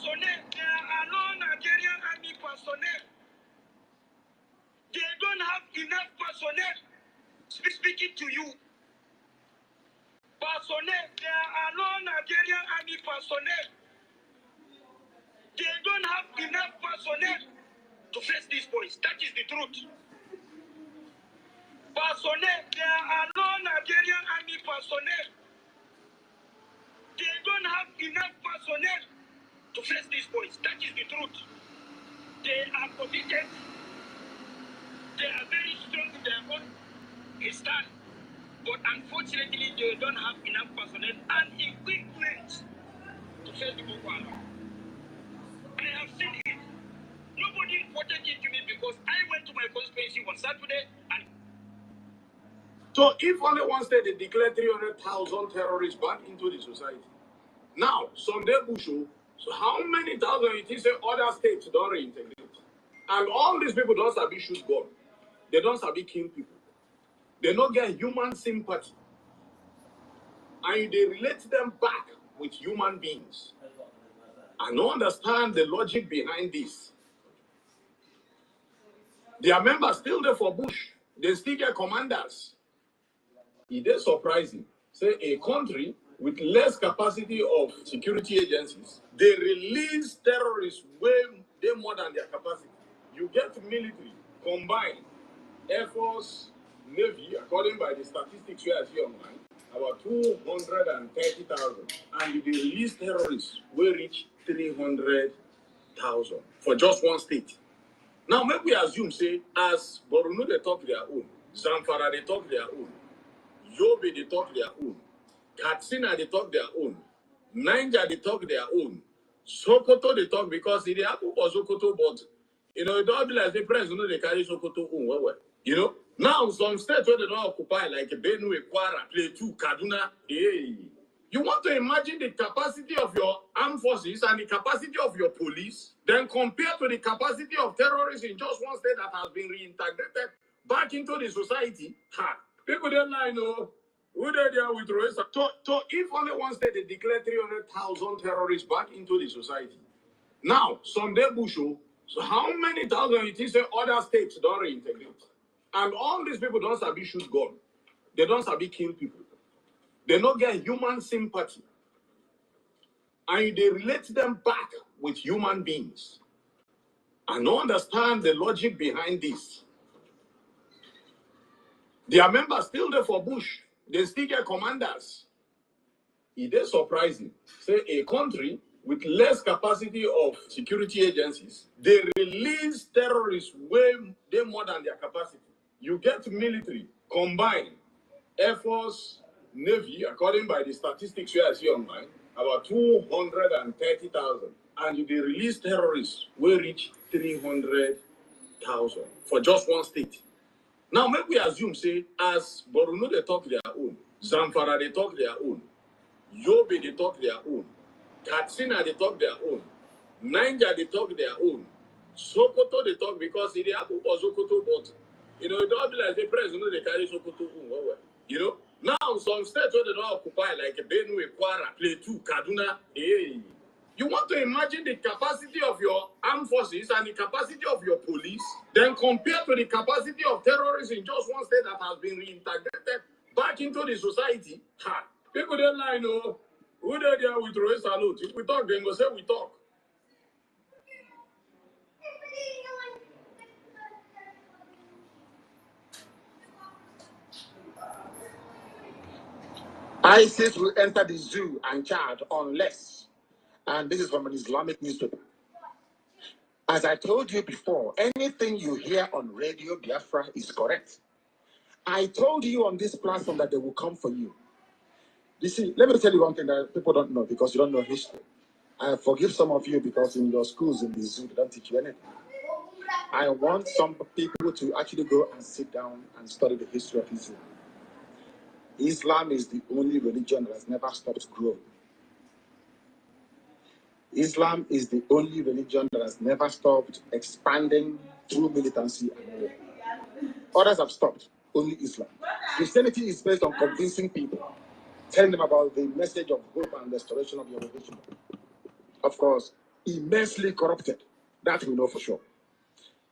personnel, there are no Nigerian army personnel. They don't have enough personnel. Speaking to you. Personnel, there are no Nigerian army personnel. They don't have enough personnel to face these boys. That is the truth. Personnel, there are no Nigerian army personnel. They don't have enough personnel to face these boys. That is the truth. They are committed. They are very strong in their own stand. But unfortunately, they don't have enough personnel and equipment to face the Boko Haram. I have seen it. Nobody reported it to me because I went to my constituency on Saturday and. So if only one state they declare 300,000 terrorists back into the society. Now, Sunday Busho, so how many thousand you think say other states don't reintegrate? And all these people don't sabi shoot gun. They don't sabi kill people. They don't get human sympathy. And they relate them back with human beings. I don't understand the logic behind this. Their members still there for Bush. They still get commanders. It is surprising. Say a country with less capacity of security agencies, they release terrorists way more than their capacity. You get military, combined, Air Force, Navy, according by the statistics we are seeing online, about 230,000. And you release terrorists, we reach 300,000 for just one state. Now, maybe we assume, say, as Borno, they talk their own, Zamfara, they talk their own, Yobe, they talk their own, Katsina, they talk their own, Niger, they talk their own, Sokoto, they talk because it happened for Sokoto, but, you know, it don't be like the president, they carry Sokoto own, you know. Now, some states where they don't occupy, like Benue, Kwara, Plateau, Kaduna, hey. You want to imagine the capacity of your armed forces and the capacity of your police, then compare to the capacity of terrorists in just one state that has been reintegrated back into the society. Ha! People don't lie, no. Who they there with terrorists? So if only one state they declare 300,000 terrorists back into the society. Now, Sunday Busho, so how many thousand you think say other states don't reintegrate? And all these people don't sabi shoot gun. They don't sabi kill people. They don't get human sympathy. And they relate them back with human beings. I don't understand the logic behind this. Their members still there for Bush. They still get commanders. It is surprising. Say a country with less capacity of security agencies, they release terrorists way more than their capacity. You get military, combined, Air Force, Navy, according by the statistics we are seeing online, about 230,000. And they release terrorists, we reach 300,000 for just one state. Now, maybe we assume, say, as Borno, they talk their own, Zamfara, they talk their own, Yobe, they talk their own, Katsina, they talk their own, Niger, they talk their own, Sokoto, they talk because it happened for Sokoto, but, you know, it don't be like the president, they carry Sokoto own, you know. Now, some states where they don't occupy, like Benue, Kwara, Plateau, Kaduna, hey. You want to imagine the capacity of your armed forces and the capacity of your police, then compare to the capacity of terrorists in just one state that has been reintegrated back into the society. Ha! People don't lie, no. Who they there with Roy Salute? If we talk, then go say we talk. ISIS will enter the zoo and Chad unless, and this is from an Islamic newspaper. As I told you before, anything you hear on Radio Biafra is correct. I told you on this platform that they will come for you. You see, let me tell you one thing that people don't know because you don't know history. I forgive some of you because in your schools in the zoo, they don't teach you anything. I want some people to actually go and sit down and study the history of Islam. Islam is the only religion that has never stopped growing. Islam is the only religion that has never stopped expanding through militancy and war. Others have stopped, only Islam. Christianity is based on convincing people, telling them about the message of hope and restoration of your religion. Of course, immensely corrupted. That we know for sure.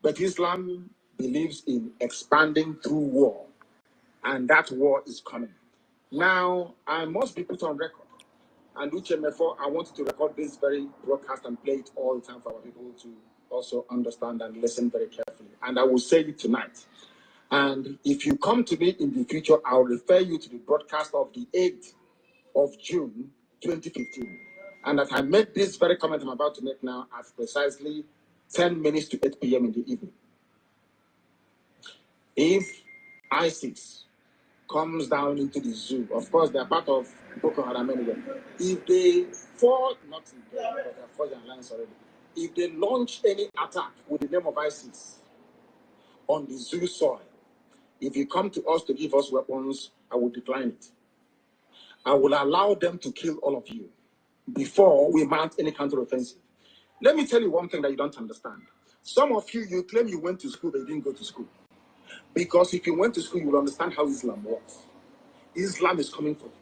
But Islam believes in expanding through war, and that war is coming. Now, I must be put on record. And therefore, I wanted to record this very broadcast and play it all the time for our people to also understand and listen very carefully. And I will say it tonight. And if you come to me in the future, I'll refer you to the broadcast of the 8th of June, 2015. And that I made this very comment I'm about to make now at precisely 10 minutes to 8 p.m. in the evening. If ISIS comes down into the zoo, of course, they're part of Boko Haram anyway. If they fall, not in there, but they're falling alliance already. If they launch any attack with the name of ISIS on the zoo soil, if you come to us to give us weapons, I will decline it. I will allow them to kill all of you before we mount any counteroffensive. Let me tell you one thing that you don't understand. Some of you, you claim you went to school, but you didn't go to school. Because if you went to school, you will understand how Islam works. Islam is coming for you.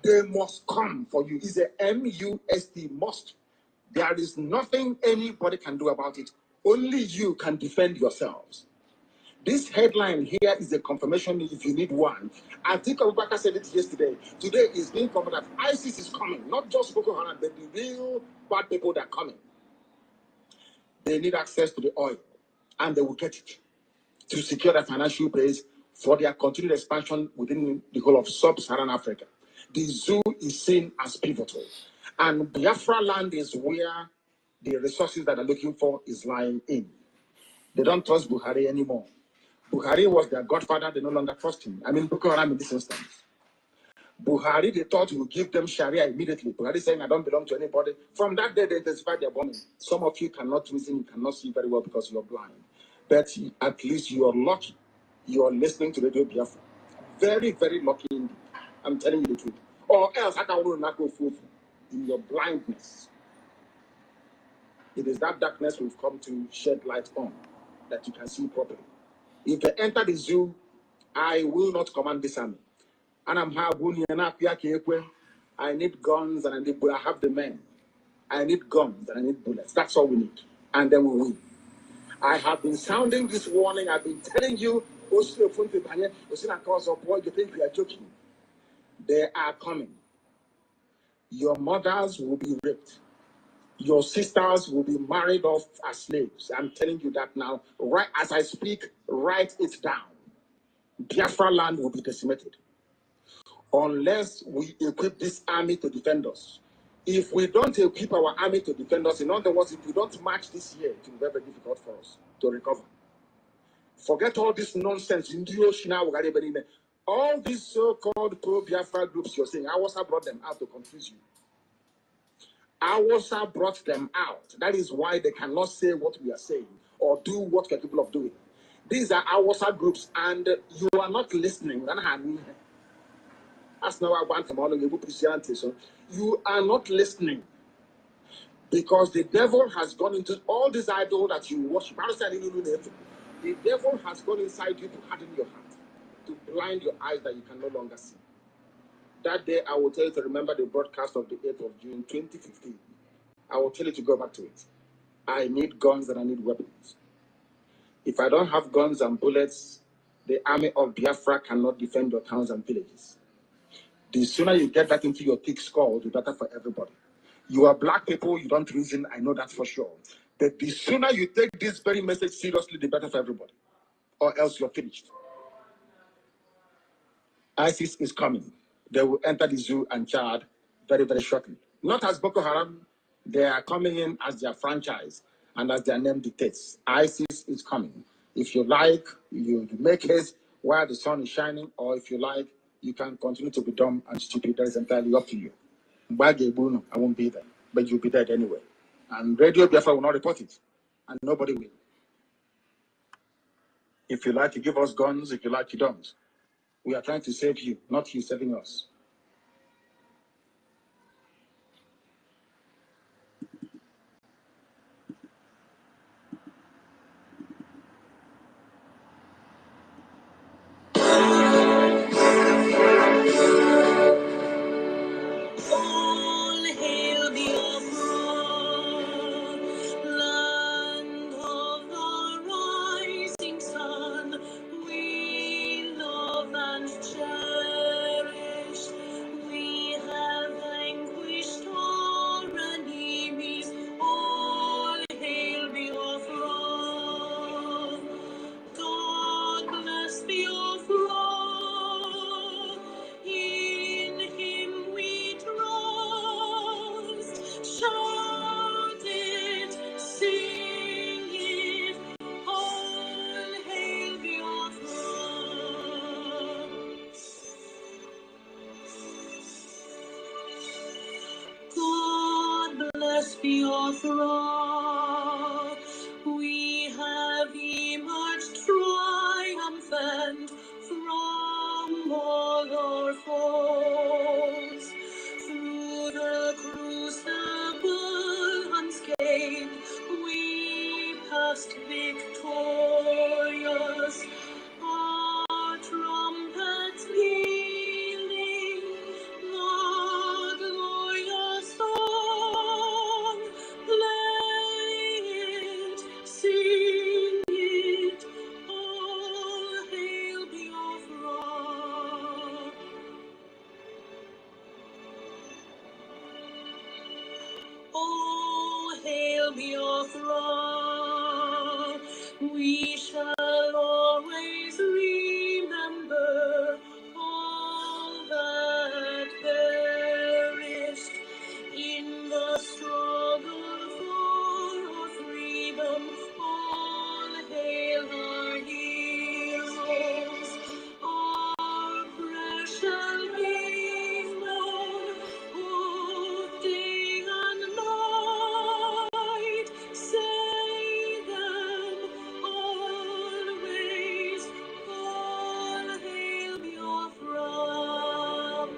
They must come for you. It's a M-U-S-T, must. There is nothing anybody can do about it. Only you can defend yourselves. This headline here is a confirmation if you need one. I think Abubakar said it yesterday. Today is being confirmed that ISIS is coming. Not just Boko Haram, but the real bad people that are coming. They need access to the oil, and they will get it to secure their financial base for their continued expansion within the whole of sub-Saharan Africa. The zoo is seen as pivotal. And Biafra land is where the resources that they're looking for is lying in. They don't trust Buhari anymore. Buhari was their godfather, they no longer trust him. I mean, Boko Haram in this instance. Buhari, they thought he would give them Sharia immediately. Buhari saying, I don't belong to anybody. From that day, they intensified their bombing. Some of you cannot reason, you cannot see very well because you're blind. But at least you are lucky. You are listening to Radio Biafra. Very, very lucky indeed. I'm telling you the truth. Or else, I can not go full in your blindness. It is that darkness we've come to shed light on that you can see properly. If they enter the zoo, I will not command this army. And I need guns and I need bullets. I have the men. I need guns and I need bullets. That's all we need. And then we win. I have been sounding this warning. I've been telling you, you think we are joking. They are coming. Your mothers will be raped. Your sisters will be married off as slaves. I'm telling you that now. Right as I speak, write it down. Biafra land will be decimated. Unless we equip this army to defend us. If we don't equip our army to defend us, in other words, if we don't march this year, it will be very difficult for us to recover. Forget all this nonsense. All these so-called pro-Biafra groups you're saying, Awasa brought them out to confuse you. Awasa brought them out. That is why they cannot say what we are saying or do what we're capable of doing. These are Awasa groups, and you are not listening. That's not what I want from all of you Christianity. So you are not listening because the devil has gone into all these idols that you worship. The devil has gone inside you to harden your heart, to blind your eyes that you can no longer see. That day, I will tell you to remember the broadcast of the 8th of June, 2015. I will tell you to go back to it. I need guns and I need weapons. If I don't have guns and bullets, the army of Biafra cannot defend your towns and villages. The sooner you get that into your thick skull, the better for everybody. You are black people, you don't reason, I know that for sure. But the sooner you take this very message seriously, the better for everybody. Or else you're finished. ISIS is coming. They will enter the zoo and Chad very, very shortly. Not as Boko Haram, they are coming in as their franchise and as their name dictates. ISIS is coming. If you like, you make haste while the sun is shining, or if you like, you can continue to be dumb and stupid. That is entirely up to you. I won't be there, but you'll be dead anyway. And Radio Biafra will not report it, and nobody will. If you like, you give us guns. If you like, you don't. We are trying to save you, not you saving us. All hail Biafra. Biafra, we have emerged triumphant from all our foes. Through the crucible unscathed, we passed victorious. Our trumpets pealing, the glorious song, play it, sing it, all hail Biafra. All hail Biafra. We shall always remember all that perished in the struggle for our freedom. All hail our heroes, our precious hero, who day and night say them always. All hail Biafra.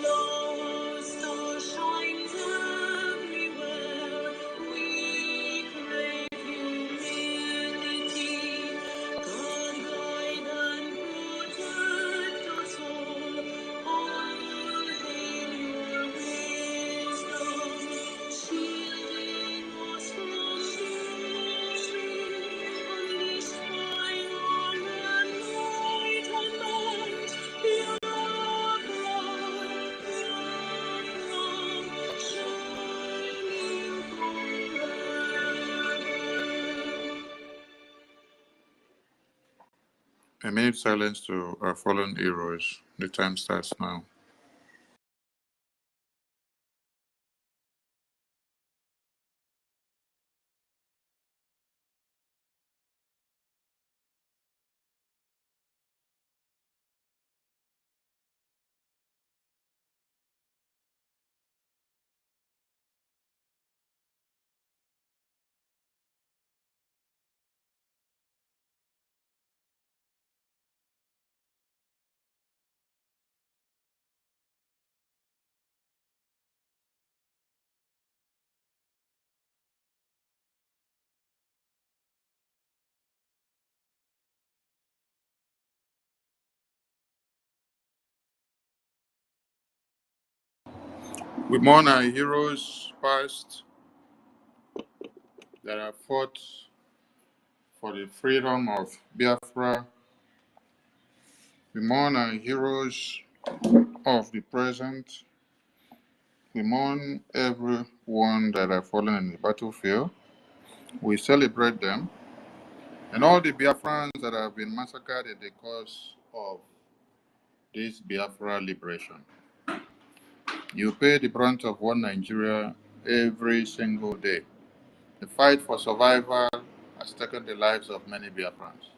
No star shines everywhere. We crave humility. God guide and protect us all. All hail your wisdom, shielding us from danger. Unleash fire and light and a minute silence to our fallen heroes. The time starts now. We mourn our heroes past that have fought for the freedom of Biafra. We mourn our heroes of the present. We mourn everyone that have fallen in the battlefield. We celebrate them and all the Biafrans that have been massacred in the course of this Biafra liberation. You pay the brunt of one Nigeria every single day. The fight for survival has taken the lives of many Biafrans.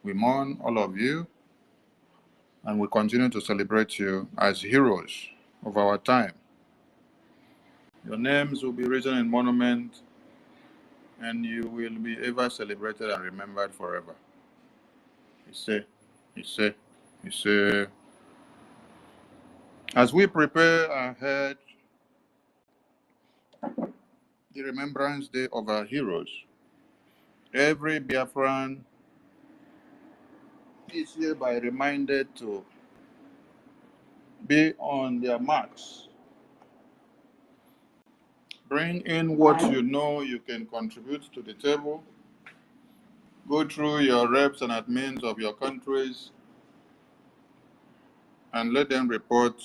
We mourn all of you and we continue to celebrate you as heroes of our time. Your names will be written in monument and you will be ever celebrated and remembered forever. He said, as we prepare ahead the Remembrance Day of our heroes, every Biafran is hereby reminded to be on their marks. Bring in what you know you can contribute to the table. Go through your reps and admins of your countries and let them report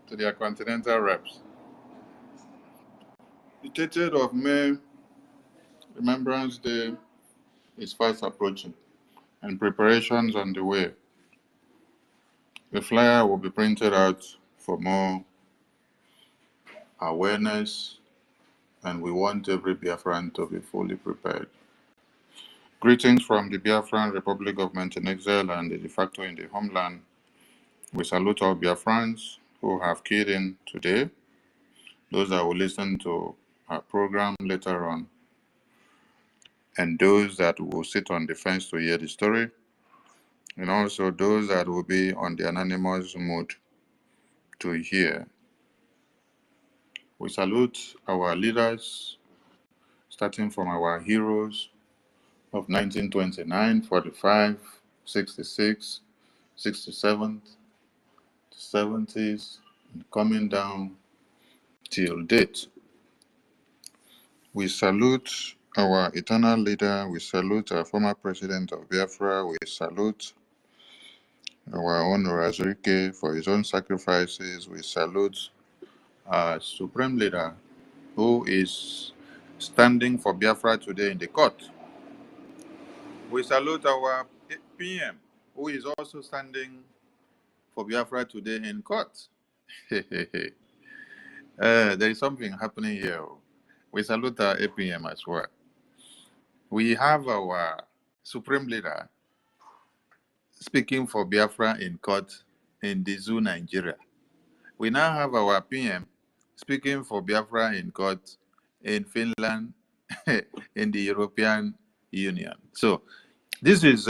to their continental reps. The 30th of May, Remembrance Day, is fast approaching and preparations on the way. The flyer will be printed out for more awareness, and we want every Biafran to be fully prepared. Greetings from the Biafran Republic Government in exile and the de facto in the homeland. We salute all Biafrans who have keyed in today, those that will listen to our program later on, and those that will sit on the fence to hear the story, and also those that will be on the anonymous mode to hear. We salute our leaders, starting from our heroes of 1929, 45, 66, 67, 70s, and coming down till date. We salute our eternal leader. We salute our former president of Biafra. We salute our own Razorike for his own sacrifices. We salute our supreme leader who is standing for Biafra today in the court. We salute our PM who is also standing for Biafra today in court. There is something happening here. We salute our APM as well. We have our supreme leader speaking for Biafra in court in the zoo, Nigeria. We now have our PM speaking for Biafra in court in Finland, in the European Union. So this is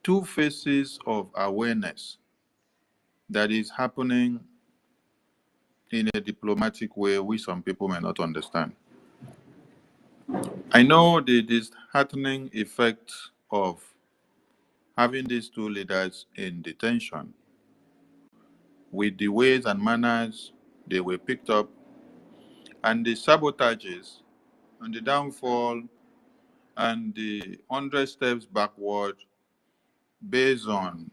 two phases of awareness that is happening in a diplomatic way which some people may not understand. I know the disheartening effect of having these two leaders in detention with the ways and manners they were picked up and the sabotages and the downfall and the 100 steps backward based on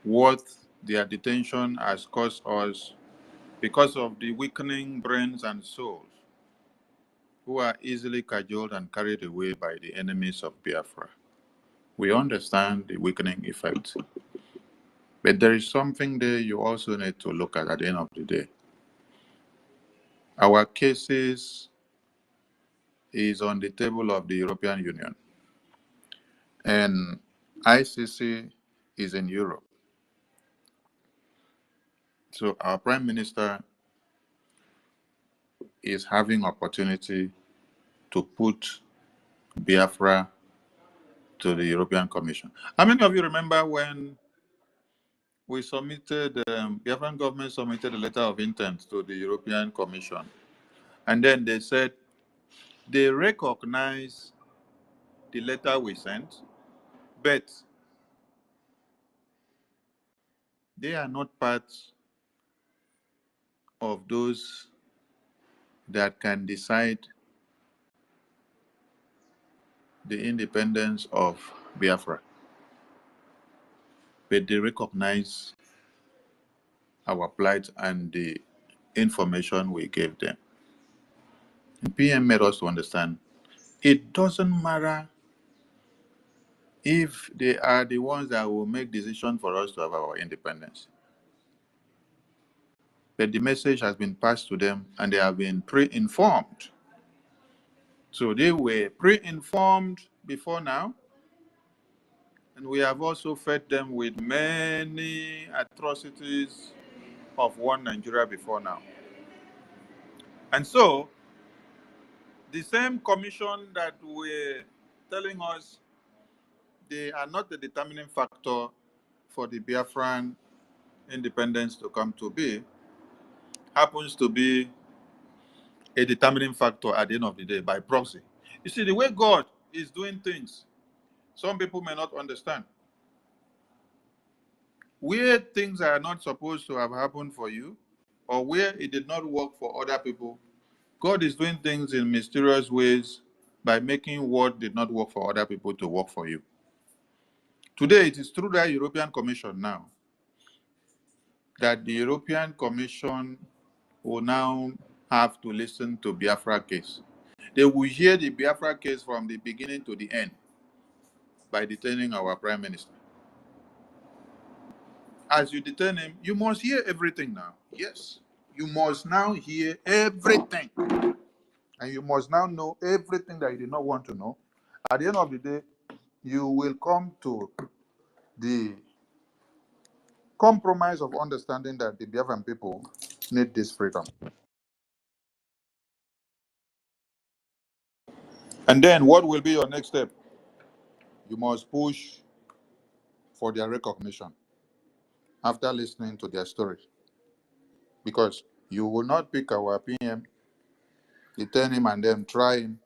what their detention has cost us because of the weakening brains and souls who are easily cajoled and carried away by the enemies of Biafra. We understand the weakening effect, but there is something there you also need to look at the end of the day. Our cases is on the table of the European Union, and ICC is in Europe. So our Prime Minister is having opportunity to put Biafra to the European Commission. How many of you remember when we submitted, Biafran government submitted a letter of intent to the European Commission, and then they said they recognize the letter we sent, but they are not part of those that can decide the independence of Biafra, but they recognize our plight and the information we gave them. And PM made us to understand it doesn't matter if they are the ones that will make decisions for us to have our independence. But the message has been passed to them and they have been pre-informed. So they were pre-informed before now, and we have also fed them with many atrocities of one Nigeria before now. And so, the same commission that were telling us they are not the determining factor for the Biafran independence to come to be, happens to be a determining factor at the end of the day by proxy. You see, the way God is doing things, some people may not understand. Where things are not supposed to have happened for you, or where it did not work for other people, God is doing things in mysterious ways by making what did not work for other people to work for you. Today, it is through that European Commission now that the European Commission will now have to listen to Biafra case. They will hear the Biafra case from the beginning to the end by detaining our Prime Minister. As you detain him, you must hear everything now. Yes, you must now hear everything. And you must now know everything that you did not want to know. At the end of the day, you will come to the compromise of understanding that the Biafran people need this freedom. And then what will be your next step? You must push for their recognition after listening to their story. Because you will not pick our PM, detain him, and then try him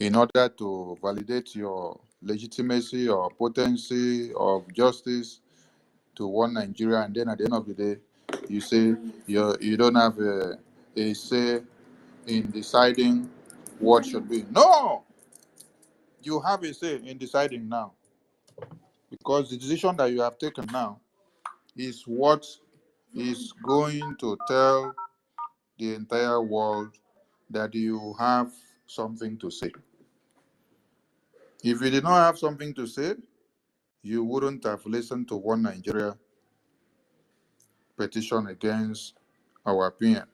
in order to validate your legitimacy or potency of justice to one Nigeria, and then at the end of the day, you say you don't have a say in deciding what should be. No! You have a say in deciding now, because the decision that you have taken now is what is going to tell the entire world that you have something to say. If you did not have something to say, you wouldn't have listened to one Nigeria petition against our PM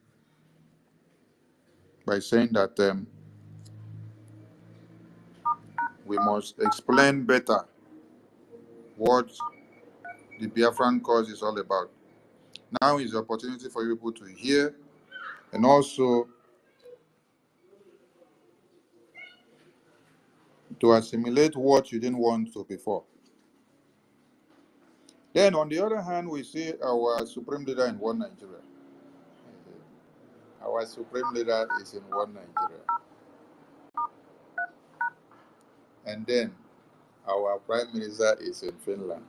by saying that we must explain better what the Biafran cause is all about. Now is the opportunity for you people to hear and also to assimilate what you didn't want to before. Then, on the other hand, we see our supreme leader in one Nigeria. Our supreme leader is in one Nigeria. And then our prime minister is in Finland.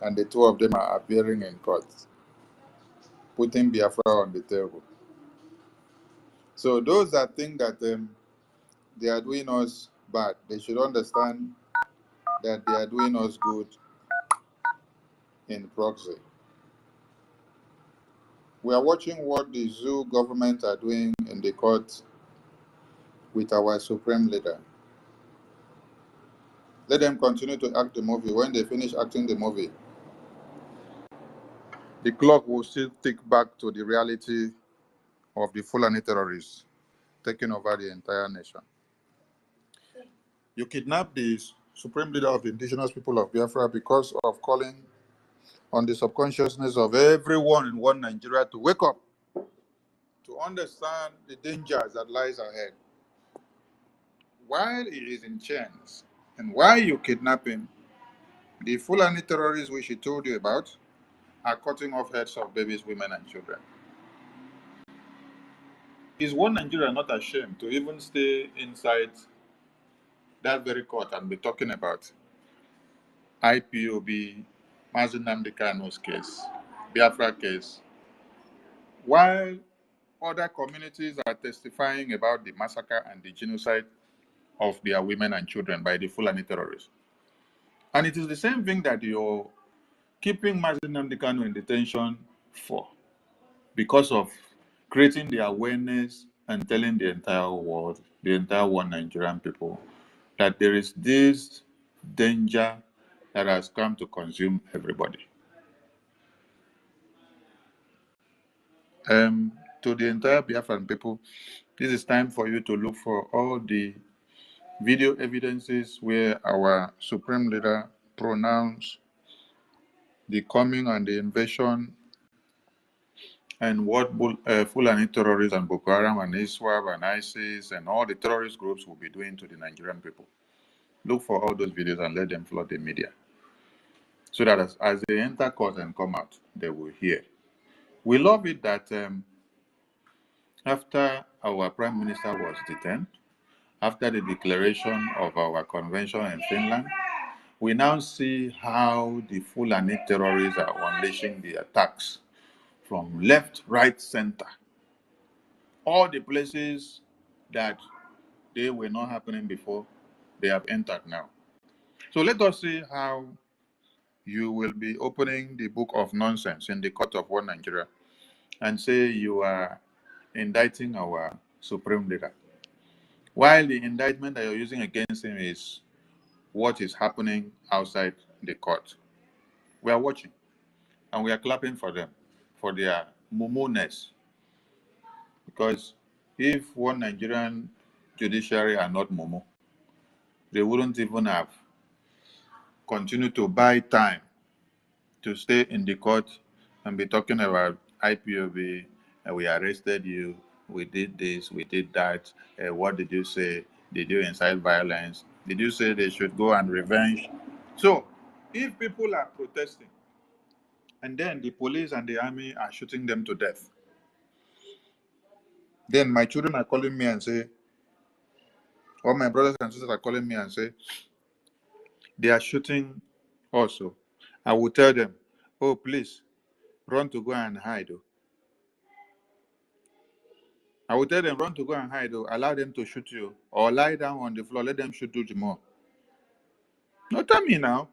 And the two of them are appearing in court, putting Biafra on the table. So those that think that they are doing us bad, they should understand that they are doing us good in proxy. We are watching what the zoo government are doing in the court with our supreme leader. Let them continue to act the movie. When they finish acting the movie, the clock will still tick back to the reality of the Fulani terrorists taking over the entire nation. You kidnapped the supreme leader of the indigenous people of Biafra because of calling on the subconsciousness of everyone in one Nigeria to wake up, to understand the dangers that lies ahead. While he is in chains, and while you kidnap him, the Fulani terrorists which he told you about are cutting off heads of babies, women, and children. Is one Nigeria not ashamed to even stay inside that very court and be talking about IPOB, Mazi Nnamdi Kanu's case, Biafra case, while other communities are testifying about the massacre and the genocide of their women and children by the Fulani terrorists? And it is the same thing that you're keeping Mazi Nnamdi Kanu in detention for, because of creating the awareness and telling the entire world, the entire one Nigerian people, that there is this danger that has come to consume everybody. To the entire Biafran people, this is time for you to look for all the video evidences where our supreme leader pronounced the coming and the invasion and what Fulani terrorists and Boko Haram and ISWAP and ISIS and all the terrorist groups will be doing to the Nigerian people. Look for all those videos and let them flood the media, so that as they enter court and come out, they will hear. We love it that after our prime minister was detained, after the declaration of our convention in Finland, we now see how the Fulani terrorists are unleashing the attacks from left, right, center. All the places that they were not happening before, they have entered now. So let us see how you will be opening the book of nonsense in the court of one Nigeria and say you are indicting our supreme leader, while the indictment that you're using against him is what is happening outside the court. We are watching and we are clapping for them, for their mumuness, because If one Nigerian judiciary are not Momo, they wouldn't even have continued to buy time to stay in the court and be talking about IPOB, we arrested you, we did this, we did that, what did you say? Did you incite violence? Did you say they should go and revenge? So, if people are protesting, and then the police and the army are shooting them to death, then my children are calling me and say, or my brothers and sisters are calling me and say, they are shooting also. I will tell them, oh, please, run to go and hide. I will tell them, run to go and hide, or allow them to shoot you, or lie down on the floor, let them shoot you more. No, tell me now.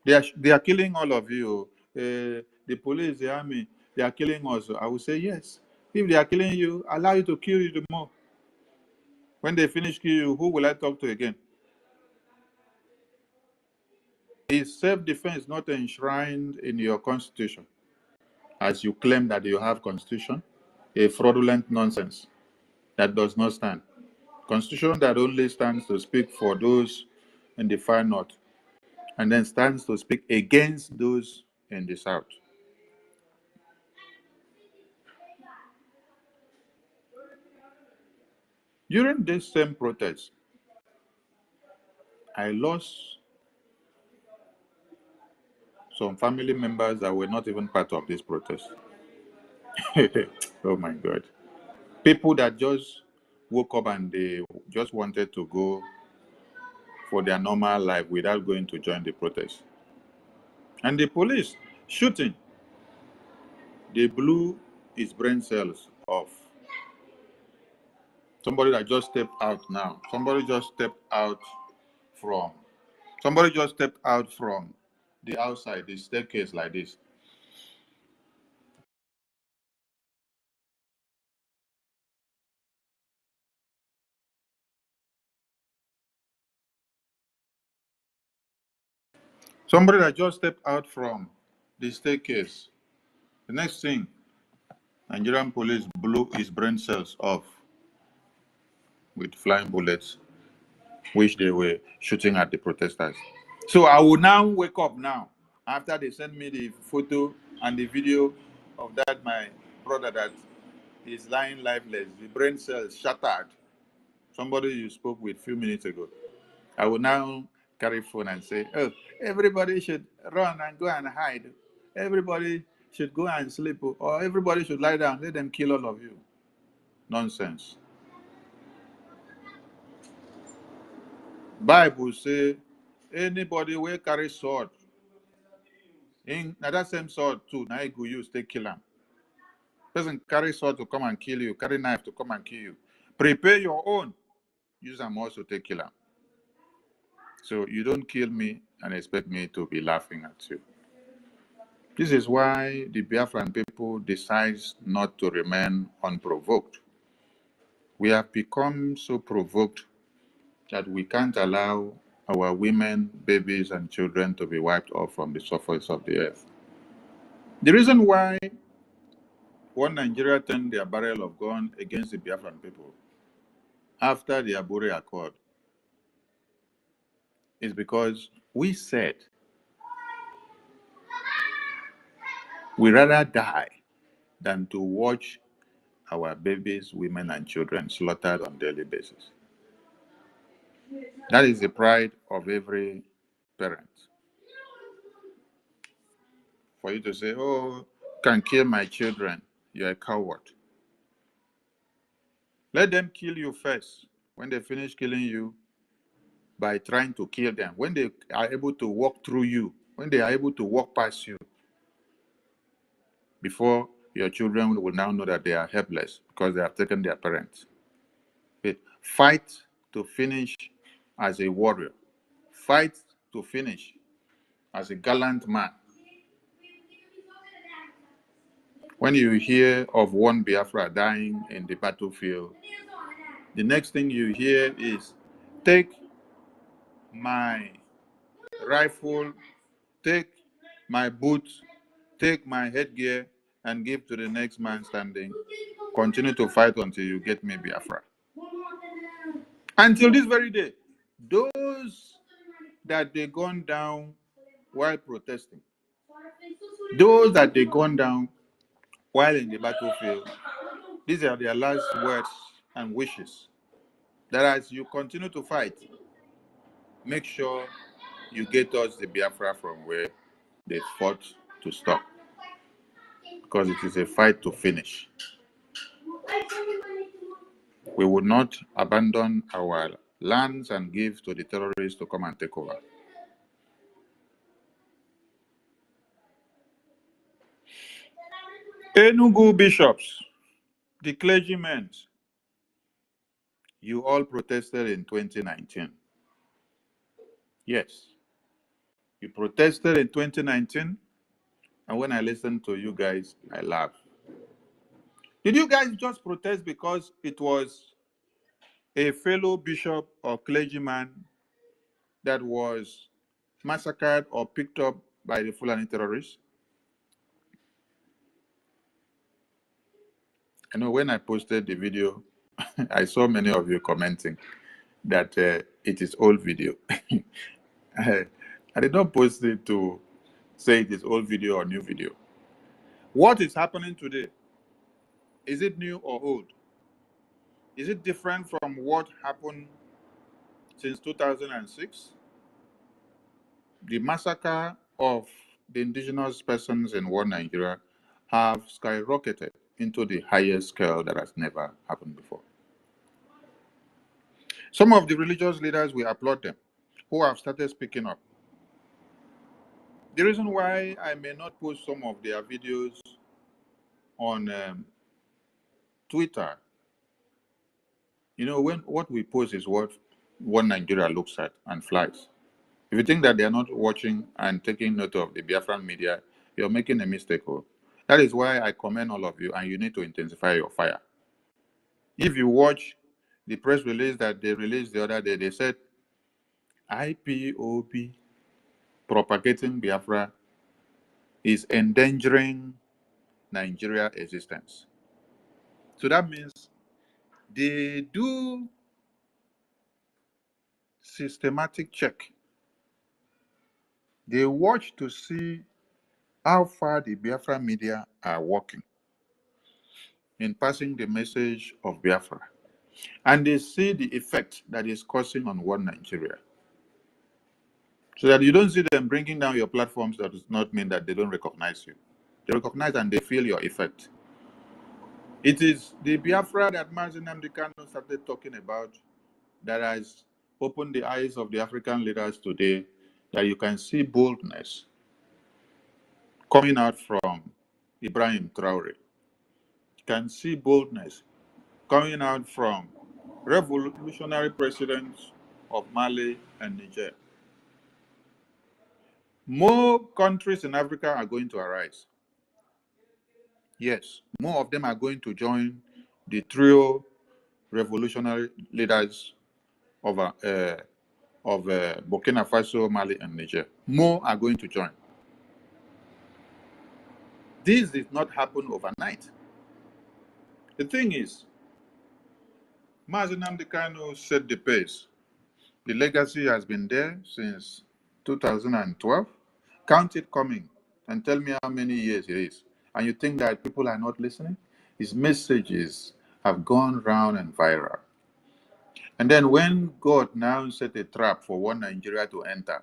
They are killing all of you. The police, the army, they are killing us. I will say yes. If they are killing you, allow you to kill you the more. When they finish killing you, who will I talk to again? Is self-defense not enshrined in your constitution, as you claim that you have constitution? A fraudulent nonsense that does not stand. Constitution that only stands to speak for those in the far north, and then stands to speak against those in the south. During this same protest, I lost some family members that were not even part of this protest. Oh my God. People that just woke up and they just wanted to go for their normal life without going to join the protest. And the police shooting, they blew his brain cells off. Somebody that just stepped out now. Somebody just stepped out from the outside, the staircase like this. Somebody that just stepped out from the staircase. The next thing, Nigerian police blew his brain cells off with flying bullets, which they were shooting at the protesters. So I will now wake up now, after they sent me the photo and the video of that, my brother that is lying lifeless, the brain cells shattered. Somebody you spoke with a few minutes ago. I will now carry phone and say, oh, everybody should run and go and hide. Everybody should go and sleep, or everybody should lie down. Let them kill all of you. Nonsense. Bible say, anybody will carry sword. In that same sword too, now you go use take kill him. Person carry sword to come and kill you, carry knife to come and kill you. Prepare your own. Use them also take kill him. So you don't kill me and expect me to be laughing at you. This is why the Biafran people decide not to remain unprovoked. We have become so provoked that we can't allow our women, babies, and children to be wiped off from the surface of the earth. The reason why one Nigeria turned their barrel of gun against the Biafran people after the Abure Accord is because we said we rather die than to watch our babies, women, and children slaughtered on a daily basis. That is the pride of every parent. For you to say, oh, you can kill my children, you're a coward. Let them kill you first. When they finish killing you, by trying to kill them, when they are able to walk through you, when they are able to walk past you, before your children will now know that they are helpless because they have taken their parents. Okay. Fight to finish as a warrior. Fight to finish as a gallant man. When you hear of one Biafra dying in the battlefield, the next thing you hear is, take my rifle, take my boots, take my headgear, and give to the next man standing. continue to fight until you get me Biafra. Until this very day, those that they gone down while protesting, those that they gone down while in the battlefield, these are their last words and wishes. That as you continue to fight, make sure you get us the Biafra from where they fought to stop. Because it is a fight to finish. We would not abandon our lands and give to the terrorists to come and take over. Enugu bishops, the clergymen, you all protested in 2019. Yes. You protested in 2019, and when I listened to you guys, I laughed. Did you guys just protest because it was a fellow bishop or clergyman that was massacred or picked up by the Fulani terrorists? I know when I posted the video, I saw many of you commenting that it is old video. I did not post it to say it is old video or new video. What is happening today? Is it new or old? Is it different from what happened since 2006? The massacre of the indigenous persons in one Nigeria have skyrocketed into the highest scale that has never happened before. Some of the religious leaders, we applaud them, who have started speaking up. The reason why I may not post some of their videos on Twitter, when what we post is what one Nigeria looks at and flies. If you think that they are not watching and taking note of the Biafran media, you're making a mistake. That is why I commend all of you, and you need to intensify your fire. If you watch the press release that they released the other day, they said IPOB propagating Biafra is endangering Nigeria's existence. So that means they do systematic check. They watch to see how far the Biafra media are working in passing the message of Biafra. And they see the effect that is causing on one Nigeria. So that you don't see them bringing down your platforms, that does not mean that they don't recognize you. They recognize and they feel your effect. It is the Biafra that Mazi Nnamdi Kanu started talking about that has opened the eyes of the African leaders today, that you can see boldness coming out from Ibrahim Traore. You can see boldness coming out from revolutionary presidents of Mali and Niger. More countries in Africa are going to arise. Yes, more of them are going to join the trio revolutionary leaders of Burkina Faso, Mali, and Niger. More are going to join. This did not happen overnight. The thing is, Mazi Nnamdi Kanu set the pace. The legacy has been there since 2012. Count it coming and tell me how many years it is. And you think that people are not listening? His messages have gone round and viral. And then when God now set a trap for one Nigeria to enter,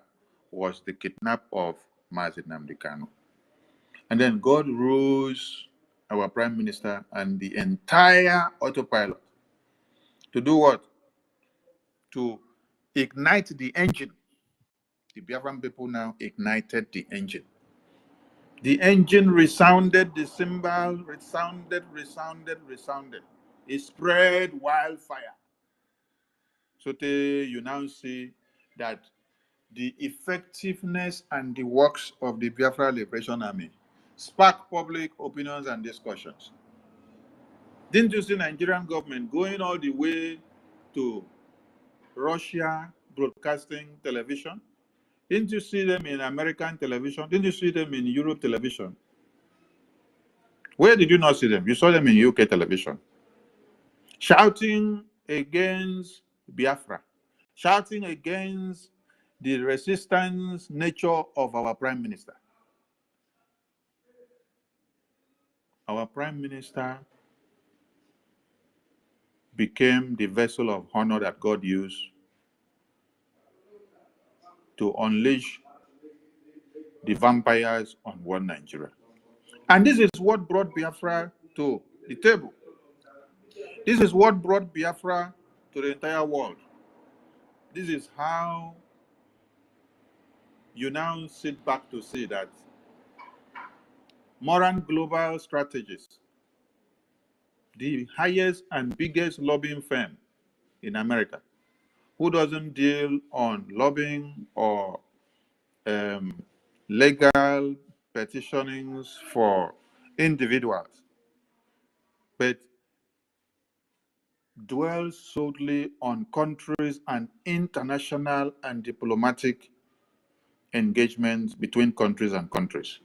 was the kidnap of Mazi Nnamdi Kanu. And then God rose our Prime Minister and the entire autopilot to do what? To ignite the engine. The Biafran people now ignited the engine. The engine resounded, the cymbal resounded. It spread wildfire. So you now see that the effectiveness and the works of the Biafra Liberation Army spark public opinions and discussions. Didn't you see Nigerian government going all the way to Russia broadcasting television? Didn't you see them in American television? Didn't you see them in Europe television? Where did you not see them? You saw them in UK television, shouting against Biafra, shouting against the resistance nature of our Prime Minister. Our Prime Minister became the vessel of honor that God used to unleash the vampires on one Nigeria. And this is what brought Biafra to the table. This is what brought Biafra to the entire world. This is how you now sit back to see that modern global strategies, the highest and biggest lobbying firm in America, who doesn't deal on lobbying or legal petitionings for individuals, but dwells solely on countries and international and diplomatic engagements between countries and countries.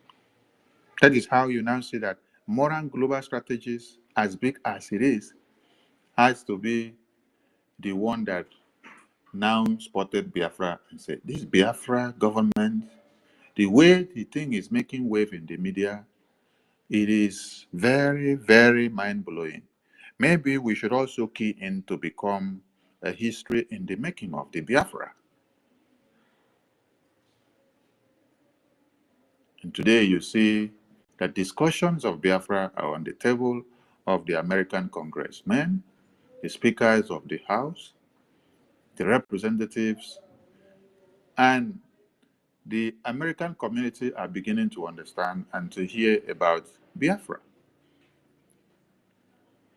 That is how you now see that modern global strategies, as big as it is, has to be the one that now spotted Biafra and said, this Biafra government, the way the thing is making wave in the media, it is very, very mind-blowing. Maybe we should also key in to become a history in the making of the Biafra. And today you see that discussions of Biafra are on the table of the American congressmen, the speakers of the House, the representatives, and the American community are beginning to understand and to hear about Biafra.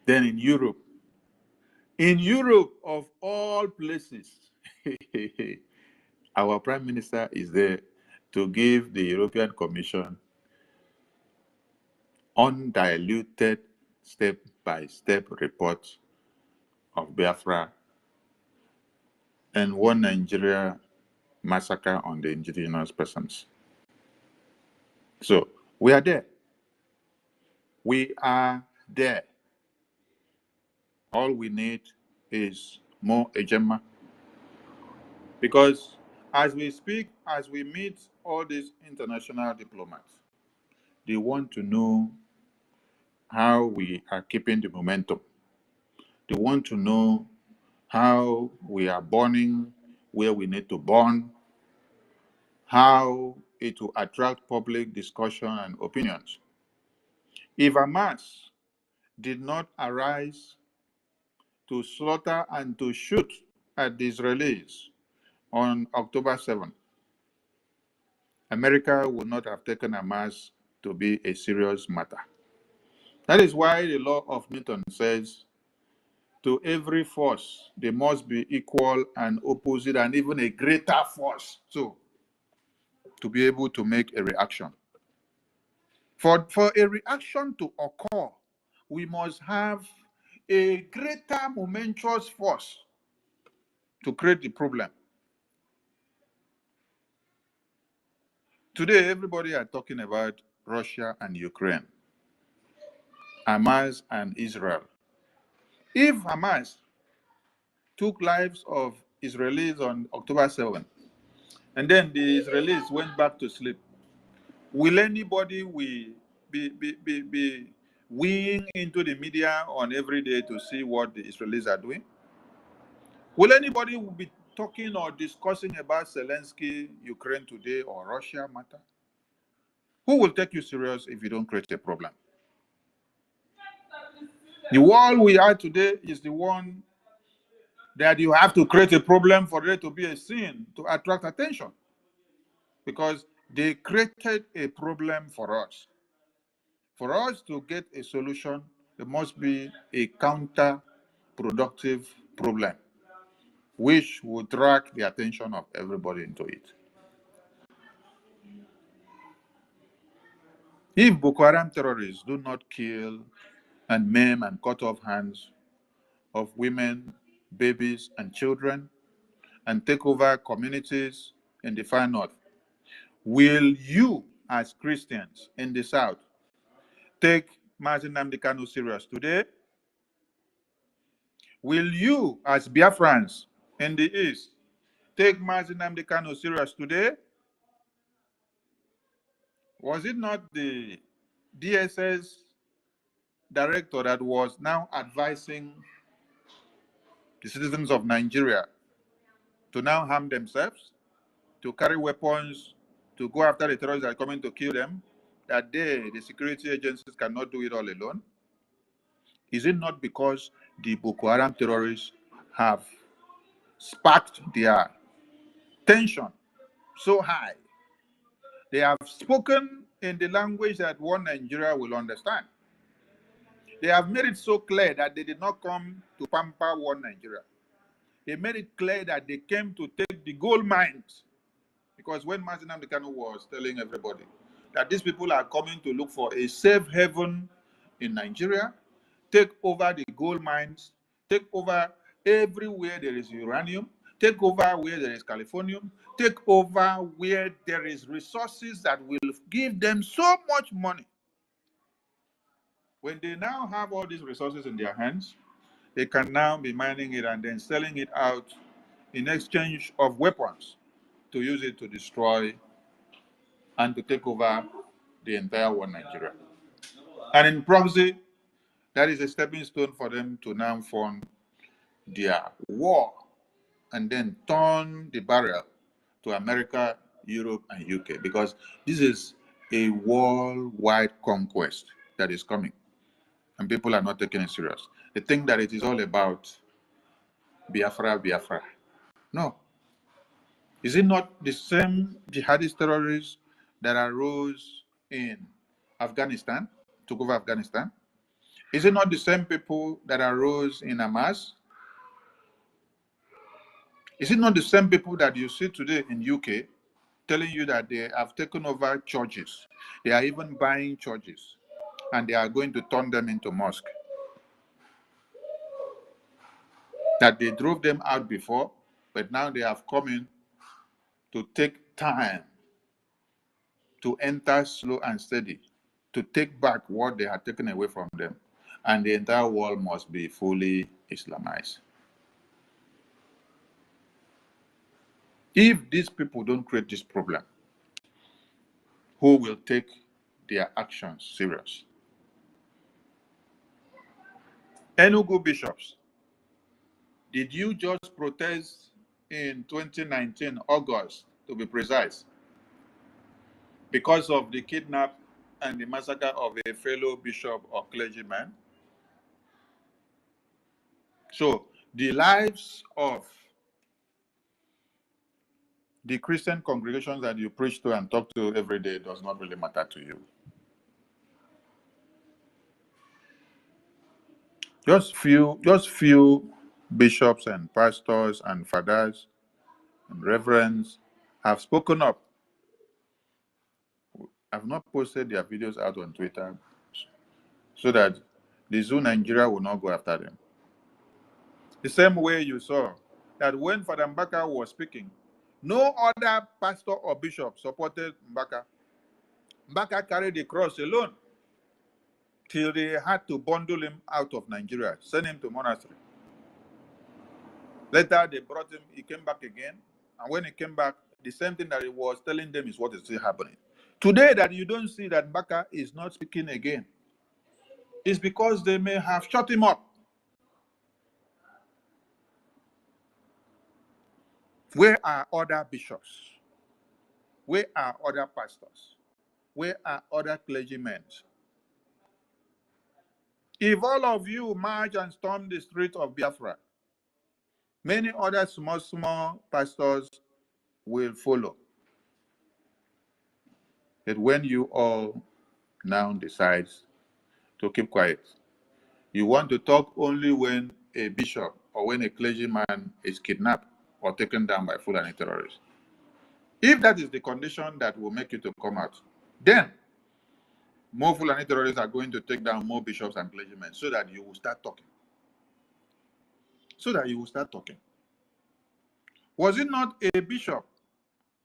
Then in Europe of all places, our Prime Minister is there to give the European Commission undiluted step-by-step report of Biafra and one Nigeria massacre on the indigenous persons. So we are there. We are there. All we need is more agenda. Because as we speak, as we meet all these international diplomats, they want to know how we are keeping the momentum. They want to know how we are burning where we need to burn, how it will attract public discussion and opinions. If Hamas did not arise to slaughter and to shoot at the Israelis on October 7th, America would not have taken Hamas to be a serious matter. That is why the law of Newton says, to every force, there must be equal and opposite and even a greater force. So, to be able to make a reaction. For a reaction to occur, we must have a greater momentous force to create the problem. Today, everybody are talking about Russia and Ukraine, Hamas and Israel. If Hamas took lives of Israelis on October 7th, and then the Israelis went back to sleep, will anybody be weighing into the media on every day to see what the Israelis are doing? Will anybody be talking or discussing about Zelensky, Ukraine today, or Russia matter? Who will take you serious if you don't create a problem? The world we are today is the one that you have to create a problem for there to be a scene to attract attention. Because they created a problem for us. For us to get a solution, there must be a counterproductive problem, which will drag the attention of everybody into it. If Boko Haram terrorists do not kill and maim and cut off hands of women, babies, and children, and take over communities in the far north, will you, as Christians in the south, take Mazi Nnamdi Kanu serious today? Will you, as Biafrans in the East, take Mazi Nnamdi Kanu serious today? Was it not the DSS director that was now advising the citizens of Nigeria to now harm themselves, to carry weapons, to go after the terrorists that are coming to kill them, that they, the security agencies, cannot do it all alone? Is it not because the Boko Haram terrorists have sparked their tension so high? They have spoken in the language that one Nigeria will understand. They have made it so clear that they did not come to pamper one Nigeria. They made it clear that they came to take the gold mines. Because when Mazi Nnamdi Kanu was telling everybody that these people are coming to look for a safe haven in Nigeria, take over the gold mines, take over everywhere there is uranium, take over where there is californium, take over where there is resources that will give them so much money. When they now have all these resources in their hands, they can now be mining it and then selling it out in exchange of weapons to use it to destroy and to take over the entire one Nigeria. And in proxy, that is a stepping stone for them to now fund their war and then turn the barrel to America, Europe, and UK, because this is a worldwide conquest that is coming, and people are not taking it serious. They think that it is all about Biafra, Biafra. No. Is it not the same jihadist terrorists that arose in Afghanistan, took over Afghanistan? Is it not the same people that arose in Hamas? Is it not the same people that you see today in UK telling you that they have taken over churches? They are even buying churches and they are going to turn them into mosques. That they drove them out before, but now they have come in to take time to enter slow and steady, to take back what they had taken away from them. And the entire world must be fully Islamized. If these people don't create this problem, who will take their actions serious? Enugu bishops, did you just protest in 2019, August, to be precise, because of the kidnap and the massacre of a fellow bishop or clergyman? So the lives of the Christian congregations that you preach to and talk to every day does not really matter to you. Just few bishops and pastors and fathers and reverends have spoken up. I've not posted their videos out on Twitter so that the Zoo Nigeria will not go after them. The same way you saw that when Father Mbaka was speaking, no other pastor or bishop supported Mbaka. Mbaka carried the cross alone till they had to bundle him out of Nigeria, send him to monastery. Later, they brought him, he came back again. And when he came back, the same thing that he was telling them is what is still happening. Today, that you don't see that Mbaka is not speaking again, is because they may have shut him up. Where are other bishops? Where are other pastors? Where are other clergymen? If all of you march and storm the street of Biafra, many other small pastors will follow. But when you all now decide to keep quiet, you want to talk only when a bishop or when a clergyman is kidnapped or taken down by Fulani terrorists. If that is the condition that will make you to come out, then more Fulani terrorists are going to take down more bishops and clergymen so that you will start talking. Was it not a bishop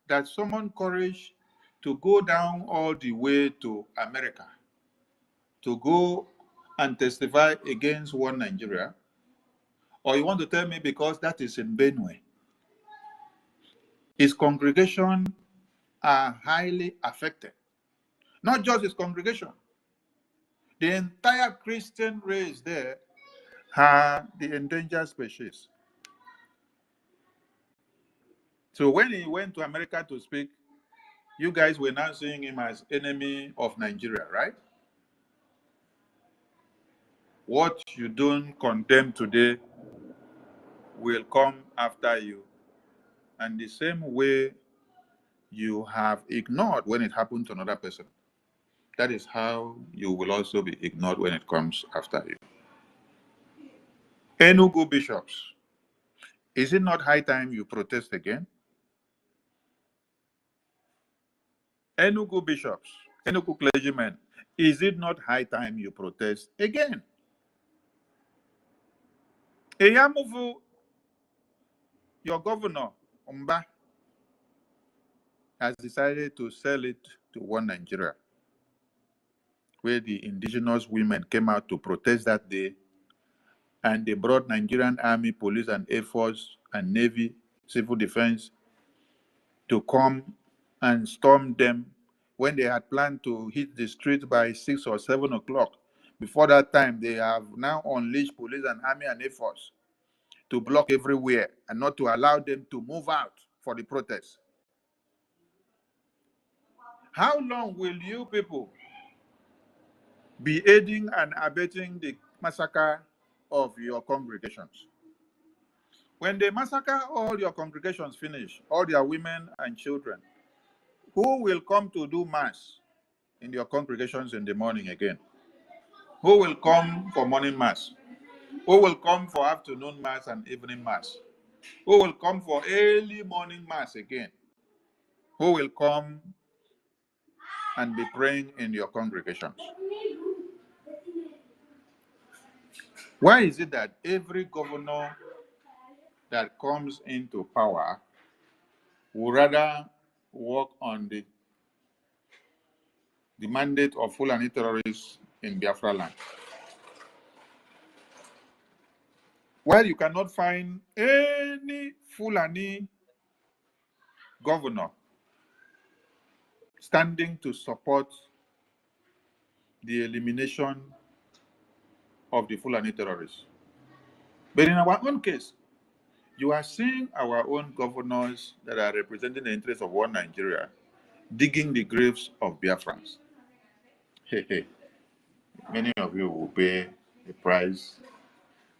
that summoned courage to go down all the way to America to go and testify against one Nigeria? Or you want to tell me because that is in Benue? His congregation are highly affected. Not just his congregation. The entire Christian race there are the endangered species. So when he went to America to speak, you guys were now seeing him as enemy of Nigeria, right? What you don't condemn today will come after you. And the same way you have ignored when it happened to another person, that is how you will also be ignored when it comes after you. Enugu bishops, is it not high time you protest again? Enugu bishops, Enugu clergymen, is it not high time you protest again? Eyamufu, your governor, Umba, has decided to sell it to one Nigeria, where the indigenous women came out to protest that day, and they brought Nigerian Army, Police, and Air Force, and Navy, Civil Defense to come and storm them when they had planned to hit the street by 6 or 7 o'clock. Before that time, they have now unleashed Police and Army and Air Force to block everywhere and not to allow them to move out for the protest. How long will you people be aiding and abetting the massacre of your congregations? When they massacre all your congregations finish, all their women and children, who will come to do mass in your congregations in the morning again? Who will come for morning mass? Who will come for afternoon mass and evening mass? Who will come for early morning mass again? Who will come and be praying in your congregations? Why is it that every governor that comes into power would rather work on the mandate of Fulani terrorists in Biafra land? While you cannot find any Fulani governor standing to support the elimination of the Fulani terrorists. But in our own case, you are seeing our own governors that are representing the interests of one Nigeria digging the graves of Biafrans. Hey, many of you will pay a price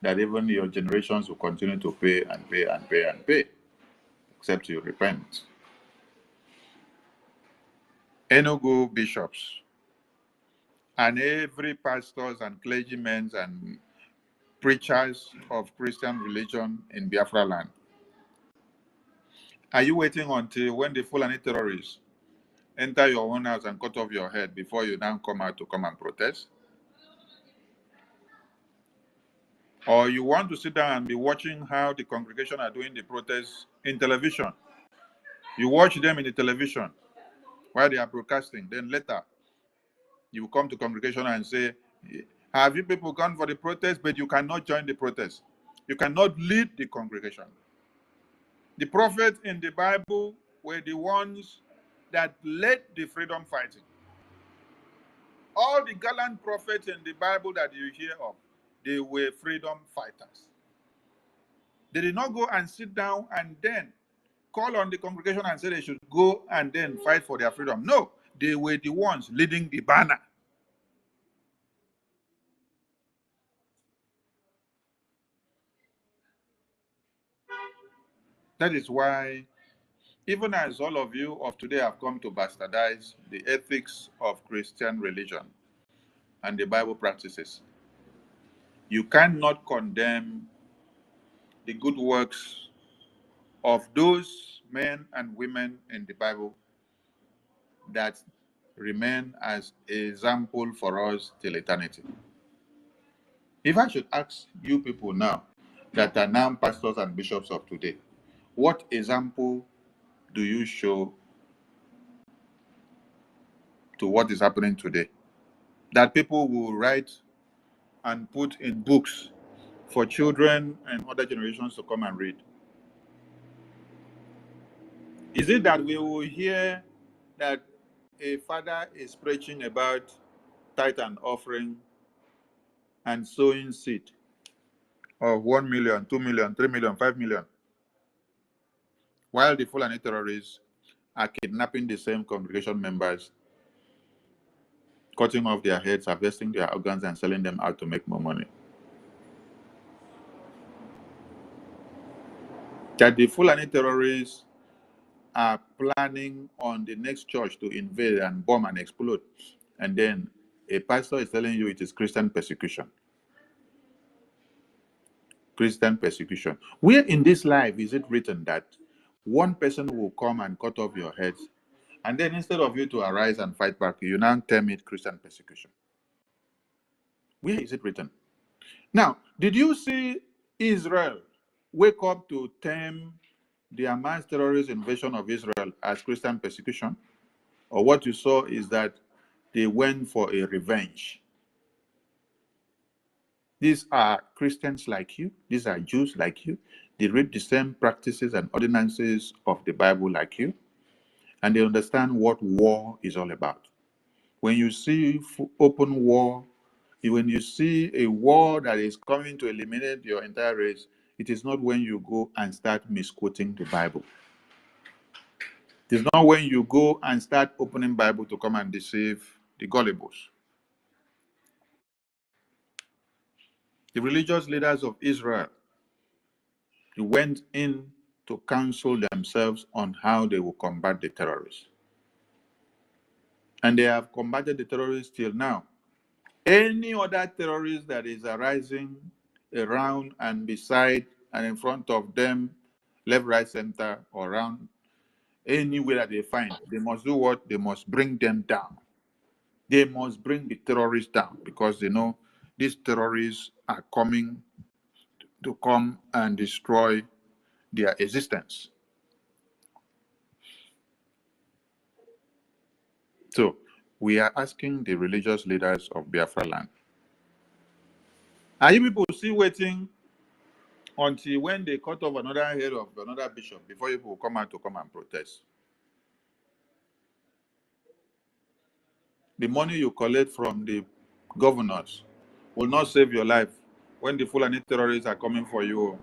that even your generations will continue to pay and pay and pay and pay, except you repent. Enugu bishops and every pastors and clergymen and preachers of Christian religion in Biafra land, are you waiting until when the Fulani terrorists enter your own house and cut off your head before you now come out to come and protest? Or you want to sit down and be watching how the congregation are doing the protests in television? You watch them in the television while they are broadcasting. Then later, you come to congregation and say, have you people gone for the protest? But you cannot join the protest. You cannot lead the congregation. The prophets in the Bible were the ones that led the freedom fighting. All the gallant prophets in the Bible that you hear of, they were freedom fighters. They did not go and sit down and then call on the congregation and say they should go and then fight for their freedom. No, they were the ones leading the banner. That is why, even as all of you of today have come to bastardize the ethics of Christian religion and the Bible practices, you cannot condemn the good works of those men and women in the Bible that remain as example for us till eternity. If I should ask you people now that are now pastors and bishops of today, what example do you show to what is happening today that people will write and put in books for children and other generations to come and read? Is it that we will hear that a father is preaching about tithe and offering and sowing seed of 1 million, 2 million, 3 million, 5 million, while the Fulani terrorists are kidnapping the same congregation members, cutting off their heads, harvesting their organs, and selling them out to make more money? That the Fulani terrorists are planning on the next church to invade and bomb and explode, and then a pastor is telling you it is Christian persecution. Christian persecution. Where in this life is it written that one person will come and cut off your heads, and then instead of you to arise and fight back, you now term it Christian persecution? Where is it written? Now, did you see Israel wake up to term the Hamas terrorist invasion of Israel as Christian persecution? Or what you saw is that they went for a revenge? These are Christians like you. These are Jews like you. They read the same practices and ordinances of the Bible like you. And they understand what war is all about. When you see open war, when you see a war that is coming to eliminate your entire race, it is not when you go and start misquoting the Bible. It is not when you go and start opening Bible to come and deceive the gullibles. The religious leaders of Israel went in to counsel themselves on how they will combat the terrorists. And they have combated the terrorists till now. Any other terrorist that is arising around and beside and in front of them, left, right, center, or around, anywhere that they find, they must do what? They must bring them down. They must bring the terrorists down, because they know these terrorists are coming to come and destroy their existence. So we are asking the religious leaders of Biafra land, are you people still waiting until when they cut off another head of another bishop before you will come out to come and protest? The money you collect from the governors will not save your life when the Fulani terrorists are coming for you.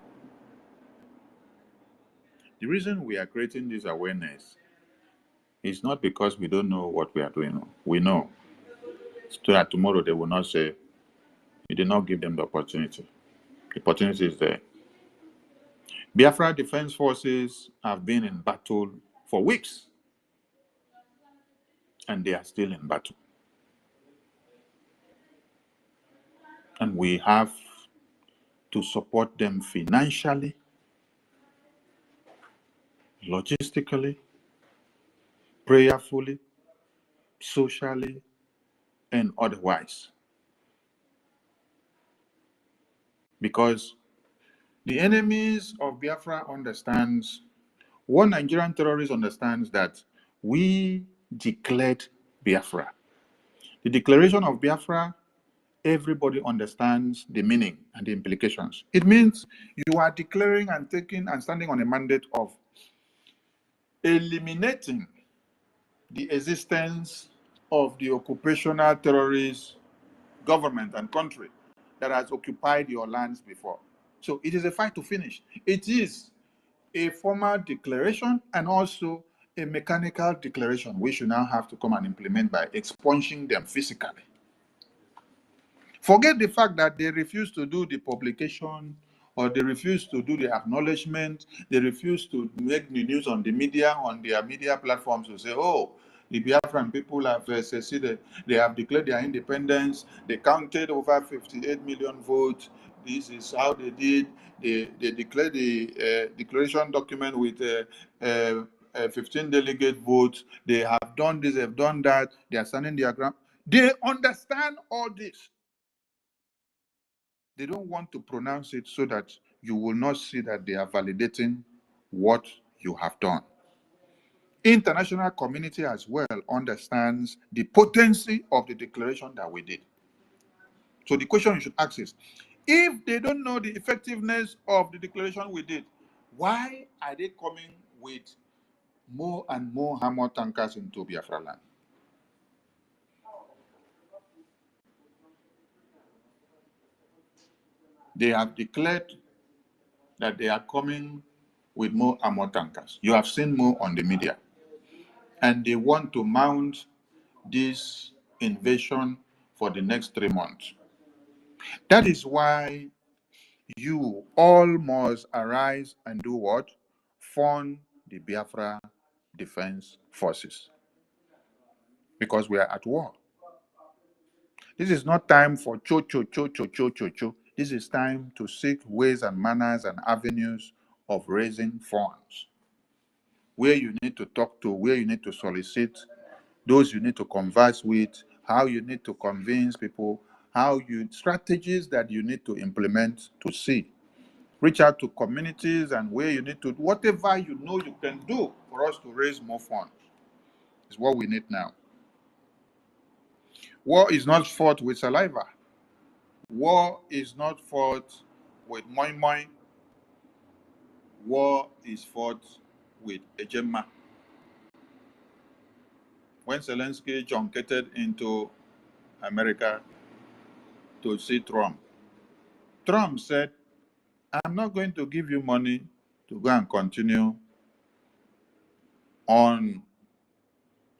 The reason we are creating this awareness is not because we don't know what we are doing. We know, so that tomorrow they will not say, you did not give them the opportunity. The opportunity is there. Biafra Defense Forces have been in battle for weeks, and they are still in battle. And we have to support them financially, logistically, prayerfully, socially, and otherwise. Because the enemies of Biafra understands, one Nigerian terrorist understands that we declared Biafra. The declaration of Biafra, everybody understands the meaning and the implications. It means you are declaring and taking and standing on a mandate of eliminating the existence of the occupational terrorist government and country that has occupied your lands before. So it is a fight to finish. It is a formal declaration and also a mechanical declaration we should now have to come and implement by expunging them physically. Forget the fact that they refuse to do the publication, or they refuse to do the acknowledgement, they refuse to make the news on the media, on their media platforms, to say, oh, the Biafran people have seceded, they have declared their independence, they counted over 58 million votes, this is how they did, they declared the declaration document with 15 delegate votes, they have done this, they've done that, they are standing their ground. They understand all this. They don't want to pronounce it so that you will not see that they are validating what you have done. International community as well understands the potency of the declaration that we did. So the question you should ask is, if they don't know the effectiveness of the declaration we did, why are they coming with more and more armor tankers into Biafra land? They have declared that they are coming with more armor tankers. You have seen more on the media. And they want to mount this invasion for the next 3 months. That is why you all must arise and do what? Fund the Biafra Defense Forces. Because we are at war. This is not time for cho. This is time to seek ways and manners and avenues of raising funds. Where you need to talk to, where you need to solicit, those you need to converse with, how you need to convince people, strategies that you need to implement to see. Reach out to communities and where you need to, whatever you know you can do for us to raise more funds is what we need now. War is not fought with saliva. War is not fought with moi moi. War is fought with ejema. When Zelensky junketed into America to see Trump, Trump said, I'm not going to give you money to go and continue on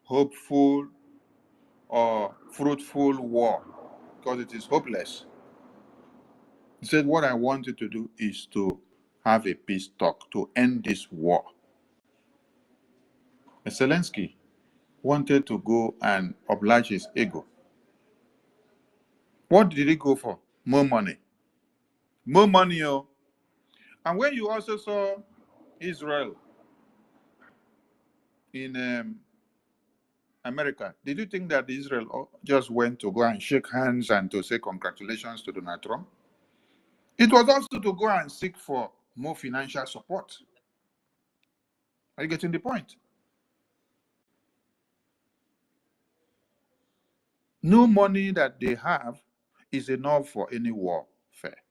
hopeful or fruitful war because it is hopeless. He said, what I want you to do is to have a peace talk to end this war. And Zelensky wanted to go and oblige his ego. What did he go for? More money. More money, oh. And when you also saw Israel in America, did you think that Israel just went to go and shake hands and to say congratulations to Donald Trump? It was also to go and seek for more financial support. Are you getting the point? No money that they have is enough for any warfare.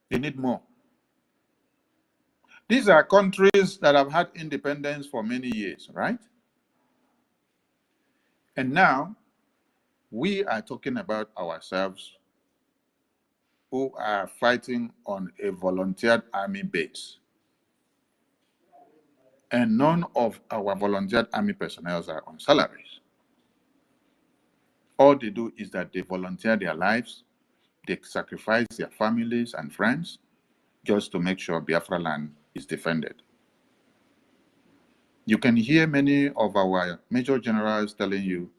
They need more. These are countries that have had independence for many years, right? And now we are talking about ourselves who are fighting on a volunteered army base. And none of our volunteered army personnel are on salaries. All they do is that they volunteer their lives, they sacrifice their families and friends just to make sure Biafra land is defended. You can hear many of our major generals telling you,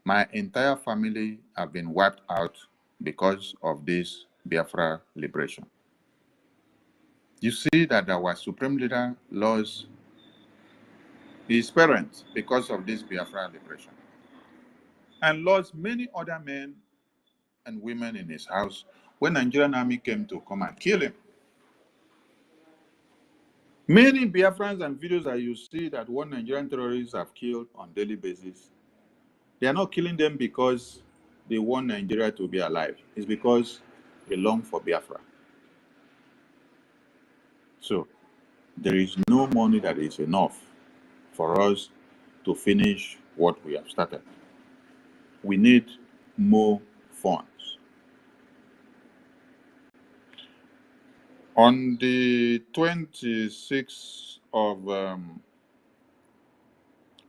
my entire family have been wiped out because of this Biafra liberation. You see that our supreme leader lost his parents because of this Biafra liberation, and lost many other men and women in his house when Nigerian army came to come and kill him. Many Biafrans and videos that you see that one Nigerian terrorists have killed on daily basis, they are not killing them because they want Nigeria to be alive. It's because they long for Biafra. So there is no money that is enough for us to finish what we have started. We need more funds. On the 26th of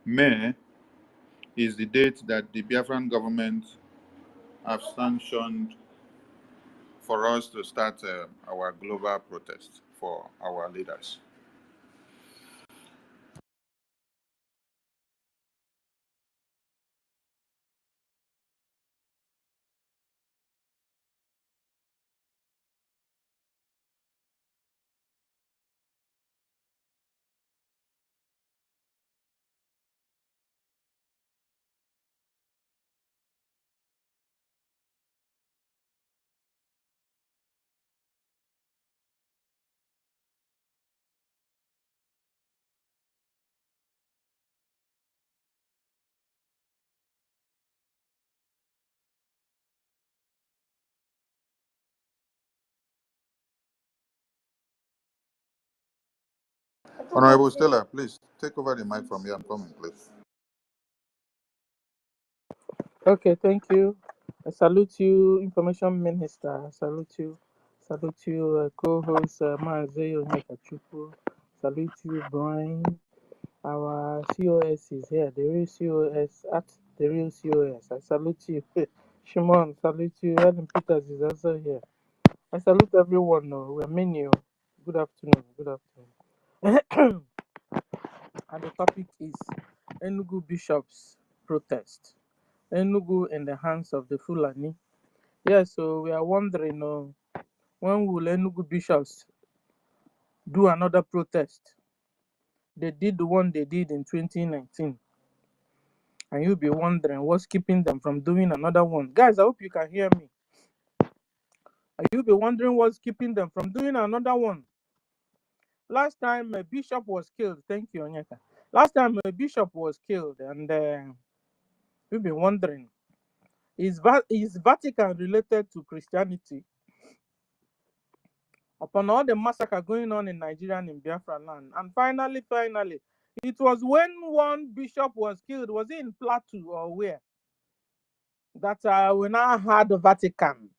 May is the date that the Biafran government have sanctioned for us to start our global protest for our leaders. Honorable Stella, please take over the mic from here. I'm coming, please. Okay, thank you. I salute you, Information Minister. I salute you. Salute you, co-host Maazị Onyekachuku. Salute you, Brian. Our COS is here. The real COS at the real COS. I salute you. Shimon, salute you. Ellen Peters is also here. I salute everyone. No, we're many. Good afternoon. Good afternoon. And the topic is Enugu Bishops protest. Enugu in the hands of the Fulani. Yes, so we are wondering when will Enugu Bishops do another protest? They did the one they did in 2019. And you'll be wondering what's keeping them from doing another one. Guys, I hope you can hear me. And you'll be wondering what's keeping them from doing another one. Last time a bishop was killed. Thank you, Onyeka. Last time a bishop was killed, and you'll be wondering, is Vatican related to Christianity? Upon all the massacre going on in Nigeria and in Biafra land. And finally, it was when one bishop was killed. Was it in Plateau or where? That we now had the Vatican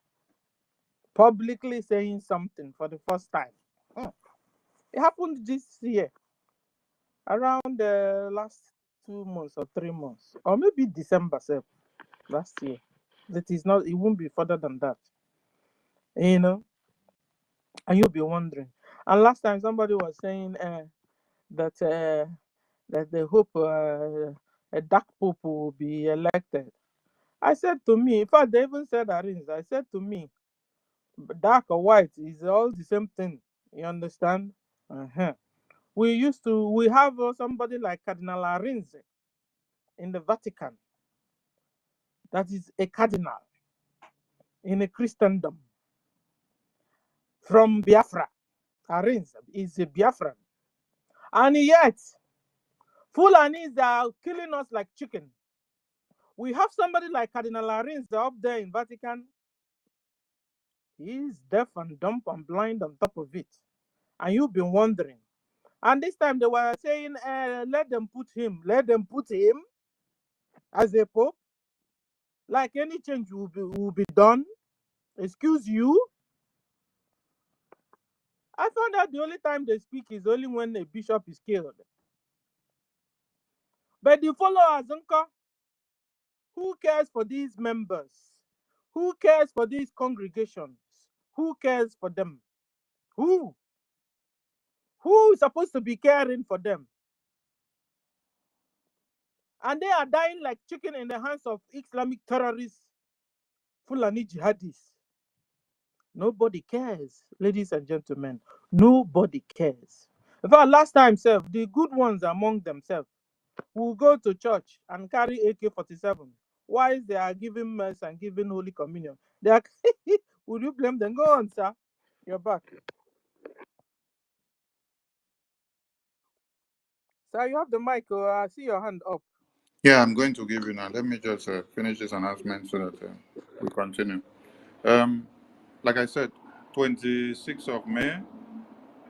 publicly saying something for the first time. It happened this year, around the last 2 months or 3 months, or maybe December last year. That is not. It won't be further than that. You know, and you'll be wondering. And last time somebody was saying that they hope a dark pope will be elected. I said to me, in fact, they even said Arins. I said to me, dark or white is all the same thing. You understand? We have somebody like Cardinal Arins in the Vatican. That is a cardinal in a Christendom from Biafra. Arins is a Biafran. And yet, Fulanis are killing us like chicken. We have somebody like Cardinal Arins up there in Vatican. He's deaf and dumb and blind on top of it. And you've been wondering. And this time they were saying, let them put him as a pope. Like any change will be done. Excuse you. I found out the only time they speak is only when a bishop is killed. But the followers, who cares for these members? Who cares for these congregations? Who cares for them? Who? Who is supposed to be caring for them? And they are dying like chicken in the hands of Islamic terrorists, Fulani jihadists. Nobody cares, ladies and gentlemen. Nobody cares. In fact, last time, the good ones among themselves will go to church and carry AK-47 while they are giving mass and giving Holy Communion. They are would you blame them? Go on, sir. You're back. Sir, you have the mic. I see your hand up. Yeah, I'm going to give you now. Let me just finish this announcement so that we continue. Like I said, 26th of May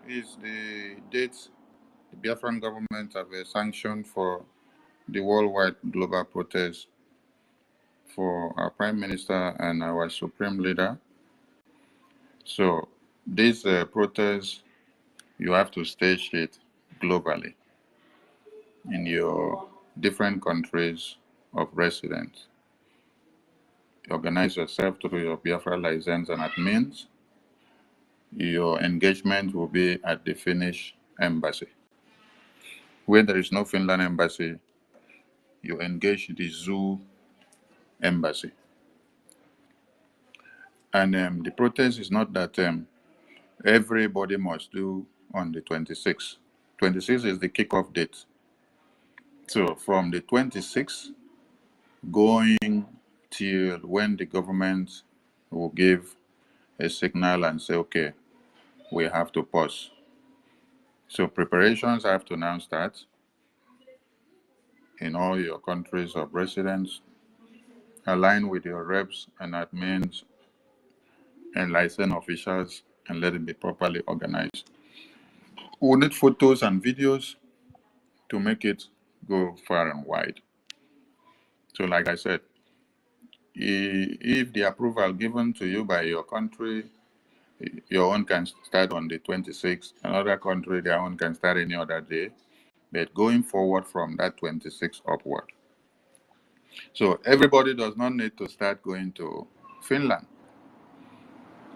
is the date the Biafran government have sanctioned for the worldwide global protest for our Prime Minister and our Supreme Leader. So this protest, you have to stage it globally in your different countries of residence. Organize yourself through your Biafra license and admins. Your engagement will be at the Finnish embassy. Where there is no Finland embassy, you engage the zoo embassy. And the protest is not that everybody must do on the 26th. 26th is the kickoff date. So from the 26th going till when the government will give a signal and say, okay, we have to pause. So preparations have to now start in all your countries of residence, align with your reps and admins and licensed officials, and let it be properly organized. We need photos and videos to make it go far and wide. So like I said, if the approval given to you by your country, your own can start on the 26th, another country, their own can start any other day, but going forward from that 26th upward. So everybody does not need to start going to Finland,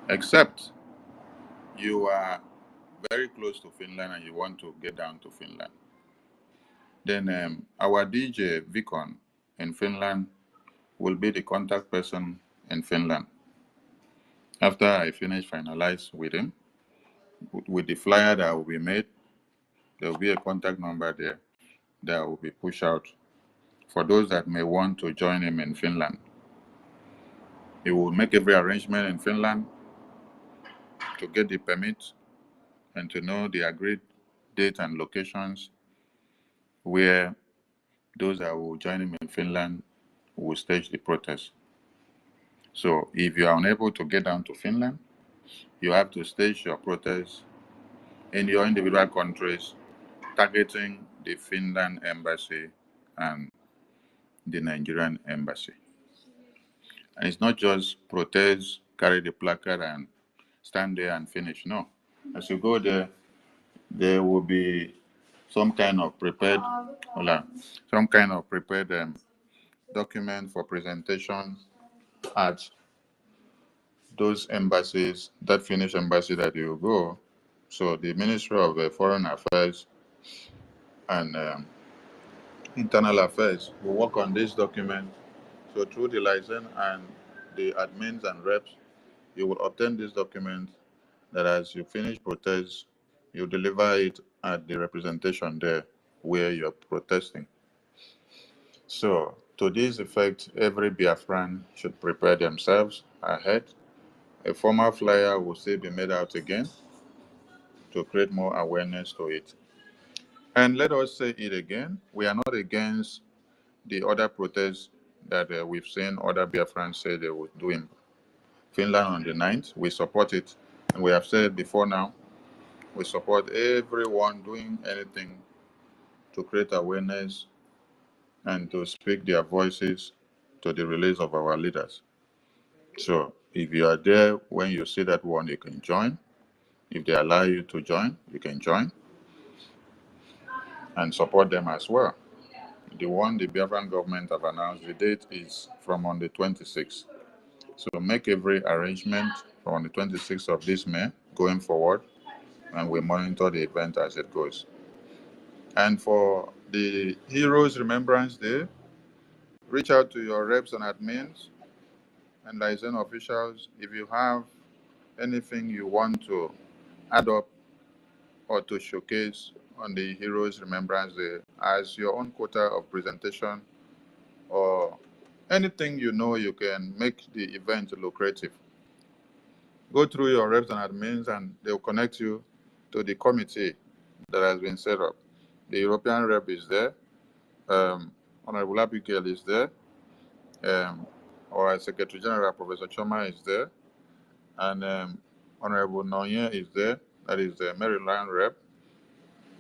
except you are very close to Finland and you want to get down to Finland. Then our DJ Vicon in Finland will be the contact person in Finland. After I finalize with him, with the flyer that will be made, there will be a contact number there that will be pushed out for those that may want to join him in Finland. He will make every arrangement in Finland to get the permit and to know the agreed date and locations where those that will join him in Finland will stage the protest. So if you are unable to get down to Finland, you have to stage your protest in your individual countries, targeting the Finland embassy and the Nigerian embassy. And it's not just protest, carry the placard and stand there and finish. No. As you go there, there will be some kind of prepared, document for presentation at those embassies, that Finnish embassy that you go. So the Ministry of Foreign Affairs and Internal Affairs will work on this document. So through the license and the admins and reps, you will obtain this document that as you finish protest, you deliver it at the representation there where you're protesting. So to this effect, every Biafran should prepare themselves ahead. A formal flyer will still be made out again to create more awareness to it. And let us say it again, we are not against the other protests that we've seen other Biafrans say they would do in Finland on the 9th. We support it. And we have said before now, we support everyone doing anything to create awareness and to speak their voices to the release of our leaders. So if you are there when you see that one, you can join. If they allow you to join, you can join and support them as well. The one the Biafran government have announced, the date is from on the 26th. So make every arrangement from on the 26th of this May going forward, and we monitor the event as it goes. And for the Heroes Remembrance Day, reach out to your reps and admins and liaison officials if you have anything you want to add up or to showcase on the Heroes Remembrance Day as your own quota of presentation or anything you know you can make the event lucrative. Go through your reps and admins and they'll connect you to the committee that has been set up. The European rep is there. Honorable Abigail is there. Our Secretary General, Professor Choma, is there. And Honorable Noye is there. That is the Maryland rep.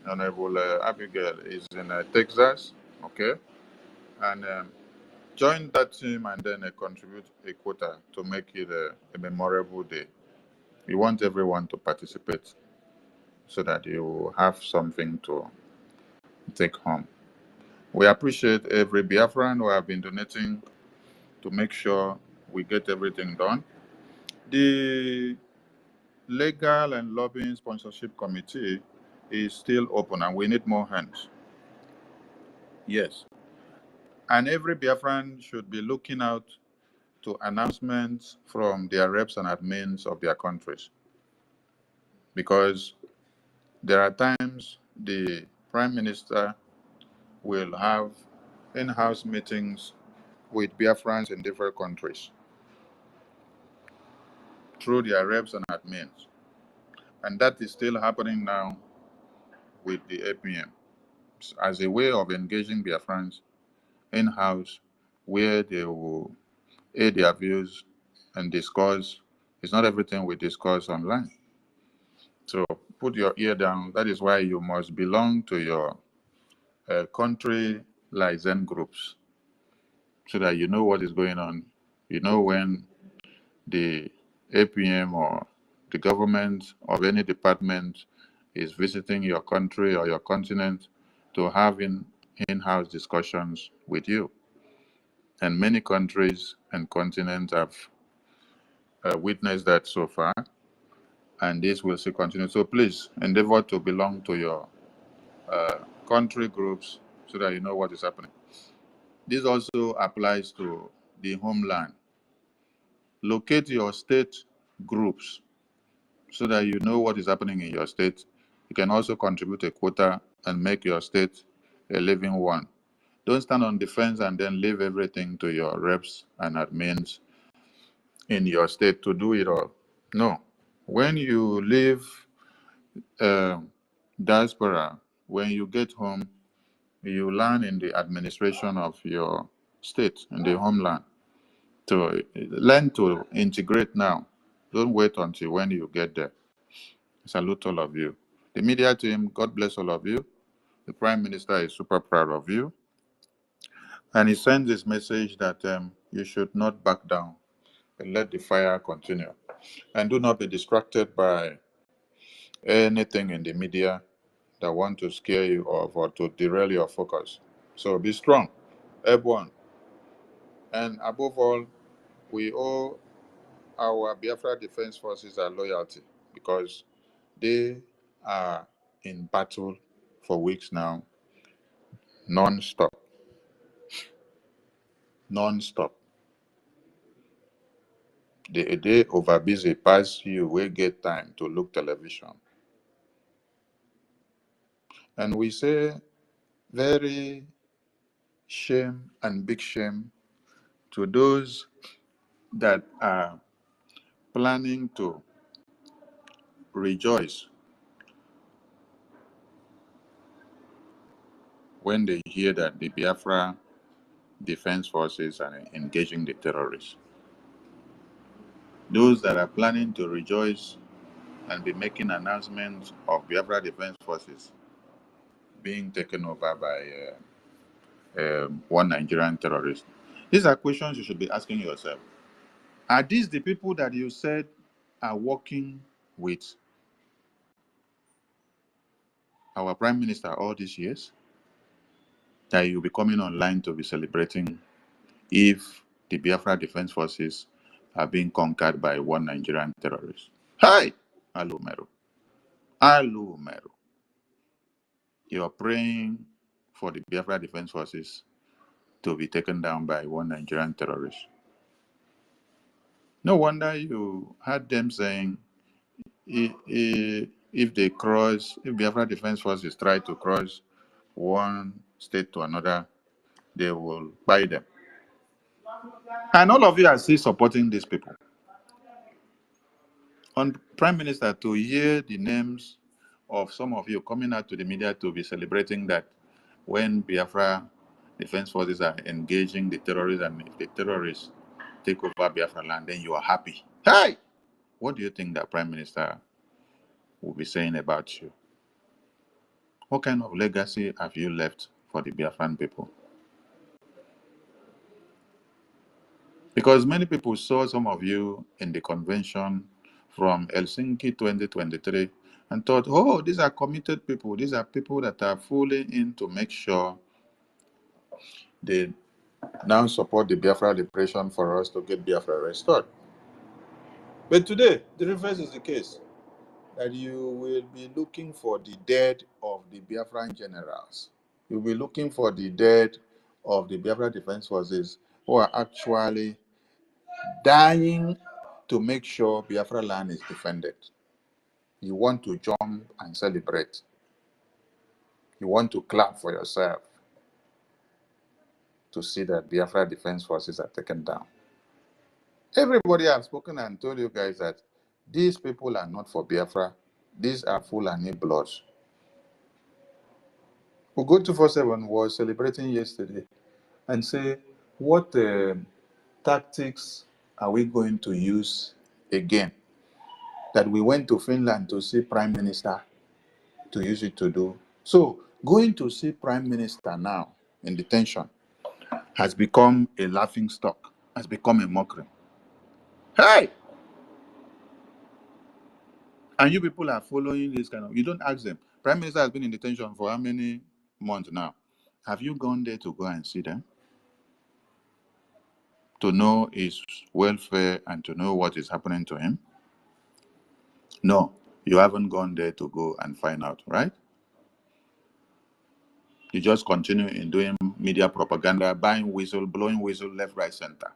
Honorable Abigail is in Texas. Okay. And join that team and then contribute a quota to make it a memorable day. We want everyone to participate so that you have something to take home. We appreciate every Biafran who have been donating to make sure we get everything done. The legal and lobbying sponsorship committee is still open and we need more hands. Yes. And every Biafran should be looking out to announcements from their reps and admins of their countries. Because there are times the Prime Minister will have in-house meetings with Biafrans in different countries through their reps and admins. And that is still happening now with the APM as a way of engaging Biafrans in-house where they will aid their views and discuss. It's not everything we discuss online. So put your ear down. That is why you must belong to your country liaison groups so that you know what is going on. You know when the APM or the government of any department is visiting your country or your continent to have in-house discussions with you. And many countries and continents have witnessed that so far, and this will still continue. So please endeavor to belong to your country groups so that you know what is happening. This also applies to the homeland. Locate your state groups so that you know what is happening in your state. You can also contribute a quota and make your state a living one. Don't stand on the fence and then leave everything to your reps and admins in your state to do it all. No. When you leave diaspora, when you get home, you learn in the administration of your state, in the homeland. To learn to integrate now. Don't wait until when you get there. Salute all of you. The media team, God bless all of you. The Prime Minister is super proud of you. And he sends this message that you should not back down and let the fire continue. And do not be distracted by anything in the media that want to scare you off or to derail your focus. So be strong, everyone. And above all, we owe our Biafra Defense Forces our loyalty because they are in battle for weeks now, non-stop. Non-stop. They over busy pass you, we get time to look television. And we say very shame and big shame to those that are planning to rejoice when they hear that the Biafra Defense Forces are engaging the terrorists. Those that are planning to rejoice and be making announcements of Biafra Defense Forces being taken over by one Nigerian terrorist. These are questions you should be asking yourself. Are these the people that you said are working with our Prime Minister all these years? That you'll be coming online to be celebrating if the Biafra Defense Forces are being conquered by one Nigerian terrorist. Hi! Hello, Meru. Hello, Meru. You're praying for the Biafra Defense Forces to be taken down by one Nigerian terrorist. No wonder you heard them saying if they cross, if Biafra Defense Forces try to cross one state to another, they will buy them. And all of you are still supporting these people. On Prime Minister, to hear the names of some of you coming out to the media to be celebrating that when Biafra Defense Forces are engaging the terrorists and if the terrorists take over Biafra land, then you are happy. Hey! What do you think that Prime Minister will be saying about you? What kind of legacy have you left for the Biafran people? Because many people saw some of you in the convention from Helsinki 2023 and thought, oh, these are committed people. These are people that are fully in to make sure they now support the Biafra liberation for us to get Biafra restored. But today, the reverse is the case. That you will be looking for the dead of the Biafran generals. You'll be looking for the dead of the Biafra Defense Forces who are actually dying to make sure Biafra land is defended. You want to jump and celebrate. You want to clap for yourself to see that Biafra Defense Forces are taken down. Everybody has spoken and told you guys that these people are not for Biafra. These are Fulani bloods. Ugo 247 was celebrating yesterday and say, what tactics are we going to use again? that we went to Finland to see Prime Minister to use it to do. So going to see Prime Minister now in detention has become a laughing stock, has become a mockery. Hey! And you people are following this kind of, you don't ask them. Prime Minister has been in detention for how many months now? Have you gone there to go and see them? To know his welfare and to know what is happening to him? No, you haven't gone there to go and find out, right? You just continue in doing media propaganda, buying whistle, blowing whistle left, right, center.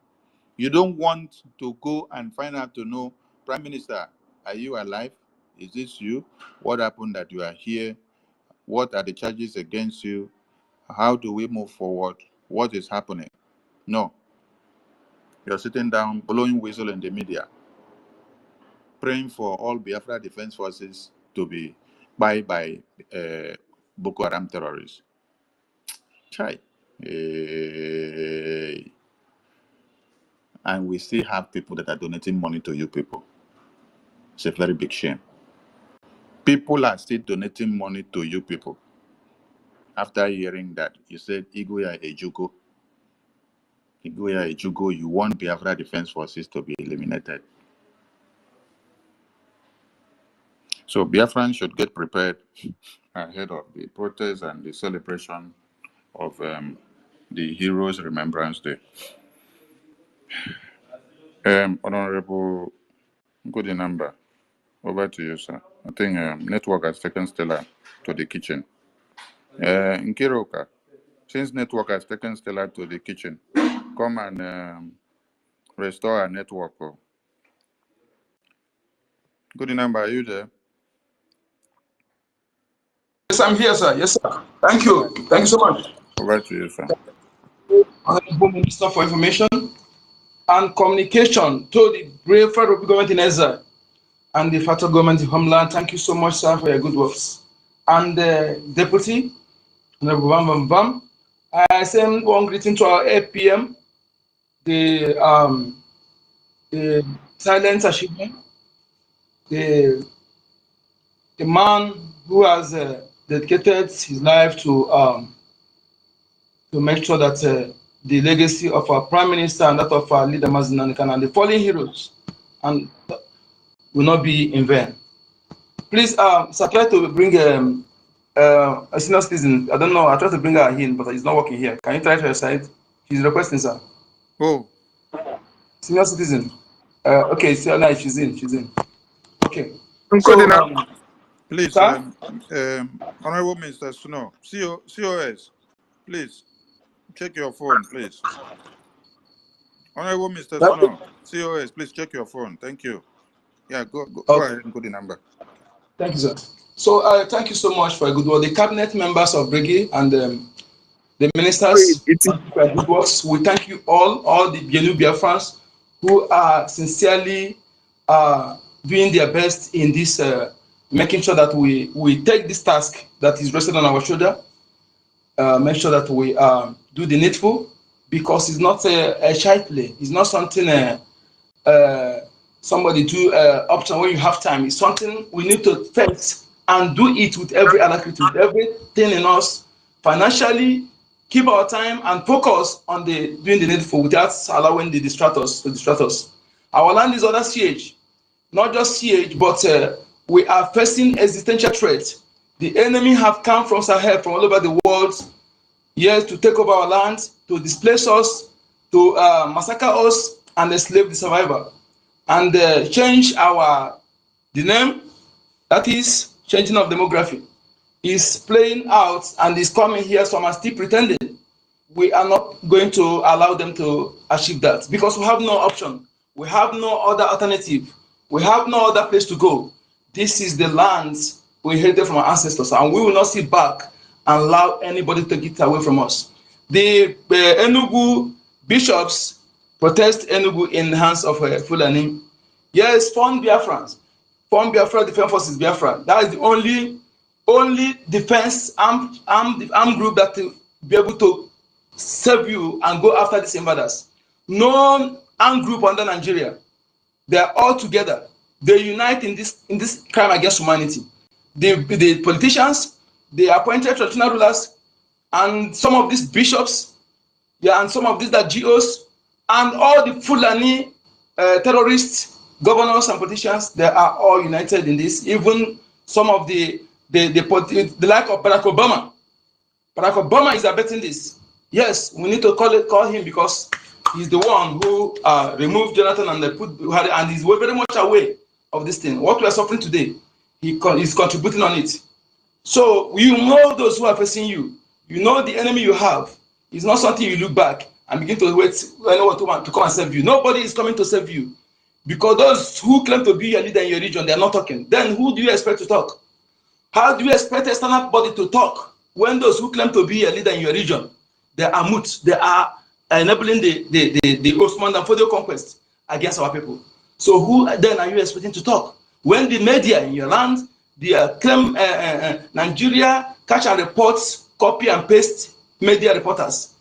You don't want to go and find out to know, Prime Minister, are you alive? Is this you? What happened that you are here? What are the charges against you? How do we move forward? What is happening? No. You're sitting down, blowing whistle in the media, praying for all Biafra Defense Forces to be by Boko Haram terrorists. Chai. And we still have people that are donating money to you people. It's a very big shame. People are still donating money to you people. After hearing that, you said, Igoya Ejugo. Igoya Ejugo, you want Biafra Defense Forces to be eliminated. So Biafrans should get prepared ahead of the protest and the celebration of the Heroes Remembrance Day. Honorable good number. Over to you, sir. I think network has taken Stella to the kitchen. Nkiroka, since network has taken Stella to the kitchen, come and restore our network. Good number, are you there? Yes, I'm here, sir. Yes, sir. Thank you. Thank you so much. Over to you, sir. Honorable Minister for Information and Communication to the brave federal government in exile and the federal government in Homeland. Thank you so much, sir, for your good works. And the Deputy, Honorable Bam Bam Bam, I send one greeting to our 8 p.m. The silent achievement, the man who has dedicated his life to make sure that the legacy of our Prime Minister and that of our leader Mazinanikan and the fallen heroes and will not be in vain. Please, sir, try to bring a senior citizen. I don't know. I tried to bring her in, but it's not working here. Can you try to your side? She's requesting, sir. Oh. Senior citizen. Okay, so now she's in. She's in. Okay. So, please, Honorable Minister Snow, COS, please check your phone, please. Honorable Mr. Snow, COS, please check your phone. Thank you. Yeah, go ahead and put the number. Thank you, sir. So, thank you so much for a good work. The cabinet members of BRGIE and the ministers, for good works. We thank you all the Biafrans who are sincerely doing their best in this, making sure that we take this task that is rested on our shoulder, make sure that we do the needful, because it's not a child play. It's not something somebody do option when you have time. It's something we need to face and do it with every alacrity, with everything in us, financially, keep our time and focus on doing the needful without allowing the distractors to distract us. Our land is under siege, not just siege, but we are facing existential threats. The enemy have come from Sahel, from all over the world, yes, to take over our land, to displace us, to massacre us, and enslave the survivor, and change the name, that is changing of demography, is playing out and is coming here. Some are still pretending. We are not going to allow them to achieve that because we have no option. We have no other alternative. We have no other place to go. This is the land we inherited from our ancestors, and we will not sit back and allow anybody to take it away from us. The Enugu bishops protest Enugu in the hands of Fulani. Yes, form Biafrans, form Biafra Defense Forces Biafra. That is the only defense armed group that will be able to serve you and go after these invaders. No armed group under Nigeria. They are all together. they unite in this crime against humanity. The politicians, the appointed traditional rulers, and some of these bishops, yeah, and some of these GOs, and all the Fulani terrorists, governors and politicians, they are all united in this. Even some of the like of Barack Obama. Barack Obama is abetting this. Yes, we need to call him because he's the one who removed Jonathan and they put Buhari, and he's very much aware of this thing. What we are suffering today, he's contributing on it. So you know those who are facing you. You know the enemy you have. It's not something you look back and begin to wait to come and save you. Nobody is coming to save you. Because those who claim to be your leader in your region, they are not talking. Then who do you expect to talk? How do you expect external body to talk when those who claim to be your leader in your region, they are mute, they are enabling the Osman and Fodio conquest against our people? So who then are you expecting to talk? When the media in your land, they claim Nigeria catch and reports, copy and paste media reporters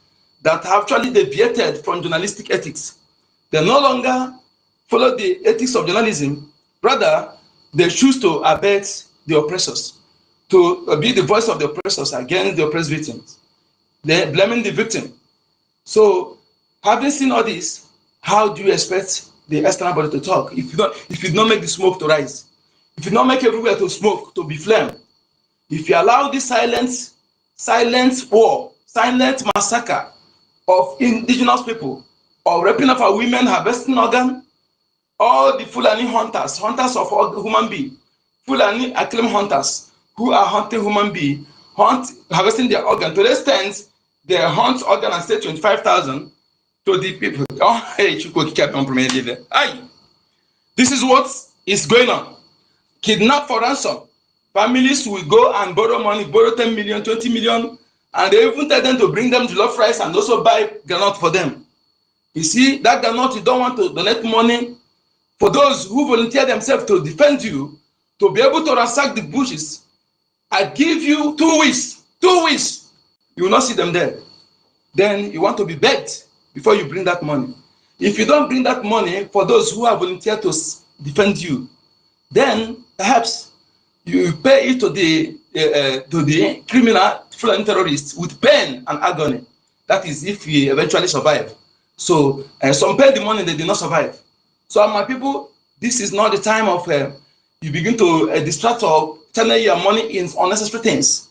that have actually deviated from journalistic ethics. They no longer follow the ethics of journalism. Rather, they choose to abet the oppressors, to be the voice of the oppressors against the oppressed victims. They're blaming the victim. So, having seen all this, how do you expect the external body to talk if you don't make the smoke to rise? If you don't make everywhere to smoke, to be flame? If you allow this silent war, silent massacre of indigenous people, or raping of our women, harvesting organ, all the Fulani hunters of all human being, Fulani acclaim hunters who are hunting human being, harvesting their organ to the extent they hunt organ and say 25,000 to the people. Oh, hey, this is what is going on. Kidnap for ransom. Families will go and borrow money, borrow 10 million, 20 million, and they even tell them to bring them jollof rice and also buy granite for them. You see, that granite, you don't want to donate money for those who volunteer themselves to defend you, to be able to ransack the bushes. I give you 2 weeks, 2 weeks, you will not see them there. Then you want to be begged before you bring that money. If you don't bring that money for those who have volunteered to defend you, then perhaps you pay it to the criminal Fulani terrorists with pain and agony. That is if you eventually survive. So some pay the money, they did not survive. So my people, this is not the time of you begin to distract or channel your money in unnecessary things.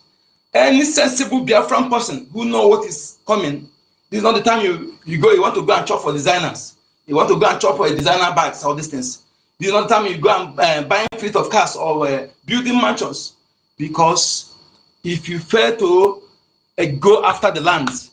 Any sensible Biafran person who know what is coming, this is not the time you want to go and shop for designers. You want to go and shop for designer bags, all these things. This is not the time you go and buy a fleet of cars or building mansions. Because if you fail to go after the land,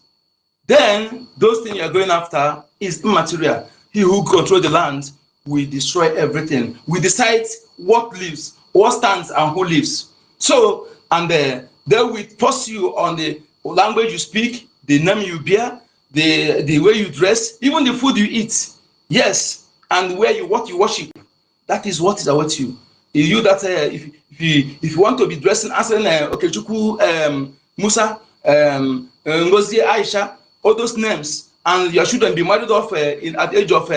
then those things you're going after is immaterial. He who controls the land will destroy everything. We decide what lives, what stands, and who lives. So, and they will force you on the language you speak, the name you bear, the way you dress, even the food you eat. Yes, and what you worship. That is what is about you. You that if you want to be dressing, answering Okechukwu, Musa, NGOZI, Aisha, all those names, and your children be married off at the age of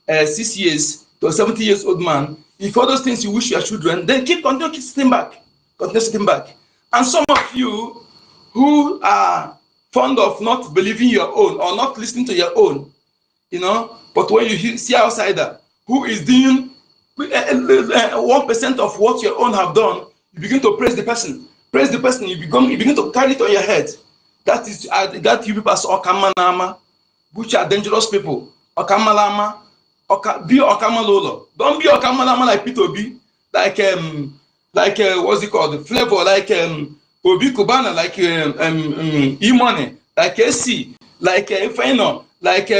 6 years to a 70 years old man. If all those things you wish your children, then continue sitting back. Continue sitting back. And some of you who are fond of not believing your own or not listening to your own, but when you see outsider who is doing 1% of what your own have done, you begin to praise the person. Praise the person, you begin to carry it on your head. That is that you people as Okamanama, which are dangerous people. Okamalama, be Okamalolo. Don't be Okamalama like P2B, like what's it called? The flavor, like Obi Kubana, like E-Money, like AC, like Infino, like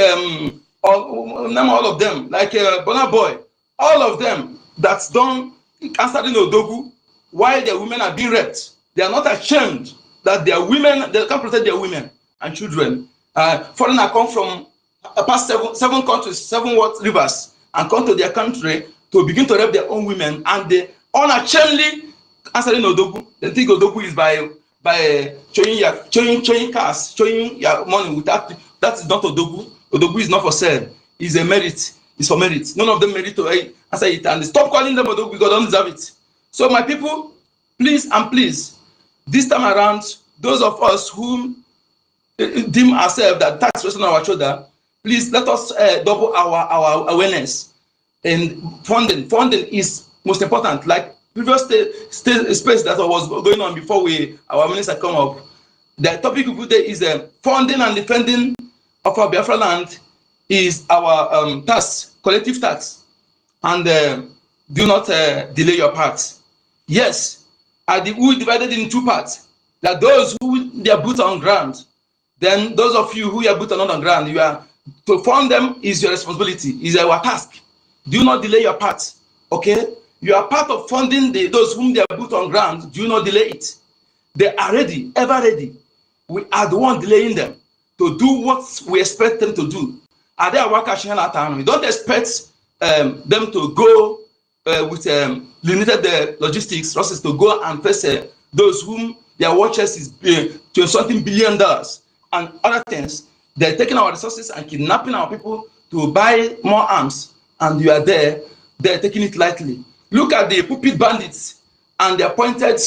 all of them, like Bona Boy, all of them that's done answering Odogu while their women are being raped. They are not ashamed that their women, they can protect their women and children. Foreigners come from past seven countries, 7 rivers, and come to their country to begin to rape their own women, and they unashamedly answering Odogu. They think Odogu is by showing cars, showing your money without. That is not Odogu. Odogu is not for sale. It's a merit. It's for merit. None of them merit to answer it, and stop calling them Odo because they don't deserve it. So my people, please and please, this time around, those of us who deem ourselves that tax resting on our shoulder, please let us double our awareness. And funding is most important. Like previous space that was going on before our minister come up, the topic we put there is funding and defending of our Biafra land is our tax, collective tax, and do not delay your part. Yes, we divided in two parts. That those who they are boots on ground, then those of you who are boots on ground, you are to fund them is your responsibility, is our task. Do not delay your part. Okay, you are part of funding those whom they are boots on ground. Do not delay it. They are ready, ever ready. We are the one delaying them to do what we expect them to do. Are they working? We don't expect them to go with limited logistics resources to go and face those whom their watches is $20-something billion and other things. They're taking our resources and kidnapping our people to buy more arms, and you are there, they're taking it lightly. Look at the pulpit bandits and the appointed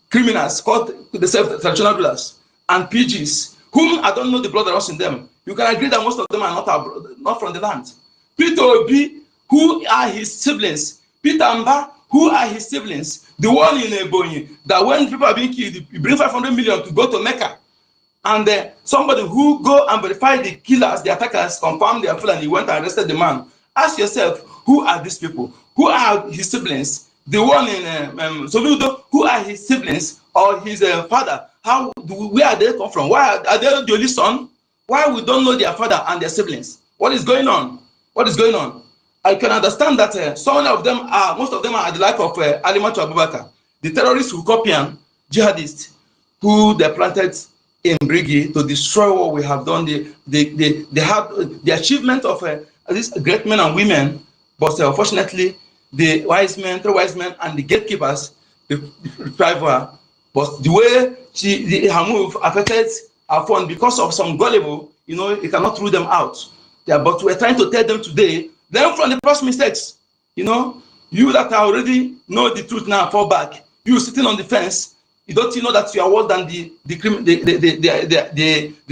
criminals called the traditional rulers and PGs, whom I don't know the blood that runs in them. You can agree that most of them are not from the land. Peter Obi, who are his siblings? Peter Mba, who are his siblings? The one in Ebonyi, that when people are being killed, you bring 500 million to go to Mecca. And somebody who go and verify the killers, the attackers, confirm they are full, and he went and arrested the man. Ask yourself, who are these people? Who are his siblings? The one in Soludo, who are his siblings or his father? Where are they come from? Why are they the only son? Why we don't know their father and their siblings? What is going on? What is going on? I can understand that most of them are the like of Alimatu Abubakar, the terrorists who copy jihadists, who they planted in BRGIE to destroy what we have done. They have the achievement of these great men and women, but unfortunately, the wise men, and the gatekeepers, the rival. But the way her move affected our fund because of some gullible, you cannot rule them out. Yeah, but we're trying to tell them today, learn from the past mistakes. You that already know the truth now, fall back. You sitting on the fence, you don't know that you are worse than the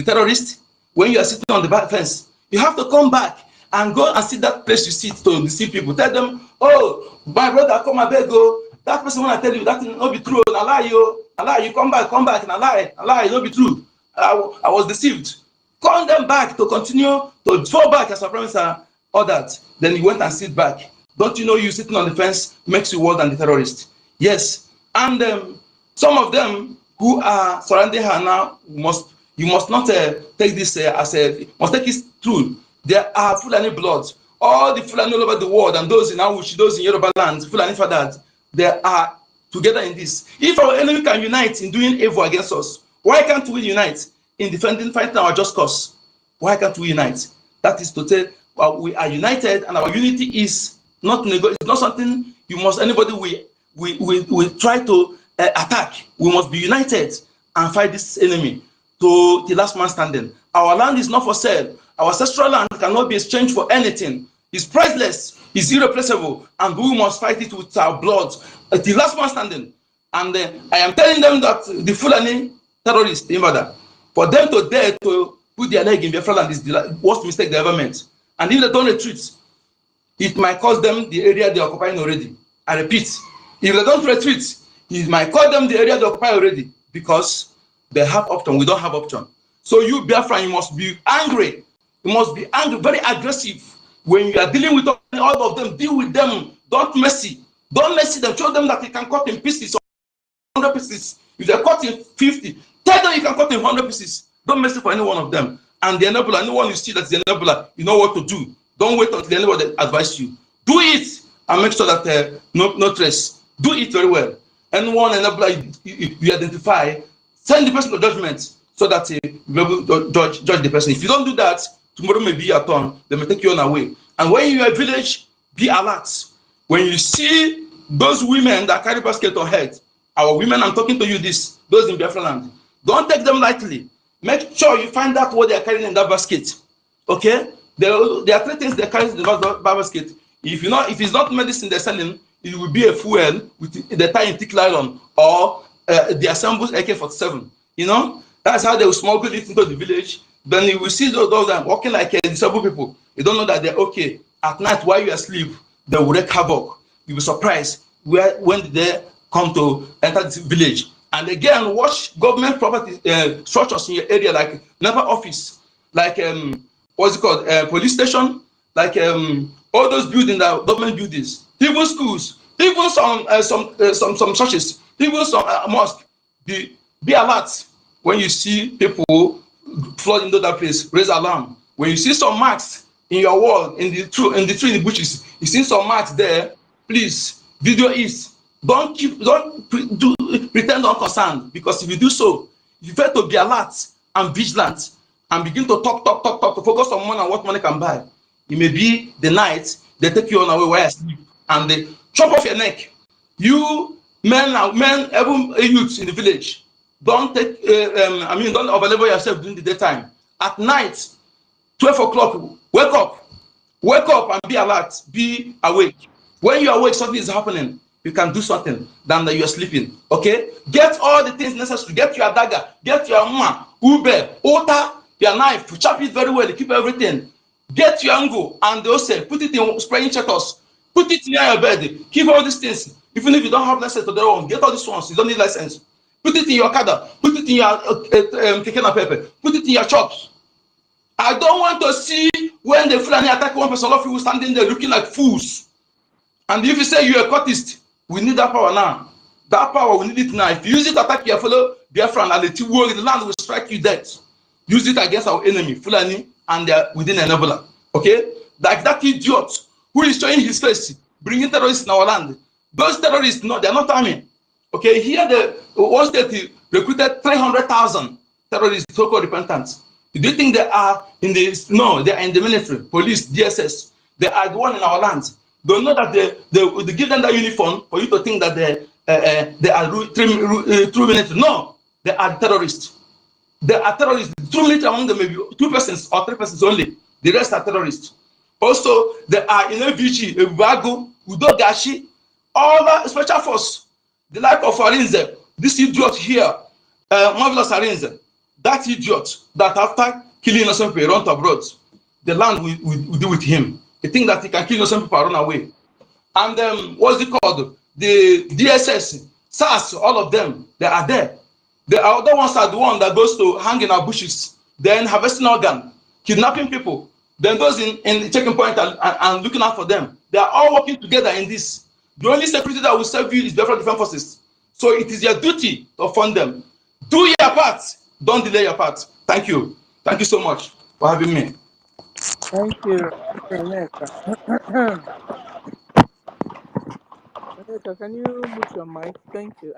terrorist. When you are sitting on the fence, you have to come back and go and see that place you sit to deceive people. Tell them, oh, my brother, come and beg, go. That person when I tell you that will not be true, I lie you, come back, and I lie, it not be true. I was deceived. Call them back to continue to fall back as a promise ordered. Then you went and sit back. Don't you know you sitting on the fence makes you worse than the terrorist? Yes. And some of them who are surrounding her now, you must not take this must take it true. There are Fulani bloods. All the Fulani all over the world, and those in Awushi, those in Yoruba land, Fulani fathers, they are together in this. If our enemy can unite in doing evil against us, why can't we unite in fighting our just cause? Why can't we unite? That is to say, we are united, and our unity is not it's not something anybody we try to attack. We must be united and fight this enemy to the last man standing. Our land is not for sale. Our ancestral land cannot be exchanged for anything. It's priceless, it's irreplaceable, and we must fight it with our blood at the last man standing. And I am telling them that the Fulani terrorists, for them to dare to put their leg in Biafra land is the worst mistake they ever made. And if they don't retreat, it might cost them the area they are occupying already. I repeat, if they don't retreat, it might cost them the area they occupy already, because they have option, we don't have option. So you, Biafra, you must be angry. You must be angry, very aggressive. When you are dealing with all of them, deal with them. Don't messy. Don't messy them. Show them that you can cut in pieces or 100 pieces. If they're cut in 50, tell them you can cut in 100 pieces. Don't mess it for any one of them. And the enabler, anyone you see that's the enabler, you know what to do. Don't wait until anybody advise you. Do it and make sure that no trace. Do it very well. Anyone enabler you identify, send the person to judgment so that you be able to judge the person. If you don't do that, tomorrow may be your turn. They may take you on away. And when you're in a village, be alert. When you see those women that carry basket on head, our women, I'm talking to you those in Biafra land, don't take them lightly. Make sure you find out what they are carrying in that basket. Okay? There are three things they carry in the basket. If it's not medicine they're selling, it will be a fuel with the tie in thick nylon or the assembled AK-47. You know, that's how they will smuggle it into the village. Then you will see those that are walking like disabled people. You don't know that they're okay. At night while you are asleep, they will wreak havoc. You'll be surprised when they come to enter this village. And again, watch government property structures in your area, like NEPA office, like what's it called, police station, like all those buildings that are government buildings, even schools, even some churches, even some mosques. Be alert when you see people flood into that place. Raise alarm. When you see some marks in your wall, in the tree, in the bushes, you see some marks there. Please, video it. Don't pretend unconcerned, because if you do so, you fail to be alert and vigilant and begin to talk, to focus on money and what money can buy. It may be the night they take you on away while you sleep and they chop off your neck. You men, even youths in the village, don't take, don't overlabor yourself during the daytime. At night, 12 o'clock, wake up and be alert, be awake. When you are awake, something is happening. You can do something than that you are sleeping. Okay? Get all the things necessary. Get your dagger, get your ube, water, your knife, chop it very well, keep everything. Get your angle and also put it in spraying checkers. Put it near your bed. Keep all these things. Even if you don't have license to the one, get all these ones. You don't need license. Put it in your kada. Put it in your keke na pepe. Put it in your chops. I don't want to see when the Fulani attack one person, of you standing there looking like fools. And if you say you're a cultist, we need that power now. That power, we need it now. If you use it to attack your fellow Biafran and the land will strike you dead. Use it against our enemy, Fulani, and they are within a nebula. Okay? Like that idiot who is showing his face, bringing terrorists in our land. Those terrorists, no, they're not army. Okay, here the one state recruited 300,000 terrorists, so-called repentants. Do you think they are in the, no, they are in the military, police, DSS. They are the one in our land. Don't know that they give them that uniform for you to think that they are true military. No, they are terrorists. They are terrorists. The true military among them may be 2 persons or 3 persons only. The rest are terrorists. Also, they are in EFIK-IBIBIO, Ebuago, Udogashi, all the special force. The like of Arinze, this idiot here, Marvelous Arinze, that idiot that after killing innocent people run abroad, the land will deal with him. He think that he can kill innocent people and run away. And what's it called? The DSS, SARS, all of them, they are there. The other ones are the one that goes to hang in our bushes, then harvesting organ, kidnapping people, then those in the checking point and looking out for them. They are all working together in this. The only security that will serve you is Biafra Defense Forces. So it is your duty to fund them. Do your part. Don't delay your part. Thank you. Thank you so much for having me. Thank you. Onyeka, can you mute your mic? Thank you.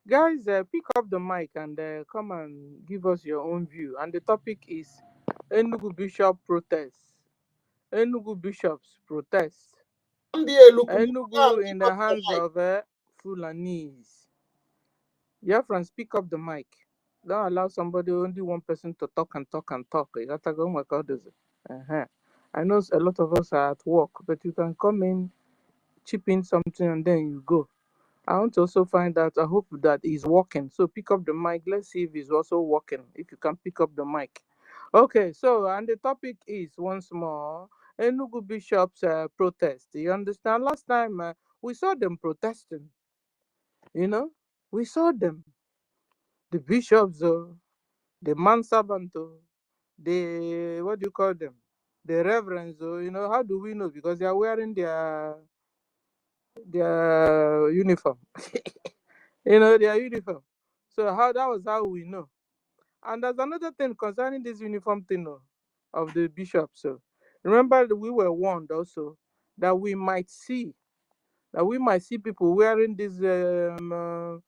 Guys, pick up the mic and come and give us your own view. And the topic is Enugu Bishop protest. Enugu Bishops protest. Enugu in the hands of Fulanese. BIAFRANS, pick up the mic. Don't allow somebody, only one person to talk and talk and talk. You gotta go work out this. I know a lot of us are at work, but you can come in, chip in something, and then you go. I want to also find out, I hope that he's working. So pick up the mic. Let's see if he's also working. If you can pick up the mic. Okay, so, and the topic is, once more, Enugu Bishops protest. You understand? Last time we saw them protesting. You know? We saw them. The bishops, the manservant, the, what do you call them? The reverends, you know, how do we know? Because they are wearing their uniform. You know, their uniform. So how that was how we know. And there's another thing concerning this uniform thing of the bishops. So remember that we were warned also that we might see people wearing these reverend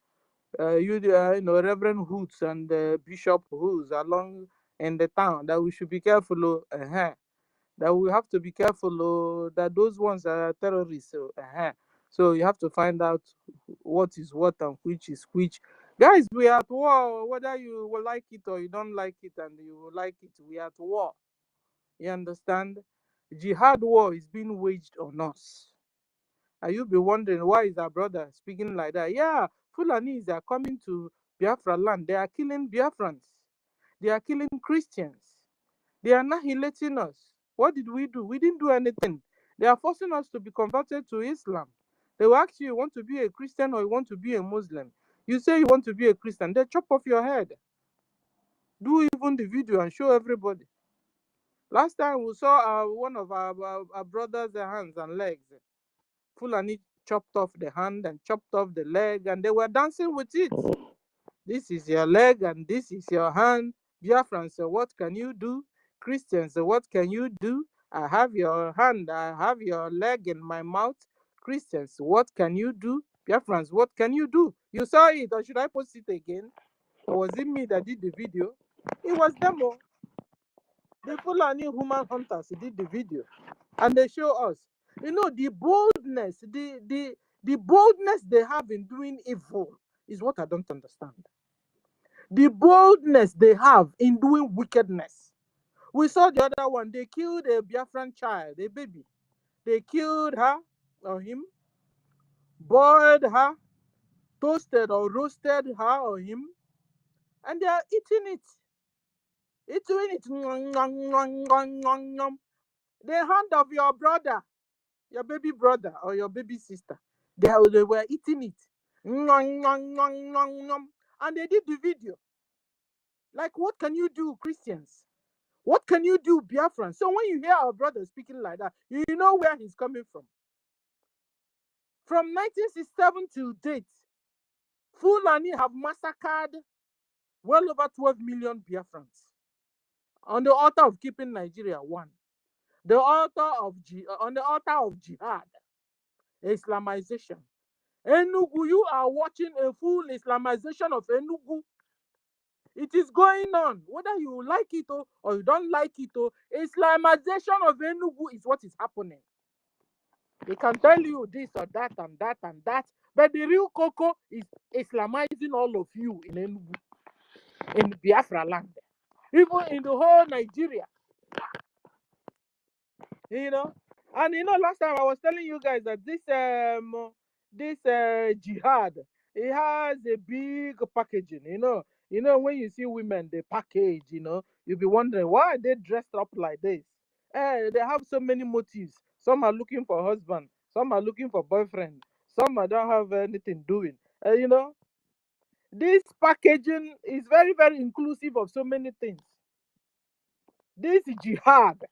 hoods and bishop hoods along in the town, that we should be careful. That we have to be careful that those ones are terrorists. So you have to find out what is what and which is which. Guys, we are at war. Whether you will like it or you don't like it, and you will like it, we are at war. You understand? Jihad war is being waged on us. And you'll be wondering, why is our brother speaking like that? Yeah, Fulanis are coming to Biafra land. They are killing Biafrans. They are killing Christians. They are annihilating us. What did we do? We didn't do anything. They are forcing us to be converted to Islam. They will ask you, you want to be a Christian or you want to be a Muslim? You say you want to be a Christian, they chop off your head. Do even the video and show everybody. Last time we saw one of our brothers' hands and legs. Fulani chopped off the hand and chopped off the leg, and they were dancing with it. This is your leg and this is your hand. Biafrans, so what can you do? Christians, so what can you do? I have your hand, I have your leg in my mouth. Christians, what can you do? Biafrans, what can you do? You saw it, or should I post it again? Or was it me that did the video? It was them all. The Fulani human hunters did the video. And they show us, you know, the boldness, the boldness they have in doing evil is what I don't understand. The boldness they have in doing wickedness. We saw the other one, they killed a Biafran child, a baby. They killed her or him, boiled her, toasted or roasted her or him, and they are eating it. Eating it. The hand of your brother, your baby brother or your baby sister, they were eating it. And they did the video. Like, what can you do, Christians? What can you do, Biafran? So when you hear our brother speaking like that, you know where he's coming from. From 1967 till date, Fulani have massacred well over 12 million Biafrans on the altar of keeping Nigeria one. On the altar of jihad, Islamization. Enugu, you are watching a full Islamization of Enugu. It is going on, whether you like it or you don't like it. Islamization of Enugu is what is happening. They can tell you this or that and that and that, but the real cocoa is Islamizing all of you in Enugu, in Biafra land, even in the whole Nigeria. You know, and you know, last time I was telling you guys that this jihad, it has a big packaging. You know when you see women, they package. You'll be wondering why are they dressed up like this. They have so many motives. Some are looking for husband, some are looking for boyfriend, some don't have anything doing. This packaging is very, very inclusive of so many things. This jihad,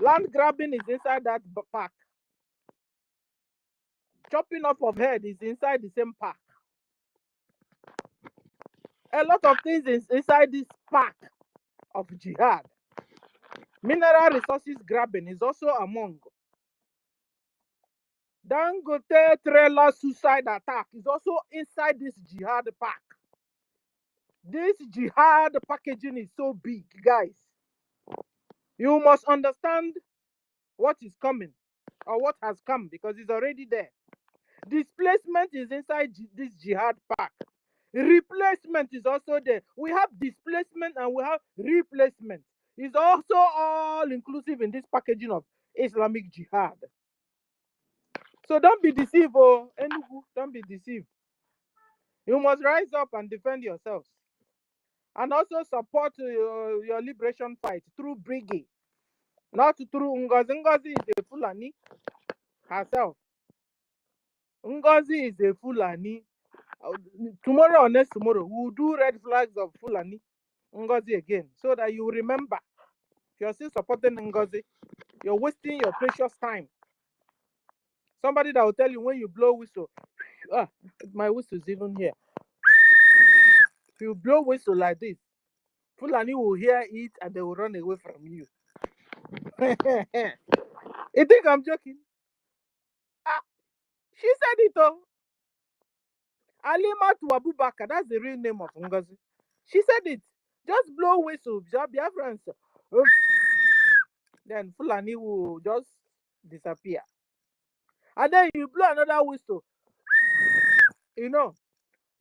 land grabbing is inside that pack. Chopping off of head is inside the same pack. A lot of things is inside this pack of jihad. Mineral resources grabbing is also among. Dangote trailer suicide attack is also inside this jihad pack. This jihad packaging is so big, guys. You must understand what is coming or what has come because it's already there. Displacement is inside this jihad pack. Replacement is also there. We have displacement and we have replacement. It's also all inclusive in this packaging of Islamic jihad. So don't be deceived, Enugu, don't be deceived. You must rise up and defend yourselves. And also support your liberation fight through BRGIE, not through NGOZI. NGOZI is a Fulani herself. NGOZI is a Fulani. Tomorrow or next tomorrow, we'll do red flags of Fulani NGOZI again, so that you remember. If you're still supporting NGOZI, you're wasting your precious time. Somebody that will tell you when you blow whistle, my whistle is even here. If you blow whistle like this, Fulani will hear it and they will run away from you. You think I'm joking? She said it though. Alima to Abubakar, that's the real name of NGOZI. She said it. Just blow whistle, BIAFRANS. Then Fulani will just disappear. And then you blow another whistle.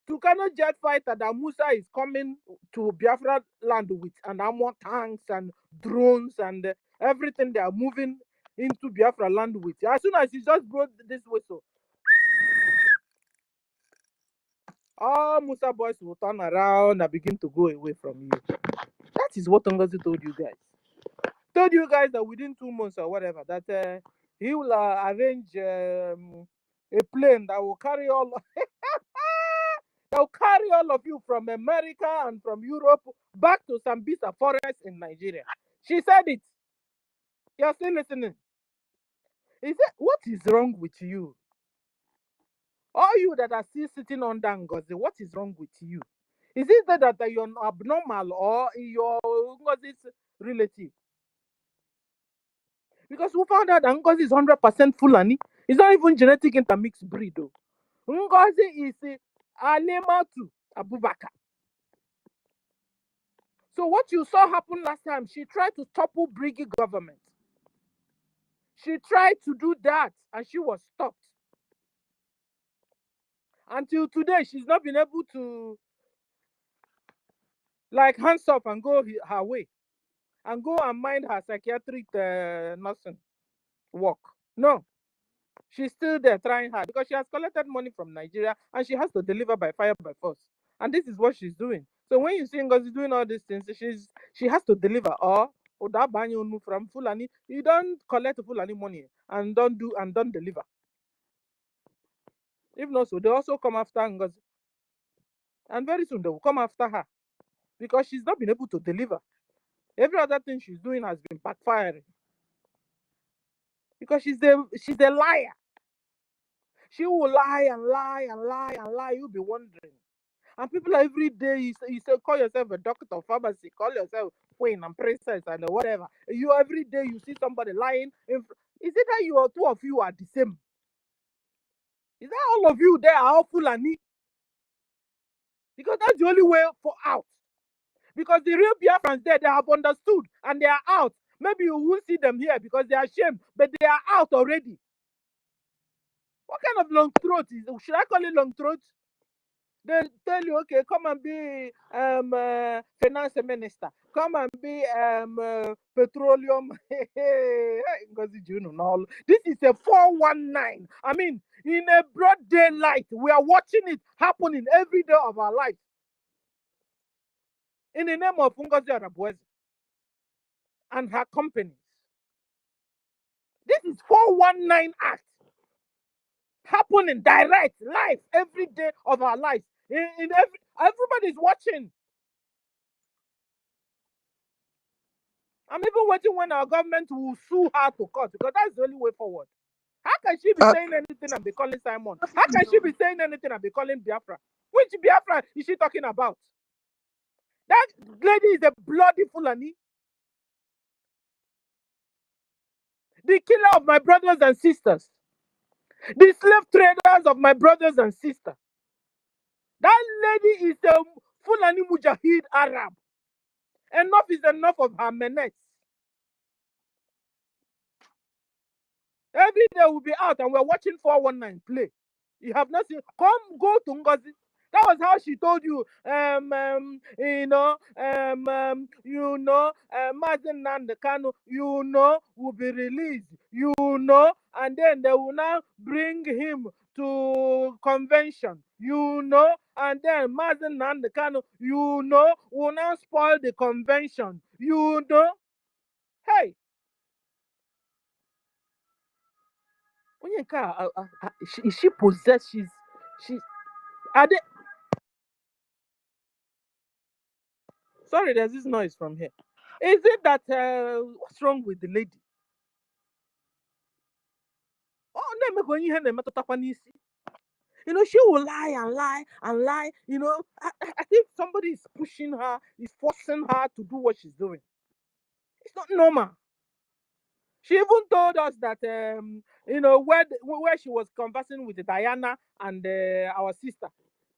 Tucano jet fighter that Musa is coming to Biafra land with, and armor tanks and drones and everything they are moving into Biafra land with. As soon as you just blow this whistle, all Musa boys will turn around and begin to go away from you. That is what Ngozi told you guys. Told you guys that within 2 months or whatever, that he will arrange a plane that will carry all of you from America and from Europe back to Sambisa Forest in Nigeria. She said it. You're still listening. Is it what is wrong with you? All you that are still sitting under Ngozi, what is wrong with you? Is it that you're abnormal or you're Ngozi's relative? Because we found out that Ngozi is 100% Fulani. It's not even genetic intermixed breed though. Ngozi is Alematu Abubakar. So what you saw happen last time, she tried to topple BRGIE government. She tried to do that and she was stopped. Until today, she's not been able to like hands off and go her way and go and mind her psychiatric nursing work. No, she's still there trying hard because she has collected money from Nigeria and she has to deliver by fire by force. And this is what she's doing. So when you see Ngozi doing all these things, she has to deliver. Or from Fulani, you don't collect Fulani money and don't deliver. If not so, they also come after Ngozi. And very soon they will come after her because she's not been able to deliver. Every other thing she's doing has been backfiring. Because she's a liar. She will lie and lie and lie and lie. You'll be wondering. And people every day, you say, call yourself a doctor of pharmacy, call yourself queen and princess and whatever. You every day you see somebody lying. Is it that you two of you are the same? Is that all of you there are all Fulani? Because that's the only way for out. Because the real Biafrans there, they have understood and they are out. Maybe you won't see them here because they are ashamed, but they are out already. What kind of long throat is it? Should I call it long throat? They tell you, okay, come and be finance minister. Come and be petroleum. This is a 419. I mean, in a broad daylight, we are watching it happening every day of our life. In the name of Ngozi Arabwezi and her companies. This is 419 act. Happening direct, live, every day of our lives. Everybody's watching. I'm even waiting when our government will sue her to court because that's the only way forward. How can she be saying anything and be calling Simon? How can she be saying anything and be calling Biafra? Which Biafra is she talking about? That lady is a bloody Fulani. The killer of my brothers and sisters. The slave traders of my brothers and sisters. That lady is a Fulani Mujahid Arab. Enough is enough of her menace. Every day we'll be out and we're watching 419 play. You have not seen. Come, go to Ngozi. That was how she told you, Mazen Nandekano, will be released, and then they will now bring him to convention, and then Mazen Nandekano, will now spoil the convention, Hey, is she possessed? She's. Are they? Sorry, there's this noise from here. Is it that what's wrong with the lady? She will lie and lie and lie. I think somebody is pushing her, is forcing her to do what she's doing. It's not normal. She even told us that where she was conversing with Diana and our sister.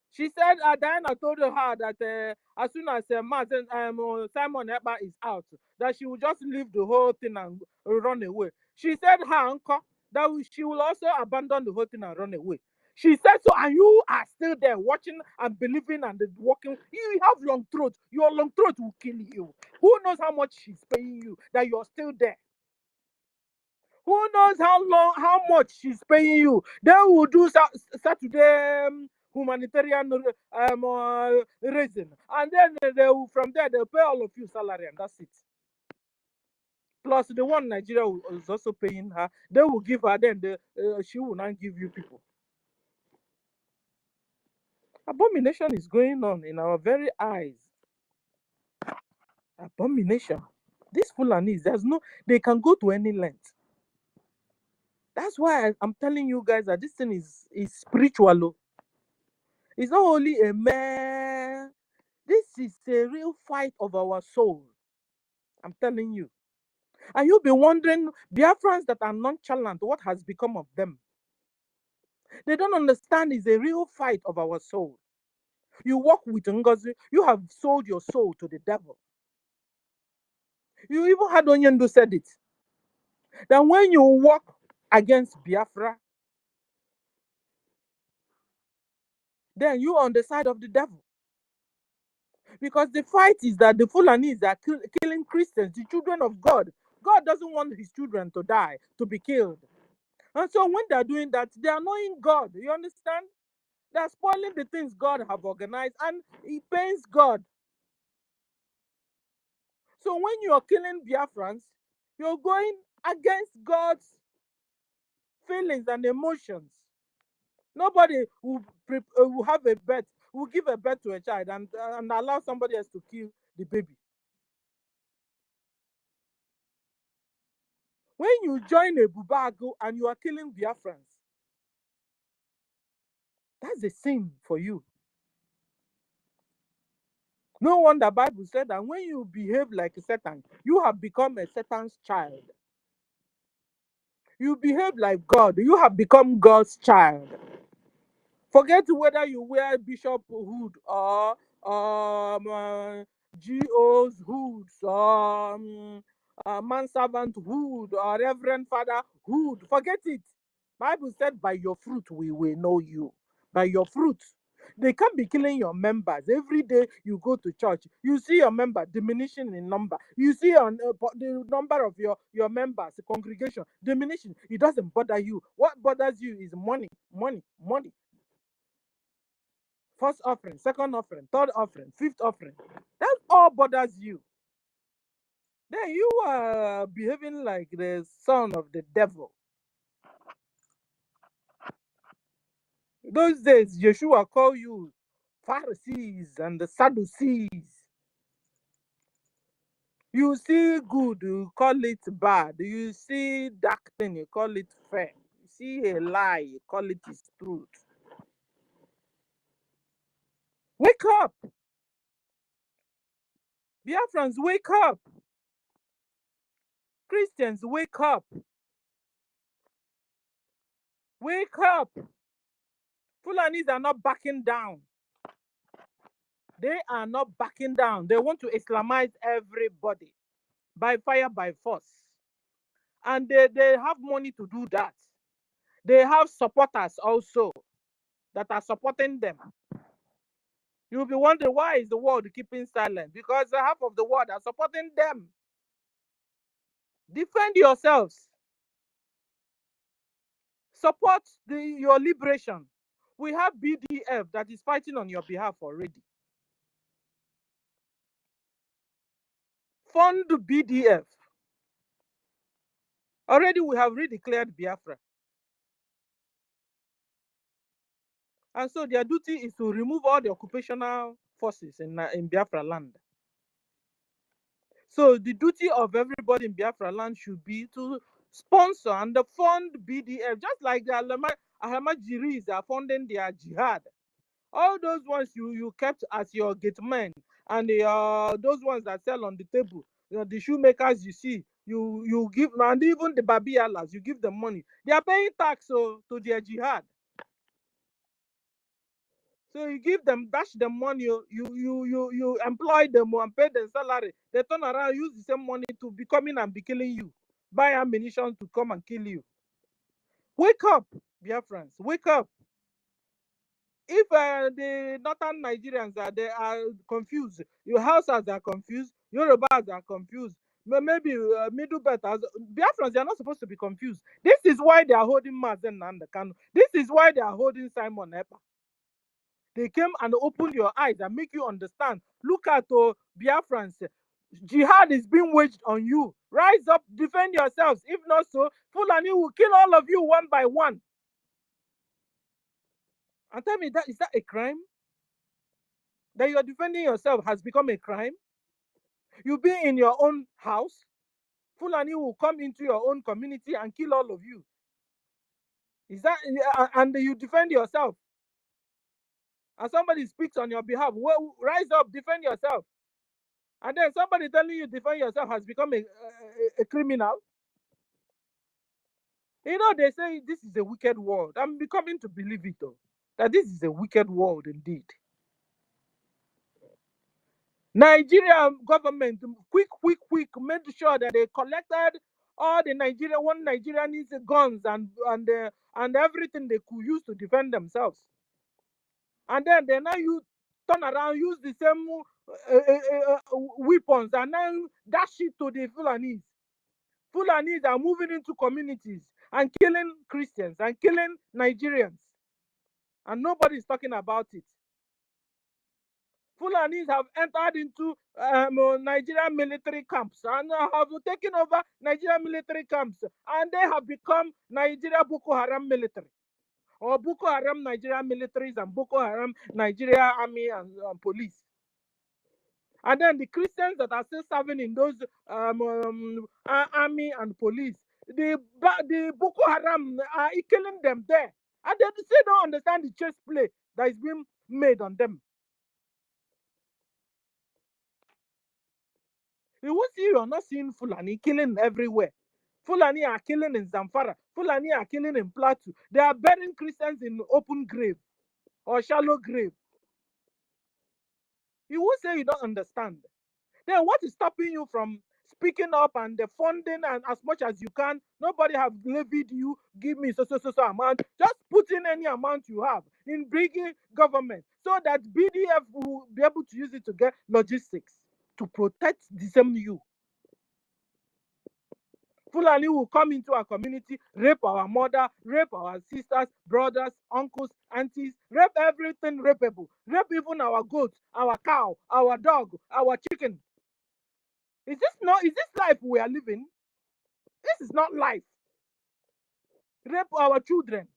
She said Diana told her that as soon as Simon Ekpa is out, that she will just leave the whole thing and run away. She said her uncle that she will also abandon the whole thing and run away. She said so, and you are still there watching and believing and working. You have long throat. Your long throat will kill you. Who knows how much she's paying you that you're still there? Who knows how much she's paying you? They will do Saturday humanitarian raising, and then they will, from there they'll pay all of you salary, and that's it. Plus the one Nigeria is also paying her. They will give her, then she will not give you people. Abomination is going on in our very eyes. Abomination. These Fulanis, they can go to any length. That's why I'm telling you guys that this thing is spiritual. It's not only a mere. This is a real fight of our soul. I'm telling you. And you'll be wondering, Biafrans that are nonchalant, what has become of them? They don't understand it's a real fight of our soul. You walk with NGOZI, you have sold your soul to the devil. You even had Onyendo said it. That when you walk against Biafra, then you are on the side of the devil. Because the fight is that the Fulanis are killing Christians, the children of God. God doesn't want his children to die, to be killed. And so when they're doing that, they're annoying God. You understand? They're spoiling the things God have organized, and it pains God. So when you're killing Biafrans, you're going against God's feelings and emotions. Nobody will have a bet, will give a bet to a child and allow somebody else to kill the baby. When you join a Bubago and you are killing Biafrans, that's a sin for you. No wonder the Bible said that when you behave like a Satan, you have become a Satan's child. You behave like God, you have become God's child. Forget whether you wear bishop hood or GO's hoods or manservant hood or reverend father hood. Forget it. Bible said, by your fruit we will know you. By your fruit. They can't be killing your members. Every day you go to church, you see your member diminishing in number. You see the number of your members, the congregation diminishing. It doesn't bother you. What bothers you is money, money, money. First offering, second offering, third offering, fifth offering. That all bothers you. Then you are behaving like the son of the devil. Those days, Yeshua called you Pharisees and the Sadducees. You see good, you call it bad. You see dark thing, you call it fair. You see a lie, you call it is truth. Wake up! Biafrans, wake up! Christians, wake up! Wake up! Fulanis are not backing down. They are not backing down. They want to Islamize everybody by fire, by force. And they have money to do that. They have supporters also that are supporting them. You'll be wondering, why is the world keeping silent? Because half of the world are supporting them. Defend yourselves. Support your liberation. We have BDF that is fighting on your behalf already. Fund BDF. Already we have redeclared Biafra. And so their duty is to remove all the occupational forces in Biafra land. So the duty of everybody in Biafra land should be to sponsor and fund BDF, just like the Ahmadjiris are funding their Jihad. All those ones you kept as your gate men, and those ones that sell on the table, the shoemakers you see, you give, and even the Babialas, you give them money. They are paying tax to their Jihad. So you give them, dash them money, you employ them and pay them salary. They turn around, use the same money to be coming and be killing you, buy ammunition to come and kill you. Wake up, Biafrans, wake up. If the northern Nigerians they are confused, your Hausas are confused, Yorubas are confused, maybe middle belt. Biafrans, they are not supposed to be confused. This is why they are holding Mazen and the Kanu. This is why they are holding Simon Epa. They came and opened your eyes and make you understand. Look at Biafrans. Jihad is being waged on you. Rise up, defend yourselves. If not so, Fulani will kill all of you one by one. And tell me, is that a crime? That you're defending yourself has become a crime? You be in your own house, Fulani will come into your own community and kill all of you. Is that, and you defend yourself? And somebody speaks on your behalf, well, rise up, defend yourself. And then somebody telling you defend yourself has become a criminal. You know, they say this is a wicked world. I'm becoming to believe it, though, that this is a wicked world indeed. Nigerian government, quick, made sure that they collected all the one Nigerian's guns and everything they could use to defend themselves. And then they now turn around, use the same weapons, and then dash it to the Fulanis. Fulanis are moving into communities and killing Christians and killing Nigerians. And nobody is talking about it. Fulanis have entered into Nigerian military camps and have taken over Nigerian military camps, and they have become Nigeria Boko Haram military, or Boko Haram Nigeria militaries and Boko Haram Nigeria army and police. And then the Christians that are still serving in those army and police, the Boko Haram are killing them there. And they still don't understand the chess play that is being made on them. You will see, you are not seeing Fulani killing everywhere. Fulani are killing in Zamfara. Fulani are killing in Plateau. They are burying Christians in open grave or shallow grave. You will say you don't understand. Then what is stopping you from speaking up and the funding and as much as you can? Nobody have levied you, give me so amount. Just put in any amount you have in bringing government so that BDF will be able to use it to get logistics to protect the same you. Fulani will come into our community, rape our mother, rape our sisters, brothers, uncles, aunties, rape everything rapeable, rape even our goats, our cow, our dog, our chicken. Is this life we are living? This is not life. Rape our children.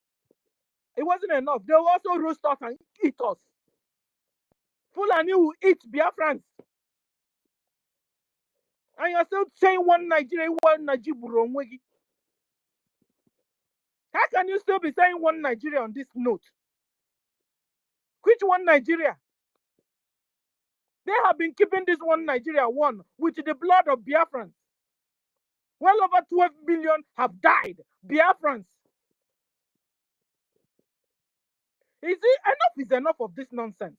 It wasn't enough. They will also roast us and eat us. Fulani will eat Biafrans. And you're still saying one Nigeria, one Nigeria. How can you still be saying one Nigeria on this note? Which one Nigeria? They have been keeping this one Nigeria one with the blood of Biafrans. Well over 12 million have died. Biafrans. Enough is enough of this nonsense.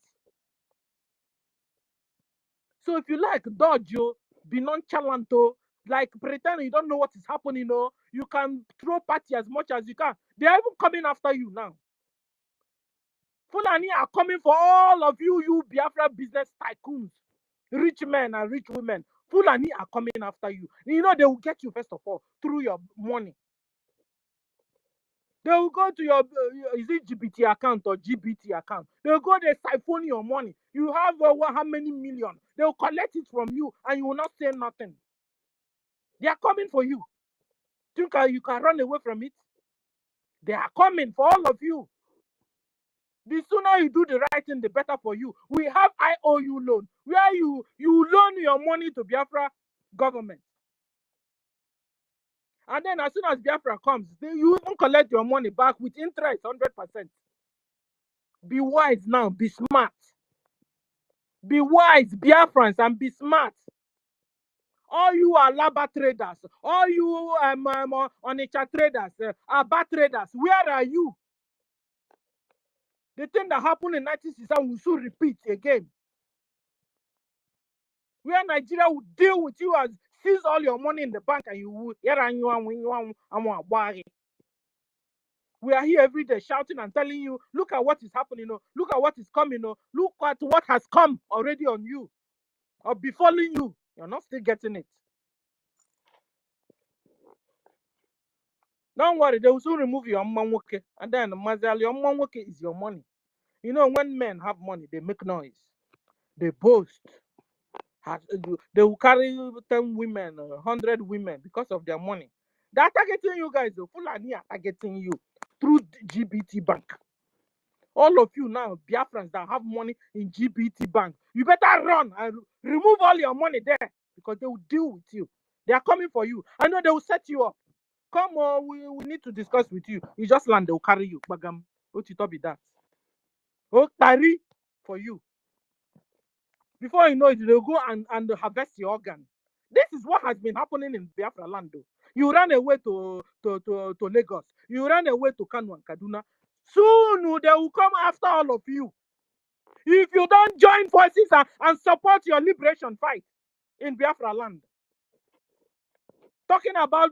So if you like, dodge you, be nonchalant, like pretend you don't know what is happening, you can throw party as much as you can. They are even coming after you now. Fulani are coming for all of you Biafra business tycoons, rich men and rich women. Fulani are coming after you. You know they will get you first of all through your money. They will go to your, is it GBT account or GBT account? They will go, they siphon your money. You have how many million? They will collect it from you and you will not say nothing. They are coming for you. Think you can run away from it? They are coming for all of you. The sooner you do the right thing, the better for you. We have IOU loan, where you loan your money to Biafra government. And then as soon as Biafra comes, you even collect your money back with interest, 100%. Be wise now, be smart. Be wise, Biafrans, and be smart. All you Alaba traders, all you Onitsha traders, Aba traders, where are you? The thing that happened in 1967 will soon repeat again. Where Nigeria will deal with you and seize all your money in the bank and you will. We are here every day shouting and telling you, look at what is happening, look at what is coming, look at what has come already on you or befalling you. You're not still getting it. Don't worry, they will soon remove your mmanwoke. And then, Mazal, your mmanwoke is your money. You know, when men have money, they make noise. They boast. They will carry 10 women, 100 women because of their money. They're targeting you guys. The Fulani are targeting you through GBT Bank. All of you now, Biafrans that have money in GBT Bank, you better run and remove all your money there because they will deal with you. They are coming for you. I know they will set you up. Come on, we need to discuss with you. You just land, they will carry you. Bagam, what you be that? Oh, carry for you. Before you know it, they'll go and harvest your organ. This is what has been happening in Biafra land. Though. You run away to Lagos. You run away to Kano and Kaduna. Soon they will come after all of you. If you don't join forces and support your liberation fight in Biafra land. Talking about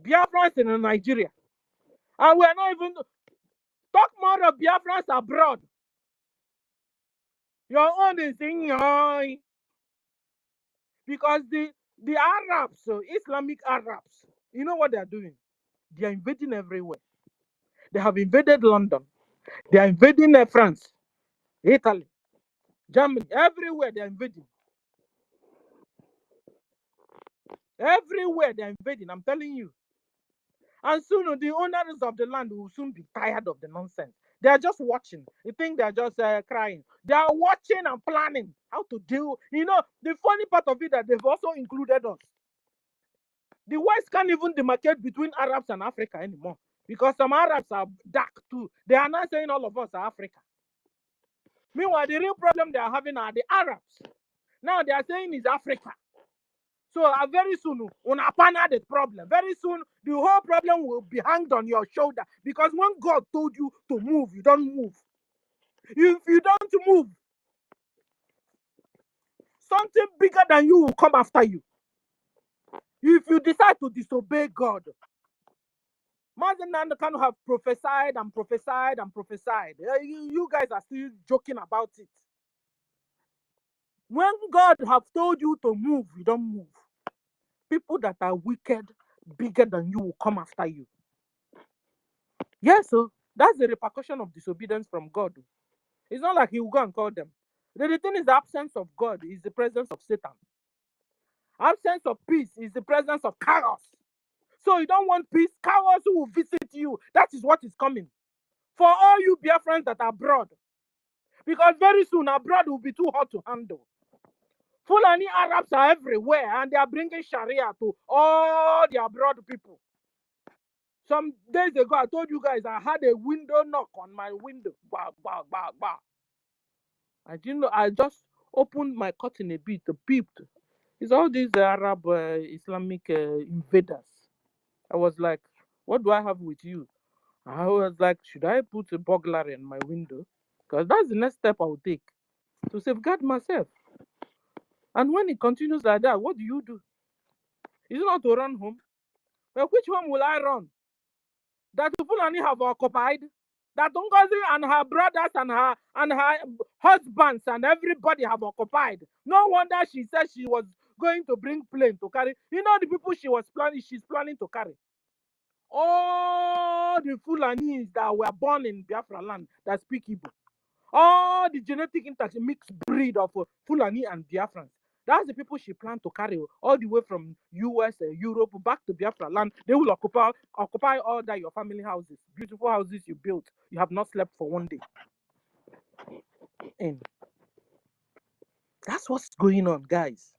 Biafrans in Nigeria. And we're not even talk more of Biafrans abroad. Your own is in your because the Arabs, so Islamic Arabs, you know what they're doing? They are invading everywhere. They have invaded London. They are invading France, Italy, Germany, everywhere they are invading. Everywhere they are invading, I'm telling you. And soon the owners of the land will soon be tired of the nonsense. They are just watching. You think they are just crying. They are watching and planning how to deal. You know, the funny part of it that they've also included us. The West can't even demarcate between Arabs and Africa anymore because some Arabs are dark too. They are not saying all of us are Africa. Meanwhile, the real problem they are having are the Arabs. Now they are saying it's Africa. So very soon, unapana the problem. Very soon, the whole problem will be hanged on your shoulder because when God told you to move, you don't move. If you don't move, something bigger than you will come after you. If you decide to disobey God, Mazen can have prophesied and prophesied and prophesied. You guys are still joking about it. When God have told you to move, you don't move. People that are wicked, bigger than you will come after you. Yes, so that's the repercussion of disobedience from God. It's not like he will go and call them. The thing is the absence of God is the presence of Satan. Absence of peace is the presence of chaos. So you don't want peace, chaos will visit you. That is what is coming. For all you Biafrans that are abroad. Because very soon abroad will be too hot to handle. Fulani Arabs are everywhere and they are bringing Sharia to all the abroad people. Some days ago, I told you guys I had a window knock on my window. Bah, bah, bah, bah. I didn't know. I just opened my curtain a bit, peeped. It's all these Arab Islamic invaders. I was like, what do I have with you? I was like, should I put a burglary in my window? Because that's the next step I will take to safeguard myself. And when it continues like that, what do you do? Is it not to run home? Well, which home will I run? That the Fulani have occupied? That NGOZI and her brothers and her husbands and everybody have occupied. No wonder she said she was going to bring plane to carry. You know the people she's planning to carry. All the Fulanis that were born in Biafra land that speak Igbo. All the genetic mixed breed of Fulani and Biafrans. That's the people she planned to carry all the way from US, Europe, back to Biafra land. They will occupy all that your family houses, beautiful houses you built. You have not slept for one day. And that's what's going on, guys.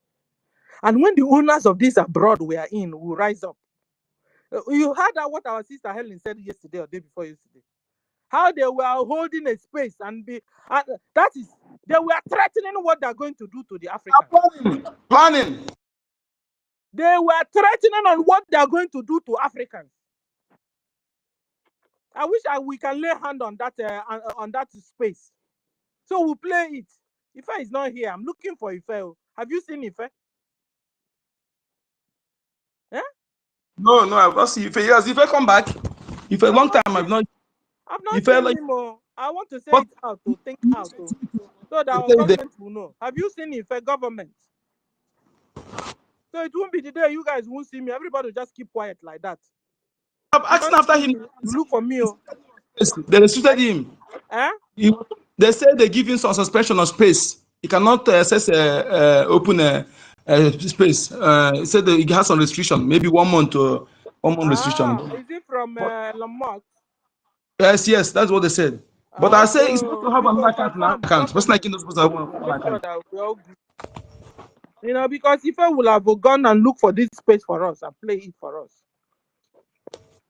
And when the owners of this abroad were in, will rise up. You heard what our sister Helen said yesterday or day before yesterday. How they were holding a space and that is, they were threatening what they're going to do to the Africans. Planning. They were threatening on what they're going to do to Africans. I wish we can lay hand on that space. So we'll play it. Ife is not here. I'm looking for Ife. Have you seen Ife? Eh? No, I've not seen Ife. Yes, Ife come back. Ife a long time I've not seen him. I want to say it out to think out so that our government will know. Have you seen Ife government? So it won't be the day you guys won't see me. Everybody will just keep quiet like that. have asked after him. You look for me. Oh. They restricted him. Eh? They said they give him some suspension of space. He cannot access open space. He said that he has some restriction, maybe 1 month or 1 month restriction. Is it from Lamont? Yes, that's what they said. But I say it's not to have another account now. Person like not supposed to have one account. You know, because if I will have gone and look for this space for us and play it for us,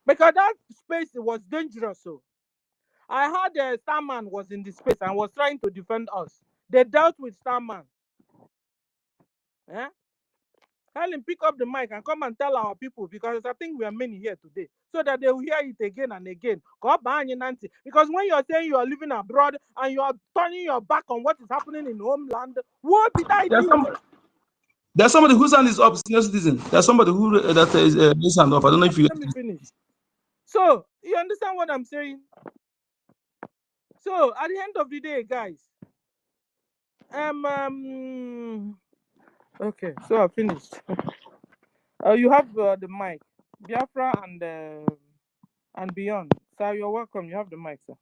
because that space was dangerous. So I heard Starman was in the space and was trying to defend us. They dealt with Starman. Eh? Tell him pick up the mic and come and tell our people, because I think we are many here today, so that they will hear it again and again. Because when you are saying you are living abroad and you are turning your back on what is happening in homeland, what did I do? There's somebody whose hand is up, senior citizen. There's somebody who that is his hand up. I don't know if you. Let me finish. So you understand what I'm saying? So at the end of the day, guys, okay, so I finished. You have the mic, Biafra and beyond. Sir, you're welcome. You have the mic, sir.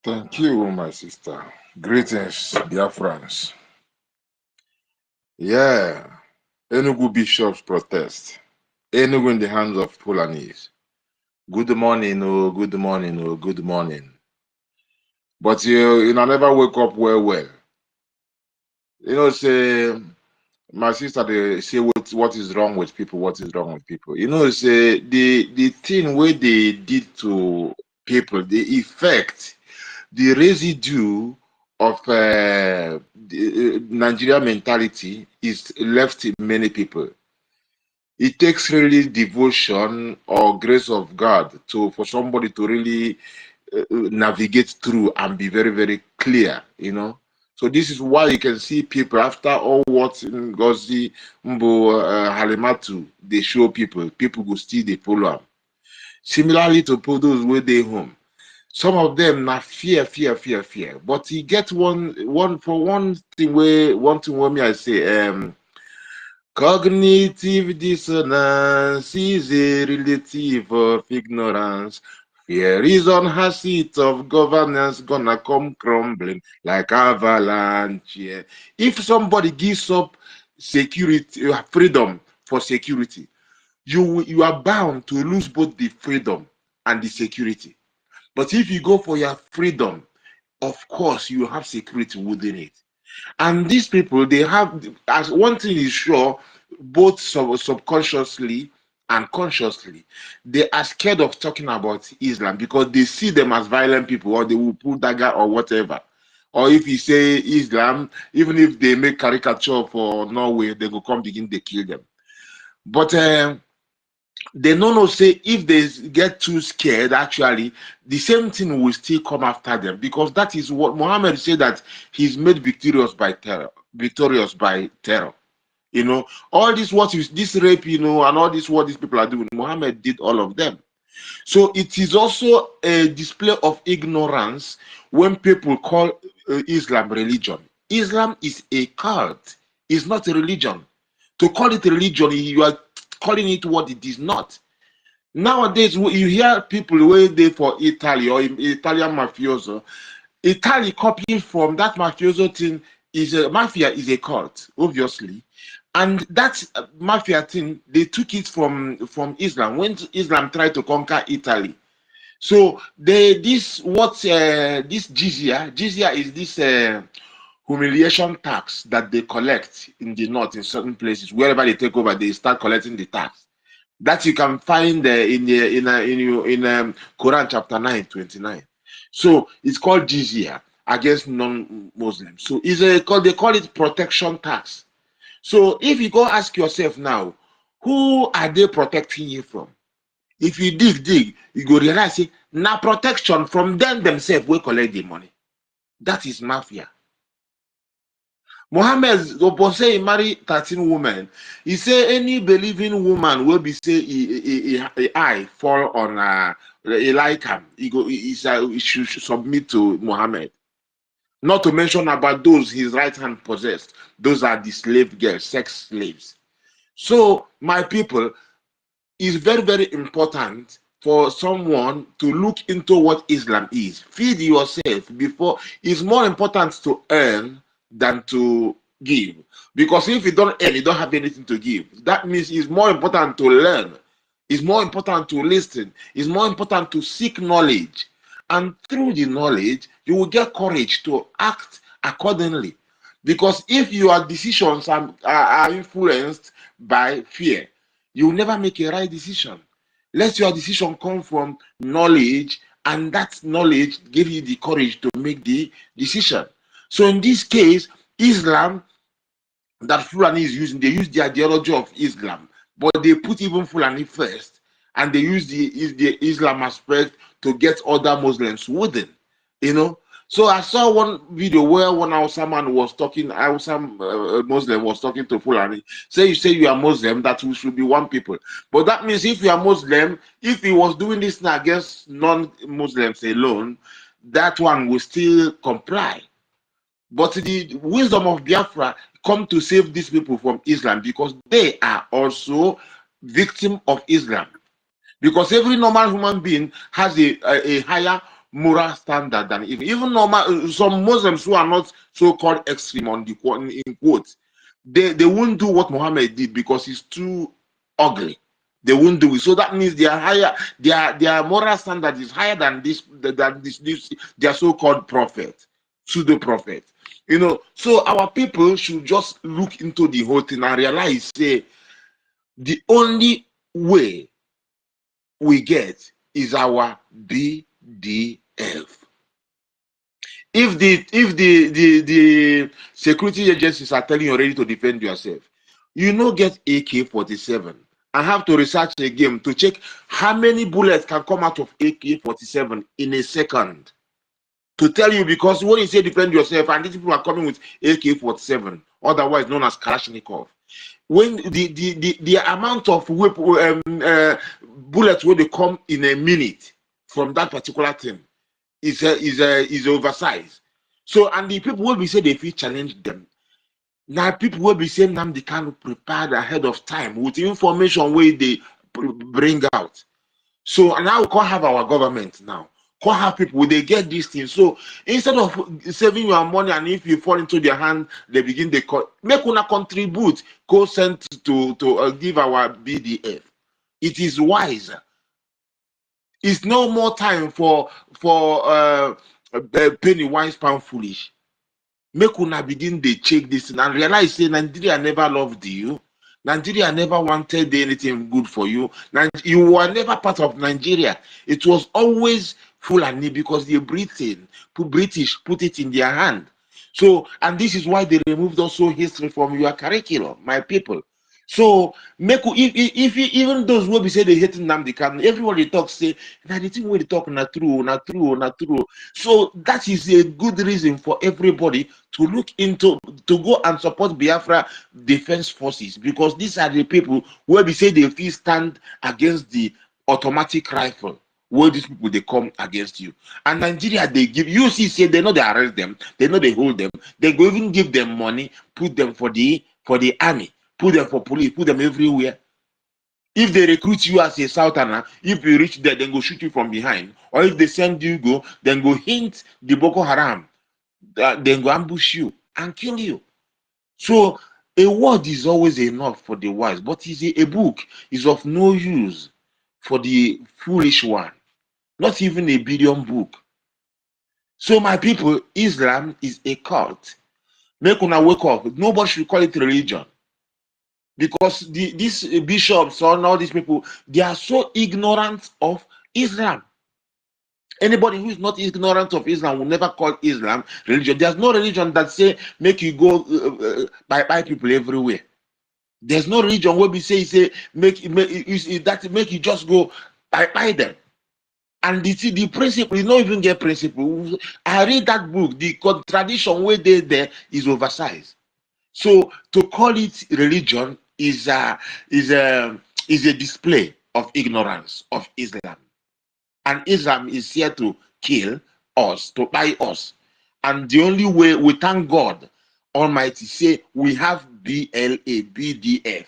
Thank you, my sister. Greetings, Biafrans. Yeah, Enugu bishops protest. Enugu in the hands of Fulanese. Good morning, oh, good morning, oh, good morning. But you never wake up well. You know, say, my sister, they say what is wrong with people, what is wrong with people. You know, say, the thing where they did to people, the effect, the residue of the Nigeria mentality is left in many people. It takes really devotion or grace of God for somebody to really navigate through and be very, very clear, you know. So this is why you can see people, after all what NGOZI, Mbo, Halimatu, they show people go still they follow them. Similarly to those where they home. Some of them na fear. But he get one thing where me I say, cognitive dissonance is a relative of ignorance. Fear is on her seat of governance, gonna come crumbling like avalanche. Yeah. If somebody gives up security, freedom for security, you are bound to lose both the freedom and the security. But if you go for your freedom, of course, you have security within it. And these people, they have, as one thing is sure, both subconsciously and consciously, they are scared of talking about Islam because they see them as violent people, or they will pull dagger or whatever. Or if you say Islam, even if they make caricature for Norway, they will come begin to kill them. But they don't say if they get too scared, actually, the same thing will still come after them, because that is what Muhammad said, that he's made victorious by terror. You know, all this this rape, you know, and all this what these people are doing, Muhammad did all of them. So it is also a display of ignorance when people call Islam religion. Islam is a cult, it's not a religion. To call it a religion, you are calling it what it is not. Nowadays, you hear people waiting for Italy or Italian mafioso. Italy copying from that mafioso thing mafia is a cult, obviously. And that mafia thing, they took it from Islam when Islam tried to conquer Italy. So this jizya is this humiliation tax that they collect in the north in certain places. Wherever they take over, they start collecting the tax. That you can find in Quran chapter 9:29. So it's called jizya against non-Muslims. So they call it protection tax. So if you go ask yourself now, who are they protecting you from? If you dig, you go realize it now protection from them themselves will collect the money. That is mafia. Muhammad say he marry 13 women. He say any believing woman will be say a eye fall on a like him. He should submit to Muhammad. Not to mention about those his right hand possessed. Those are the slave girls, sex slaves. So my people, it's very, very important for someone to look into what Islam is. Feed yourself before. It's more important to earn than to give. Because if you don't earn, you don't have anything to give. That means it's more important to learn. It's more important to listen. It's more important to seek knowledge. And through the knowledge, you will get courage to act accordingly. Because if your decisions are influenced by fear, you will never make a right decision. Let your decision come from knowledge, and that knowledge give you the courage to make the decision. So in this case, Islam that Fulani is using, they use the ideology of Islam, but they put even Fulani first, and they use the Islam aspect to get other Muslims within, you know. So I saw one video where one Hausa man was talking, Muslim was talking to Fulani. Say you say you are Muslim, that we should be one people. But that means if you are Muslim, if he was doing this now against non-Muslims alone, that one will still comply. But the wisdom of Biafra come to save these people from Islam, because they are also victim of Islam. Because every normal human being has a higher moral standard than even normal. Some Muslims who are not so-called extreme on the in quotes, they won't do what Muhammad did because he's too ugly. They won't do it. So that means they are higher. Their moral standard is higher than this their so-called prophet, pseudo prophet. You know. So our people should just look into the whole thing and realize, say, the only way we get is our BDF. If the security agencies are telling you already to defend yourself, you no get AK-47. I have to research again to check how many bullets can come out of AK-47 in a second. To tell you, because when you say defend yourself, and these people are coming with AK-47, otherwise known as Kalashnikov, when the amount of bullets when they come in a minute from that particular thing is oversized. So, and the people will be say they feel challenge them. Now people will be saying them they can prepare ahead of time with information where they bring out. So and now we can't have our government now. Can't have people they get these things. So instead of saving your money, and if you fall into their hand, they begin they make una contribute, go send to give our BDF. It is wise. It's no more time for penny wise pound foolish. Make una begin they check this and realize say Nigeria never loved you. Nigeria never wanted anything good for you. You were never part of Nigeria. It was always Fulani because the British put it in their hand. So, and this is why they removed also history from your curriculum, my people. So, make if even those who be say they hate Nnamdi Kanu, everybody talks say that the thing where they talk not true, not true, not true. So that is a good reason for everybody to look into to go and support Biafra Defense Forces, because these are the people where we say they feel stand against the automatic rifle. Where these people they come against you, and Nigeria they give you see say they know they arrest them, they know they hold them, they go even give them money, put them for the army, put them for police, put them everywhere. If they recruit you as a southerner, if you reach there, then go shoot you from behind. Or if they send you go, then go hint the Boko Haram, then go ambush you and kill you. So a word is always enough for the wise, but a book is of no use for the foolish one. Not even a billion book. So my people, Islam is a cult. Make una wake up. Nobody should call it religion. Because these bishops and all these people, they are so ignorant of Islam. Anybody who is not ignorant of Islam will never call Islam religion. There's no religion that say make you go by people everywhere. There's no religion where we say make you just go by them. And the principle, you don't even get principle. I read that book, the tradition where they there is oversized. So to call it religion is a display of ignorance of Islam. And Islam is here to kill us, to buy us. And the only way we thank God Almighty say we have BLA, BDF.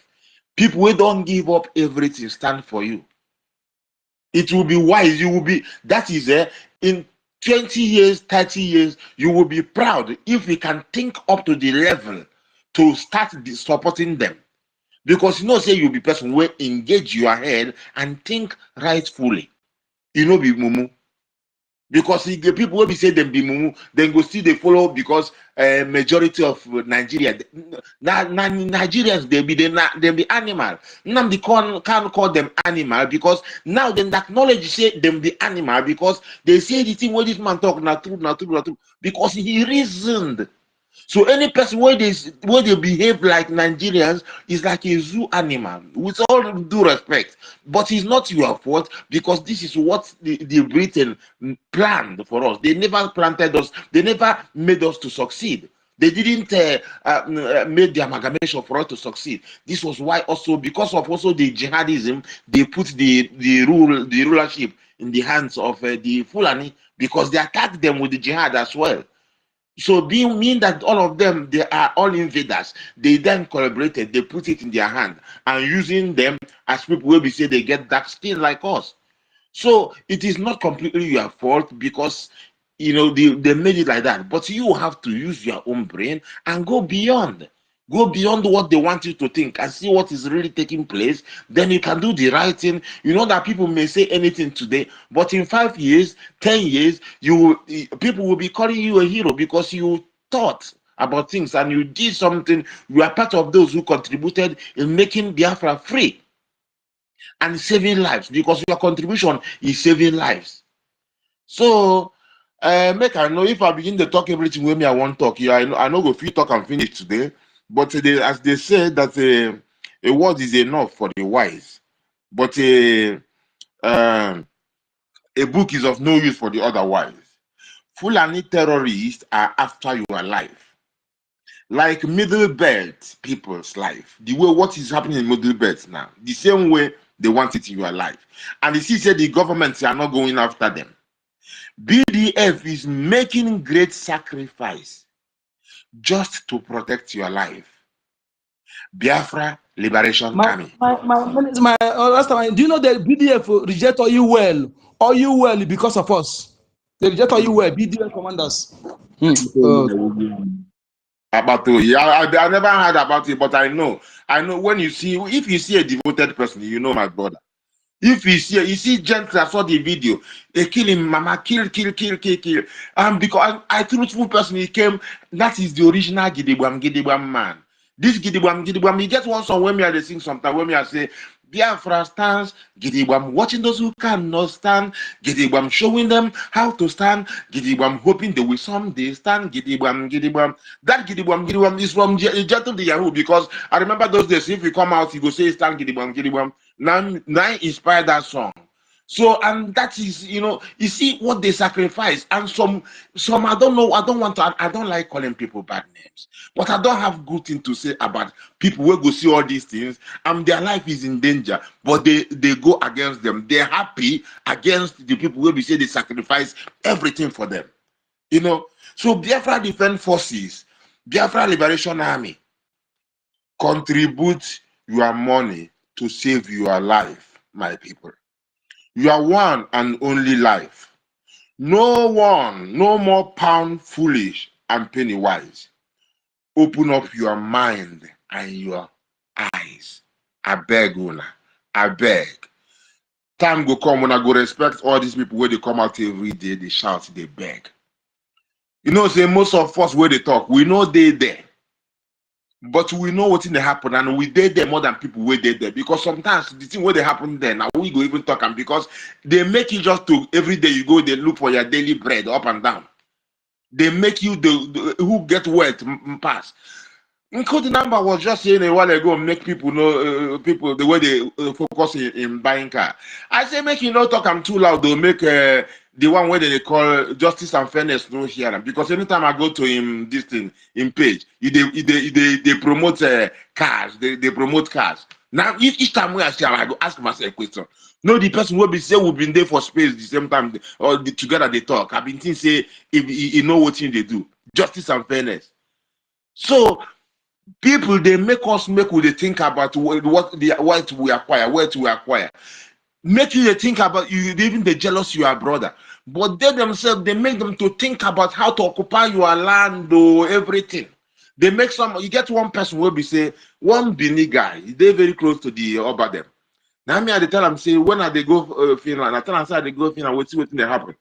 People who don't give up everything stand for you. It will be wise. You will be, that is in 20 years, 30 years, you will be proud if we can think up to the level to start supporting them. Because you know, say you'll be person where engage your head and think rightfully. You know, be mumu. Because the people will be say them be mumu, then go see they follow because majority of Nigeria, Nigerians they be animal. Now they can't call them animal because now they acknowledge say them be animal because they say the thing where this man talk not true because he reasoned. So any person where they behave like Nigerians is like a zoo animal, with all due respect. But it's not your fault because this is what the Britain planned for us. They never planted us. They never made us to succeed. They didn't make the amalgamation for us to succeed. This was why also because of also the jihadism, they put the rulership in the hands of the Fulani because they attacked them with the jihad as well. So mean that all of them, they are all invaders. They then collaborated, they put it in their hand and using them as people will be say they get dark skin like us. So it is not completely your fault because you know they made it like that. But you have to use your own brain and go beyond. Go beyond what they want you to think and see what is really taking place. Then you can do the right thing. You know that people may say anything today, but in 5 years, 10 years, people will be calling you a hero because you thought about things and you did something. You are part of those who contributed in making Biafra free and saving lives because your contribution is saving lives. So make I know if I begin to talk everything with me I want to talk here. I know go fit talk and finish today. But as they say that a word is enough for the wise, but a book is of no use for the otherwise. Fulani terrorists are after your life, like middle belt people's life. The way what is happening in middle belt now, the same way they want it in your life. And you see, say the governments are not going after them. BDF is making great sacrifice just to protect your life. Biafra Liberation Army. Last time, do you know that BDF reject all you well because of us? They reject all you well, BDF commanders. I never heard about it, but I know when if you see a devoted person, you know my brother. If you see gently, I saw the video, they kill him, mama, kill. Because I truthful person, he came, that is the original Gidibam man. This Gidibam, he get one song when me I sing sometimes, when me I say, Biafra stands, Gidibam, watching those who cannot stand, Gidibam, showing them how to stand, Gidibam, hoping they will someday stand, Gidibam. That Gidibam is from Gentle the Yahoo, because I remember those days, if you come out, you go say, stand, Gidibam. Now inspired that song. So, and that is, you see what they sacrifice. And some I don't know, I don't like calling people bad names, but I don't have good thing to say about people who go see all these things and their life is in danger, but they go against them. They're happy against the people who say they sacrifice everything for them. So Biafra Defense Forces, Biafra Liberation Army, contribute your money to save your life, my people. Your one and only life. No one, no more pound foolish and penny wise. Open up your mind and your eyes. I beg, Una. I beg. Time go come when I go respect all these people where they come out every day, they shout, they beg. Say most of us where they talk, we know they there. But we know what's in the happen, and we did there more than people were there because sometimes the thing where they happen there now we go even talk and because they make you just to every day you go they look for your daily bread up and down. They make you the who get wealth pass. The number was just saying a while ago, make people know people the way they focus in buying car. I say make you not talk I'm too loud. They'll make the one where they call justice and fairness no here because anytime I go to him this thing in page, they promote cars. They promote cars. Now each time I see I go ask myself a question. No, the person will be say we've been there for space the same time or together they talk. I've been thinking say if you know what thing they do, justice and fairness. So People, they make us they think about what we acquire, where to acquire. Make you think about you, even the jealous your brother. But they themselves, they make them to think about how to occupy your land or everything. They make some, you get one person will be say, one Bini guy, they're very close to the over them. Now me at the time I'm saying, when they go Finland, I tell them say they go Finland, we see what they happen.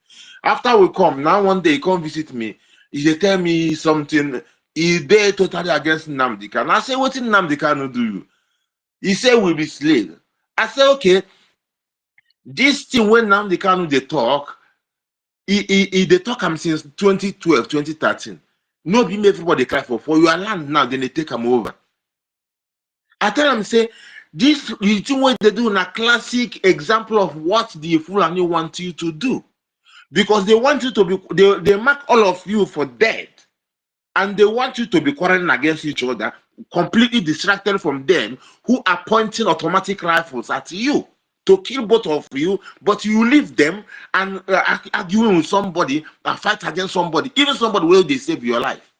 After we come, now one day he come visit me, he tell me something, they totally against Nnamdi Kanu. I say, what did Nnamdi Kanu do you? He said we'll be slave. I say, okay, this thing when Nnamdi Kanu they talk, they talk him since 2012, 2013. No be everybody cry for your land now, then they take them over. I tell them, say, this is what they do in a classic example of what the Fulani want you to do. Because they want you to be, they mark all of you for dead. And they want you to be quarreling against each other, completely distracted from them, who are pointing automatic rifles at you to kill both of you, but you leave them and arguing with somebody, fight against somebody, even somebody will they save your life.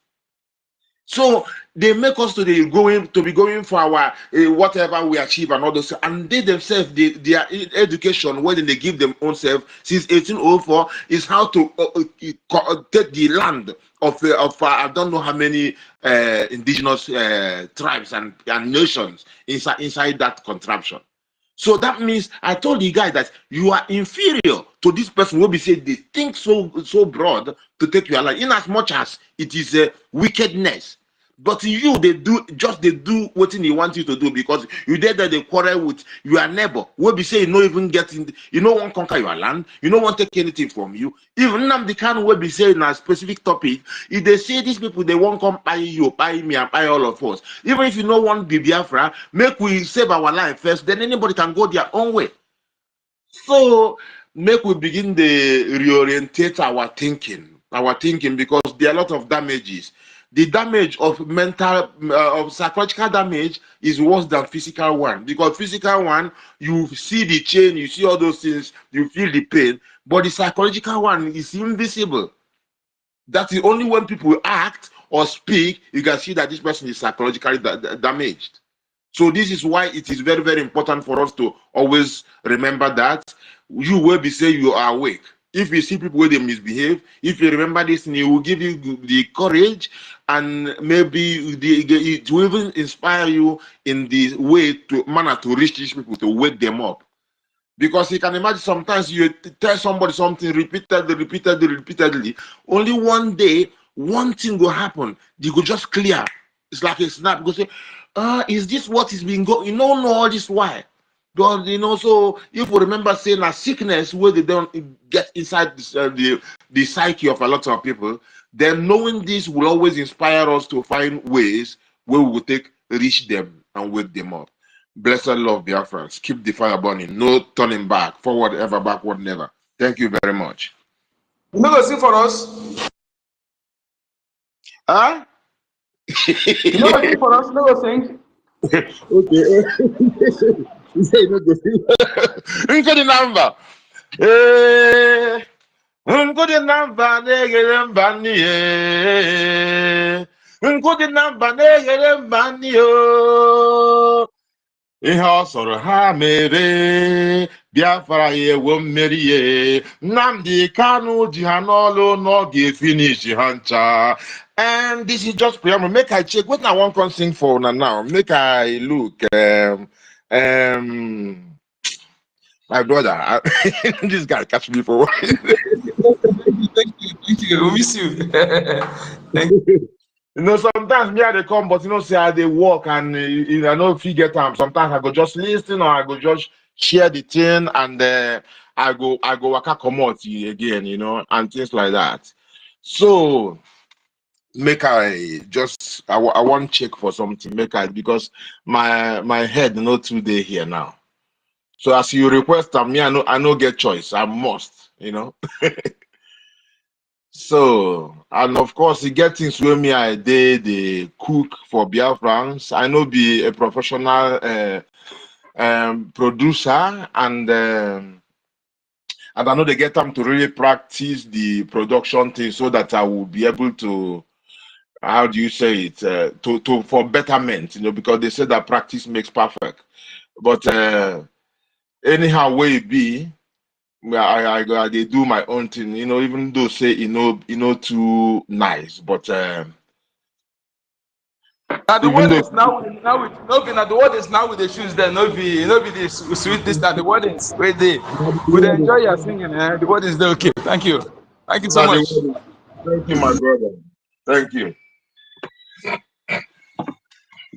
So they make us to be going for our whatever we achieve and all those, and they themselves, their education, whether they give them own self since 1804, is how to take the land of I don't know how many indigenous tribes and nations inside that contraption. So that means I told the guy that you are inferior to this person who be said they think so broad to take your life, in as much as it is a wickedness. But you, they do what they want you to do, because you did that they quarrel with your neighbor. Will be saying no even getting, you don't want to conquer your land, you don't want to take anything from you. Even Nnamdi Kanu will be saying a specific topic. If they say these people they won't come buy you, buy me, and buy all of us. Even if you don't want Biafra, make we save our life first, then anybody can go their own way. So make we begin to reorientate our thinking, because there are a lot of damages. The damage of mental, of psychological damage is worse than physical one, because physical one, you see the chain, you see all those things, you feel the pain, but the psychological one is invisible. That's the only when people act or speak, you can see that this person is psychologically damaged. So this is why it is very, very important for us to always remember that you will be saying you are awake. If you see people where they misbehave, if you remember this, it will give you the courage, and maybe it will even inspire you in the manner to reach these people, to wake them up. Because you can imagine sometimes you tell somebody something repeatedly, only one day, one thing will happen, they go just clear. It's like a snap. Go say, is this what is being going? You don't know all this why. But so if you remember saying a sickness where they don't get inside this, the psyche of a lot of people, then knowing this will always inspire us to find ways where we will reach them and wake them up. Blessed love, Biafrans. Keep the fire burning. No turning back. Forward ever, backward never. Thank you very much. You know, sing for us. Huh? You know, sing for us. No, sing. Okay. You say no go sing. Into the number. Into the number. Negere mbani. Into the number. Negere mbani. Ihe ọ sọrọ ha mere, Biafra ya ewo mmeri, Nnamdi Kanu ji ha n'ọlụ n'oge finish ha ncha. And this is just preamble. Make I check what I want to sing for now. Make I look. My brother, this guy catch me for what? Thank you. We miss you. Thank you. Sometimes me I they come, but say I they walk, and I know if you get time. Sometimes I go just listen, or I go just share the thing, and I go waka come out again, and things like that. So make I just I want check for something, because my head not today here now. So as you request me, I know get choice. I must, So, and of course, you get things where me I did the cook for Biafrans. I know be a professional producer, and I know they get time to really practice the production thing, so that I will be able to how do you say it, for betterment, you know, because they say that practice makes perfect. But anyhow way it be, I they do my own thing, you know, even though say too nice, but Now the even word though is now no be now the word is now with the shoes there, no be this sweet this and the word is where they would enjoy your singing, the word is there. Okay, thank you so much. thank you, my brother. Thank you.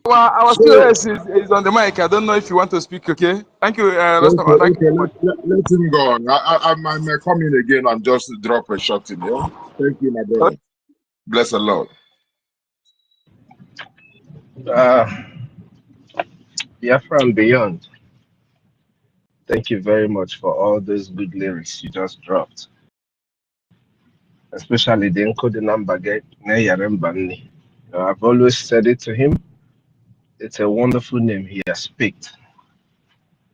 Our So POS is on the mic. I don't know if you want to speak. Okay, thank you, okay, Rastaman. Thank you so much. let him go on. I may come in again and just drop a shot in here. Thank you, my brother. Bless the Lord. Biafra and beyond. Thank you very much for all those good lyrics you just dropped, especially the encode number get Neyarembani. I've always said it to him. It's a wonderful name he has picked.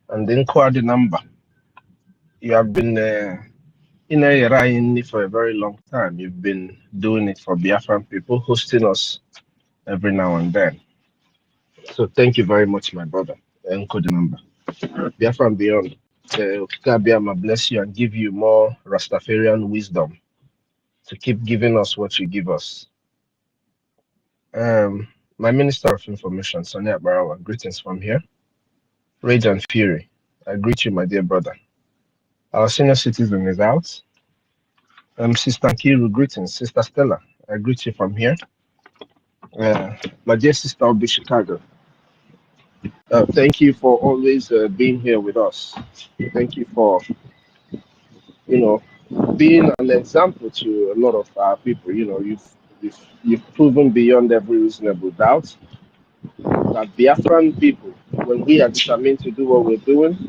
And the encode number. You have been in Neyaraini for a very long time. You've been doing it for Biafran people, hosting us every now and then. So thank you very much, my brother. Encode number. Biafra and beyond. Okikabiyama bless you and give you more Rastafarian wisdom to keep giving us what you give us. My Minister of Information, Sonia Barawa, greetings from here. Rage and Fury, I greet you, my dear brother. Our senior citizen is out. Sister Kiru, greetings. Sister Stella, I greet you from here. My dear sister Obi Chicago, thank you for always being here with us. Thank you for, being an example to a lot of our people. You've proven beyond every reasonable doubt that Biafran people, when we are determined to do what we're doing,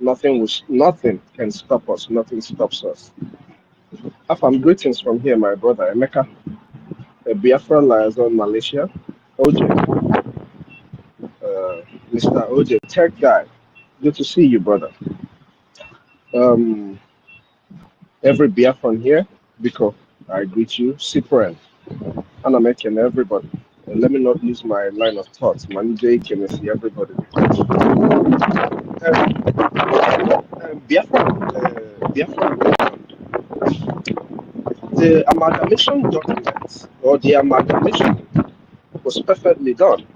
nothing can stop us. Nothing stops us. Afam, greetings from here, my brother Emeka, a Biafra liaison Malaysia, OJ, Mr. OJ, tech guy. Good to see you, brother. Every Biafran here, Biko, I greet you, Cyprian, and I'm making everybody. And let me not lose my line of thoughts. Monday can see everybody. Biafra, the amalgamation document or the amalgamation was perfectly done.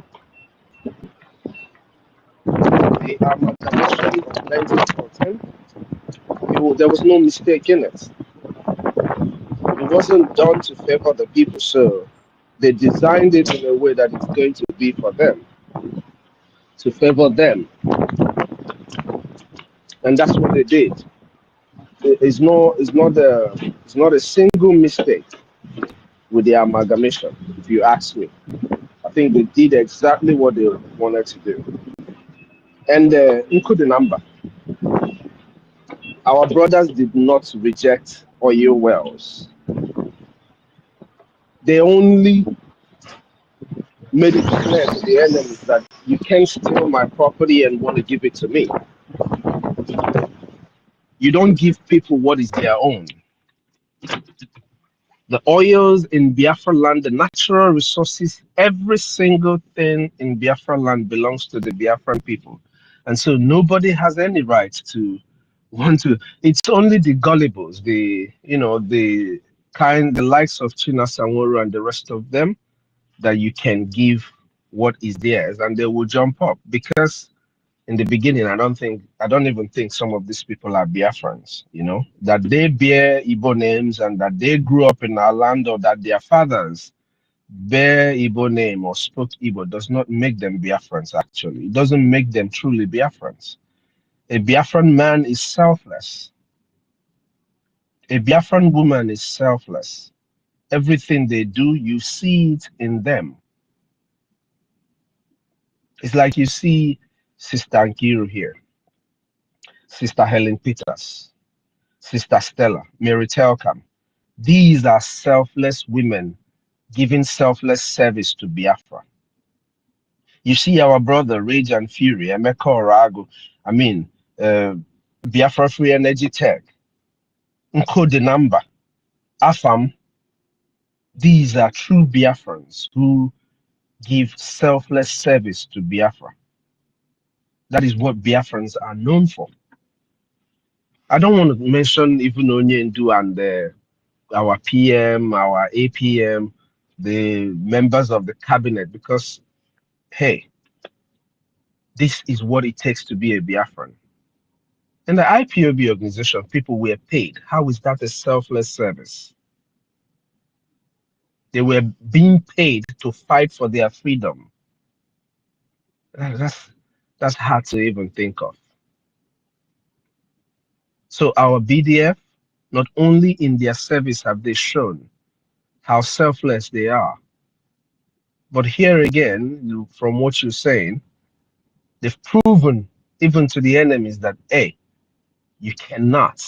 The amalgamation of 1914, there was no mistake in it. It wasn't done to favor the people, so they designed it in a way that it's going to be for them, to favor them, and that's what they did. It's not a single mistake with the amalgamation, if you ask me. I think they did exactly what they wanted to do. And include the number. Our brothers did not reject oil wells. They only made it clear to the enemies that you can't steal my property and want to give it to me. You don't give people what is their own. The oils in Biafra land, the natural resources, every single thing in Biafra land belongs to the Biafran people. And so nobody has any right to want to. It's only the gullibles, the likes of China Sanworo and the rest of them, that you can give what is theirs and they will jump up. Because in the beginning, I don't even think some of these people are Biafrans, that they bear Igbo names and that they grew up in our land, or that their fathers bear Igbo name or spoke Igbo, does not make them Biafrans. Actually, it doesn't make them truly Biafrans. A Biafran man is selfless. A Biafran woman is selfless. Everything they do, you see it in them. It's like you see Sister Nkiru here, Sister Helen Peters, Sister Stella, Mary Telcam. These are selfless women giving selfless service to Biafra. You see our brother Rage and Fury, Emeka Orago, Biafra Free Energy Tech, Nkode Number, AFAM, These are true Biafrans who give selfless service to Biafra. That is what Biafrans are known for. I don't want to mention even Onyendu and our PM, our APM, the members of the cabinet, because, hey, this is what it takes to be a Biafran. In the IPOB organization, people were paid. How is that a selfless service? They were being paid to fight for their freedom. That's hard to even think of. So our BDF, not only in their service have they shown how selfless they are, but here again, from what you're saying, they've proven even to the enemies that, hey, you cannot.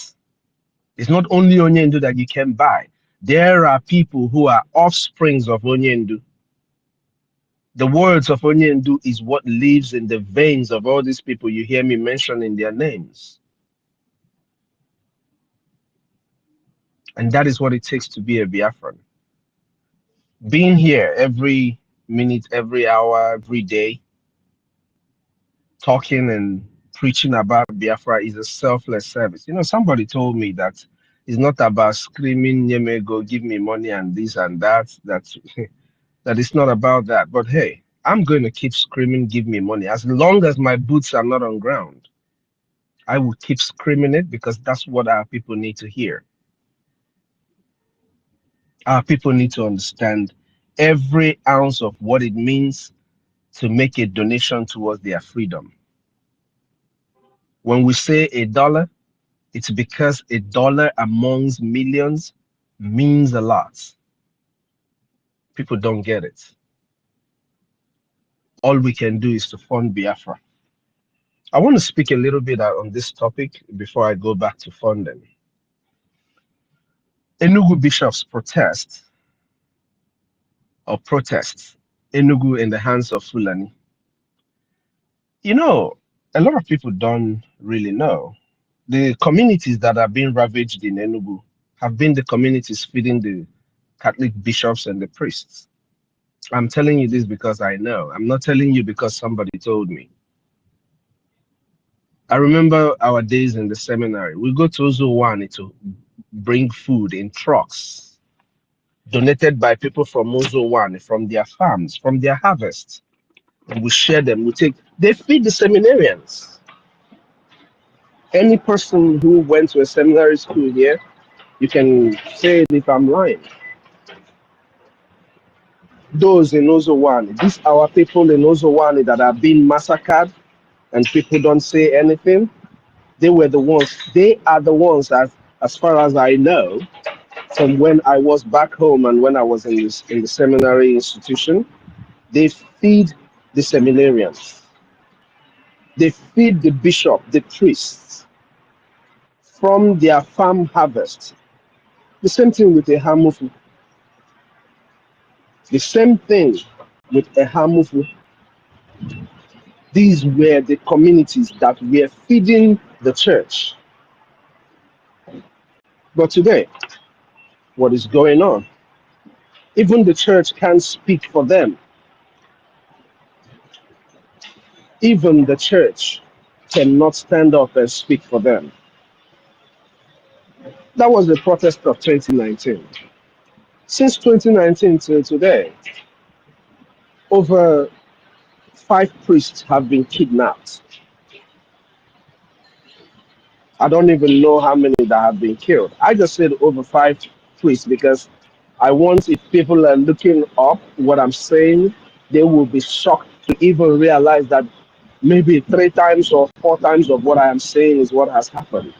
It's not only Onyendu that you can buy. There are people who are offsprings of Onyendu. The words of Onyendu is what lives in the veins of all these people you hear me mentioning their names. And that is what it takes to be a Biafran. Being here every minute, every hour, every day, talking and preaching about Biafra is a selfless service. You know, somebody told me that it's not about screaming, Nyemego, give me money and this and that. That it's not about that. But hey, I'm going to keep screaming, give me money. As long as my boots are not on ground, I will keep screaming it because that's what our people need to hear. Our people need to understand every ounce of what it means to make a donation towards their freedom. When we say $1, it's because $1 amongst millions means a lot. People don't get it. All we can do is to fund Biafra. I want to speak a little bit on this topic before I go back to funding. Enugu bishops protests Enugu in the hands of Fulani. You know, a lot of people don't really know. The communities that are being ravaged in Enugu have been the communities feeding the Catholic bishops and the priests. I'm telling you this because I know. I'm not telling you because somebody told me. I remember our days in the seminary. We go to Ozuwani to bring food in trucks donated by people from Ozuwani, from their farms, from their harvests. And we share them. They feed the seminarians. Any person who went to a seminary school here, you can say it if I'm lying. Those in Ozuwani, these are our people in Ozuwani that are being massacred and people don't say anything. They are the ones, as far as I know, from when I was back home and when I was in the seminary institution, they feed the seminarians. They feed the bishop, the priests, from their farm harvest. The same thing with a hamufu. The same thing with a hamufu. These were the communities that were feeding the church. But today, what is going on? Even the church can't speak for them. Even the church cannot stand up and speak for them. That was the protest of 2019. Since 2019 till today, over 5 priests have been kidnapped. I don't even know how many that have been killed. I just said over 5 priests because I want, if people are looking up what I'm saying, they will be shocked to even realize that maybe 3 times or 4 times of what I am saying is what has happened.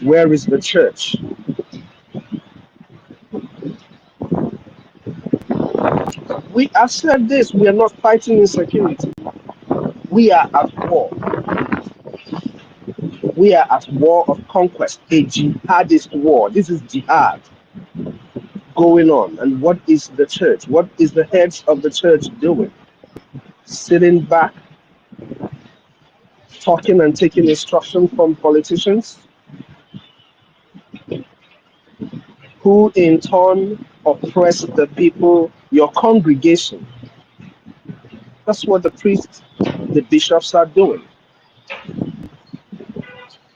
Where is the church? We have said this, we are not fighting insecurity. We are at war. We are at war of conquest, a jihadist war. This is jihad going on. And what is the church? What is the heads of the church doing? Sitting back, talking and taking instruction from politicians? who in turn oppress the people, your congregation. That's what the priests, the bishops are doing.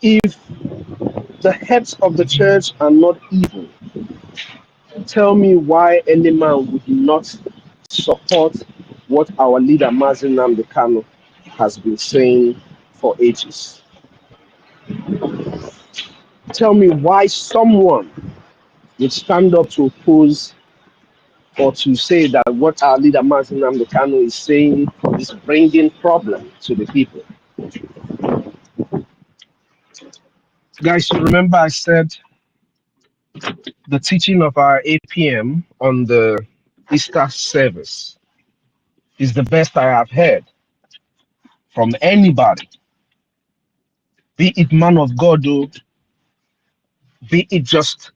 If the heads of the church are not evil, tell me why any man would not support what our leader Mazi Nnamdi Kanu has been saying for ages. Tell me why someone would stand up to oppose or to say that what our leader Mazi Nnamdi Kanu is saying is bringing problem to the people. Guys, you remember I said the teaching of our APM on the Easter service is the best I have heard from anybody, be it man of God or be it just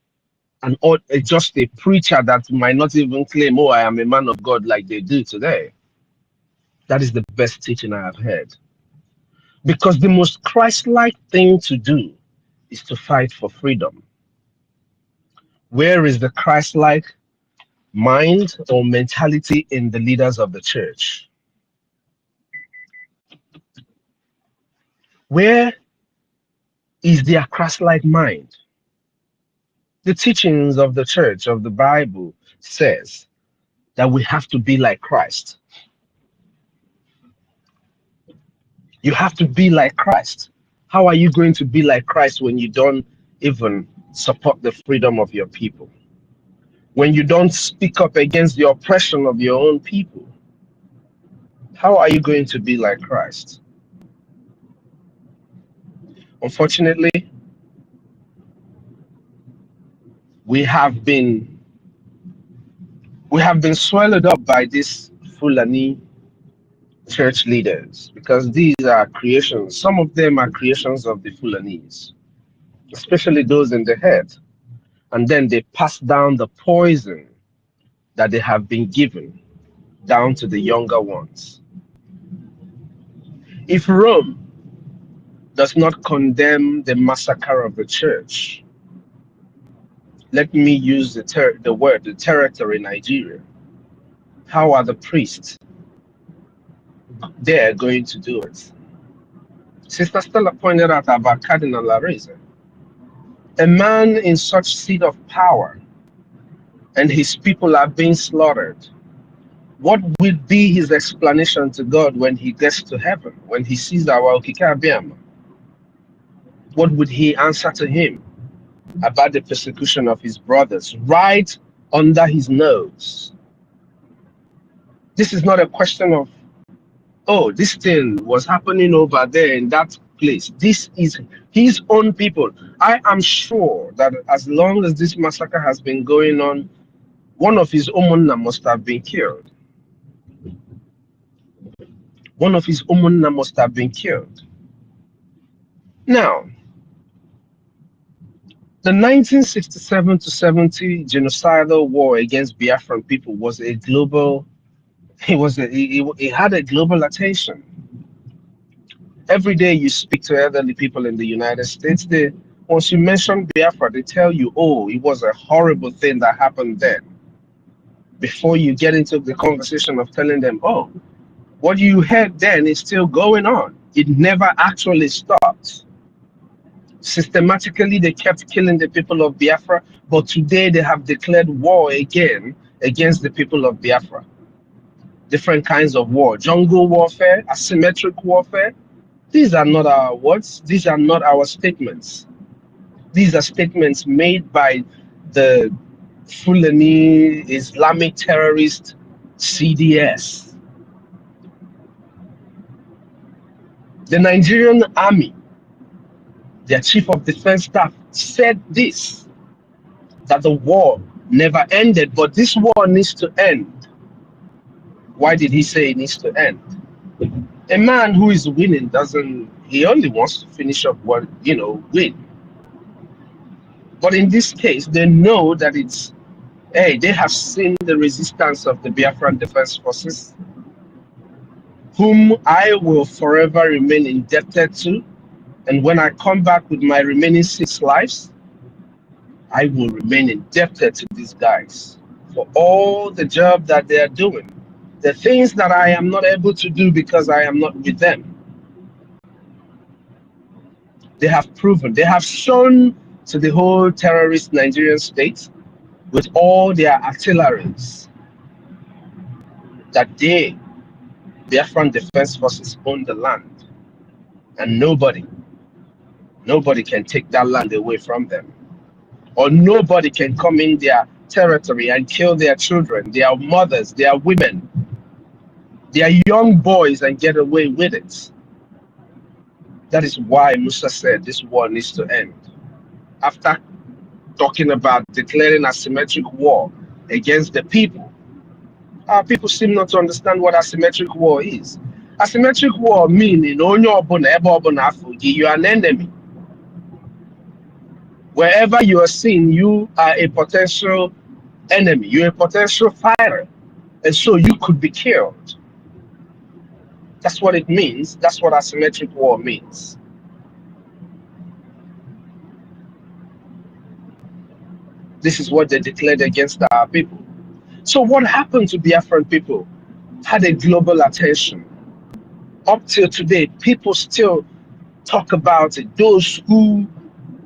just a preacher that might not even claim, oh, I am a man of God like they do today. That is the best teaching I have heard. Because the most Christ-like thing to do is to fight for freedom. Where is the Christ-like mind or mentality in the leaders of the church? Where is their Christ-like mind? The teachings of the church, of the Bible, says that we have to be like Christ. You have to be like Christ. How are you going to be like Christ when you don't even support the freedom of your people? When you don't speak up against the oppression of your own people? How are you going to be like Christ? Unfortunately, we have been swallowed up by these Fulani church leaders because these are creations. Some of them are creations of the Fulanis, especially those in the head. And then they pass down the poison that they have been given down to the younger ones. If Rome does not condemn the massacre of the church, let me use the territory Nigeria. How are the priests there going to do it? Sister Stella pointed out about Cardinal Lareza. A man in such seat of power and his people are being slaughtered. What will be his explanation to God when he gets to heaven, when he sees our Okike? What would he answer to him about the persecution of his brothers right under his nose? This is not a question of, oh, this thing was happening over there in that place. This is his own people. I am sure that as long as this massacre has been going on, one of his Umunna must have been killed. One of his Umunna must have been killed. Now, the 1967 to 70 genocidal war against Biafran people was a global, it had a global attention. Every day you speak to elderly people in the United States, once you mention Biafra, they tell you, oh, it was a horrible thing that happened then. Before you get into the conversation of telling them, oh, what you heard then is still going on. It never actually stopped. Systematically, they kept killing the people of Biafra, but today they have declared war again against the people of Biafra. Different kinds of war, jungle warfare, asymmetric warfare. These are not our words. These are not our statements. These are statements made by the Fulani Islamic terrorist CDS. The Nigerian army, their chief of defense staff, said this, that the war never ended, but this war needs to end. Why did he say it needs to end? A man who is winning he only wants to finish up what, win. But in this case, they know that they have seen the resistance of the Biafran Defense Forces, whom I will forever remain indebted to. And when I come back with my remaining 6 lives, I will remain indebted to these guys for all the job that they are doing. The things that I am not able to do because I am not with them. They have proven, they have shown to the whole terrorist Nigerian state with all their artilleries that they, Biafran Defense Forces, own the land. And nobody can take that land away from them. Or nobody can come in their territory and kill their children, their mothers, their women, their young boys and get away with it. That is why Musa said this war needs to end. After talking about declaring asymmetric war against the people, our people seem not to understand what asymmetric war is. Asymmetric war meaning you are an enemy. Wherever you are seen, you are a potential enemy, you're a potential fighter, and so you could be killed. That's what it means. That's what asymmetric war means. This is what they declared against our people. So what happened to Biafran people had a global attention. Up till today, people still talk about it. Those who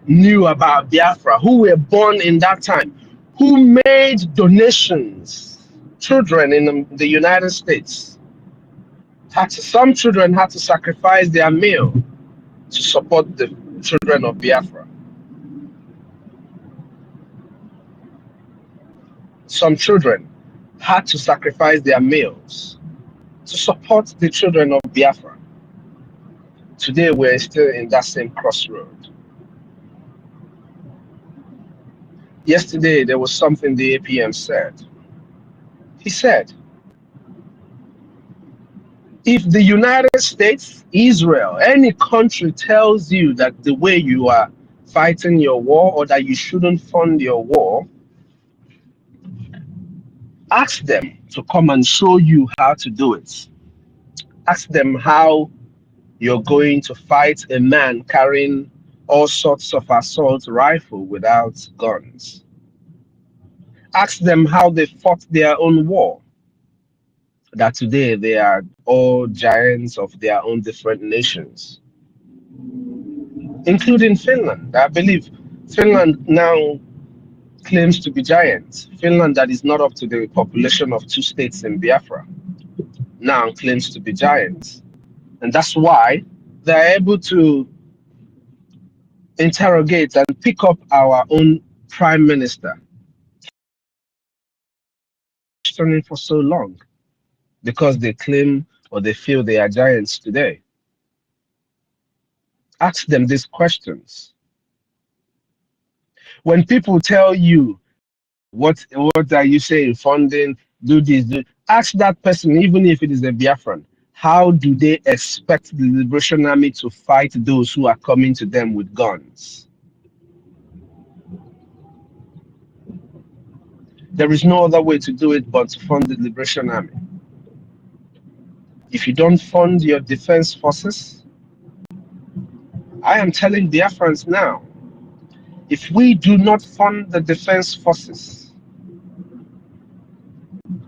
knew about Biafra, who were born in that time, who made donations, children in the United States, some children had to sacrifice their meal to support the children of Biafra. Some children had to sacrifice their meals to support the children of Biafra. Today, we're still in that same crossroad. Yesterday, there was something the APM said. He said, if the United States, Israel, any country tells you that the way you are fighting your war or that you shouldn't fund your war, ask them to come and show you how to do it. Ask them how you're going to fight a man carrying all sorts of assault rifle without guns. Ask them how they fought their own war. That today they are all giants of their own different nations, including Finland. I believe Finland now claims to be giant. Finland, that is not up to the population of 2 states in Biafra, now claims to be giant. And that's why they're able to interrogate and pick up our own prime minister for so long, because they claim or they feel they are giants today. Ask them these questions. When people tell you, what are you saying, funding, do this, ask that person, even if it is a Biafran, how do they expect the Liberation Army to fight those who are coming to them with guns? There is no other way to do it but to fund the Liberation Army. If you don't fund your defense forces, I am telling Biafrans now, if we do not fund the defense forces,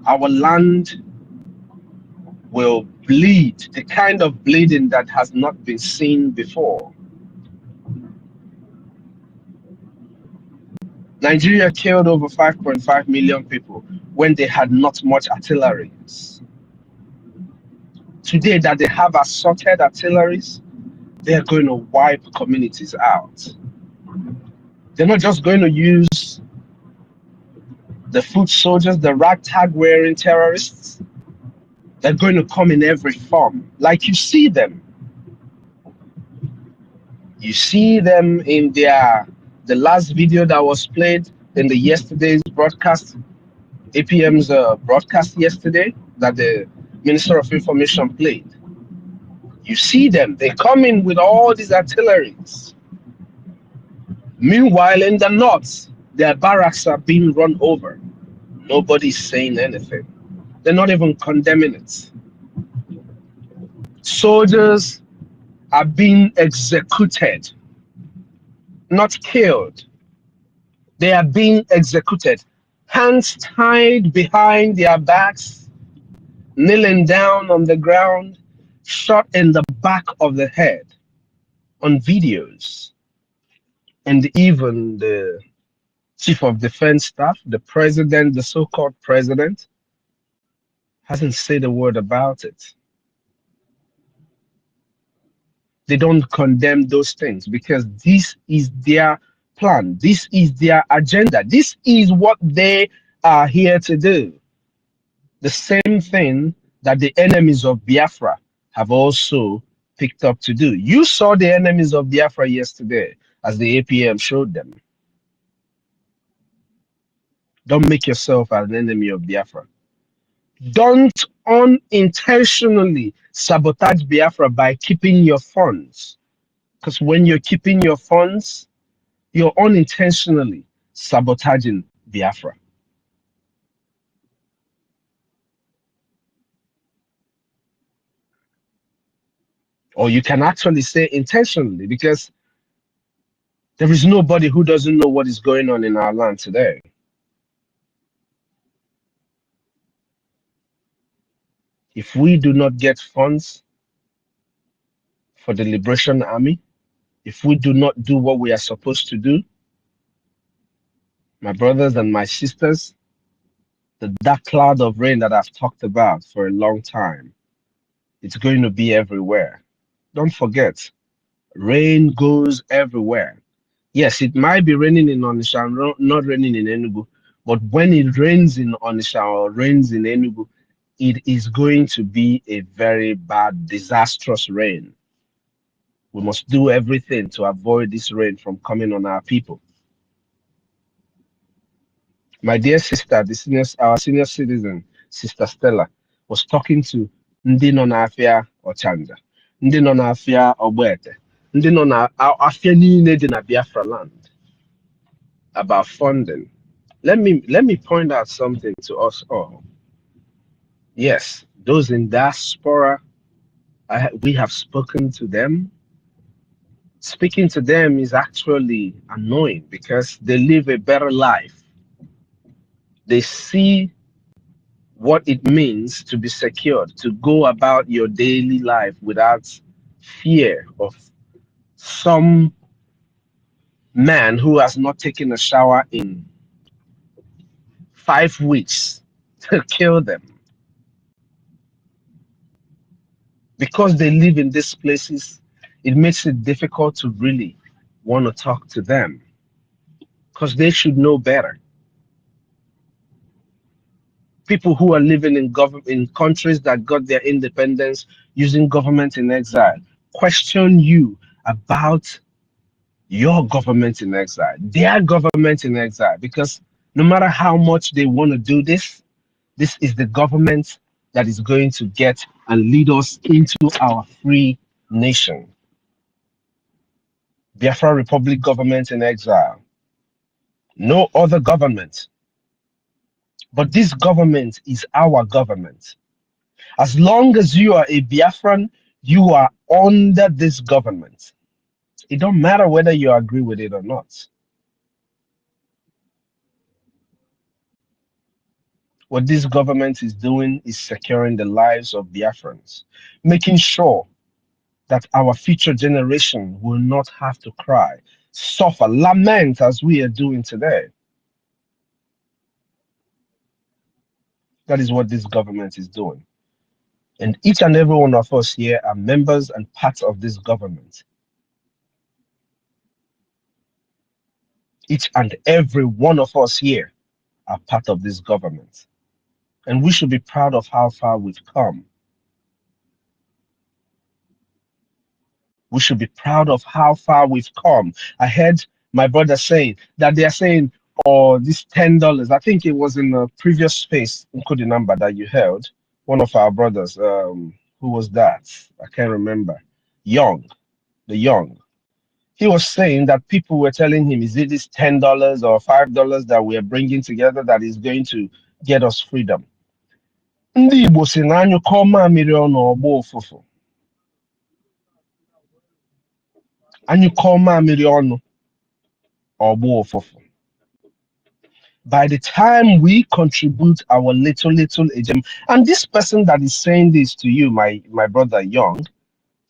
our land will bleed, the kind of bleeding that has not been seen before. Nigeria killed over 5.5 million people when they had not much artillery. Today that they have assorted artilleries, they are going to wipe communities out. They're not just going to use the foot soldiers, the ragtag wearing terrorists. They're going to come in every form, like you see them. You see them in the last video that was played in the yesterday's broadcast, APM's broadcast yesterday that the Minister of Information played. You see them, they come in with all these artilleries. Meanwhile, in the north, their barracks are being run over. Nobody's saying anything. They're not even condemning it. Soldiers are being executed, not killed. They are being executed, hands tied behind their backs, kneeling down on the ground, shot in the back of the head on videos. And even the chief of defense staff, the president, the so-called president, hasn't said a word about it. They don't condemn those things because this is their plan. This is their agenda. This is what they are here to do. The same thing that the enemies of Biafra have also picked up to do. You saw the enemies of Biafra yesterday as the APM showed them. Don't make yourself an enemy of Biafra. Don't unintentionally sabotage Biafra by keeping your funds. Because when you're keeping your funds, you're unintentionally sabotaging Biafra. Or you can actually say intentionally, because there is nobody who doesn't know what is going on in our land today. If we do not get funds for the Liberation Army, if we do not do what we are supposed to do, my brothers and my sisters, the dark cloud of rain that I've talked about for a long time, it's going to be everywhere. Don't forget, rain goes everywhere. Yes, it might be raining in Onitsha and not raining in Enugu, but when it rains in Onitsha or rains in Enugu, it is going to be a very bad, disastrous rain. We must do everything to avoid this rain from coming on our people. My dear sister, our senior citizen, Sister Stella, was talking to ndị nọ n'afịa Ọchanja, ndị nọ n'afịa Ogbete, ndị nọ n'afịa niile dị na Biafra land about funding. Let me point out something to us all. Yes, those in diaspora, we have spoken to them. Speaking to them is actually annoying because they live a better life. They see what it means to be secured, to go about your daily life without fear of some man who has not taken a shower in 5 weeks to kill them. Because they live in these places, it makes it difficult to really want to talk to them because they should know better. People who are living in countries that got their independence using government in exile question you about your government in exile, their government in exile, because no matter how much they want to do this, this is the government that is going to get and lead us into our free nation. Biafra Republic government in exile. No other government. But this government is our government. As long as you are a Biafran, you are under this government. It don't matter whether you agree with it or not. What this government is doing is securing the lives of Biafrans, making sure that our future generation will not have to cry, suffer, lament as we are doing today. That is what this government is doing. And each and every one of us here are members and parts of this government. Each and every one of us here are part of this government. And we should be proud of how far we've come. We should be proud of how far we've come. I heard my brother saying that they are saying, oh, this $10. I think it was in the previous space, including the number that you held. One of our brothers, who was that? I can't remember. The Young. He was saying that people were telling him, is it this $10 or $5 that we are bringing together that is going to get us freedom? Ndị Igbo si na anyụkọ mamịrị ọnụ ọgbọ ụfụfụ. Anyụkọ mamịrị ọnụ ọgbọ ụfụfụ. By the time we contribute our little agent, and this person that is saying this to you, my brother Young,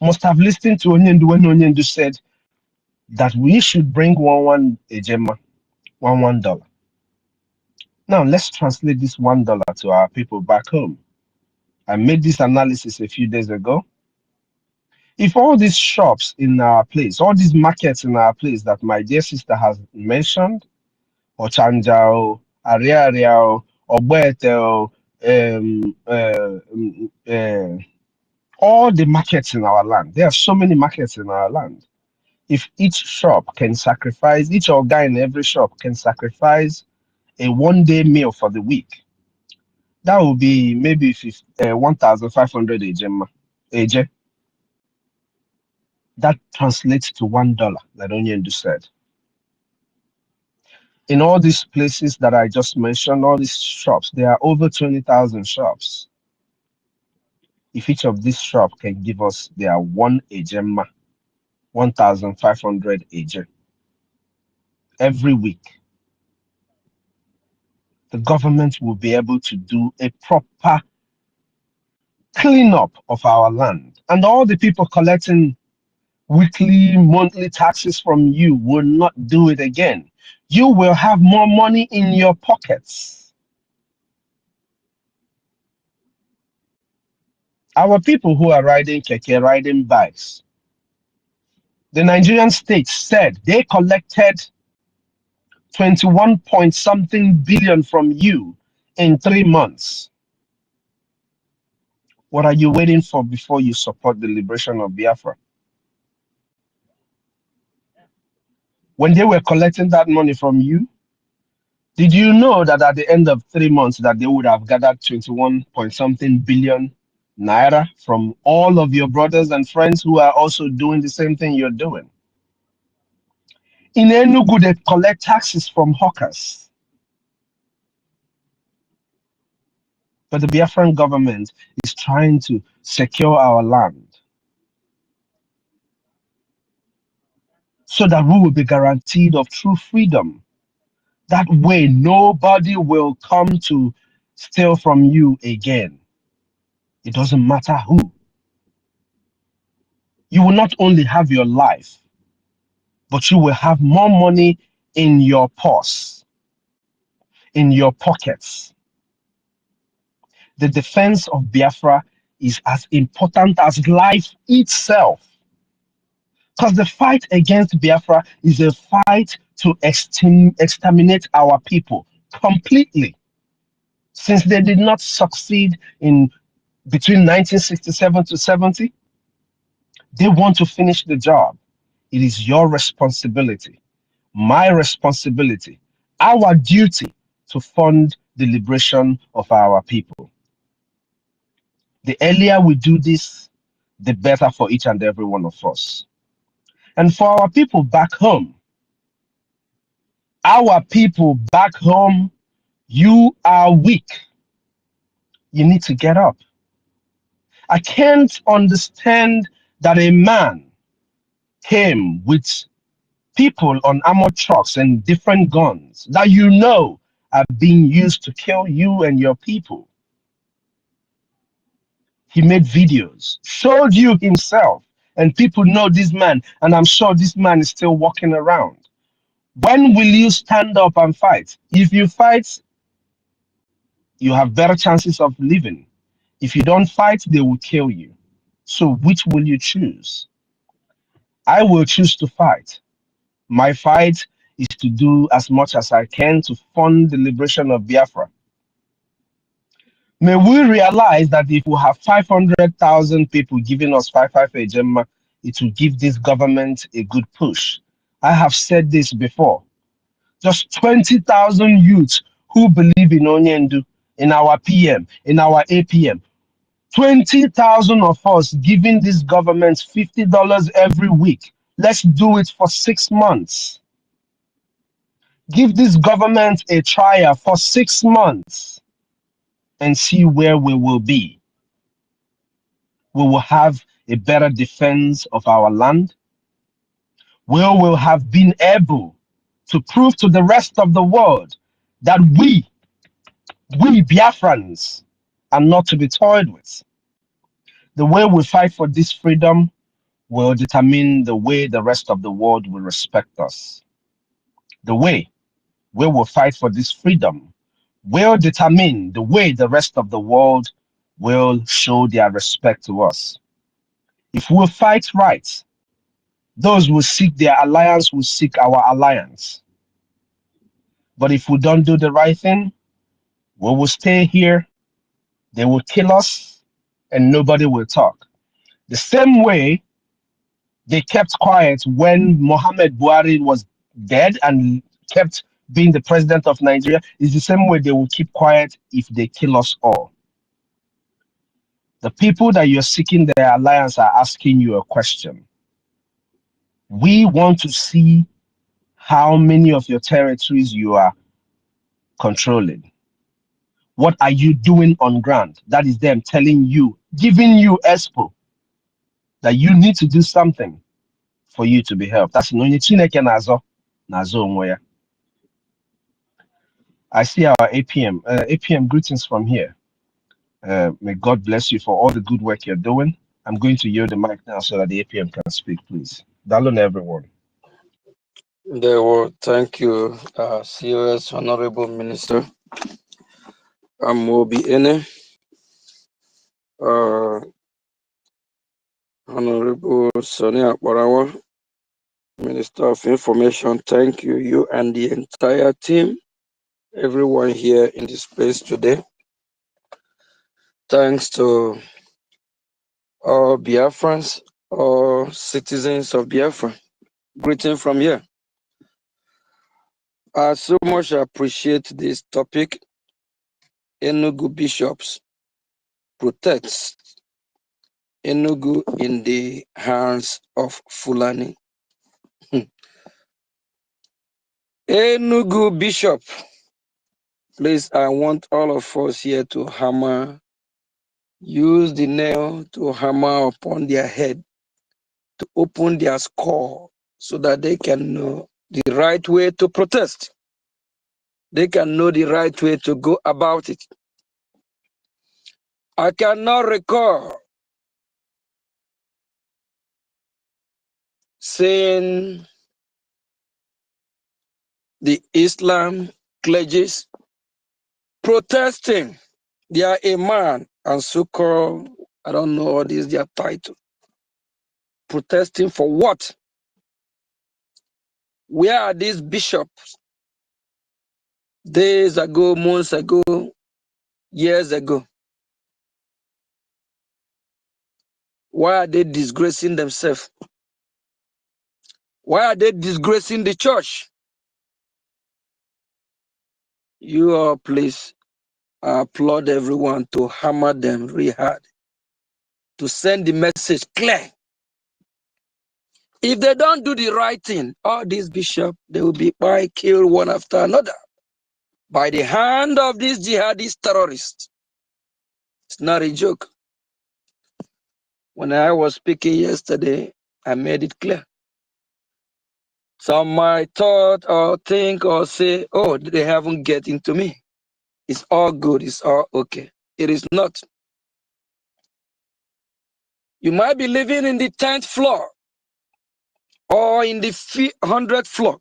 must have listened to Onyendu when Onyendu said that we should bring one ejema, $1. Now let's translate this $1 to our people back home. I made this analysis a few days ago. If all these shops in our place, all these markets in our place that my dear sister has mentioned, Ochanjao, Ariario, Obetel, all the markets in our land. There are so many markets in our land. If each shop can sacrifice, each guy in every shop can sacrifice a one-day meal for the week, that will be maybe 1,500 AJ. That translates to $1, like Onyendu said. In all these places that I just mentioned, all these shops, there are over 20,000 shops. If each of these shops can give us their one ejema, 1,500 AJ every week, the government will be able to do a proper cleanup of our land. And all the people collecting weekly, monthly taxes from you will not do it again. You will have more money in your pockets. Our people who are riding keke, riding bikes, the Nigerian state said they collected 21 point something billion from you in 3 months. What are you waiting for before you support the liberation of Biafra? When they were collecting that money from you, did you know that at the end of 3 months that they would have gathered 21 point something billion naira from all of your brothers and friends who are also doing the same thing you're doing? In Enugu, they collect taxes from hawkers. But the Biafran government is trying to secure our land so that we will be guaranteed of true freedom. That way, nobody will come to steal from you again. It doesn't matter who. You will not only have your life, but you will have more money in your purse, in your pockets. The defense of Biafra is as important as life itself. Because the fight against Biafra is a fight to exterminate our people completely. Since they did not succeed in between 1967 to 70, they want to finish the job. It is your responsibility, my responsibility, our duty to fund the liberation of our people. The earlier we do this, the better for each and every one of us. And for our people back home, you are weak. You need to get up. I can't understand that a man came with people on armored trucks and different guns that you know are being used to kill you and your people. He made videos, showed you himself, and people know this man, and I'm sure this man is still walking around. When will you stand up and fight? If you fight, you have better chances of living. If you don't fight, they will kill you. So which will you choose? I will choose to fight. My fight is to do as much as I can to fund the liberation of Biafra. May we realize that if we have 500,000 people giving us 55 ejema, it will give this government a good push. I have said this before. Just 20,000 youths who believe in Onyendu, in our PM, in our APM. 20,000 of us giving this government $50 every week. Let's do it for 6 months. Give this government a trial for 6 months and see where we will be. We will have a better defense of our land. We will have been able to prove to the rest of the world that we Biafrans are not to be toyed with. The way we fight for this freedom will determine the way the rest of the world will respect us. The way we will fight for this freedom will determine the way the rest of the world will show their respect to us. If we fight right, those who seek their alliance will seek our alliance. But if we don't do the right thing, we will stay here, they will kill us, and nobody will talk. The same way they kept quiet when Mohammed Buhari was dead and kept being the president of Nigeria is the same way they will keep quiet if they kill us all. The people that you're seeking their alliance are asking you a question. We want to see how many of your territories you are controlling. What are you doing on ground? That is them telling you, giving you expo that you need to do something for you to be helped. That's no Chineke nazo onwe ya. I see our APM. APM, greetings from here. May God bless you for all the good work you're doing. I'm going to yield the mic now so that the APM can speak, please. Dalun, everyone. Thank you, COS Honorable Minister. I'm Mobi Ene. Honorable Sonia Barawa, Minister of Information. Thank you, you and the entire team, everyone here in this place today. Thanks to all Biafrans, all citizens of Biafra. Greeting from here. I so much appreciate this topic. Enugu bishops protects Enugu in the hands of Fulani. Enugu bishop, please, I want all of us here to hammer, use the nail to hammer upon their head, to open their skull so that they can know the right way to protest. They can know the right way to go about it. I cannot recall seeing the Islam clergies protesting. They are a man and so-called, I don't know what is their title. Protesting for what? Where are these bishops? Days ago, months ago, years ago. Why are they disgracing themselves? Why are they disgracing the church? You all, please, I applaud everyone to hammer them really hard, to send the message clear. If they don't do the right thing, all these bishops, they will be killed one after another by the hand of these jihadist terrorists. It's not a joke. When I was speaking yesterday, I made it clear. Some might thought or think or say, oh, they haven't get into me. It's all good, it's all okay. It is not. You might be living in the 10th floor or in the 100th floor,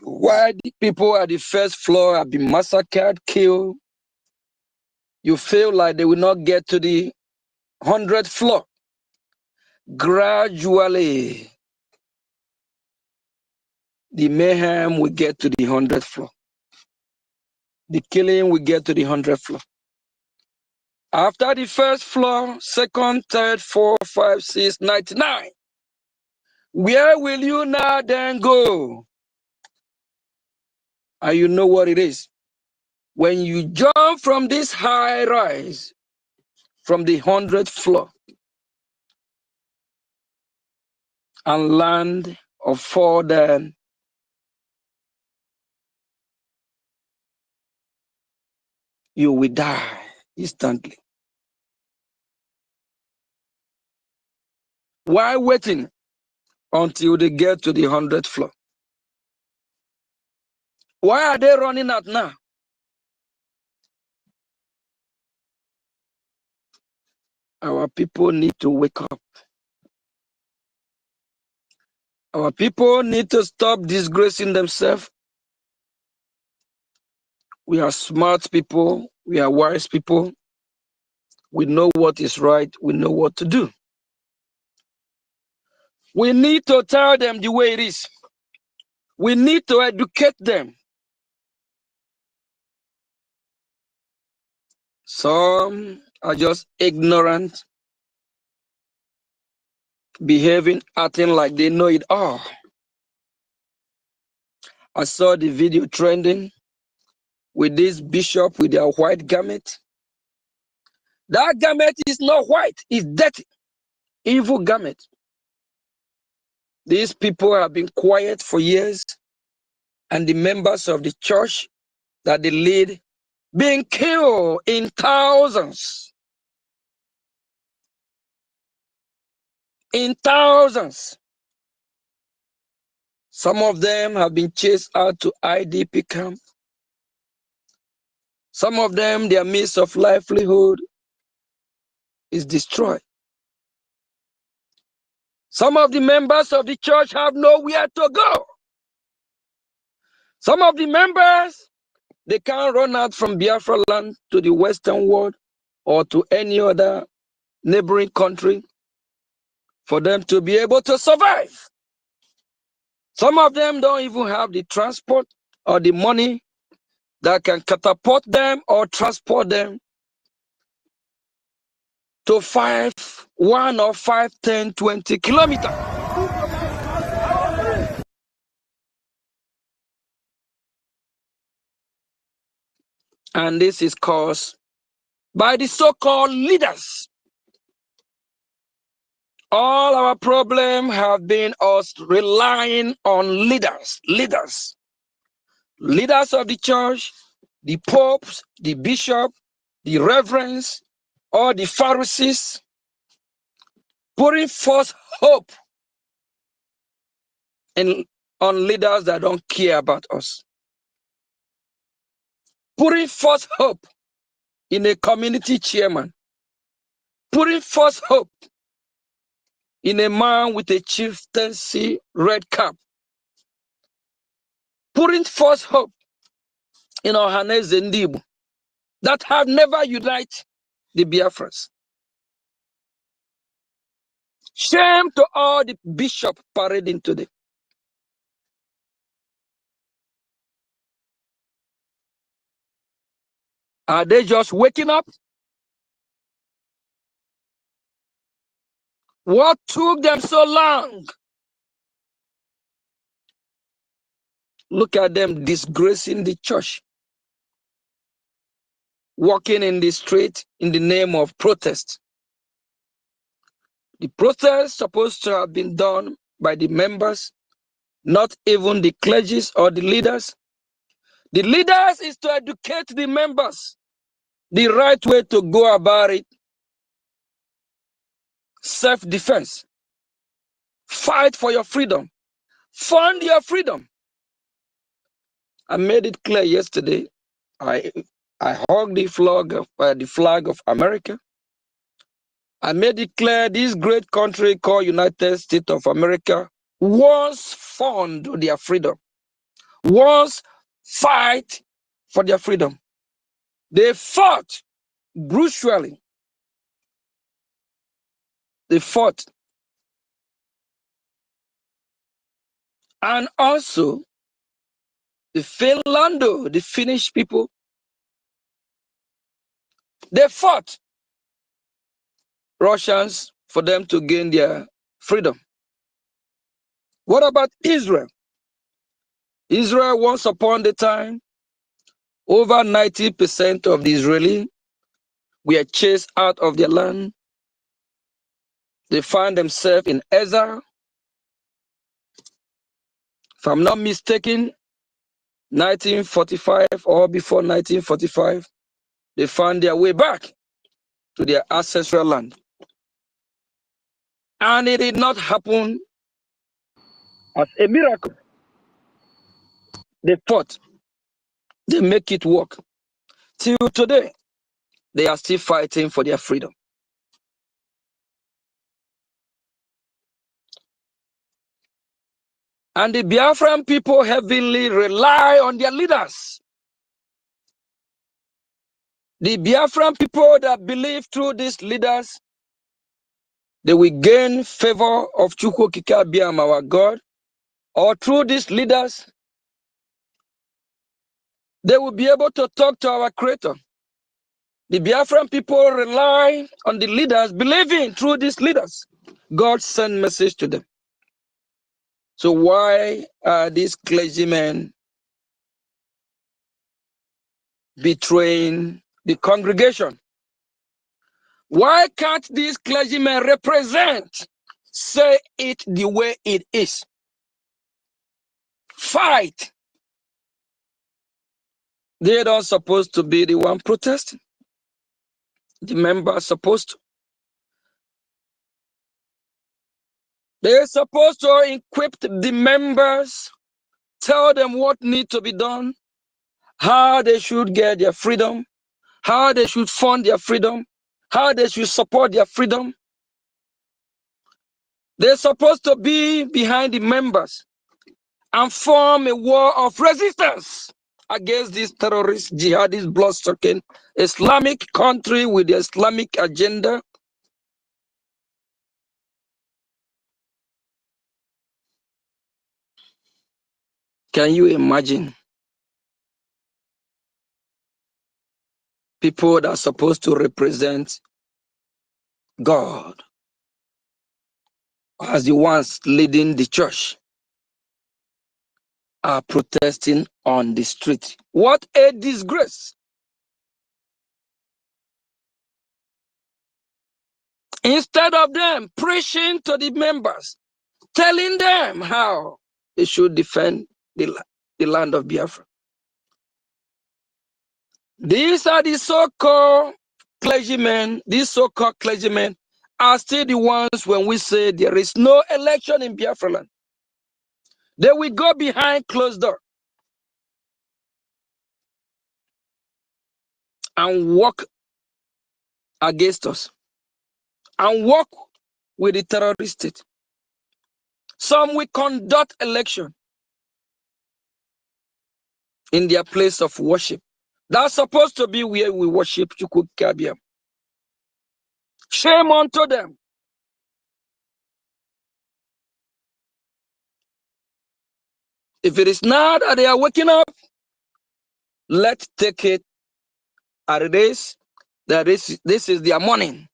while the people at the first floor have been massacred, killed. You feel like they will not get to the 100th floor. Gradually, the mayhem will get to the 100th floor. The killing will get to the 100th floor. After the first floor, second, third, 4, 5, 6, 99. Where will you now then go? And you know what it is. When you jump from this high rise, from the 100th floor, and land or fall down, you will die instantly. Why waiting until they get to the 100th floor? Why are they running out now? Our people need to wake up. Our people need to stop disgracing themselves. We are smart people. We are wise people. We know what is right. We know what to do. We need to tell them the way it is. We need to educate them. Some are just ignorant, behaving, acting like they know it all. I saw the video trending with this bishop with their white garment. That garment is not white, it's dirty, evil garment. These people have been quiet for years, and the members of the church that they lead being killed in thousands. In thousands. Some of them have been chased out to IDP camp. Some of them, their means of livelihood is destroyed. Some of the members of the church have nowhere to go. Some of the members, they can't run out from Biafra land to the Western world or to any other neighboring country for them to be able to survive. Some of them don't even have the transport or the money that can catapult them or transport them to 1 or 5, 10, 20 kilometers. And this is caused by the so-called leaders. All our problems have been us relying on leaders. Leaders of the church, the popes, the bishop, the reverends, or the Pharisees, putting forth hope on leaders that don't care about us. Putting forth hope in a community chairman. Putting forth hope in a man with a chieftaincy red cap. Putting forth hope in Ohaneze Ndibu that have never united the Biafrans. Shame to all the bishops parading today. Are they just waking up? What took them so long? Look at them disgracing the church, walking in the street in the name of protest. The protest supposed to have been done by the members, not even the clergies or the leaders. The leaders is to educate the members the right way to go about it. Self-defense. Fight for your freedom. Fund your freedom. I made it clear yesterday. I hugged the flag of America. I made it clear this great country called United States of America once fund their freedom. Once fight for their freedom. They fought brutally. They fought. And also, the Finlando, the Finnish people, they fought Russians for them to gain their freedom. What about Israel? Israel, once upon a time, over 90% of the Israelis were chased out of their land. They find themselves in exile. If I'm not mistaken, 1945 or before 1945, they found their way back to their ancestral land. And it did not happen as a miracle. They fought. They make it work. Till today, they are still fighting for their freedom. And the Biafran people heavily rely on their leaders. The Biafran people that believe through these leaders, they will gain favor of Chukwu Kikabiam, our God, or through these leaders, they will be able to talk to our Creator. The Biafran people rely on the leaders, believing through these leaders, God sent message to them. So why are these clergymen betraying the congregation? Why can't these clergymen represent, say it the way it is? Fight. They don't supposed to be the one protesting. The members are supposed to. They're supposed to equip the members, tell them what needs to be done, how they should get their freedom, how they should fund their freedom, how they should support their freedom. They're supposed to be behind the members and form a war of resistance against this terrorist, jihadist, blood-sucking Islamic country with the Islamic agenda. Can you imagine people that are supposed to represent God as the ones leading the church are protesting on the street? What a disgrace. Instead of them preaching to the members, telling them how they should defend the land of Biafra. These are the so-called clergymen. These so-called clergymen are still the ones when we say there is no election in Biafra land. They will go behind closed door and work against us and work with the terrorist state. Some will conduct election in their place of worship. That's supposed to be where we worship Chukwu Kabiam. Shame unto them. If it is now that they are waking up, let's take it as it is, that this is their morning.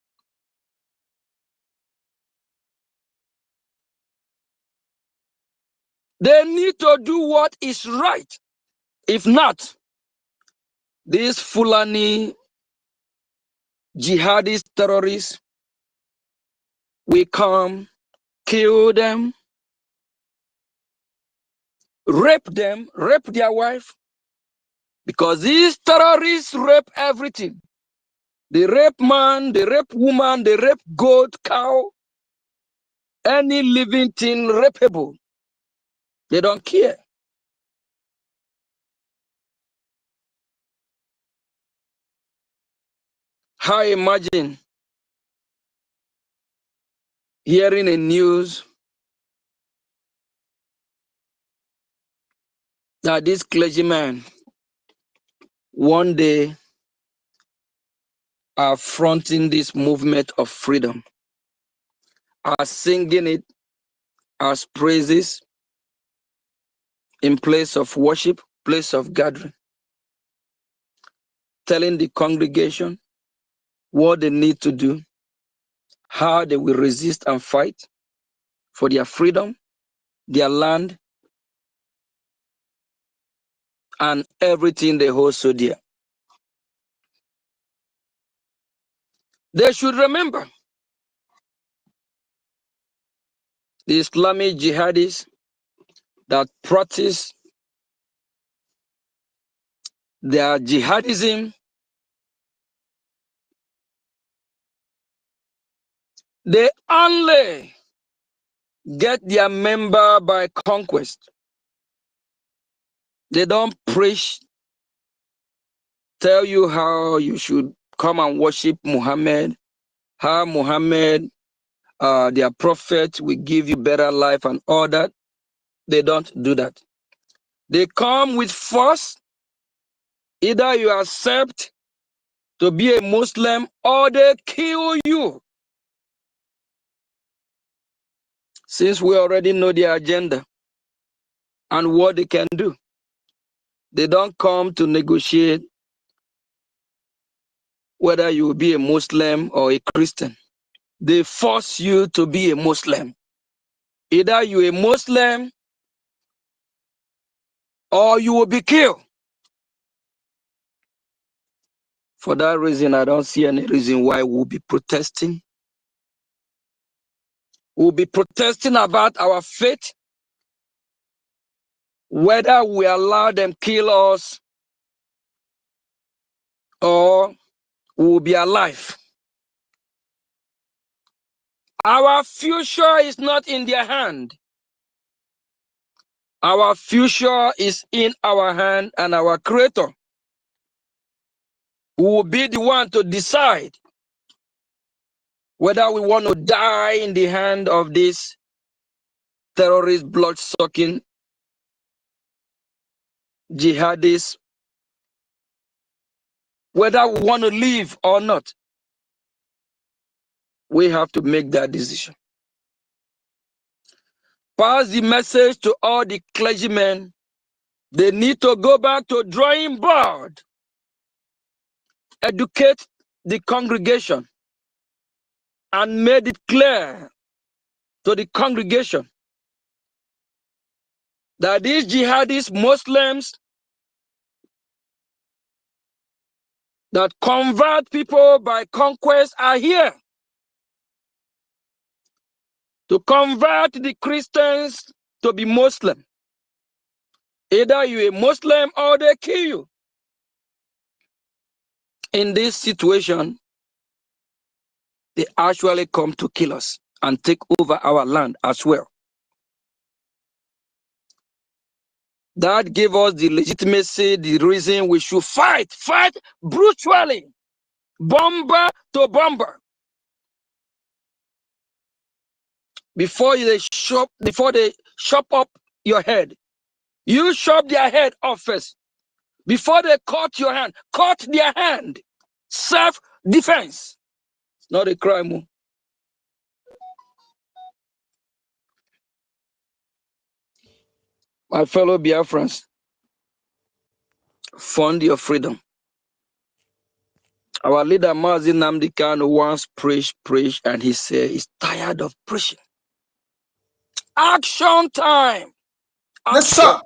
They need to do what is right. If not, these Fulani jihadist terrorists will come, kill them, rape them, rape their wife, because these terrorists rape everything. They rape man, they rape woman, they rape goat, cow, any living thing rapeable. They don't care. How imagine hearing a news that this clergyman one day are fronting this movement of freedom, are singing it as praises in place of worship, place of gathering, telling the congregation what they need to do, how they will resist and fight for their freedom, their land, and everything they hold so dear. They should remember the Islamic jihadists that practice their jihadism. They only get their member by conquest. They don't preach tell you how you should come and worship Muhammad, how Muhammad, their prophet, will give you better life and all that. They don't do that. They come with force. Either you accept to be a Muslim or they kill you. Since we already know their agenda and what they can do, they don't come to negotiate whether you will be a Muslim or a Christian. They force you to be a Muslim. Either you're a Muslim or you will be killed. For that reason, I don't see any reason why we'll be protesting. We'll be protesting about our faith, whether we allow them kill us or we'll be alive. Our future is not in their hand. Our future is in our hand and our Creator, who will be the one to decide whether we want to die in the hand of this terrorist, blood-sucking jihadists, whether we want to live or not. We have to make that decision. Pass the message to all the clergymen. They need to go back to drawing board, educate the congregation, and made it clear to the congregation that these jihadist Muslims that convert people by conquest are here to convert the Christians to be Muslim. Either you're a Muslim or they kill you. In this situation, they actually come to kill us and take over our land as well. That gave us the legitimacy, the reason we should fight brutally, bomber to bomber. Before they chop up your head, you chop their head off first. Before they cut your hand, cut their hand. Self-defense. It's not a crime. My fellow Biafrans, fund your freedom. Our leader, Mazi Nnamdi Kanu, once preached, and he said he's tired of preaching. Action time. Action. Yes, sir.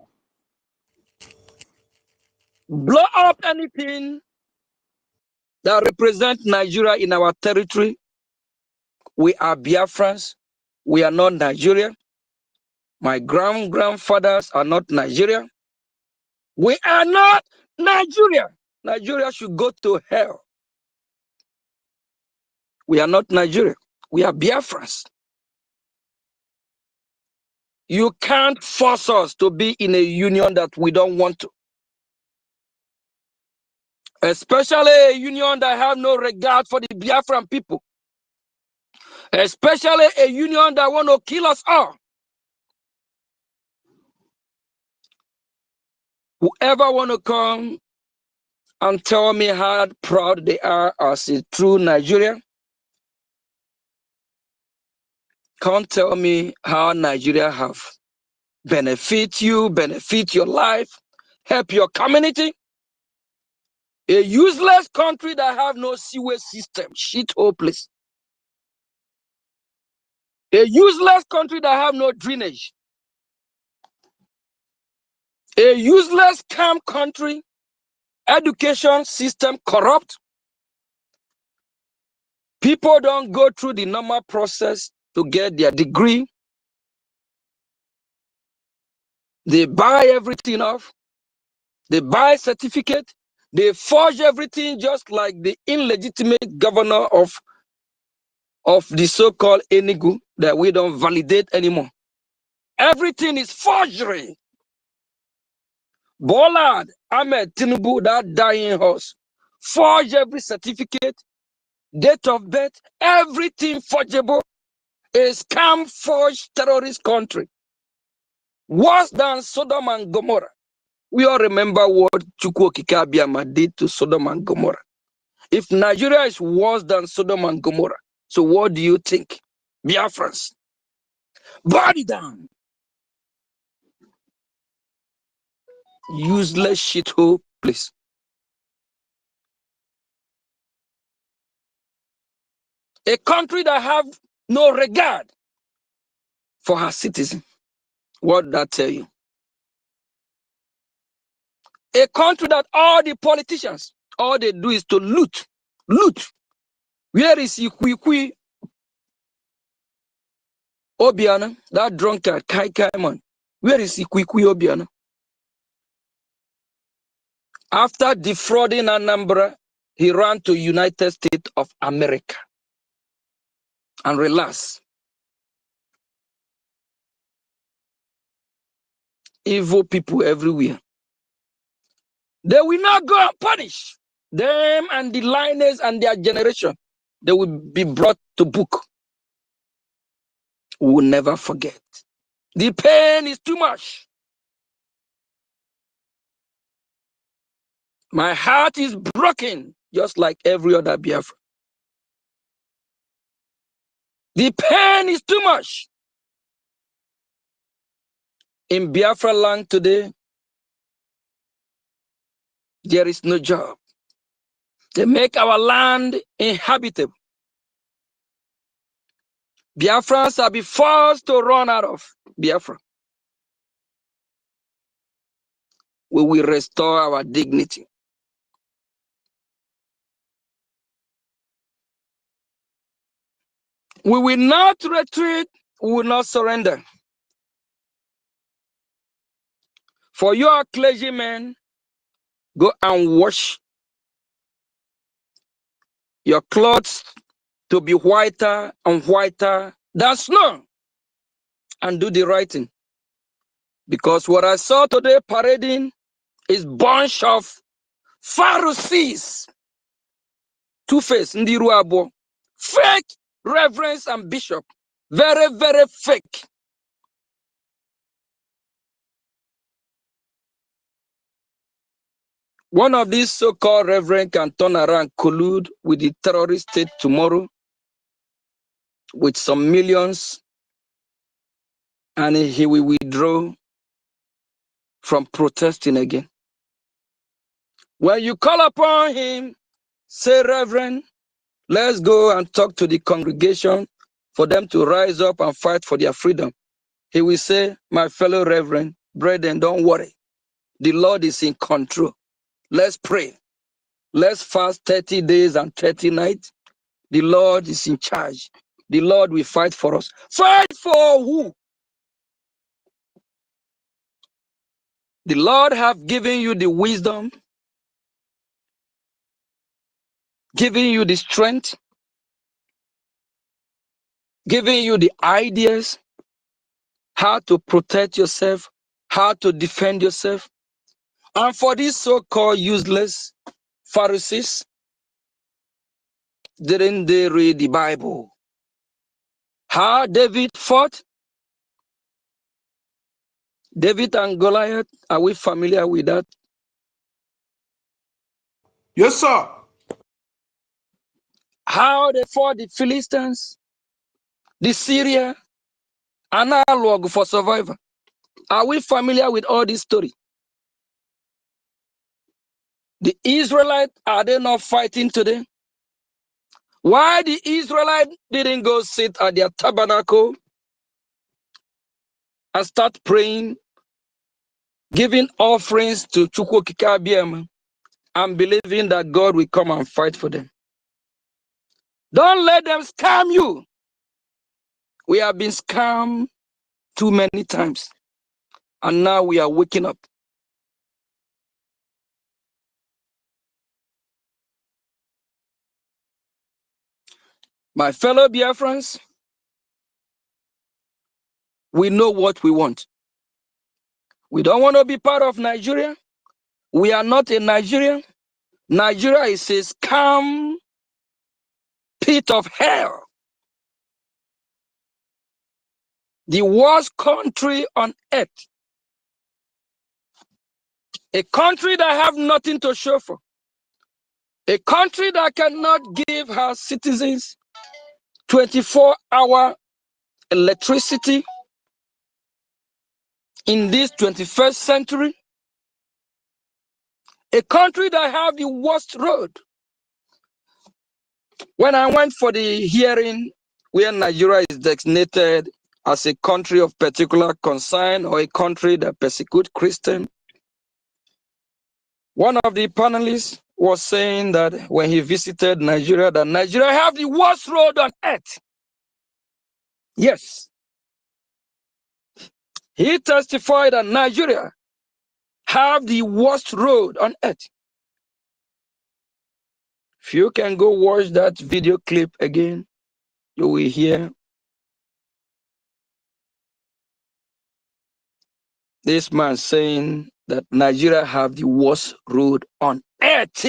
Blow up anything that represents Nigeria in our territory. We are Biafrans. We are not Nigeria. My grandfathers are not Nigeria. We are not Nigeria. Nigeria should go to hell. We are not Nigeria. We are Biafrans. You can't force us to be in a union that we don't want to. Especially a union that have no regard for the Biafran people. Especially a union that want to kill us all. Whoever want to come and tell me how proud they are as a true Nigerian, can't tell me how Nigeria have benefit you, benefit your life, help your community. A useless country that have no sewage system, shit hopeless. A useless country that have no drainage. A useless camp country, education system corrupt. People don't go through the normal process to get their degree. They buy everything off. They buy certificate. They forge everything just like the illegitimate governor of the so-called Enugu that we don't validate anymore. Everything is forgery. Bola Ahmed Tinubu, that dying horse, forge every certificate, date of birth, everything forgeable. A scam forged terrorist country. Worse than Sodom and Gomorrah. We all remember what Chukwuokike did to Sodom and Gomorrah. If Nigeria is worse than Sodom and Gomorrah, so what do you think? Biafrans. Body down. Useless shithole, please. A country that have no regard for her citizens. What did that tell you? A country that all the politicians, all they do is to loot. Loot. Where is Ikwikwi Obiano, that drunkard, Kai man? Where is Ikwikwi Obiano? After defrauding Anambra, he ran to United States of America and relaxed. Evil people everywhere. They will not go and punish them and the liners and their generation. They will be brought to book. We will never forget. The pain is too much. My heart is broken, just like every other Biafra. The pain is too much. In Biafra land today, there is no job. They make our land inhabitable. Biafrans will be forced to run out of Biafra. We will restore our dignity. We will not retreat. We will not surrender. For your clergymen, go and wash your clothes to be whiter and whiter than snow, and do the right thing. Because what I saw today parading is bunch of Pharisees, two-faced, Ndiruabo, fake reverends and bishop, very, very fake. One of these so-called reverend can turn around, collude with the terrorist state tomorrow with some millions, and he will withdraw from protesting again. When you call upon him, say, Reverend, let's go and talk to the congregation for them to rise up and fight for their freedom. He will say, my fellow reverend, brethren, don't worry. The Lord is in control. Let's pray. Let's fast 30 days and 30 nights. The Lord is in charge. The Lord will fight for us. Fight for who? The Lord have given you the wisdom, given you the strength, giving you the ideas, how to protect yourself, how to defend yourself. And for these so-called useless Pharisees, didn't they read the Bible? How David fought? David and Goliath, are we familiar with that? Yes, sir. How they fought the Philistines, the Syria, analog for survival. Are we familiar with all this story? The Israelites, are they not fighting today? Why the Israelites didn't go sit at their tabernacle and start praying, giving offerings to Chukwuokike and believing that God will come and fight for them? Don't let them scam you. We have been scammed too many times, and now we are waking up. My fellow Biafrans, we know what we want. We don't want to be part of Nigeria. We are not a Nigerian. Nigeria is a scam pit of hell. The worst country on earth. A country that have nothing to show for. A country that cannot give her citizens 24-hour electricity in this 21st century. A country that have the worst road. When I went for the hearing where Nigeria is designated as a country of particular concern or a country that persecutes Christians, one of the panelists was saying that when he visited Nigeria, that Nigeria have the worst road on earth. Yes. He testified that Nigeria have the worst road on earth. If you can go watch that video clip again, you will hear this man saying that Nigeria have the worst road on earth.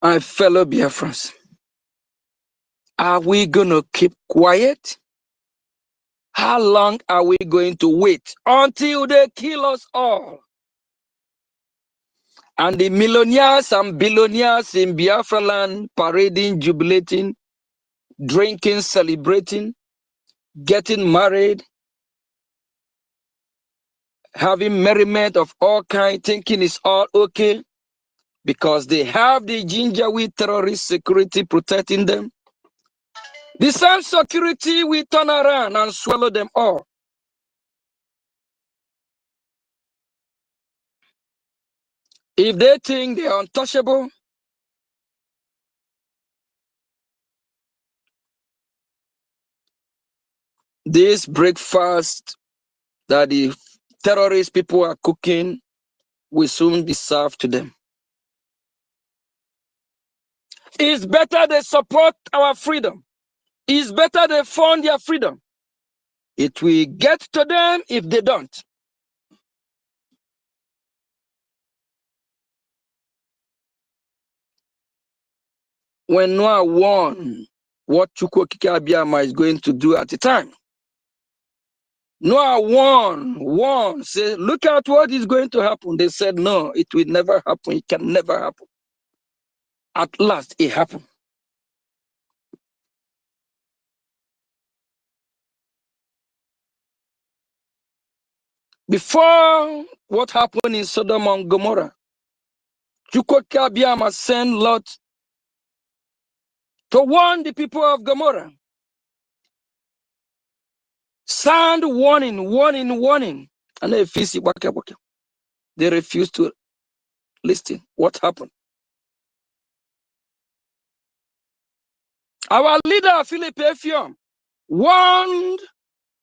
My fellow Biafrans, are we going to keep quiet? How long are we going to wait until they kill us all? And the millionaires and billionaires in Biafra land parading, jubilating, drinking, celebrating, getting married, having merriment of all kinds, thinking it's all okay because they have the Janjaweed terrorist security protecting them. The same security will turn around and swallow them all. If they think they are untouchable, this breakfast that the terrorist people are cooking will soon be served to them. It's better they support our freedom. It's better they fund their freedom. It will get to them if they don't. When Noah warned what EFIK-IBIBIO is going to do at the time, Noah warned, said, look at what is going to happen. They said, no, it will never happen. It can never happen. At last, it happened. Before what happened in Sodom and Gomorrah, EFIK-IBIBIO sent Lot to warn the people of Gomorrah. Sound warning, warning, warning. And they refused to listen. What happened? Our leader, Philip Efiom, warned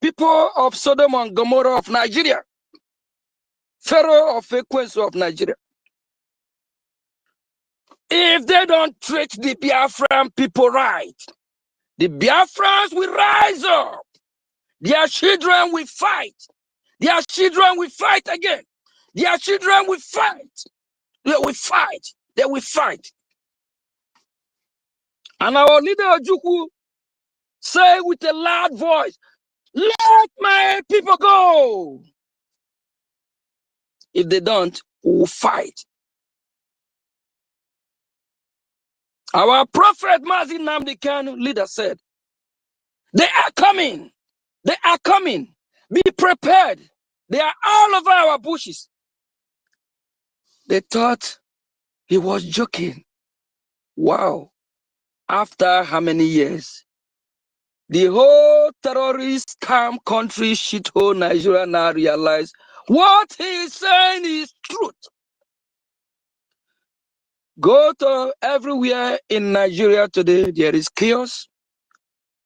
people of Sodom and Gomorrah of Nigeria, Pharaoh of frequency of Nigeria. If they don't treat the Biafran people right, the Biafrans will rise up. Their children will fight. Their children will fight again. Their children will fight. They will fight. They will fight. And our leader Ojukwu say with a loud voice, let my people go. If they don't, we will fight. Our prophet Mazi Nnamdi Kanu leader said, they are coming. They are coming. Be prepared. They are all over our bushes. They thought he was joking. Wow. After how many years? The whole terrorist scam country shithole Nigeria now realize what he is saying is truth. Go to everywhere in Nigeria today, there is chaos.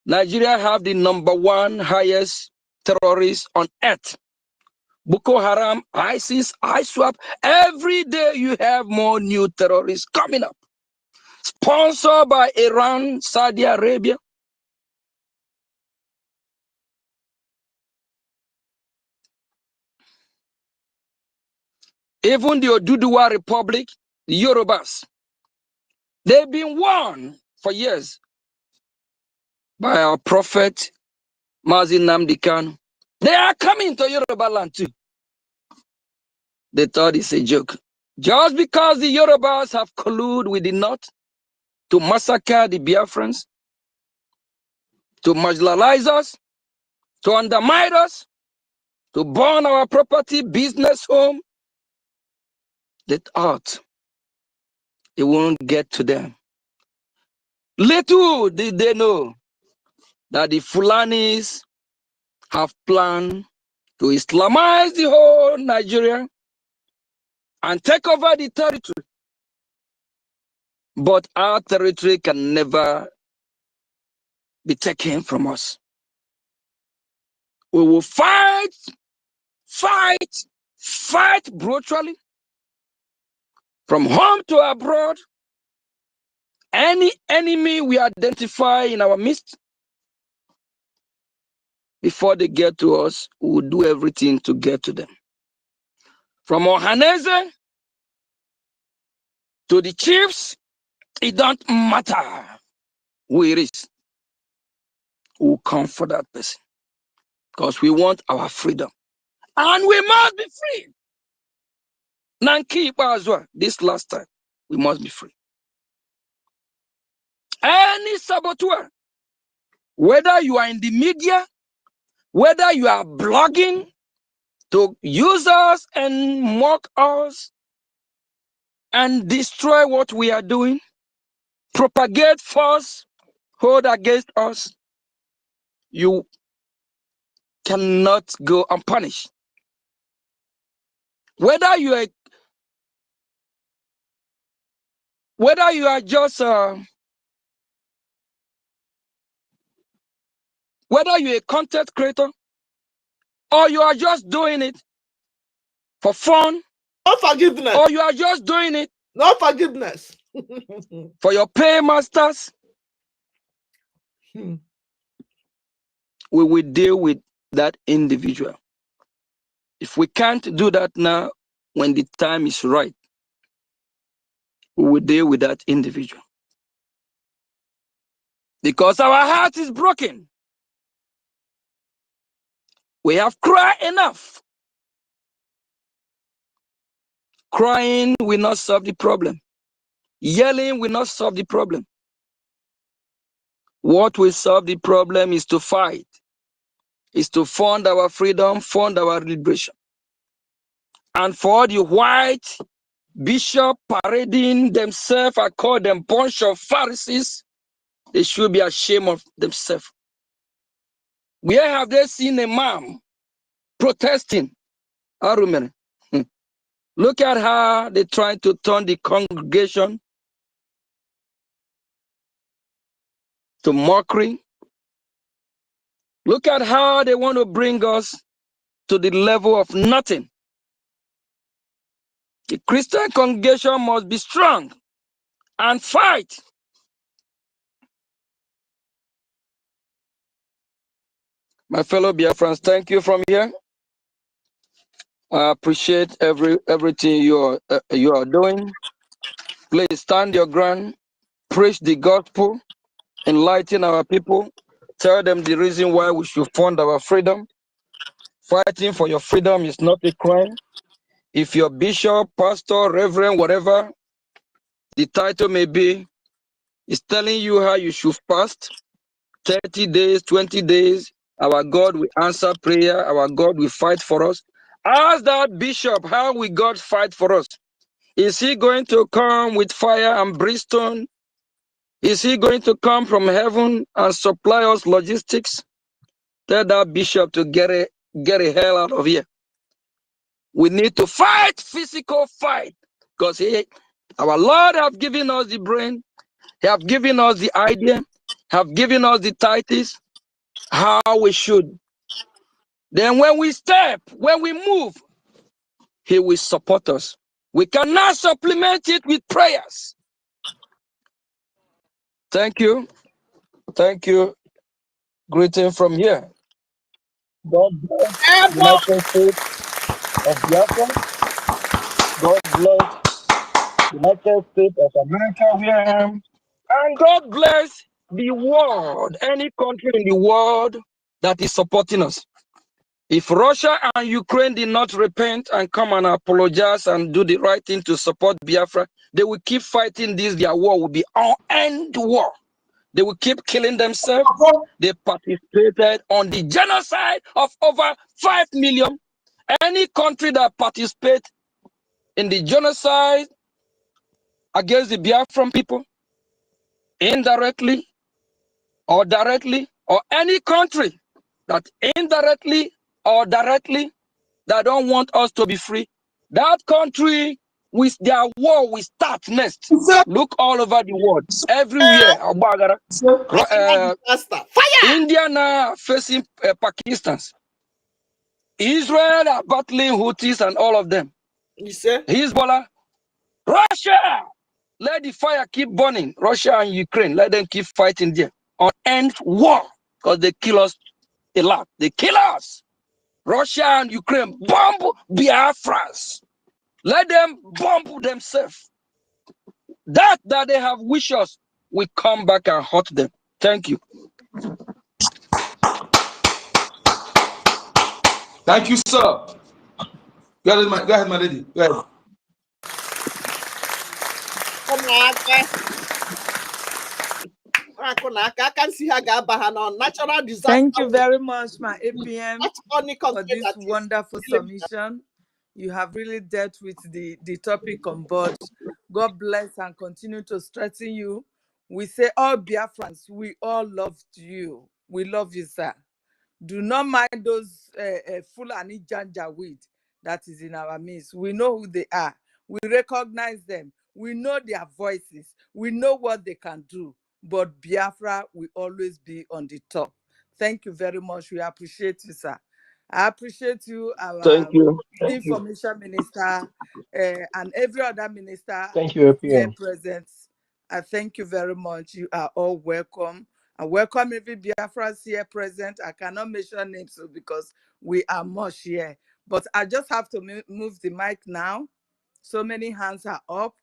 Nigeria have the #1 highest terrorists on earth. Boko Haram, ISIS, ISWAP. Every day you have more new terrorists coming up. Sponsored by Iran, Saudi Arabia. even the Oduduwa Republic, the Yorubas, they've been warned for years by our prophet, Mazi Nnamdi Kanu. They are coming to Yoruba land too. They thought it's a joke. Just because the Yorubas have colluded with the North to massacre the Biafrans, to marginalize us, to undermine us, to burn our property, business, home, they thought it won't get to them. Little did they know that the Fulanis have planned to Islamize the whole Nigeria and take over the territory. But our territory can never be taken from us. We will fight brutally from home to abroad. Any enemy we identify in our midst, before they get to us, we will do everything to get to them. From Ohaneze to the chiefs, it don't matter who it is. We will come for that person because we want our freedom. And we must be free. Nanki as well, this last time, we must be free. Any saboteur, whether you are in the media, whether you are blogging to use us and mock us and destroy what we are doing, propagate false, hold against us, you cannot go unpunished. Whether you are just whether you're a content creator or you are just doing it for fun, No forgiveness. or you are just doing it No forgiveness. for your paymasters, we will deal with that individual. If we can't do that now, when the time is right, we will deal with that individual. Because our heart is broken. We have cried enough. Crying will not solve the problem. Yelling will not solve the problem. What will solve the problem is to fight, is to fund our freedom, fund our liberation. And for the white bishop parading themselves, I call them bunch of Pharisees, they should be ashamed of themselves. Where have they seen a man protesting? Arumene. Look at how they try to turn the congregation to mockery. Look at how they want to bring us to the level of nothing. The Christian congregation must be strong and fight. My fellow Biafrans, thank you from here. I appreciate everything you are doing. Please stand your ground, preach the gospel, enlighten our people, tell them the reason why we should fund our freedom. Fighting for your freedom is not a crime. If your bishop, pastor, reverend, whatever the title may be, is telling you how you should fast, 30 days, 20 days, our God will answer prayer, our God will fight for us. Ask that bishop, how will God fight for us? Is he going to come with fire and brimstone? Is he going to come from heaven and supply us logistics? Tell that bishop to get a hell out of here. We need to fight, physical fight, because our Lord have given us the brain, he have given us the idea, have given us the titles, how we should. Then when we step, when we move, he will support us. We cannot supplement it with prayers. Thank you. Thank you. Greeting from here. God bless the United States of Biafra. God bless the United States of America, where I am. And God bless the world, any country in the world that is supporting us. If Russia and Ukraine did not repent and come and apologize and do the right thing to support Biafra, they will keep fighting this. Their war will be unending war. They will keep killing themselves. They participated on the genocide of over 5 million. Any country that participates in the genocide against the Biafran people, indirectly or directly, or any country that indirectly or directly that don't want us to be free, that country with their war will start next. Look all over the world, everywhere. India now facing Pakistan. Israel are battling Houthis and all of them. Hezbollah, Russia, let the fire keep burning. Russia and Ukraine, let them keep fighting there on end war, because they kill us a lot. They kill us. Russia and Ukraine bomb Biafrans. Let them bomb themselves. That they have wished us, we come back and hurt them. Thank you. Thank you, sir. Go ahead, my lady. Go ahead. I can see her natural disaster. Thank you very much, my APM, for this wonderful submission. You have really dealt with the topic on board. God bless and continue to strengthen you. We say, all Biafrans, we all love you. We love you, sir. Do not mind those Fulani Janjaweed that is in our midst. We know who they are. We recognize them. We know their voices. We know what they can do. But Biafra will always be on the top. Thank you very much. We appreciate you, sir. I appreciate you, our information minister, and every other minister here present. I thank you very much. You are all welcome. I welcome every Biafrans here present. I cannot mention names because we are much here. But I just have to move the mic now. So many hands are up.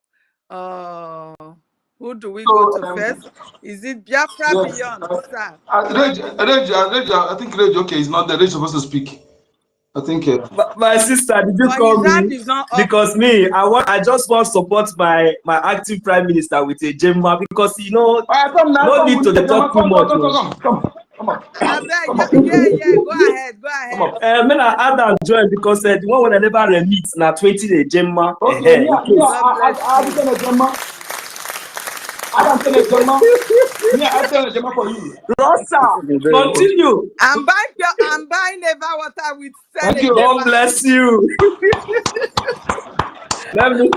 Who do we go to first? Is it Biafra Beyond, sir? I think Reg, okay, he's not there. Reg supposed to speak. I think. My sister, did you call me? Because me, I just want to support my acting prime minister with a Gemma, because no need to talk too much. Come on. Yeah, go ahead. Me na Adam join because the one when I never remit na 20 the Gemma. Okay, I'll be a Gemma. Adam tell a Gemma. Yeah, I'll tell a Gemma for you. Rosa, continue. I'm buying Eva water with Thank you. God bless you. Let me.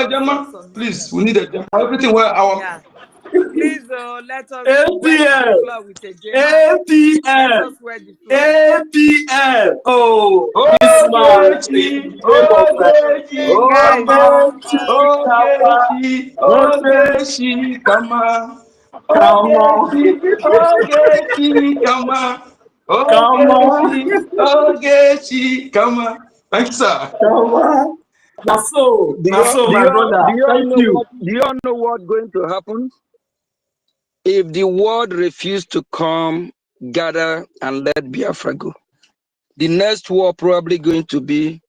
Gemma. Please, we need a Gemma. Everything where our. Yeah. Please, let us APL. With a APL. APL. Oh, this man. Ogechi, come on. Ogechi, come on. Thank you, sir. Come on. That's so, my brother. Thank you. Do you all know what's going to happen? If the world refuses to come, gather, and let Biafra go, the next war probably going to be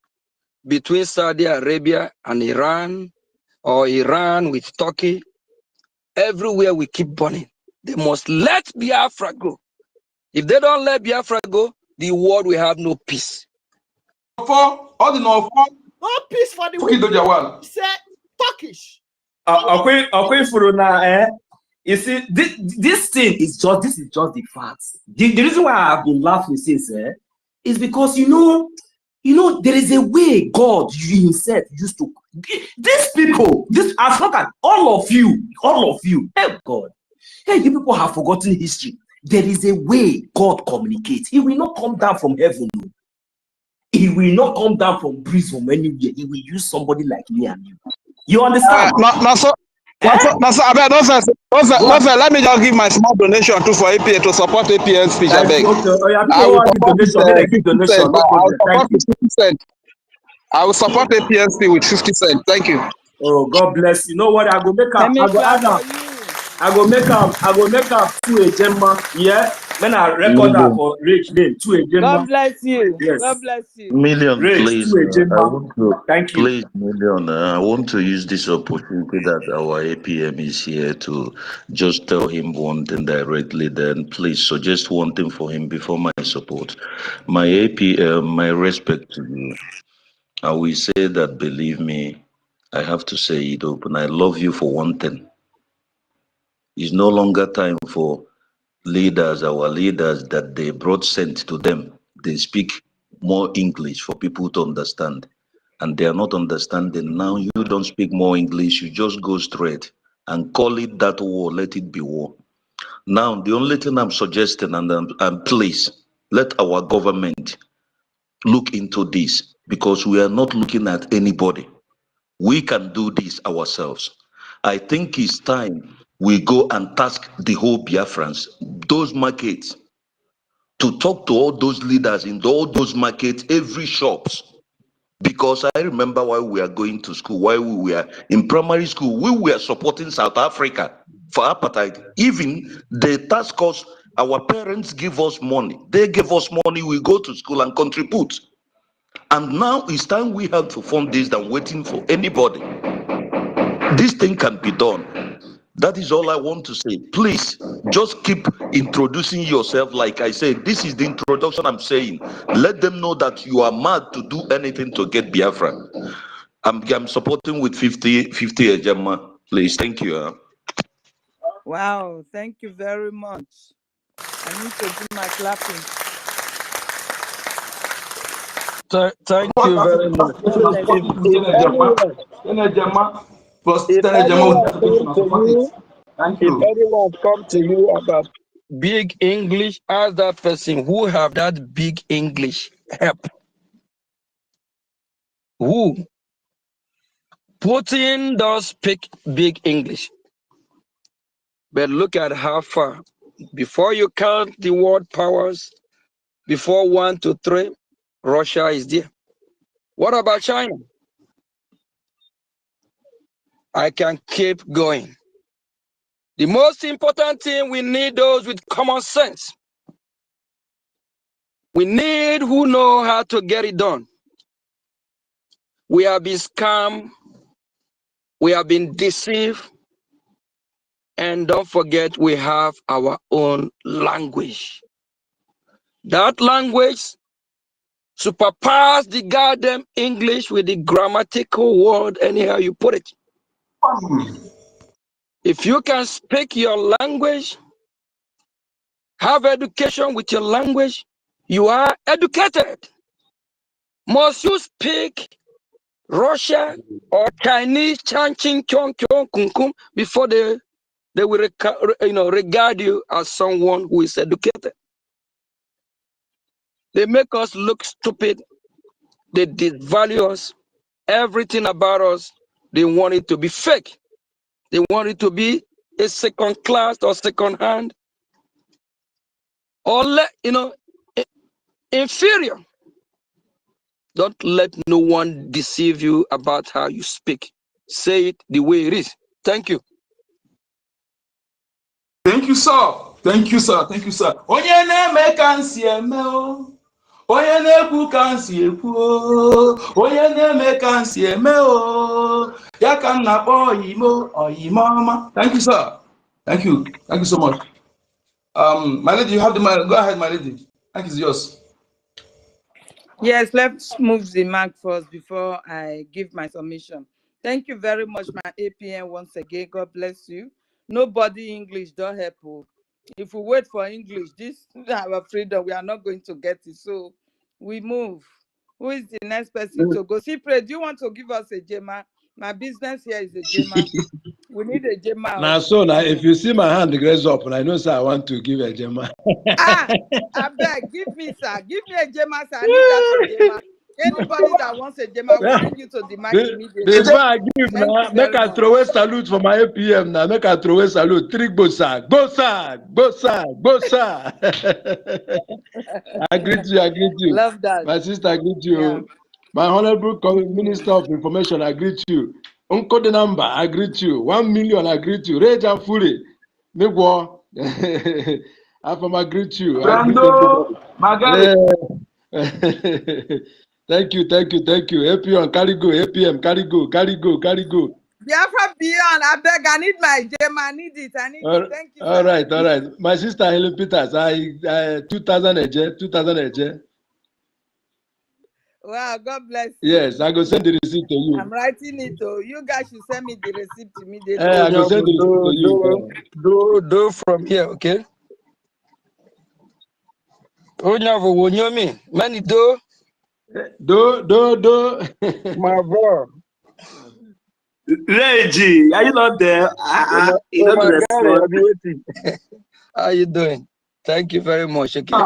between Saudi Arabia and Iran, or Iran with Turkey. Everywhere we keep burning. They must let Biafra go. If they don't let Biafra go, the world will have no peace. No peace for the world. Say Turkish. You see, this thing is just the facts. The reason why I've been laughing since is because you know there is a way God himself used to. These people, as long as all of you, hey God, hey, you people have forgotten history. There is a way God communicates. He will not come down from heaven. He will not come down from breeze from anywhere. He will use somebody like me and you. You understand? Let me just give my small donation too for APA to support APN speech. I beg. I will support with 50 cents. I will support with 50 cents. I will support APN speech with 50 cents. Thank you. Oh, God bless you. You know what? I go make up. I go add up. I go make up to a Gemma. Yeah. When I record that for Rich name to a Gemma. God bless you. Yes. God bless you. Million, Rich, please. to a Gemma. Thank you. Please, Million. I want to use this opportunity that our APM is here to just tell him one thing directly. Then please suggest one thing for him before my support. My APM, my respect to you. I will say that, believe me, I have to say it open. I love you for one thing. It's no longer time for leaders, our leaders, that they brought sent to them. They speak more English for people to understand. And they are not understanding. Now you don't speak more English, you just go straight and call it that war, let it be war. Now, the only thing I'm suggesting, and please, let our government look into this, because we are not looking at anybody. We can do this ourselves. I think it's time we go and task the whole Biafrans, those markets, to talk to all those leaders in all those markets, every shops. Because I remember while we were going to school, while we were in primary school, we were supporting South Africa for apartheid. Even they task us, our parents give us money. They give us money, we go to school and contribute. And now it's time we have to fund this than waiting for anybody. This thing can be done. That is all I want to say. Please, just keep introducing yourself. Like I said, this is the introduction I'm saying. Let them know that you are mad to do anything to get Biafra. I'm supporting with 50 Ejema. Please, thank you. Wow, thank you very much. I need to do my clapping. Thank you very much. If anyone come to you about big English, ask that person who have that big English help. Who? Putin does speak big English. But look at how far. Before you count the world powers, before 1 to 3, Russia is there. What about China? I can keep going. The most important thing, we need those with common sense. We need who know how to get it done. We have been scammed. We have been deceived. And don't forget, we have our own language. That language superpass the goddamn English with the grammatical word, anyhow you put it. If you can speak your language, have education with your language, you are educated. Must you speak Russia or Chinese before they will regard you as someone who is educated? They make us look stupid. They devalue us. Everything about us, they want it to be fake. They want it to be a second class or second hand, or inferior. Don't let no one deceive you about how you speak. Say it the way it is. Thank you. Thank you, sir. Thank you, sir. Thank you, sir. Onye na-eme ka nsi eme o. Onye na-ekwu ka nsi ekwu o. Onye na-eme ka nsi eme o. Ya ka m na-akpọ oyimo ọma. Thank you, sir. Thank you. Thank you so much. My lady, you have the mic. Go ahead, my lady. Thank you, yours. Yes, let's move the mic first before I give my submission. Thank you very much, my APN, once again. God bless you. Nobody English don't help. If we wait for English, this our freedom, we are not going to get it. So we move. Who is the next person to go? Cyprian, do you want to give us a Jema? My business here is a Jema. We need a Jema. Now, so now, if you see my hand raised up, and I know, sir, I want to give a Jema. I beg, give me, sir. Give me a Jema, sir. I need that Jema. Anybody that wants a gem, I will bring you to the mic immediately. Before I give Thank now, you make very I much. throw a salute for my APM now. Make I throw a salute. Three bosa, bosa, bosa, bosa. I greet you, I greet you. Love that. My sister, I greet you. Yeah. My Honorable Minister of Information, I greet you. Uncle the number, I greet you. 1 million, I greet you. Rage and Fury. Me go. I greet you. I greet Brando, everybody. Magari. Yeah. Thank you. APM, carry go. APM, carry go. Biafra beyond. I beg, I need my gem. I need it. Thank you, All sir. right. My sister Helen Peters, I 2000 AJ. Wow, God bless you. Yes, I go send the receipt to you. I'm writing it. Oh, you guys should send me the receipt immediately. I go send the receipt to you. Do from here, okay? Many do. My bro. Reggie, are you not there? You don't My God, respond. I'll be waiting. How you doing? Thank you very much. Okay.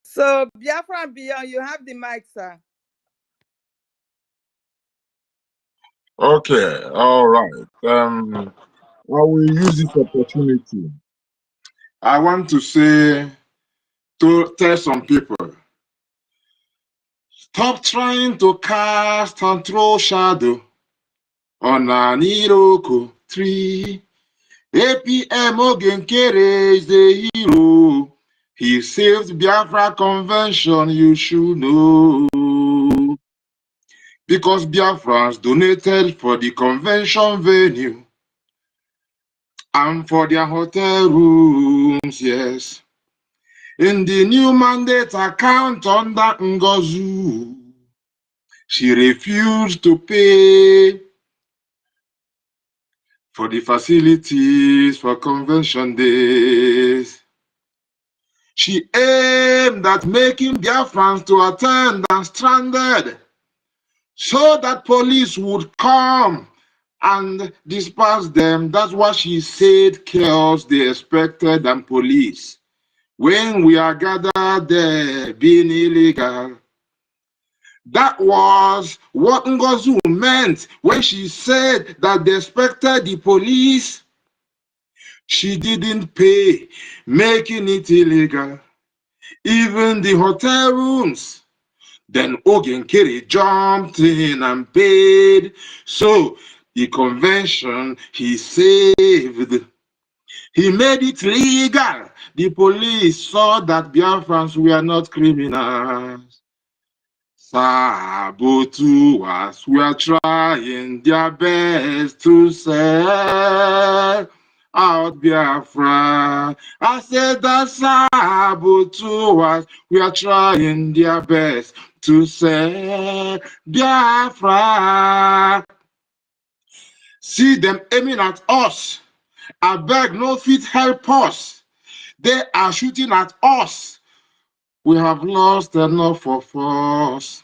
So, Biafra and beyond, you have the mic, sir. Okay, all right. I will use this opportunity. I want to say to tell some people, stop trying to cast and throw shadow on an Iroko tree. APM Ogenkere is the hero. He saved Biafra Convention, you should know. Because Biafrans donated for the convention venue and for their hotel rooms, yes. In the new mandate account under NGOZI, she refused to pay for the facilities for convention days. She aimed at making Biafrans to attend and stranded so that police would come and disperse them. That's what she said, chaos they expected and police. When we are gathered there being illegal, that was what NGOZI meant when she said that they expected the police. She didn't pay, making it illegal. Even the hotel rooms. Then Ogenkere jumped in and paid. So the convention he saved. He made it legal. The police saw that Biafrans were not criminals. Saboteurs were trying their best to sell out Biafra. I said that saboteurs were trying their best to sell Biafra. See them aiming at us. I beg, no fit help us. They are shooting at us. We have lost enough of us.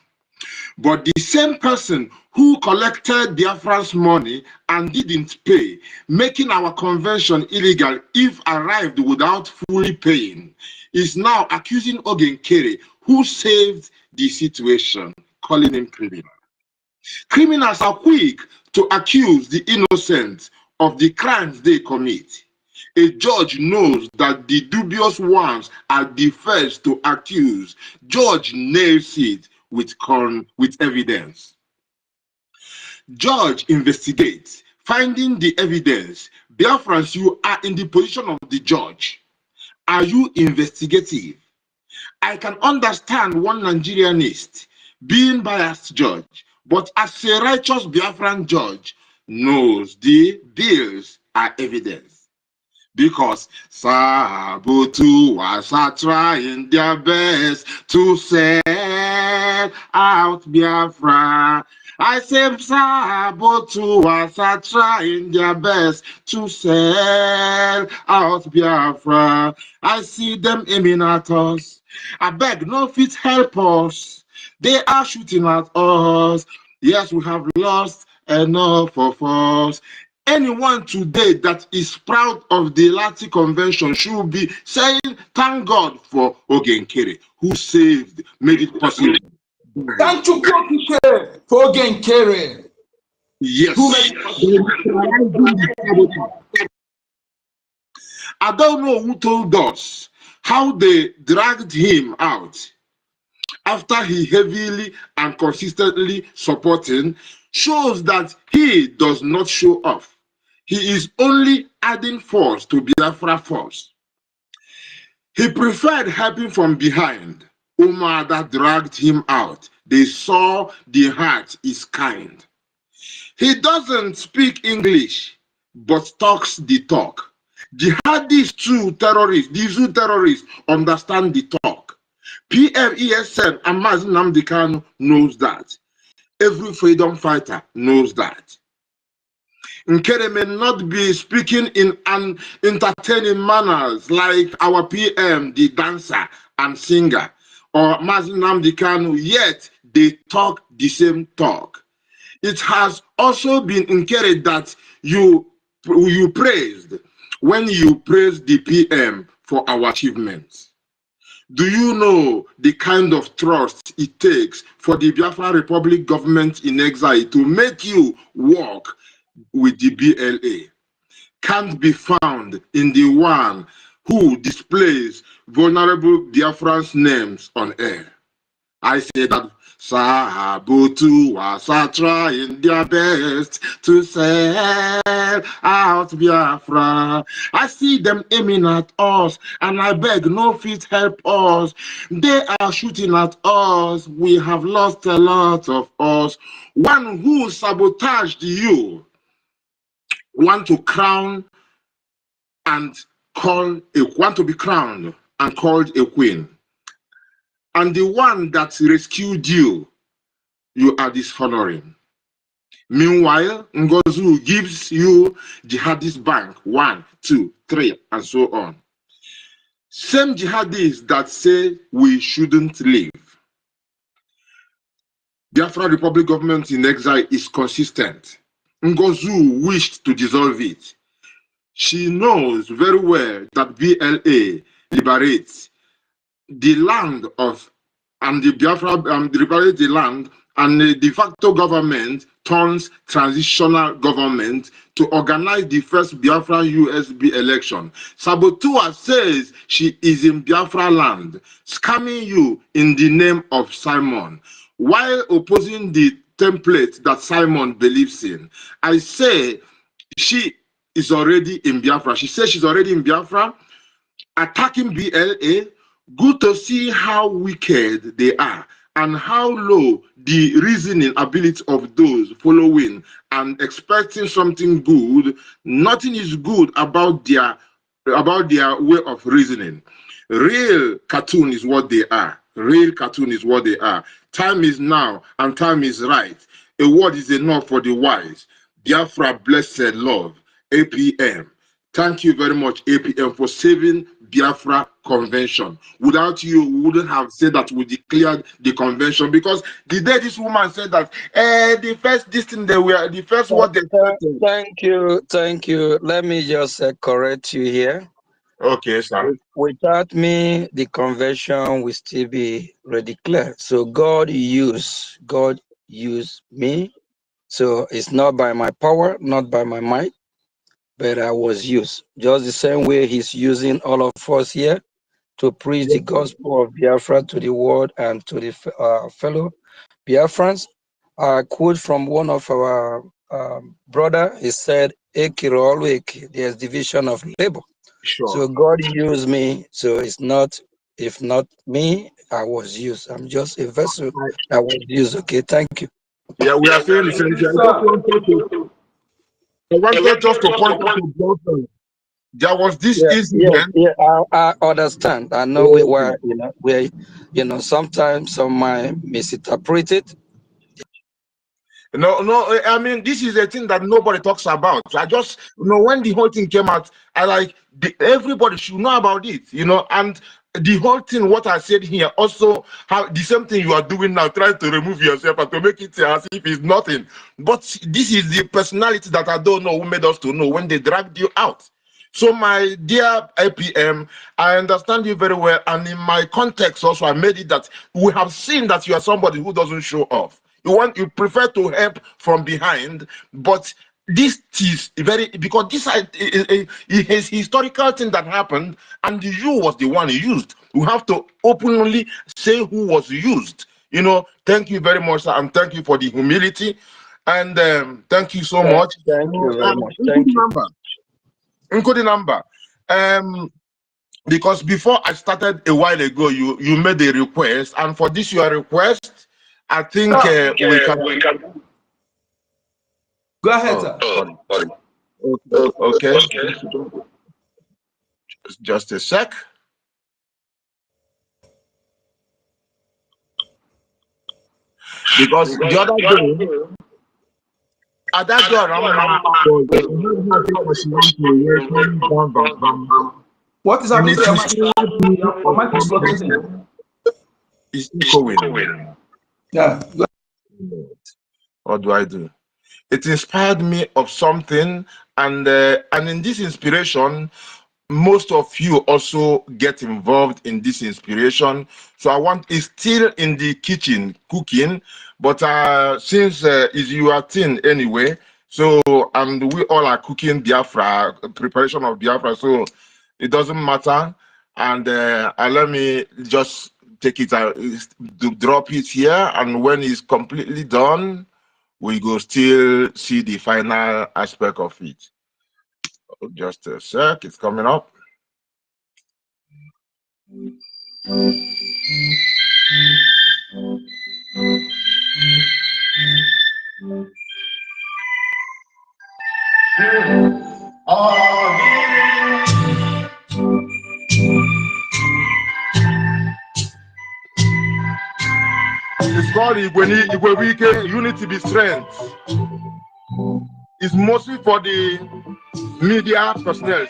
But the same person who collected Biafran's money and didn't pay, making our convention illegal if arrived without fully paying, is now accusing Ogenkere, who saved the situation, calling him criminal. Criminals are quick to accuse the innocent of the crimes they commit. A judge knows that the dubious ones are the first to accuse. Judge nails it with evidence. Judge investigates, finding the evidence. Biafrans, you are in the position of the judge. Are you investigative? I can understand one Nigerianist being biased judge, but as a righteous Biafran judge knows the bills are evidence. Because saboteurs are trying their best to sell out Biafra. I say saboteurs are trying their best to sell out Biafra. I see them aiming at us. I beg, no fit help us. They are shooting at us. Yes, we have lost enough of us. Anyone today that is proud of the Lati Convention should be saying, thank God for Ogenkere, who made it possible. Thank you, God, for Ogenkere. Yes. I don't know who told us how they dragged him out after he heavily and consistently supporting, shows that he does not show off. He is only adding force to Biafra force. He preferred helping from behind. Umada dragged him out. They saw the heart is kind. He doesn't speak English, but talks the talk. Jihadists too, these two terrorists understand the talk. PMESN and Mazi Nnamdi Kanu knows that. Every freedom fighter knows that. Nkere may not be speaking in an entertaining manners like our PM, the dancer and singer, or Mazi Nnamdi Kanu, yet they talk the same talk. It has also been encouraged that you praised when you praised the PM for our achievements. Do you know the kind of trust it takes for the Biafra Republic government in exile to make you work with the BLA? Can't be found in the one who displays vulnerable Biafrans' names on air. I say that Sahabutu are trying their best to sell out Biafra. I see them aiming at us, and I beg no fit help us. They are shooting at us. We have lost a lot of us. One who sabotaged you want to crown and want to be crowned and called a queen. And the one that rescued you, you are dishonoring. Meanwhile, NGOZI gives you jihadist bank 1, 2, 3, and so on. Same jihadists that say we shouldn't leave. Biafra Republic government in exile is consistent. NGOZI wished to dissolve it. She knows very well that BLA liberates the land of, and the Biafra liberates the land, and the de facto government turns transitional government to organize the first Biafra USB election. Sabotua says she is in Biafra land, scamming you in the name of Simon, while opposing the template that Simon believes in. I say she is already in Biafra. She says she's already in Biafra, attacking BLA. Good to see how wicked they are and how low the reasoning ability of those following and expecting something good. Nothing is good about their way of reasoning. Real cartoon is what they are. Real cartoon is what they are. Time is now and time is right. A word is enough for the wise. Biafra, blessed love. APM. Thank you very much, APM, for saving Biafra Convention. Without you, we wouldn't have said that we declared the convention, because the day this woman said that the first distance they were the first word they said. Thank you. Let me just correct you here. Okay, sir. Without me, the convention will still be redeclared. So God used me. So it's not by my power, not by my might, but I was used. Just the same way he's using all of us here to preach the gospel of Biafra to the world and to the fellow Biafrans. I quote from one of our brother. He said, there's division of labor. Sure. So God used me. So it's not, if not me, I was used. I'm just a vessel that was used. Okay, thank you. Yeah, we are saying the same thing. I wanted just to point out to Johnson. There was this incident. I understand. I know we were, sometimes some might misinterpret it. No, I mean, this is a thing that nobody talks about. So I just, when the whole thing came out, everybody should know about it, and the whole thing, what I said here, also how the same thing you are doing now, trying to remove yourself and to make it as if it's nothing. But this is the personality that I don't know who made us to know when they dragged you out. So my dear APM, I understand you very well, and in my context also, I made it that we have seen that you are somebody who doesn't show off. You prefer to help from behind, but this is very, because this is historical thing that happened, and you was the one used. We have to openly say who was used. You know, thank you very much, sir, and thank you for the humility, and thank you so much. Thank you very much. Thank you. Including number. Because before I started a while ago, you made a request, and for this your request, I think we can. Go ahead, sir. Sorry. Okay. Just a sec. Because the other day, at that what is happening to your mic is blocking. It's echoing. Yeah. What do I do? It inspired me of something, and in this inspiration, most of you also get involved in this inspiration. So it's still in the kitchen cooking, but since it's your thing anyway, so and we all are cooking Biafra, preparation of Biafra, so it doesn't matter. And let me just take it out, drop it here, and when it's completely done, we go still see the final aspect of it. Just a sec, it's coming up. It's called Igwe Unity Be Strength. It's mostly for the media personnel.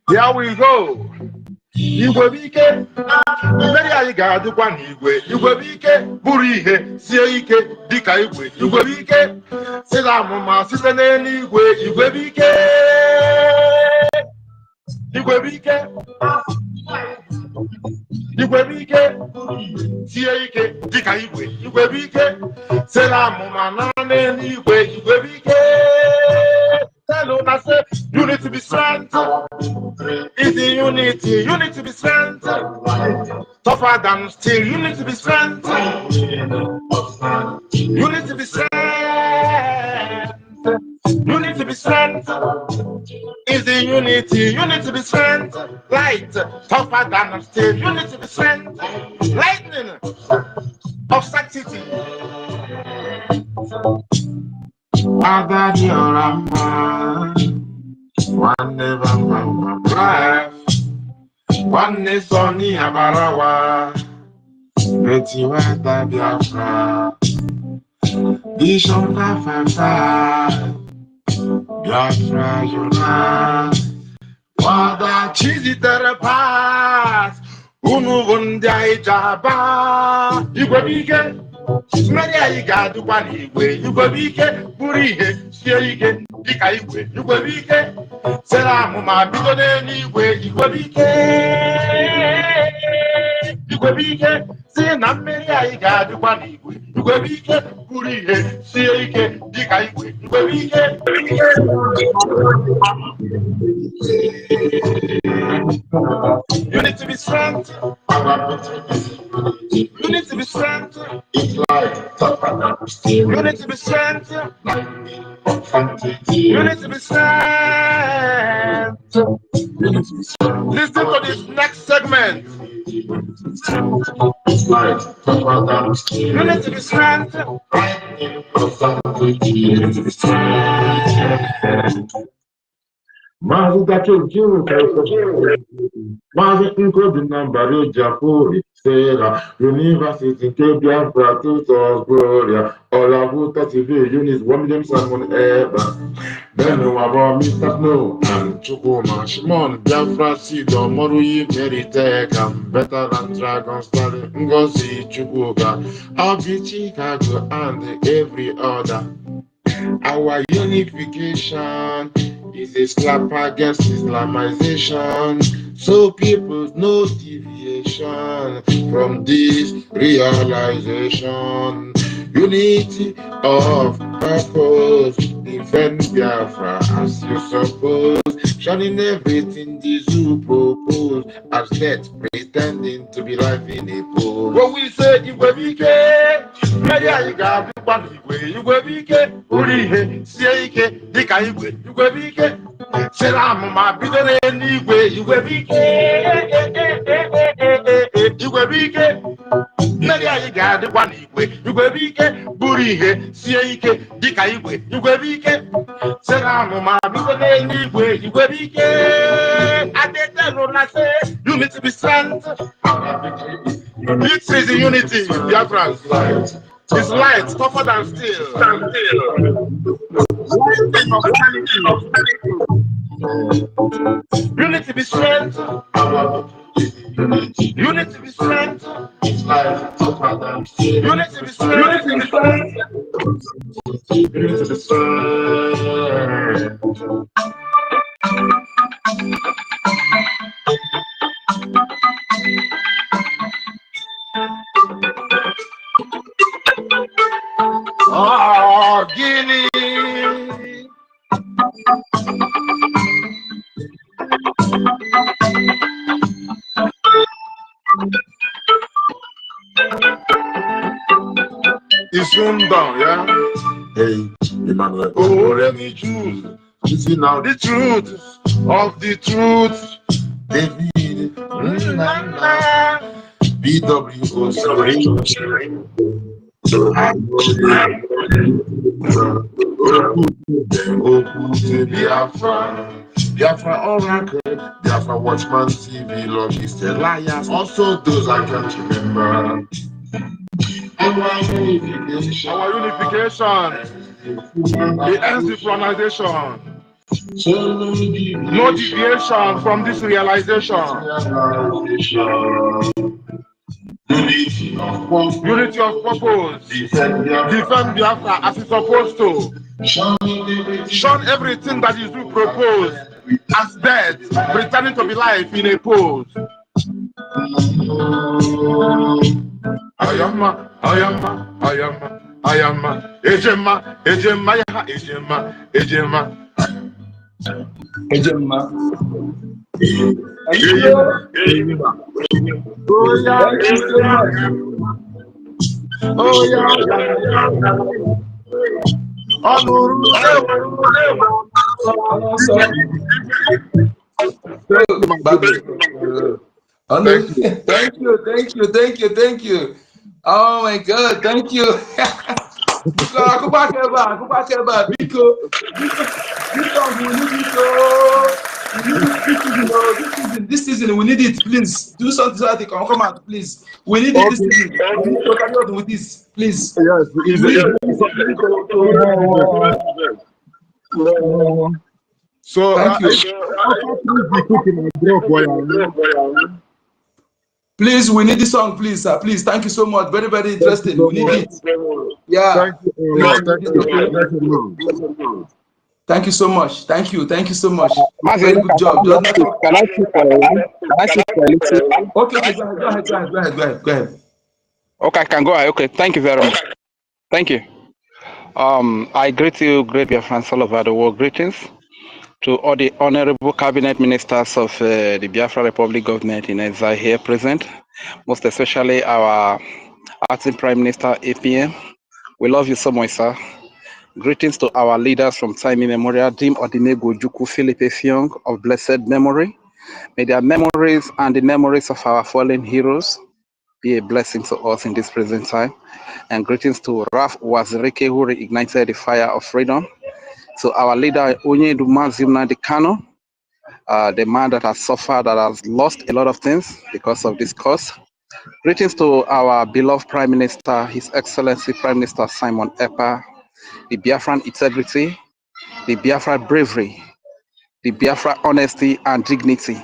Here we go. Igwe bike, mmeri anyị ga-adịkwa n'igwe. Igwe bike bụrụ ihe sie ike dịka igwe. Igwe bike sịla amụma site n'eluigwe. Igwe bike, igwe bike, igwe bike sie ike dịka igwe. Igwe bike sịla amụma na n'eluigwe. Igwe bike. Tell us, I say, you need to be strength. It's the unity. You need to be strength. Tougher than steel. You need to be strength. You need to be strength. You need to be strength. It's the unity. You need to be strength. Light. Tougher than steel. You need to be strength. Lightning of sanctity. Father, you're a man. One never man. One is Sonny Abarawa. Betty Wata Biafra. Bishop Fafa. Biafra, you're not. Wada cheesy therapist. Unu Wunda Jaba. Igwe bike. Mmeri anyị ga-adịkwa n'igwe. Igwe bike bụrụ ihe sie ike dịka igwe. Igwe bike sere amụma bido n'eluigwe. Igwe bike, igwe bike si na mmeri anyị ga-adịkwa n'igwe. Igwe bike bụrụ ihe sie ike dịka igwe. Igwe bike. You need to be strength. You need to be strength. You need to be strength. You need to be strength. Listen to this next segment. You need to be strength. Mazi nkodi nambari Japuri Sera University nke Biafra Tutors Gloria Olavuta TV Unis 1 million Salmon Eba Benu Wabo Mr. Snow and Chukuma Shimon Biafra Sido Moruyi Veritech Better than Dragon Star Ngozi Chukwuka Obi Chicago and every other. Our unification is a slap against Islamization, so people no deviation from this realization. Unity of purpose, defend Biafra as you suppose, shunning everything the zoo propose, as net pretending to be life in a pose. When we say you will be gay, you got to you will be gay, Urihe, Sieke, Dika, you will be gay. Selam, my bitter anyway, you will be gay, you will be gay. You got the one way, you will be gay, Urihe, Sieke, Dika, you will be gay. Selam, my bitter anyway, you will be gay. I did tell you, I say, you need to be sent. This is the unity, BIAFRANS. It's light, tougher than steel. Unity be strength. Unity be strength. It's light, tougher than steel. Unity be strength. Unity be strength. Oh, Guinea. It's soon done, yeah? Hey, Emmanuel. Oh, let me choose. You see now the truth of the truth. David, BWOC. Biafra, Biafra on record, Biafra Watchman TV, Logist, Elias, also those I can't remember. Our unification, it ends the colonization. No deviation from this realization. Unity of purpose. Defend Biafra as it's supposed to. Shun everything that is to propose as death, pretending to be life in a pose. Ayama, Ayama, Ayama, Ayama, Ejema, Ejema, Ejema, Ejema, Ejema. Thank you so much. Oh yeah. Thank you. Oh my God, thank you. Go back, this season we need it. Please do something so that they can come out. Please, we need it this season. We need to carry on with this, please. Yes, so thank you. Please, we need this song, please, sir. Please, thank you so much. Very, very interesting. We need it. Yeah. Thank you so much. Thank you so much. Very good job. Can I speak for a while? Okay, go ahead. Okay, I can go ahead. Okay, thank you very much. Thank you. I greet you, great Biafrans all over the world. Greetings to all the honorable cabinet ministers of the Biafra Republic government in exile here present, most especially our acting Prime Minister APM. We love you so much, sir. Greetings to our leaders from time immemorial, Dim Odimego Juku Philip Effiong of blessed memory. May their memories and the memories of our fallen heroes be a blessing to us in this present time. And greetings to Raf Wazirike, who reignited the fire of freedom. To our leader, Onyedu Mazimna Dekano, the man that has suffered, that has lost a lot of things because of this cause. Greetings to our beloved Prime Minister, His Excellency Prime Minister Simon Ekpa, the Biafran integrity, the Biafra bravery, the Biafra honesty and dignity.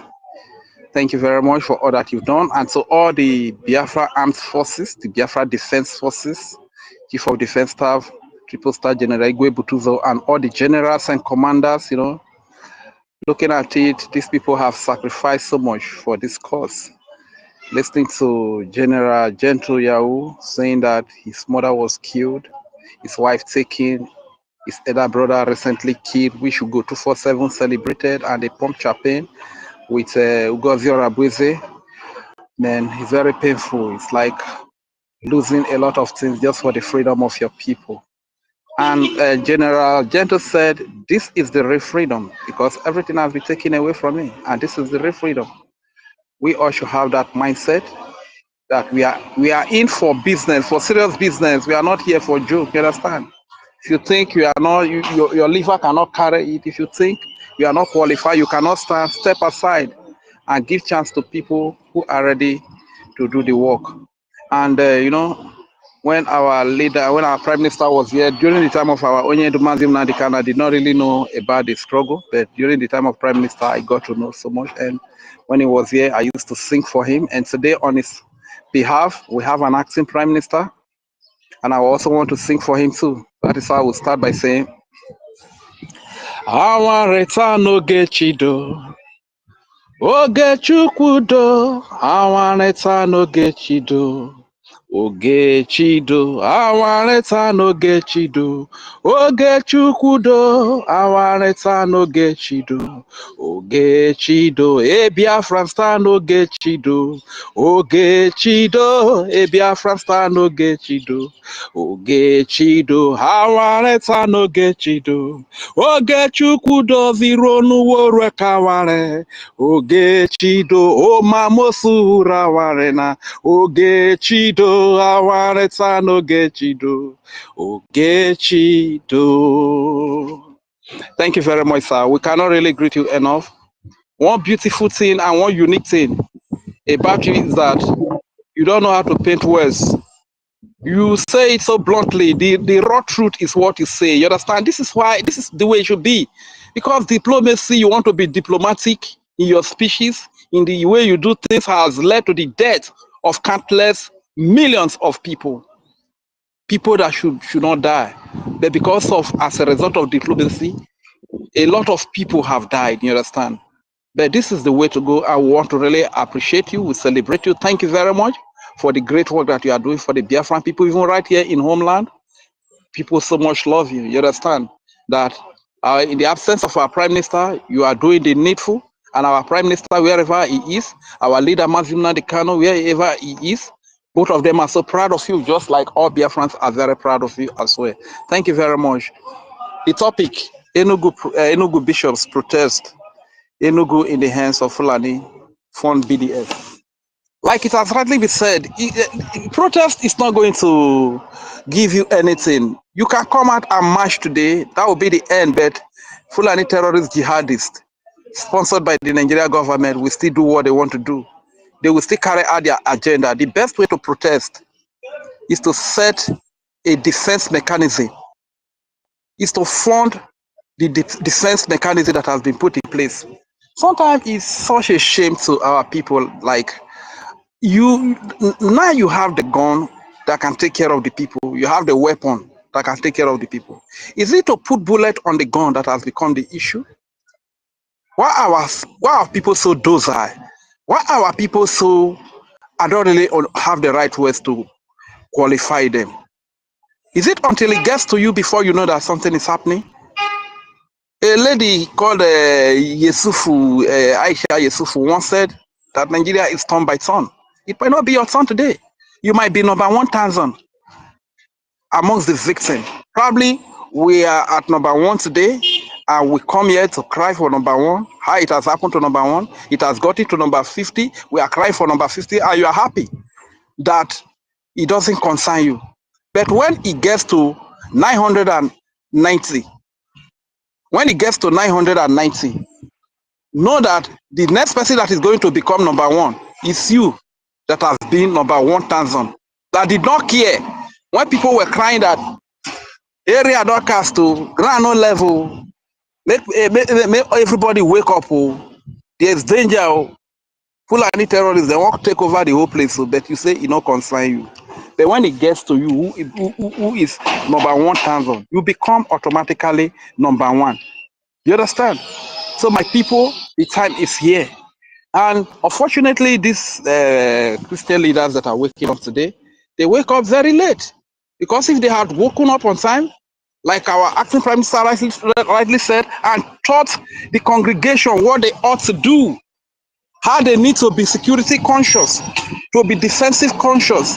Thank you very much for all that you've done. And to all the Biafra armed forces, the Biafra defense forces, Chief of Defense Staff, Triple Star General Igwe Butuzo, and all the generals and commanders, you know, looking at it, these people have sacrificed so much for this cause. Listening to General Gentile Yahoo saying that his mother was killed, his wife taken, his elder brother recently killed, we should go 247 celebrated, and they pump champagne with Ugozi Orabueze. Man, it's very painful. It's like losing a lot of things just for the freedom of your people. And General Gentile said, this is the real freedom because everything has been taken away from me, and this is the real freedom. We all should have that mindset that we are in for business, for serious business. We are not here for joke. You understand? If you think you are not, your liver cannot carry it. If you think you are not qualified, you cannot stand. Step aside and give chance to people who are ready to do the work. And you know, when our leader, when our Prime Minister was here during the time of our Onyedu Mazim Nadikana, I did not really know about the struggle, but during the time of Prime Minister, I got to know so much. And when he was here, I used to sing for him. And today, on his behalf, we have an acting Prime Minister, and I also want to sing for him too. That is how I will start by saying, Awareta no gechido, Ogechukwudo, Awareta no gechido. Ogechido, awareta n'ogechido. Ogechukwudo, awareta n'ogechido. Ogechido, Biafran star n'ogechido. Ogechido, Biafran star n'ogechido. Ogechido, awareta n'ogechido. Ogechukwudo, ziro n'uwore kaware. Ogechido, omamosu raware na. Ogechido, awareta n'ogechido. Ogechido. Thank you very much, sir. We cannot really greet you enough. One beautiful thing and one unique thing about you is that you don't know how to paint words. You say it so bluntly. The raw truth is what you say. You understand? This is why, this is the way it should be. Because diplomacy, you want to be diplomatic in your speeches, in the way you do things, has led to the death of countless millions of people. People that should not die. But because of, as a result of diplomacy, a lot of people have died, you understand? But this is the way to go. I want to really appreciate you. We celebrate you. Thank you very much for the great work that you are doing for the Biafran people, even right here in homeland. People so much love you. You understand that in the absence of our Prime Minister, you are doing the needful. And our Prime Minister, wherever he is, our leader, Mazimna Dekano, wherever he is, both of them are so proud of you, just like all Biafrans are very proud of you as well. Thank you very much. The topic, Enugu bishops protest, Enugu in the hands of Fulani, fund BDF. Like it has rightly been said, protest is not going to give you anything. You can come out and march today, that will be the end, but Fulani terrorist jihadists, sponsored by the Nigerian government, will still do what they want to do. They will still carry out their agenda. The best way to protest is to set a defense mechanism, is to fund the defense mechanism that has been put in place. Sometimes it's such a shame to our people, like, now you have the gun that can take care of the people. You have the weapon that can take care of the people. Is it to put bullet on the gun that has become the issue? Why are people so docile? Why are our people so, I don't really have the right words to qualify them? Is it until it gets to you before you know that something is happening? A lady called Aisha Yesufu once said that Nigeria is turn by turn. It might not be your turn today. You might be number 1,000 amongst the victims. Probably We are at number 1 today, and we come here to cry for number 1. How it has happened to number 1, it has got it to number 50. We are crying for number 50, and you are happy that it doesn't concern you. But when it gets to 990, know that the next person that is going to become number 1 is you that has been number 1,000. That did not care when people were crying that area don't cast to ground level. Make everybody wake up. Oh. There's danger. Oh. Fulani terrorists, they want to take over the whole place. So, but you say it not concern you. But when it gets to you, who is number 1,000, you become automatically number 1. You understand? So my people, the time is here. And unfortunately, these Christian leaders that are waking up today, they wake up very late. Because if they had woken up on time, like our acting prime minister rightly said, and taught the congregation what they ought to do, how they need to be security conscious, to be defensive conscious,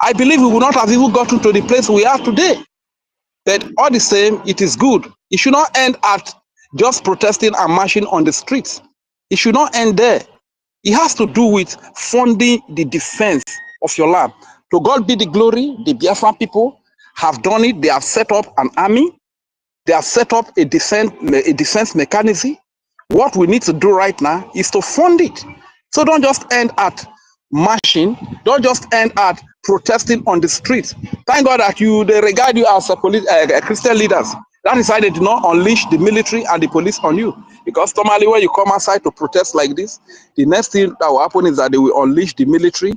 I believe we would not have even gotten to the place we are today. But all the same, it is good. It should not end at just protesting and marching on the streets. It should not end there. It has to do with funding the defense of your land. To God be the glory, the Biafran people have done it. They have set up an army. They have set up a defense mechanism. What we need to do right now is to fund it. So don't just end at marching. Don't just end at protesting on the streets. Thank God that they regard you as Christian leaders. That is why they did not unleash the military and the police on you. Because normally when you come outside to protest like this, the next thing that will happen is that they will unleash the military,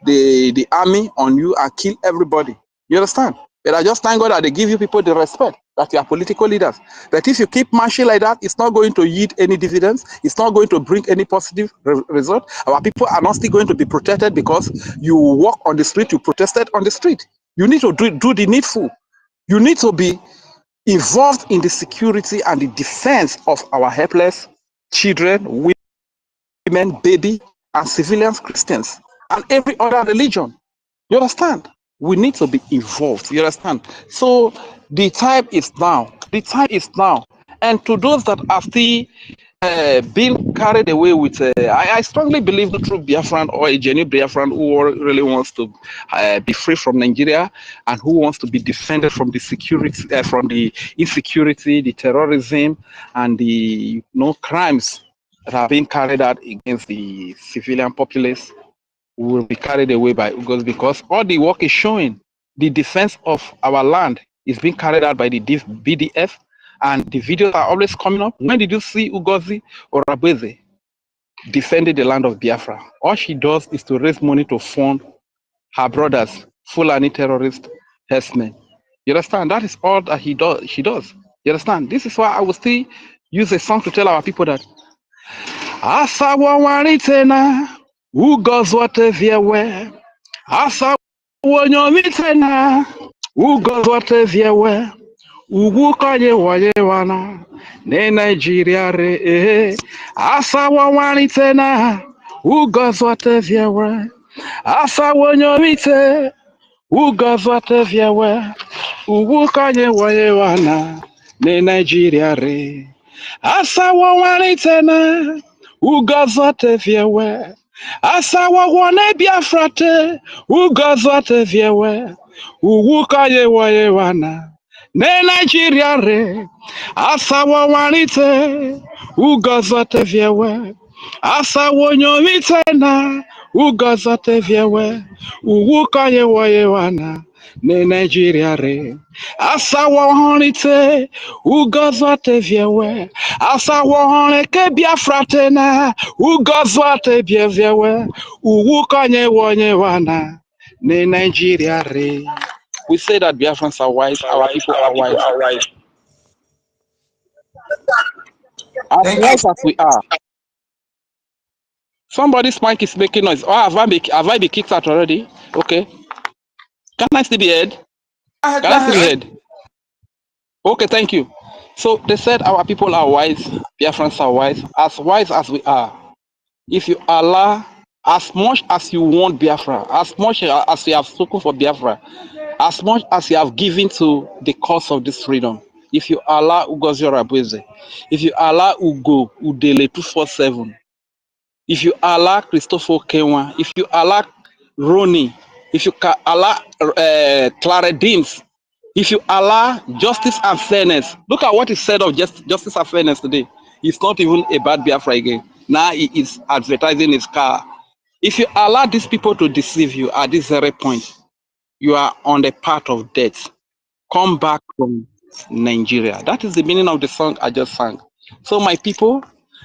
the army on you and kill everybody. You understand? But I just thank God that they give you people the respect that you are political leaders. But if you keep marching like that, it's not going to yield any dividends. It's not going to bring any positive result. Our people are not still going to be protected because you walk on the street, you protested on the street. You need to do the needful. You need to be involved in the security and the defense of our helpless children, women, baby, and civilians, Christians, and every other religion. You understand? We need to be involved. You understand? So the time is now. The time is now. And to those that are still being carried away with, I strongly believe the true Biafran or a genuine Biafran who really wants to be free from Nigeria and who wants to be defended from the security, from the insecurity, the terrorism, and the crimes that are being carried out against the civilian populace will be carried away by UGOS, because all the work is showing the defense of our land is being carried out by the BDF, and the videos are always coming up. When did you see UGOZI or Rabeze defending the land of Biafra? All she does is to raise money to fund her brothers, Fulani terrorist herdsmen. You understand? That is all that she does. You understand? This is why I will still use a song to tell our people that Asawa Wanitena, who goes whatever, Asawa Wanyomitena, who goes whatever, Ugu Kanye Wayewana, Ne Nigeria re, Asawa Wanitena, who goes whatever, Asawa Nyomite, who goes whatever, Ugu Kanye Wayewana, Ne Nigeria re. Asawa wanitena ugozote vyewe. Asawa wane biafrate ugozote vyewe. Uwuka yewe wana ne Nigeria re. Asawa wanite ugozote vyewe. Asawa nyomitena ugozote vyewe. Uwuka yewe wana ne Nigeria re. Asawa honite ugozote vyewe. Asawa honeke biafrate na ugozote vyewe. Uwukanye wonye wana ne Nigeria re. We say that Biafrans are wise, our people are wise. As wise as we are. Somebody's mic is making noise. Oh, have I been kicked out already? Okay. Can I still be heard? Can I still be heard? Okay, thank you. So they said our people are wise, Biafrans are wise as we are. If you allow, as much as you want Biafra, as much as you have spoken for Biafra, as much as you have given to the cause of this freedom, if you allow Ugozi Rabweze, if you allow Ugo Udele 247, if you allow Christopher Kenwa, if you allow Ronnie, if you allow Clara Deems, if you allow justice and fairness, look at what is said of justice and fairness today. It's not even about Biafra again. Now he is advertising his car. If you allow these people to deceive you at this very point, you are on the path of death. Come back from Nigeria. That is the meaning of the song I just sang. So my people,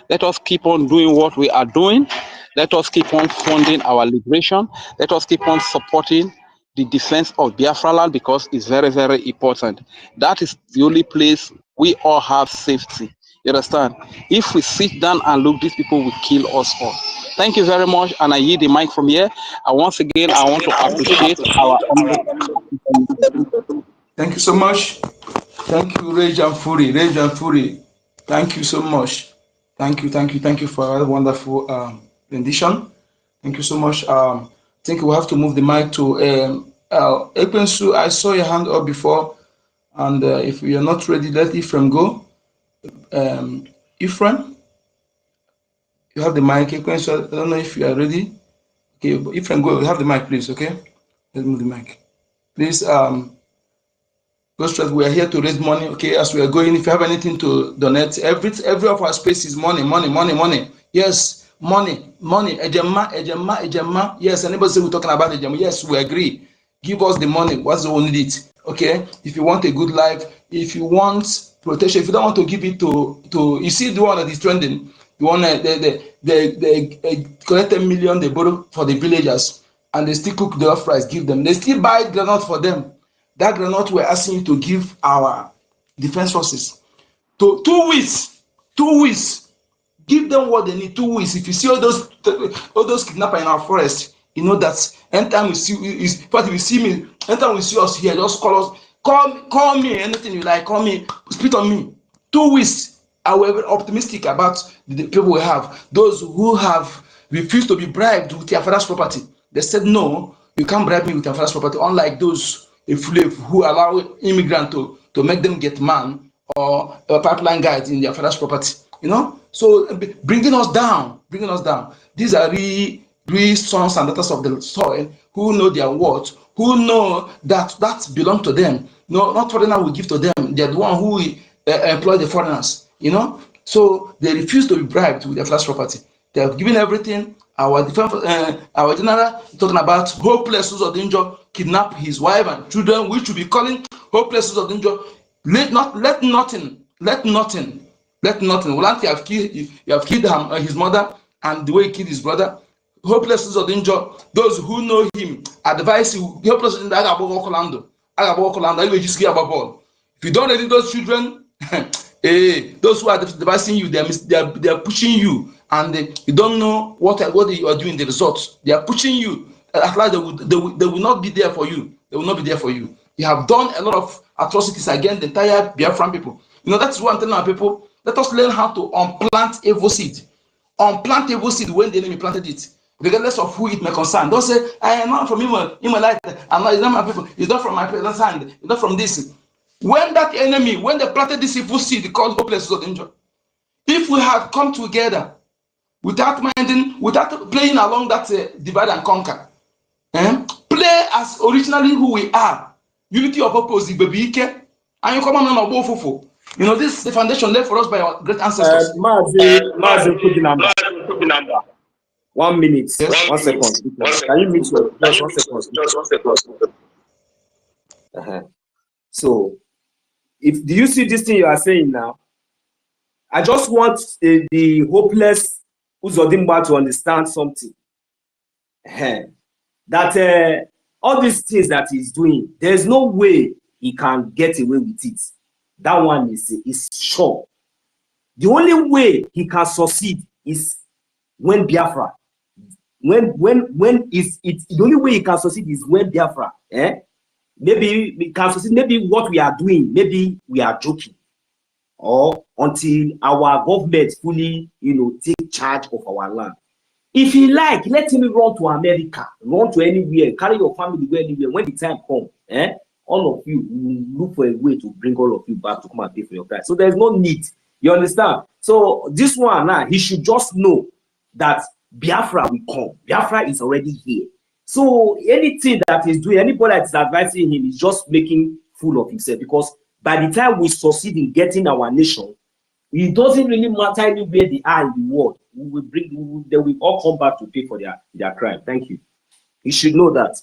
let us keep on doing what we are doing. Let us keep on funding our liberation. Let us keep on supporting the defense of Biafra land because it's very, very important. That is the only place we all have safety. You understand? If we sit down and look, these people will kill us all. Thank you very much. And I yield the mic from here. And once again, I want to appreciate our Thank you so much. Thank you, Rage and Fury. Rage and Fury. Thank you so much. Thank you for a wonderful rendition. Thank you so much. I think we have to move the mic to Ekwensu. I saw your hand up before, and if you are not ready, let Ephraim go. Ephraim, you have the mic. Ekwensu, I don't know if you are ready. Okay, but Ephraim, go. You have the mic, please. Okay, let's move the mic, please. Go straight. We are here to raise money. Okay, as we are going, if you have anything to donate, every of our space is money. Yes, money. Ejema. Yes, anybody say we're talking about Ejema? Yes, we agree. Give us the money. What's all we need it? Okay. If you want a good life, if you want protection, if you don't want to give it to you see the one that is trending, the one they collect 10 million they borrow for the villagers, and they still cook the off rice, give them. They still buy granite for them. That granite we're asking you to give our defense forces to 2 weeks. 2 weeks. Give them what they need. 2 weeks. If you see all those kidnappers in our forest, you know that anytime we see is. But if you see me, anytime we see us here, just call us. Call me. Anything you like. Call me. Spit on me. 2 weeks. I will be optimistic about the people we have. Those who have refused to be bribed with their father's property. They said no. You can't bribe me with your father's property. Unlike those who allow immigrants to make them get man or pipeline guys in their father's property. You know, so bringing us down. These are real sons and daughters of the soil who know their worth, who know that belongs to them. No, not foreigner will give to them. They're the one who employ the foreigners. You know, so they refuse to be bribed with their father's property. They have given everything. Our general talking about hopeless of danger, kidnap his wife and children, which should be calling hopeless of danger. Let nothing. Well, you have killed his mother, and the way he killed his brother. Hopeless of danger. Those who know him advise you. Hopeless of danger. If you don't ready those children, those who are advising you, they are pushing you, and you don't know what you are doing. The results they are pushing you. At last, they will not be there for you. They will not be there for you. You have done a lot of atrocities against the entire Biafran people. You know, that's one thing our people. Let us learn how to unplant evil seed. Unplant evil seed when the enemy planted it, regardless of who it may concern. Don't say, I am not from Himalaya. It's not my people. It's not from my parents' hand. It's not from this. When that enemy, when they planted this evil seed called hopeless of danger, if we had come together without playing along that divide and conquer, play as originally who we are, unity of purpose, baby, and you come on about fofo. You know, this is the foundation laid for us by our great ancestors. Mazi number. 1 minute. Yes. 1 second. Can you mute your just 1 second? So, do you see this thing you are saying now? I just want the hopeless Uzodimba to understand something. That all these things that he's doing, there's no way he can get away with it. That one is sure. The only way he can succeed is when Biafra. The only way he can succeed is when Biafra. Maybe we can succeed. Maybe what we are doing, maybe we are joking, or until our government fully, take charge of our land. If he let him run to America, run to anywhere, carry your family go anywhere. When the time comes, all of you will look for a way to bring all of you back to come and pay for your price. So there's no need. You understand? So this one now, he should just know that Biafra will come. Biafra is already here. So anything that he's doing, anybody that is advising him is just making fool of himself, because by the time we succeed in getting our nation, it doesn't really matter anywhere they are in the world. They will all come back to pay for their crime. Thank you. You should know that.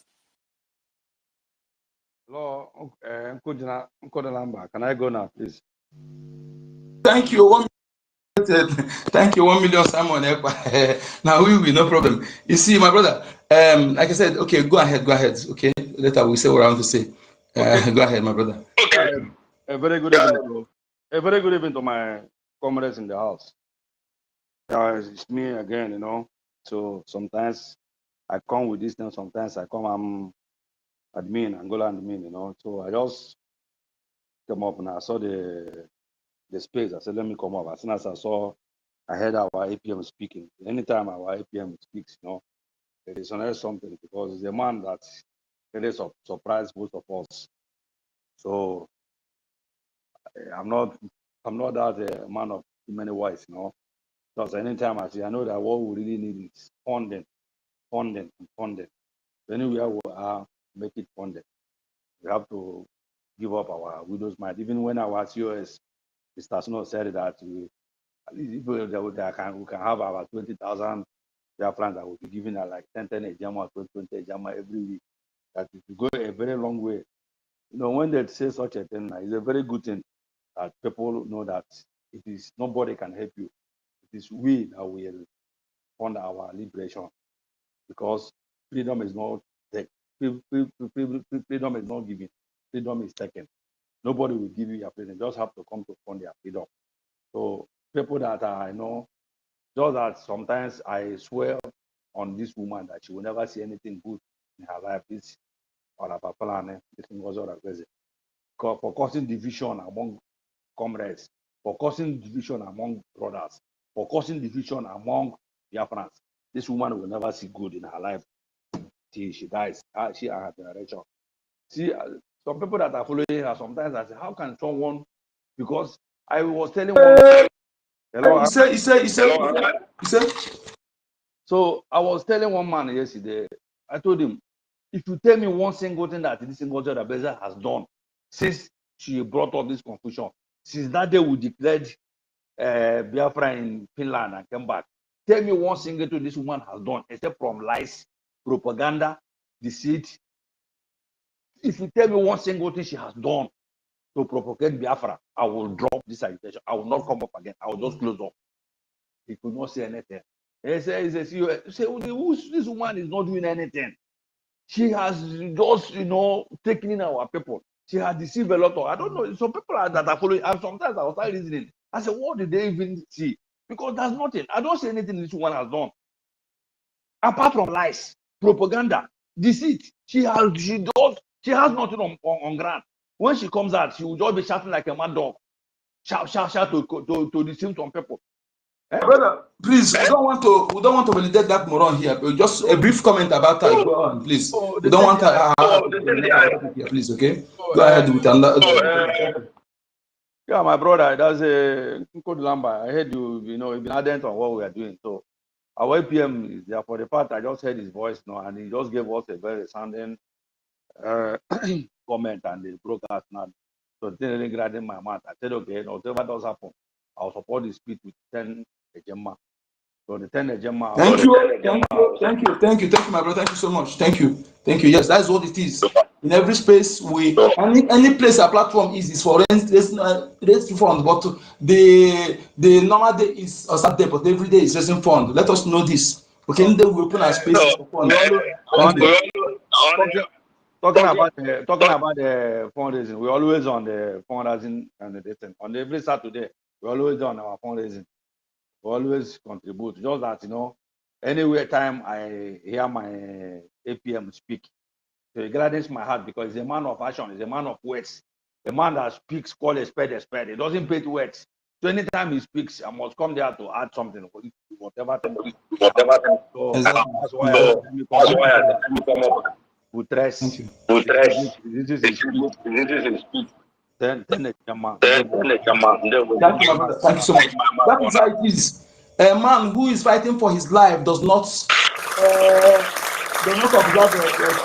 Hello, Nkodilamba, can I go now, please? Thank you. Thank you, 1 million Simon. Now we will, no problem. You see, my brother, like I said, okay, go ahead. Okay, later we'll say what I want to say. Okay. Go ahead, my brother. Okay. A very good evening. A very good evening to my comrades in the house. It's me again, you know. So sometimes I come with this thing, sometimes I come, I'm admin, Angola admin, you know. So I just came up and I saw the space. I said, let me come up. As soon as I heard our APM speaking. Anytime our APM speaks, you know, it is something, because it's a man that really surprised both of us. So I'm not that man of too many words, you know. Because anytime I know that what we really need is funding. Anywhere we are, make it funded. We have to give up our widow's mind. Even when our COS, Mr. Snow said that we can have our 20,000 BIAFRANS that will be given at like 10 ejama, 20 ejama every week. That it will go a very long way. You know, when they say such a thing, it's a very good thing that people know that it is nobody can help you. It is we that will fund our liberation, because freedom is not freedom is not given. Freedom is taken. Nobody will give you your freedom. You just have to come to fund their freedom. So people that I know, just that sometimes I swear on this woman that she will never see anything good in her life. This or her plan, this NGOZI, for causing division among comrades, for causing division among brothers, for causing division among BIAFRANS. This woman will never see good in her life till she dies. She and her generation. See, some people that are following her, sometimes I say, how can someone? Because I was telling one. Hello. You say. So I was telling one man yesterday. I told him, if you tell me one single thing that this single job that Beza has done since she brought up this confusion, since that day we declared Biafra in Finland and came back, tell me one single thing this woman has done except from lies, propaganda, deceit. If you tell me one single thing she has done to propagate Biafra, I will drop this agitation. I will not come up again. I will just close up. He could not say anything. He says, this woman is not doing anything. She has just, you know, taken in our people. She has deceived a lot of, I don't know, some people that are following, and sometimes I was start reasoning. I said, what did they even see? Because there's nothing. I don't see anything this woman has done. Apart from lies, propaganda, deceit. She has nothing on ground. When she comes out, she will just be shouting like a mad dog. Shout to deceive some people. Brother, please, we don't want to validate that moron here. But just a brief comment about her. Go on, please. We don't want her here, please. Okay, go ahead with another. Yeah, my brother, that's a good number. I heard you've been ardent on what we are doing. So our APM is there for the part. I just heard his voice now, and he just gave us a very sounding comment and the broadcast now. So it didn't really grab in my mouth. I said, okay, whatever does happen, I'll support the speech with 10 ejema. So the 10 ejema. Thank you, my brother. Thank you so much. Thank you. Yes, that's what it is. In every space, any place a platform is for raise fund, but the normal day is a Saturday, but every day is raising fund. Let us know this. Okay, then we open our spaces for fund. Talking about the fundraising, we're always on the fundraising and the thing. On every Saturday, we're always on our fundraising. We always contribute. Just that, anywhere time I hear my APM speak, so it gladdens my heart, because he's a man of action, he's a man of words. A man that speaks, call a spade a spade. He doesn't pay to words. So anytime he speaks, I must come there to add something, whatever thing. So that's why I come up. Putres. you. This is speech. Then the chairman. Thank you, my brother. Thank you so much. That is how it is. A man who is fighting for his life does not observe.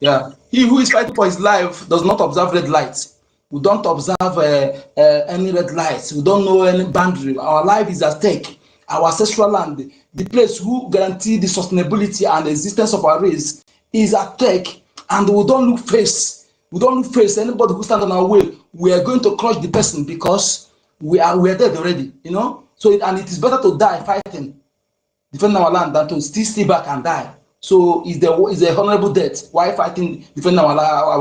Yeah, he who is fighting for his life does not observe red lights. We don't observe any red lights. We don't know any boundary. Our life is at stake. Our ancestral land, the place who guarantee the sustainability and the existence of our race, is at stake. And we don't look face. We don't look face anybody who stands on our way. We are going to crush the person because we are dead already. You know. So and it is better to die fighting, defending our land, than to still stay back and die. So it's a honorable death. Why fighting, defending our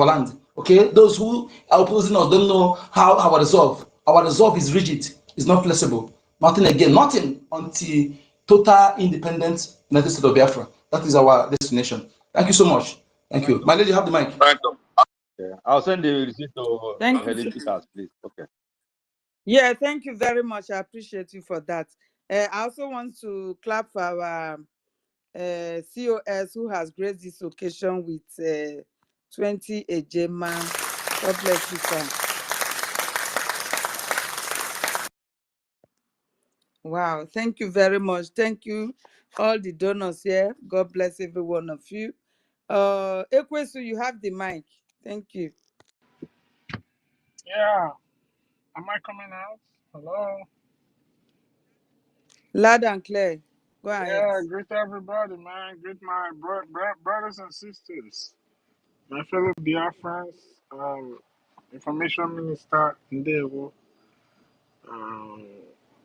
land? Okay, those who are opposing us don't know how our resolve. Our resolve is rigid. It's not flexible. Nothing again. Nothing until total independence in the state of Biafra. That is our destination. Thank you so much. Thank you. My lady, you have the mic. Yeah. I'll send the receipt to Thank you. Helen Peters, please. Okay. Yeah, thank you very much. I appreciate you for that. I also want to clap for our COS who has graced this occasion with 20 Ejema. God bless you, sir. Wow, thank you very much. Thank you, all the donors here. God bless every one of you. Ekwesu, you have the mic. Thank you. Yeah. Am I coming out? Hello. Loud and clear. Go ahead. Yeah, greet everybody, man. Greet my brothers and sisters, my fellow Biafrans, Information Minister Ndewo.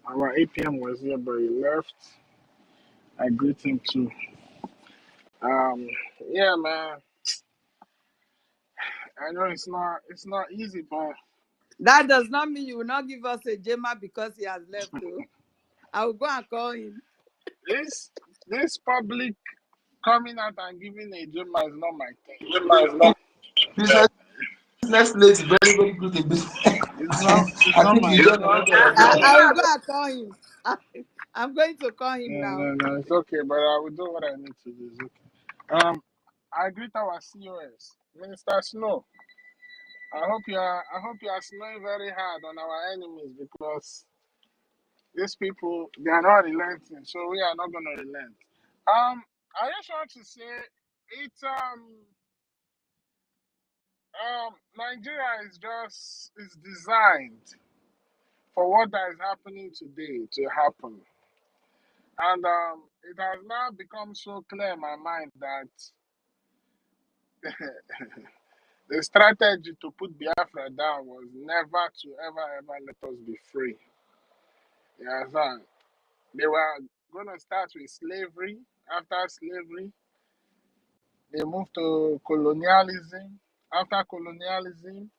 Our APM was here, but he left. I greet him too. Yeah, man. I know it's not easy, but That does not mean you will not give us a Jema because he has left, though. I will go and call him. this public coming out and giving a Juma is not my thing. Business place very, very good in business. It's I not think my you don't know. I will go and call him. I'm going to call him now. No, it's okay, but I will do what I need to do. It's okay. I greet our COS, Minister Snow. I hope you are snowing very hard on our enemies because these people they are not relenting, so we are not gonna relent. I just want to say it's Nigeria is designed for what that is happening today to happen. And it has now become so clear in my mind that the strategy to put Biafra down was never to ever let us be free. You understand? They were going to start with slavery. After slavery, they moved to colonialism. After colonialism,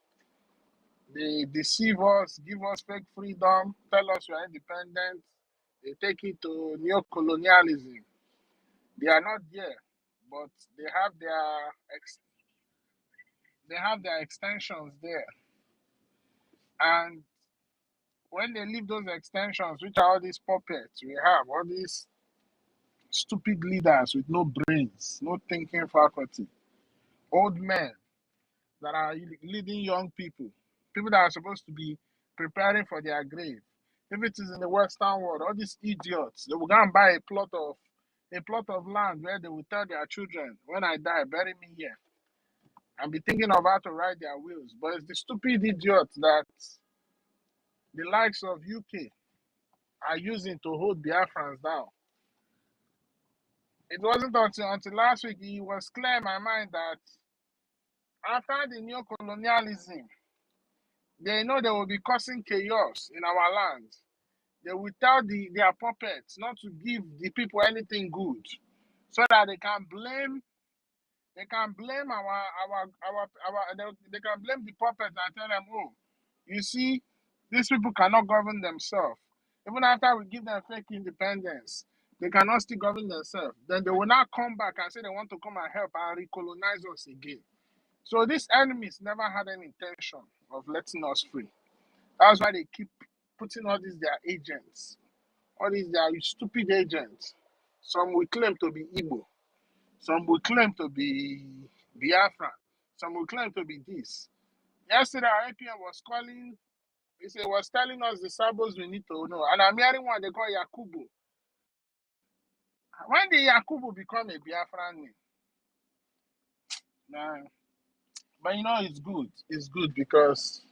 they deceive us, give us fake freedom, tell us we are independent. They take it to neo-colonialism. They are not there, but they have their extensions there. And when they leave those extensions, which are all these puppets we have, all these stupid leaders with no brains, no thinking faculty, old men that are leading young people that are supposed to be preparing for their grave. If it is in the Western world, all these idiots, they will go and buy a plot of land where they will tell their children, when I die, bury me here. And be thinking of how to write their wills. But it's the stupid idiots that the likes of UK are using to hold Biafrans down. It wasn't until last week it was clear in my mind that after the neo-colonialism, they know they will be causing chaos in our land. They will tell their puppets not to give the people anything good, so that they can blame they can blame they can blame the puppets and tell them, oh, you see, these people cannot govern themselves. Even after we give them fake independence, they cannot still govern themselves. Then they will not come back and say they want to come and help and recolonize us again. So these enemies never had any intention of letting us free. That's why they keep putting all these their agents, all these their stupid agents. Some will claim to be Igbo. Some will claim to be Biafra. Some will claim to be this. Yesterday, our APM was calling, he was telling us the sabos we need to know. And I'm hearing one they call Yakubu. When did Yakubu become a Biafran name? Nah. But you know, it's good. It's good because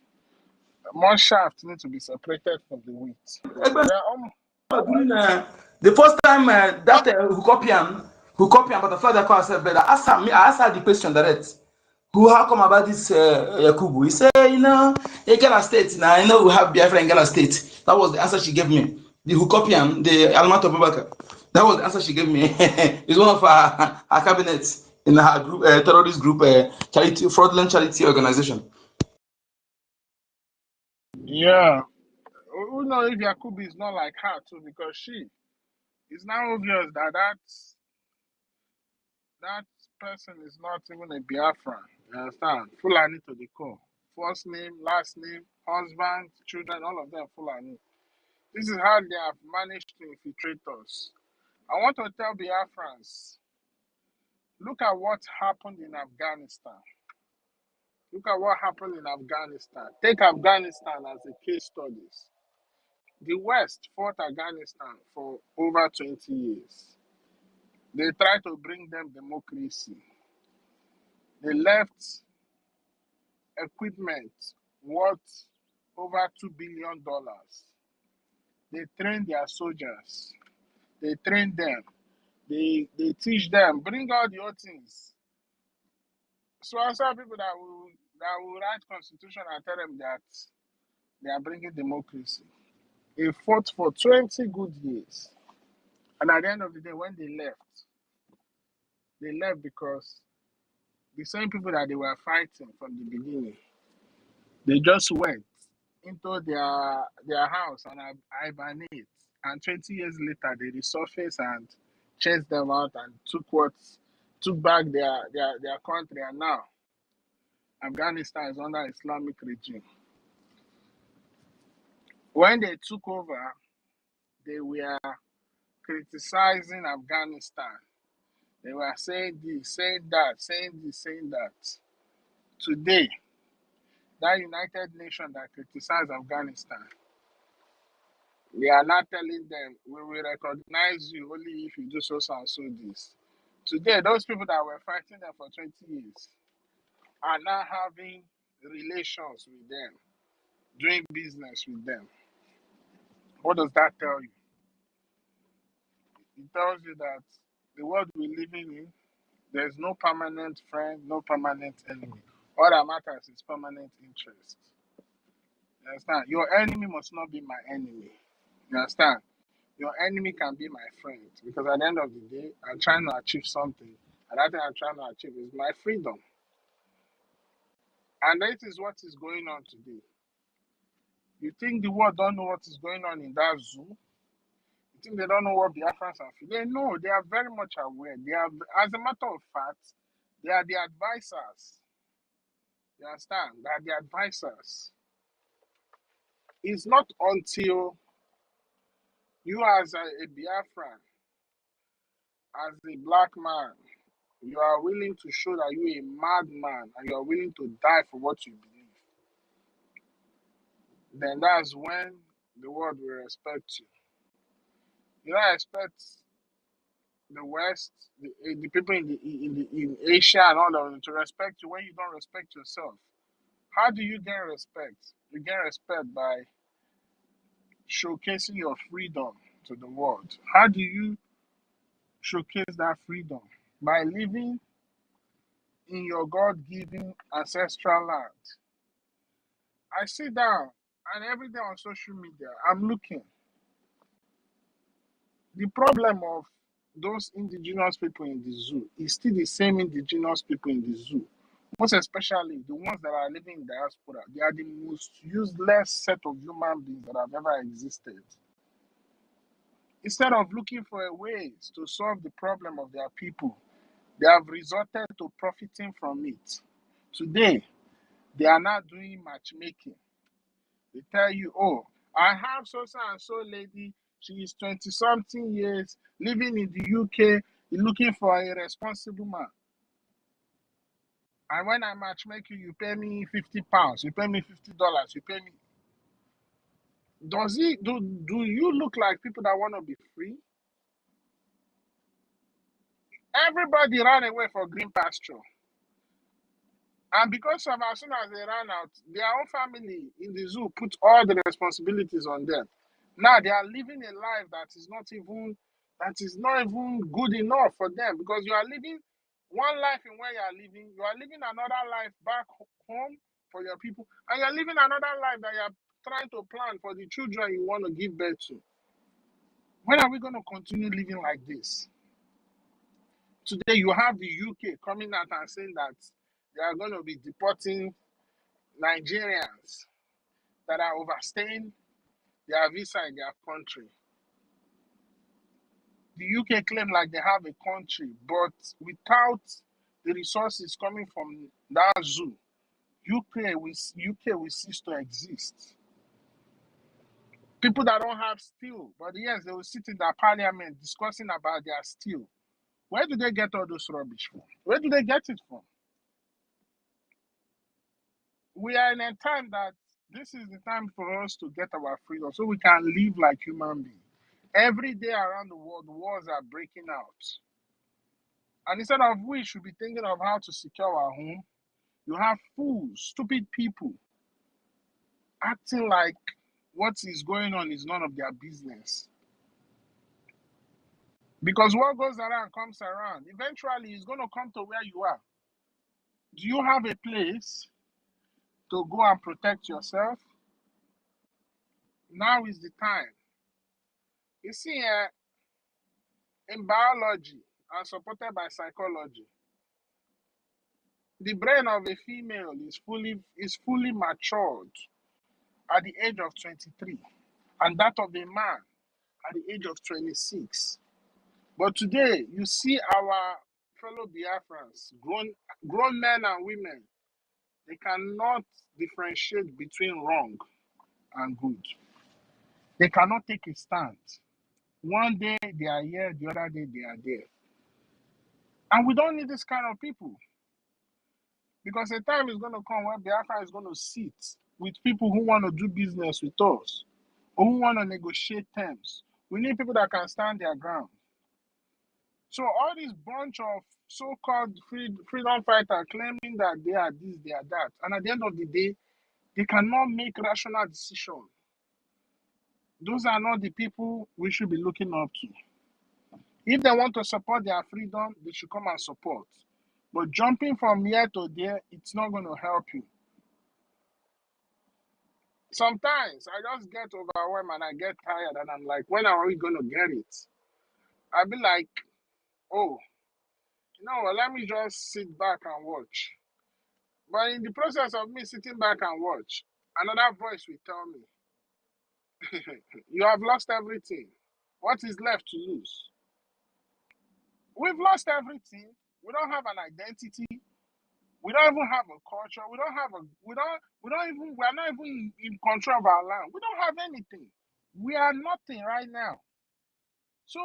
more shaft need to be separated from the wheat. The first time that Hukopian butterfly that call herself better, I asked her the question direct. How come about this Yakubu? He said, in Ghana State, now I know we have Biafra in Ghana State. That was the answer she gave me. The Hukopian, the Almato Babaka. That was the answer she gave me. It's one of her cabinets in her group, terrorist group, charity, fraudulent charity organization. Yeah. Who knows if Yakubu is not like her too, because it's now obvious that that person is not even a Biafran. You understand? Fulani to the core. First name, last name, husband, children, all of them Fulani. This is how they have managed to infiltrate us. I want to tell Biafrans, look at what happened in Afghanistan. Look at what happened in Afghanistan. Take Afghanistan as a case study. The West fought Afghanistan for over 20 years. They tried to bring them democracy. They left equipment worth over $2 billion. They trained their soldiers. They train them. They teach them. Bring all the old things. So I saw people that will write constitution and tell them that they are bringing democracy. They fought for 20 good years. And at the end of the day, when they left because the same people that they were fighting from the beginning, they just went into their house and hibernate. And 20 years later, they resurfaced and chased them out and took back their country. And now, Afghanistan is under Islamic regime. When they took over, they were criticizing Afghanistan. They were saying this, saying that, saying this, saying that. Today, that United Nations that criticized Afghanistan, they are not telling them, we will recognize you only if you do so and so this. Today, those people that were fighting them for 20 years are now having relations with them, doing business with them. What does that tell you? It tells you that the world we're living in, there's no permanent friend, no permanent enemy. All that matters is permanent interest. You understand? Your enemy must not be my enemy. You understand? Your enemy can be my friend, because at the end of the day, I'm trying to achieve something, and that thing I'm trying to achieve is my freedom. And that is what is going on today. You think the world don't know what is going on in that zoo? You think they don't know what Biafrans are feeling? They know. They are very much aware. They are, as a matter of fact, they are the advisors. You understand? They are the advisors. It's not until you, as a Biafran, as a black man, you are willing to show that you're a madman and you are willing to die for what you believe, then that's when the world will respect you. You don't expect the West, the people in Asia and all of them to respect you when you don't respect yourself. How do you gain respect? You gain respect by showcasing your freedom to the world. How do you showcase that freedom? By living in your God-given ancestral land. I sit down and every day on social media, I'm looking. The problem of those indigenous people in the zoo is still the same indigenous people in the zoo. Most especially the ones that are living in diaspora. They are the most useless set of human beings that have ever existed. Instead of looking for ways to solve the problem of their people, they have resorted to profiting from it. Today, they are not doing matchmaking. They tell you, oh, I have so and so lady. She is 20-something years living in the UK. You're looking for a responsible man. And when I matchmake you, you pay me £50, you pay me $50, you pay me. Do you look like people that want to be free? Everybody ran away for green pasture. And because of as soon as they ran out, their own family in the zoo put all the responsibilities on them. Now they are living a life that is not even good enough for them, because you are living one life in where you are living another life back home for your people, and you're living another life that you're trying to plan for the children you want to give birth to. When are we going to continue living like this? Today you have the UK coming out and saying that they are going to be deporting Nigerians that are overstaying their visa in their country. The UK claim like they have a country, but without the resources coming from that zoo, UK will cease to exist. People that don't have steel, but yes, they will sit in the parliament discussing about their steel. Where do they get all those rubbish from? Where do they get it from? We are in a time that this is the time for us to get our freedom so we can live like human beings. Every day around the world, wars are breaking out. And instead of we should be thinking of how to secure our home, you have fools, stupid people acting like what is going on is none of their business. Because what goes around comes around. Eventually, it's going to come to where you are. Do you have a place to go and protect yourself? Now is the time. You see, in biology and supported by psychology, the brain of a female is fully matured at the age of 23, and that of a man at the age of 26. But today, you see our fellow Biafrans, grown men and women, they cannot differentiate between wrong and good. They cannot take a stand. One day they are here, the other day they are there. And we don't need this kind of people. Because a time is going to come where Biafra is going to sit with people who want to do business with us, or who want to negotiate terms. We need people that can stand their ground. So all this bunch of so-called freedom fighters claiming that they are this, they are that, and at the end of the day, they cannot make rational decisions. Those are not the people we should be looking up to. If they want to support their freedom, they should come and support. But jumping from here to there, it's not going to help you. Sometimes I just get overwhelmed and I get tired and I'm like, when are we going to get it? I'll be like, oh, let me just sit back and watch. But in the process of me sitting back and watch, another voice will tell me, you have lost everything. What is left to lose? We've lost everything. We don't have an identity. We don't even have a culture. We are not even in control of our land. We don't have anything. We are nothing right now. So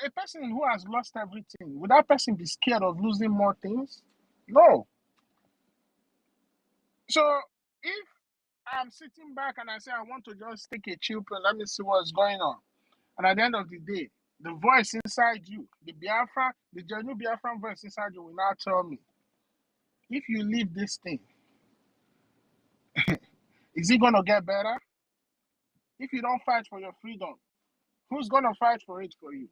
a person who has lost everything, would that person be scared of losing more things? No. So if I'm sitting back and I say I want to just take a chill pill, let me see what's going on. And at the end of the day, the voice inside you, the genuine Biafran voice inside you will now tell me, if you leave this thing, is it going to get better? If you don't fight for your freedom, who's going to fight for it for you?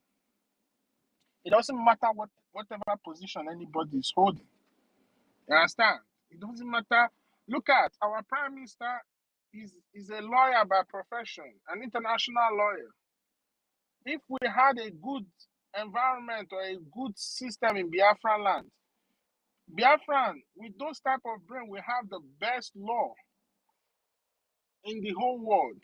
It doesn't matter whatever position anybody is holding. You understand? It doesn't matter. Look at our prime minister is a lawyer by profession, an international lawyer. If we had a good environment or a good system in Biafra land, Biafran, with those type of brain, we have the best law in the whole world.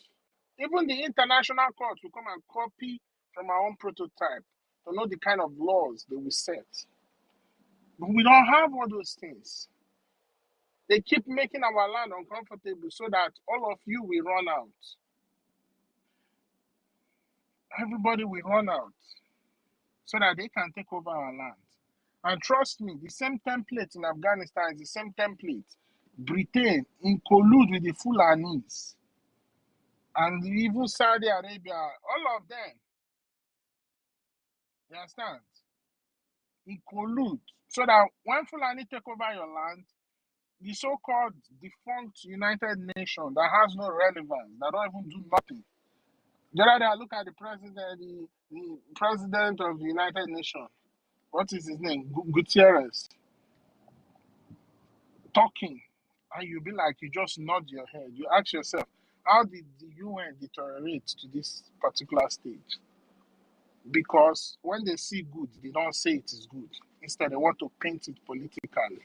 Even the international courts will come and copy from our own prototype to know the kind of laws they will set. But we don't have all those things. They keep making our land uncomfortable so that all of you will run out. Everybody will run out. so that they can take over our land. And trust me, the same template in Afghanistan is the same template Britain in collude with the Fulanis and even Saudi Arabia, all of them. You understand? In collude. So that when Fulani take over your land, the so-called defunct United Nations that has no relevance, that don't even do nothing. The other day I look at the president of the United Nations. What is his name? Gutierrez. Talking. And you be like, you just nod your head. You ask yourself, how did the UN deteriorate to this particular stage? Because when they see good, they don't say it is good. Instead, they want to paint it politically.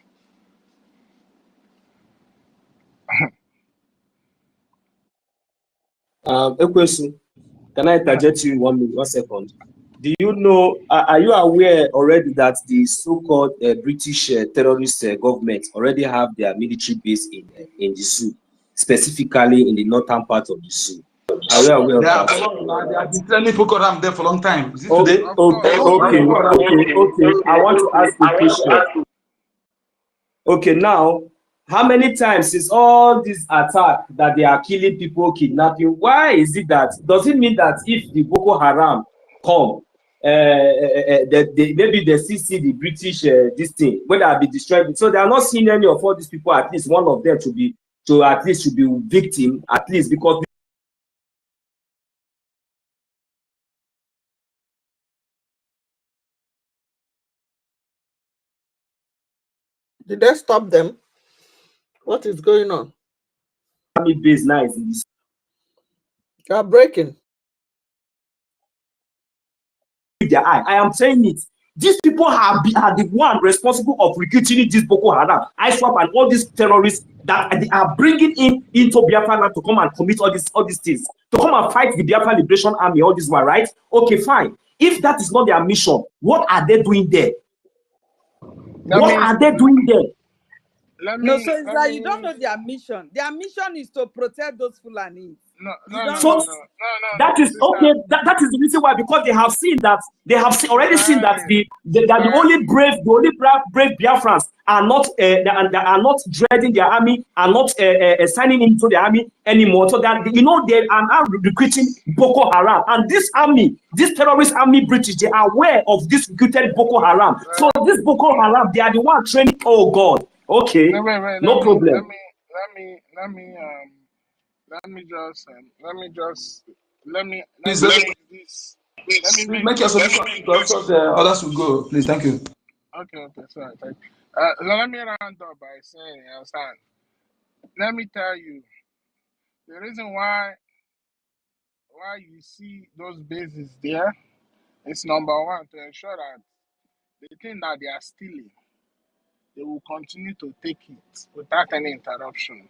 Ekwesu, can I interject you in 1 minute, 1 second? Do you know, are you aware already that the so-called British terrorist government already have their military base in the zoo, specifically in the northern part of the zoo? Are you aware of that? They have been training Boko Haram there for a long time. Is it today? Okay. I want to ask you a question. Okay, now, how many times since all this attack that they are killing people, kidnapping, why is it that, does it mean that if the Boko Haram come, maybe they still see the British this thing, whether I be destroyed, so they are not seeing any of all these people, at least one of them should be victim, at least, because Did they stop them? What is going on? army base now is in this. They are breaking. Their eye. I am saying it. These people are the one responsible of recruiting this Boko Haram, ISWAP, and all these terrorists that they are bringing into Biafra land to come and commit all these things, to come and fight the Biafra Liberation Army, all this one, right? Okay, fine. If that is not their mission, what are they doing there? What are they doing there? You don't know their mission. Their mission is to protect those Fulani. No. That is okay. That is the reason why, because they have seen that already seen that the only brave Biafrans are not dreading their army, are not signing into the army anymore. So that they are now recruiting Boko Haram, and this army, this terrorist army, British, they are aware of this recruited Boko Haram. So this Boko Haram, they are the one training. Oh God. Okay. No problem. Make your solution because others will go. Please, thank you. Okay, sorry. Thank you. Let me round up by saying, you understand? Let me tell you, the reason why you see those bases there is number one, to ensure that the thing that they are stealing, they will continue to take it without any interruption.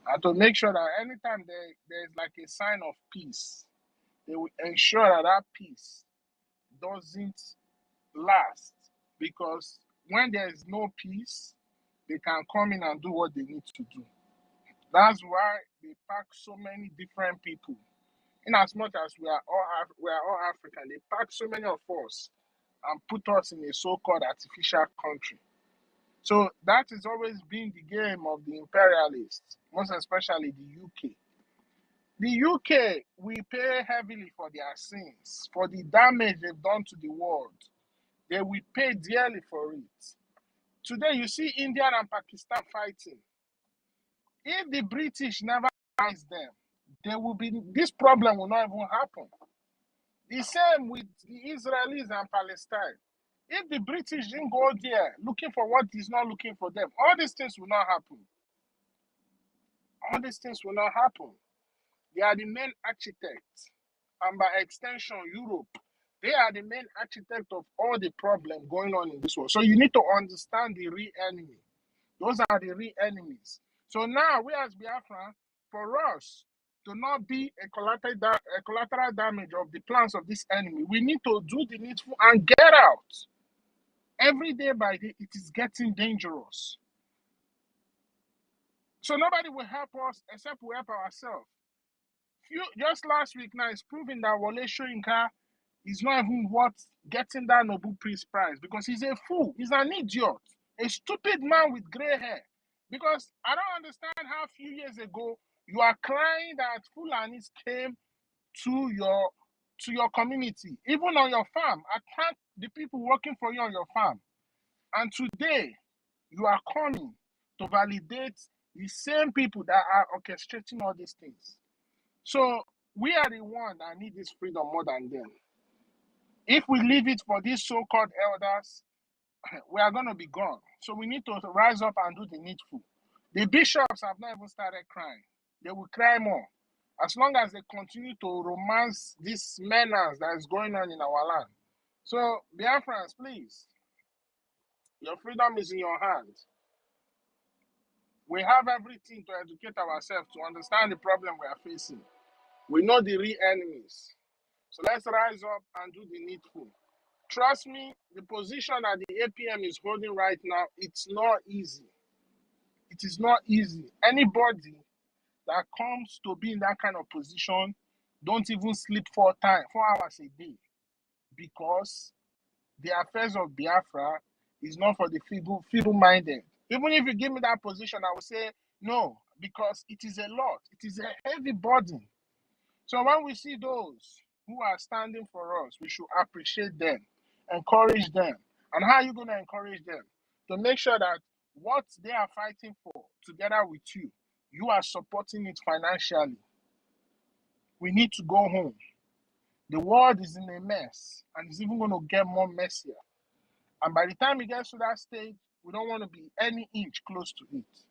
And to make sure that anytime there's like a sign of peace, they will ensure that peace doesn't last. Because when there is no peace, they can come in and do what they need to do. That's why they pack so many different people. In as much as we are all African, they pack so many of us and put us in a so-called artificial country. So that has always been the game of the imperialists, most especially the UK. The UK, we pay heavily for their sins, for the damage they've done to the world. They will pay dearly for it. Today, you see India and Pakistan fighting. If the British never advise them, this problem will not even happen. The same with the Israelis and Palestine. If the British didn't go there looking for what is not looking for them, all these things will not happen. All these things will not happen. They are the main architects, and by extension, Europe. They are the main architect of all the problems going on in this world. So you need to understand the real enemy. Those are the real enemies. So now, we as Biafra, for us to not be a collateral damage of the plans of this enemy, we need to do the needful and get out. Every day by day, it is getting dangerous. So nobody will help us except we help ourselves. Just last week now, it's proving that Wole Soyinka is not even worth getting that Nobel Peace Prize because he's a fool. He's an idiot, a stupid man with gray hair. Because I don't understand how a few years ago you are crying that Fulanis came to your community, even on your farm. Attack the people working for you on your farm. And today, you are coming to validate the same people that are orchestrating all these things. So we are the ones that need this freedom more than them. If we leave it for these so-called elders, we are going to be gone. So we need to rise up and do the needful. The bishops have not even started crying. They will cry more. As long as they continue to romance this menace that is going on in our land. So, Biafrans, please, your freedom is in your hands. We have everything to educate ourselves, to understand the problem we are facing. We know the real enemies. So let's rise up and do the needful. Trust me, the position that the APM is holding right now, it's not easy. It is not easy. Anybody that comes to be in that kind of position, don't even sleep 4 hours a day, because the affairs of Biafra is not for the feeble-minded. Even if you give me that position, I will say no, because it is a lot. It is a heavy burden. So when we see those who are standing for us, we should appreciate them, encourage them. And how are you going to encourage them? To make sure that what they are fighting for, together with you, you are supporting it financially. We need to go home. The world is in a mess, and it's even going to get more messier. And by the time it gets to that stage, we don't want to be any inch close to it.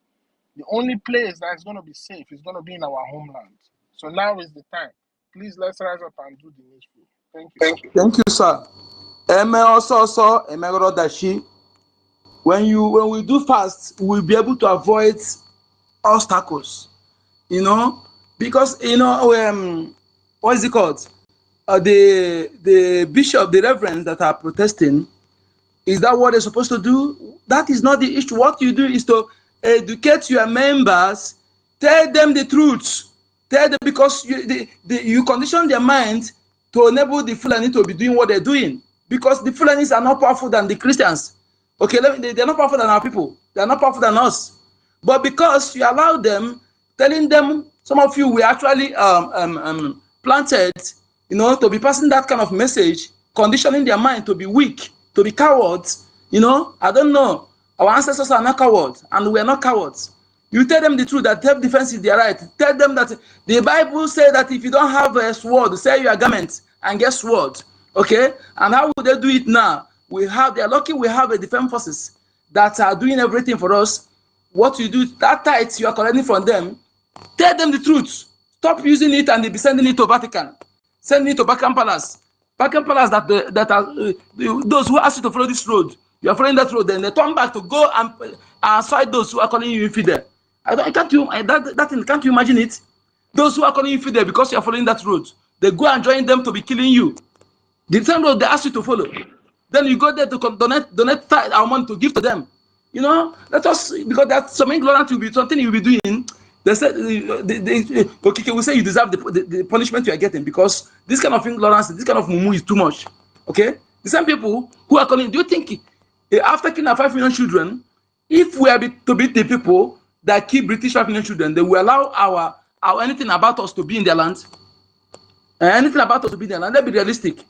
The only place that is going to be safe is going to be in our homeland. So now is the time. Please, let's rise up and do the needful. Thank you. Thank you, sir. When we do fast, we'll be able to avoid obstacles, because what is it called? The bishop, the reverends that are protesting, is that what they're supposed to do? That is not the issue. What you do is to educate your members, tell them the truth, tell them, because you condition their mind to enable the Fulani to be doing what they're doing, because the Fulanis are not powerful than the Christians. Okay, they're not powerful than our people. They're not powerful than us. But because you allow them, telling them, some of you were actually planted, to be passing that kind of message, conditioning their mind to be weak, to be cowards. I don't know. Our ancestors are not cowards, and we are not cowards. You tell them the truth, that self-defense is their right. Tell them that the Bible says that if you don't have a sword, sell your garment and get sword. Okay? And how would they do it now? They're lucky we have a defense forces that are doing everything for us. What you do, that tithe you are collecting from them, tell them the truth. Stop using it and they be sending it to Vatican. Sending it to Buckingham Palace. Buckingham Palace that are those who ask you to follow this road. You are following that road, then they turn back to go and fight those who are calling you infidel. Can't you imagine it? Those who are calling you infidel because you are following that road, they go and join them to be killing you. The same road they ask you to follow. Then you go there to donate our money to give to them. Let us, because that's some ignorant will be something you'll be doing. They said, okay, we say you deserve the punishment you are getting, because this kind of ignorance, this kind of mumu is too much. Okay? The same people who are calling, do you think after killing 5 million children, if we are to beat the people that kill British 5 million children, they will allow our anything about us to be in their land? Anything about us to be in their land, they'll be realistic.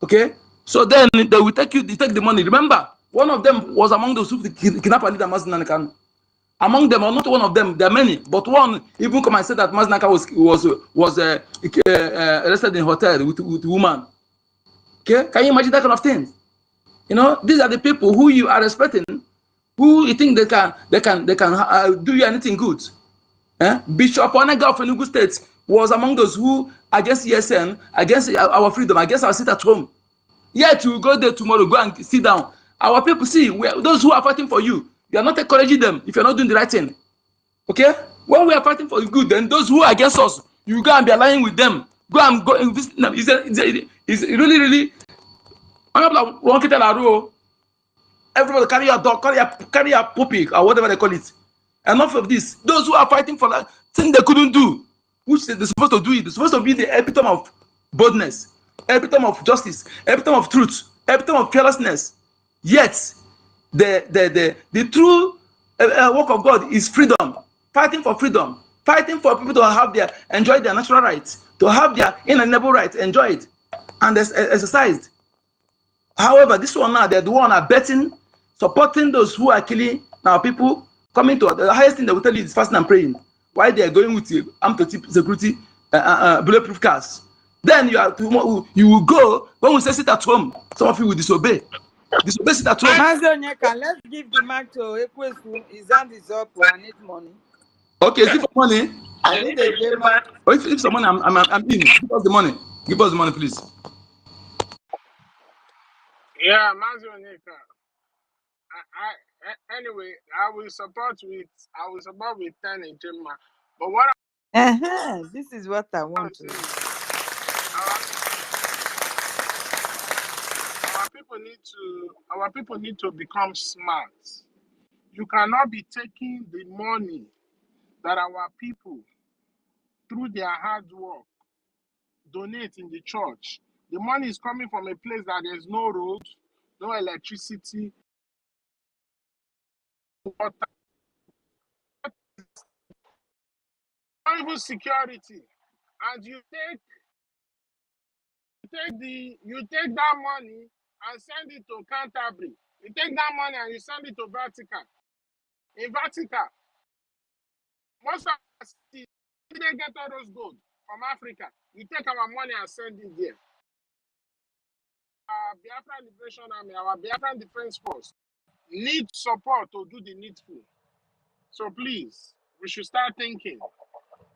Okay? So then they will take the money. Remember, one of them was among those who kidnapped and leader Mazinaka. Among them, or not one of them, there are many, but one even come and said that Mazinaka was arrested in a hotel with a woman. Okay? Can you imagine that kind of thing? These are the people who you are respecting, who you think they can do you anything good. Bishop Onega of Enugu State was among those who against ESN, against our freedom, against our sit at home. Yet you will go there tomorrow, go and sit down. Our people, see, those who are fighting for you, you are not encouraging them if you're not doing the right thing. Okay? When we are fighting for good, then those who are against us, you go and be aligning with them. Go. It's really, really. Everybody carry your dog, carry your puppy, or whatever they call it. Enough of this. Those who are fighting for that thing they couldn't do, which they're supposed to do it. They're supposed to be the epitome of boldness. epitome of justice, epitome of truth, epitome of fearlessness. Yet, the true work of God is freedom, fighting for freedom, fighting for people to have enjoy their natural rights, to have their inalienable rights enjoyed and exercised. However, this one now, they're the one abetting, supporting those who are killing our people, coming to the highest thing they will tell you is fasting and praying. Why they are going with you, armed security, bulletproof cars. Then you will go, when we say sit at home, some of you will disobey. Disobey, sit at home. Let's give the mic to Ekwesu. His hand is up. I need money. Okay, is it for money? I need a game. Or if some money, I'm in. Give us the money. Give us the money, please. Yeah, Mazionika. Anyway, I will support with 10 in Jima. But what this is what I want to. Our people need to become smart. You cannot be taking the money that our people, through their hard work, donate in the church. The money is coming from a place that there's no road, no electricity, water, not even security. And you take that money and send it to Canterbury. You take that money and you send it to Vatican. In Vatican, most of us didn't get all those gold from Africa. You take our money and send it there. Our Biafra Liberation Army, our Biafran Defense Force need support to do the needful. So please, we should start thinking.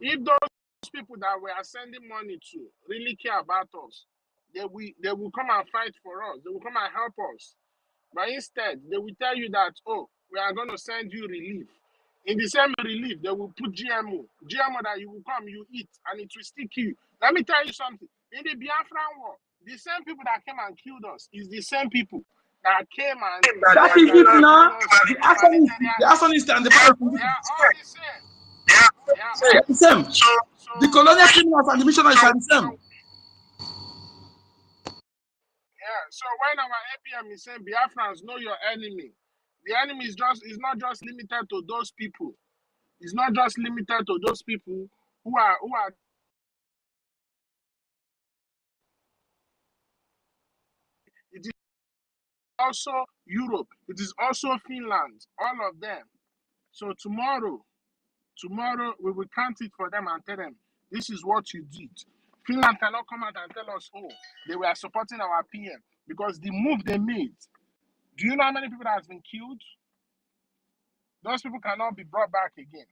If those people that we are sending money to really care about us, they will come and fight for us. They will come and help us. But instead, they will tell you that, oh, we are going to send you relief. In the same relief, they will put GMO that you will come, you eat, and it will still kill you. Let me tell you something. In the Biafran war, the same people that came and killed us is the same people that came and... That is it now. The arsonist and the pirate. They are all the same. They are all the same. The colonial criminals and the missionaries are the same. Yeah, so when our APM is saying Biafrans, know your enemy, the enemy is not just limited to those people. It's not just limited to those people who are it is also Europe, it is also Finland, all of them. So tomorrow we will count it for them and tell them this is what you did. Finland cannot come out and tell us, oh, they were supporting our PM because the move they made. Do you know how many people that has been killed? Those people cannot be brought back again.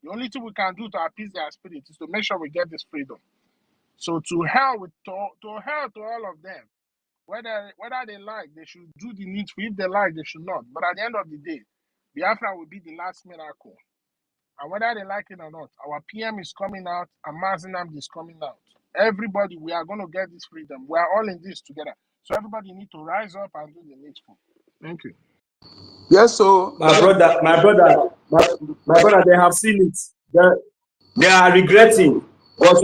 The only thing we can do to appease their spirit is to make sure we get this freedom. So to hell to all of them. Whether they like, they should do the needful. If they like, they should not. But at the end of the day, Biafra will be the last miracle. And whether they like it or not, our PM is coming out and Mazinam is coming out. Everybody, we are going to get this freedom. We are all in this together. So everybody need to rise up and do the needful. Thank you. Yes, so my brother, they have seen it. They are regretting, but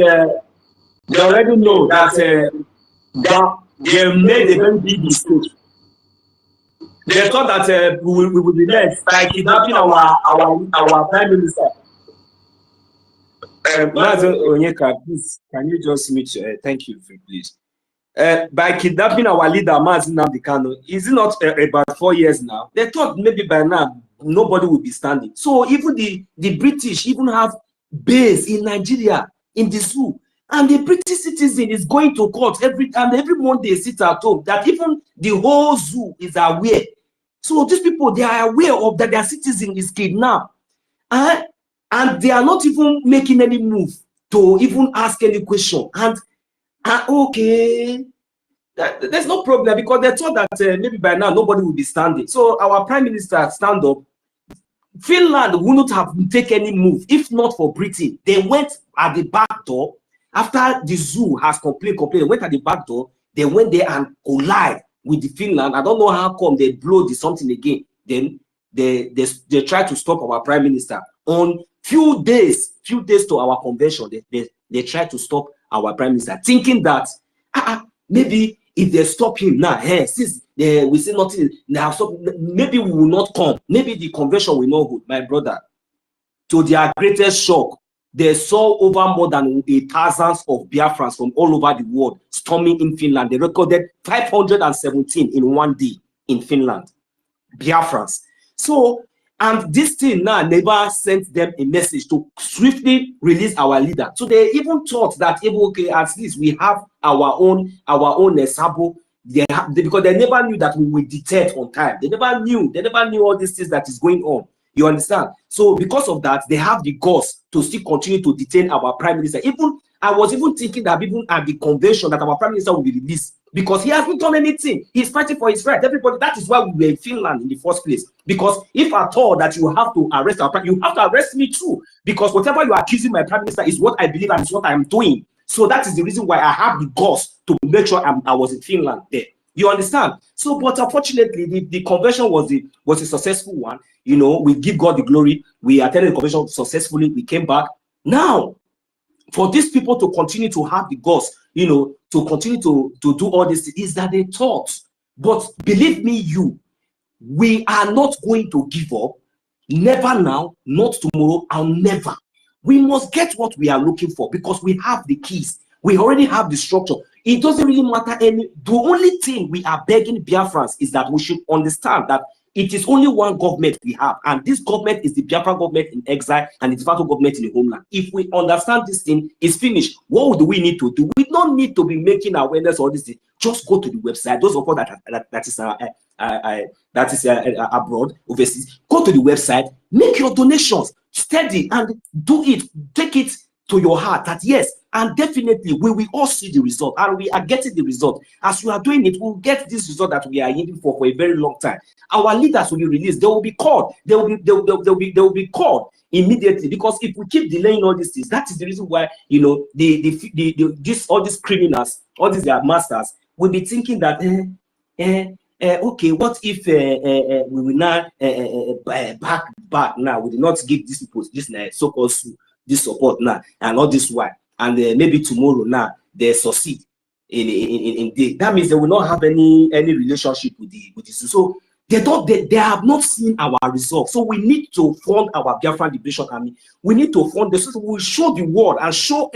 they already know that they made a very big mistake. They thought that we would be left by kidnapping our prime minister. Mazen Onyeka, please, can you just meet? Thank you, please. By kidnapping our leader, Mazen Nnamdi, is it not about 4 years now? They thought maybe by now nobody would be standing. So even the British even have base in Nigeria, in the zoo. And the British citizen is going to court every month they sit at home, that even the whole zoo is aware. So these people, they are aware of that their citizen is kidnapped. And they are not even making any move to even ask any question. And okay, there's no problem because they thought that maybe by now nobody will be standing. So our prime minister stand up. Finland wouldn't have taken any move if not for Britain. They went at the back door after the zoo has complained. Went at the back door. They went there and collide with the Finland. I don't know how come they blow the something again. Then they try to stop our prime minister on few days to our convention. They try to stop our prime minister, thinking that maybe if they stop him now, since we say nothing, now maybe we will not come. Maybe the convention will not hold, my brother. To their greatest shock, they saw over more than 1,000 of Biafrans from all over the world storming in Finland. They recorded 517 in one day in Finland, Biafrans. So, and this thing now never sent them a message to swiftly release our leader. So they even thought that, okay, at least we have our own Sabo. Because they never knew that we would detect on time. They never knew all these things that is going on. You understand? So because of that, they have the guts to still continue to detain our prime minister. I was even thinking that even at the convention that our prime minister will be released, because he hasn't done anything. He's fighting for his right. Everybody, that is why we were in Finland in the first place. Because if at all that you have to arrest our prime, you have to arrest me too. Because whatever you are accusing my prime minister is what I believe and is what I am doing. So that is the reason why I have the guts to make sure I was in Finland there. You understand? So, but unfortunately, the convention was a successful one. You know, we give God the glory. We attended the convention successfully. We came back. Now, for these people to continue to have the guts, you know, to continue to do all this, is that they thought. But believe me, we are not going to give up. Never now, not tomorrow, and never. We must get what we are looking for because we have the keys. We already have the structure. It doesn't really matter the only thing we are begging Biafrans is that we should understand that it is only one government we have, and this government is the Biafra government in exile and the de facto government in the homeland. If we understand this thing, it's finished. What do we need to do? We don't need to be making awareness or this thing. Just go to the website. Those of us that is abroad, overseas, go to the website, make your donations, steady, and do it. Take it to your heart that yes, and definitely we will all see the result, and we are getting the result. As we are doing it, we'll get this result that we are aiming for a very long time. Our leaders will be released. They will be called. They will be called immediately, because if we keep delaying all these things, that is the reason why, you know, all these criminals, all these their masters will be thinking that okay, what if we will now back now? We did not give these people this so-called this support now and all this while, and maybe tomorrow now they succeed in that means they will not have any relationship with the so they have not seen our results. So we need to fund our Biafran Liberation Army. We need to fund this. So we will show the world and show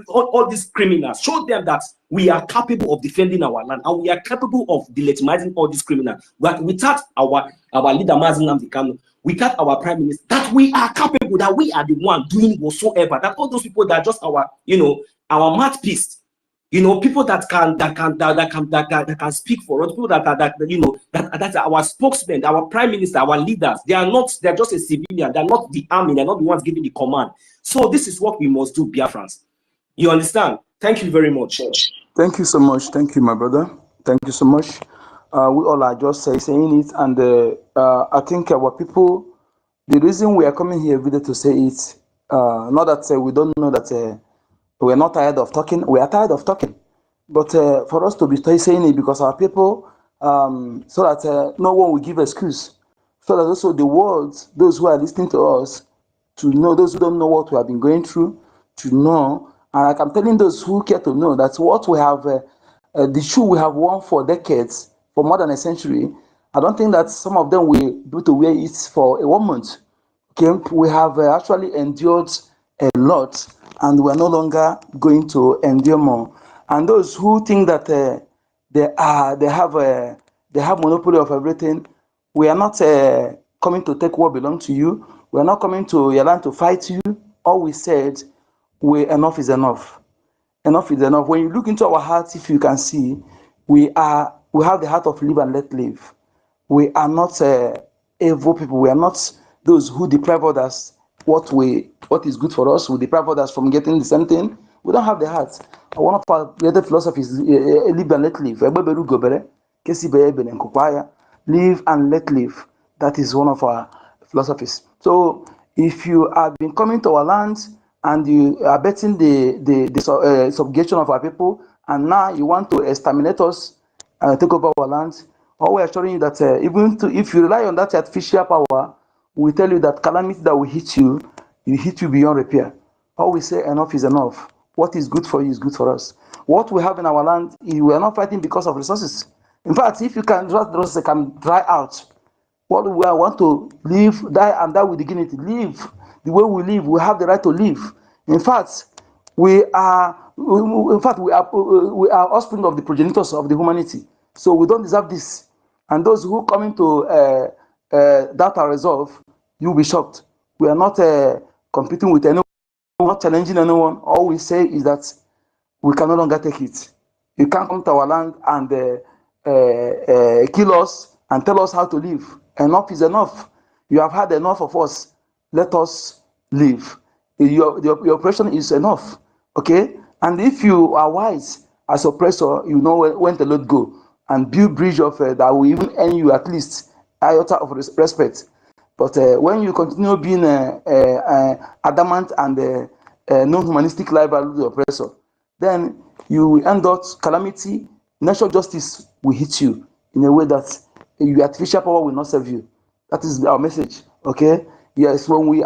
all these criminals, show them that we are capable of defending our land and we are capable of delegitimizing all these criminals. But without our leader Mazi Nnamdi Kanu, without our prime minister, that we are capable, that we are the one doing whatsoever. That all those people that are just our, you know, our mouthpiece. You know, people that can speak for us, people that are our spokesmen, our prime minister, our leaders. They're just a civilian. They're not the army. They're not the ones giving the command. So this is what we must do, Biafrans. You understand? Thank you very much. Thank you so much. Thank you, my brother. Thank you so much. We all are just saying it, and I think our people, the reason we are coming here every day to say it, not that we don't know that we're not tired of talking. We are tired of talking, but for us to be saying it because our people, so that no one will give excuse, so that also the world, those who are listening to us, to know, those who don't know what we have been going through, to know, and like I'm telling those who care to know, that's what we have, the shoe we have worn for decades, for more than a century. I don't think that some of them will be able to wear it for 1 month. Okay? We have actually endured a lot, and we're no longer going to endure more. And those who think that they have monopoly of everything, we are not coming to take what belongs to you. We are not coming to your land to fight you. All we said, enough is enough. Enough is enough. When you look into our hearts, if you can see, we have the heart of live and let live. We are not evil people. We are not those who deprive others what is good for us. We deprive others from getting the same thing. We don't have the heart. One of our greater philosophies is live and let live. Live and let live. That is one of our philosophies. So if you have been coming to our land and you are betting the subjugation of our people, and now you want to exterminate us and take over our land, all we are showing you that if you rely on that artificial power, we tell you that calamity that will hit you beyond repair. All we say, enough is enough. what is good for you is good for us. What we have in our land, we are not fighting because of resources. In fact, if you can, resources can dry out. What we want to live, die, and die with dignity. Live the way we live. We have the right to live. In fact, we are offspring of the progenitors of the humanity. So we don't deserve this. And those who come into that are resolve, you'll be shocked. We are not competing with anyone, not challenging anyone. All we say is that we can no longer take it. You can't come to our land and kill us and tell us how to live. Enough is enough. You have had enough of us. Let us live. Your oppression is enough. Okay? And if you are wise as oppressor, you know when to let go and build bridge of that will even earn you at least iota of respect. But when you continue being adamant and non-humanistic life value the oppressor, then you will end up calamity. Natural justice will hit you in a way that your artificial power will not serve you. That is our message. Okay? Yes, when we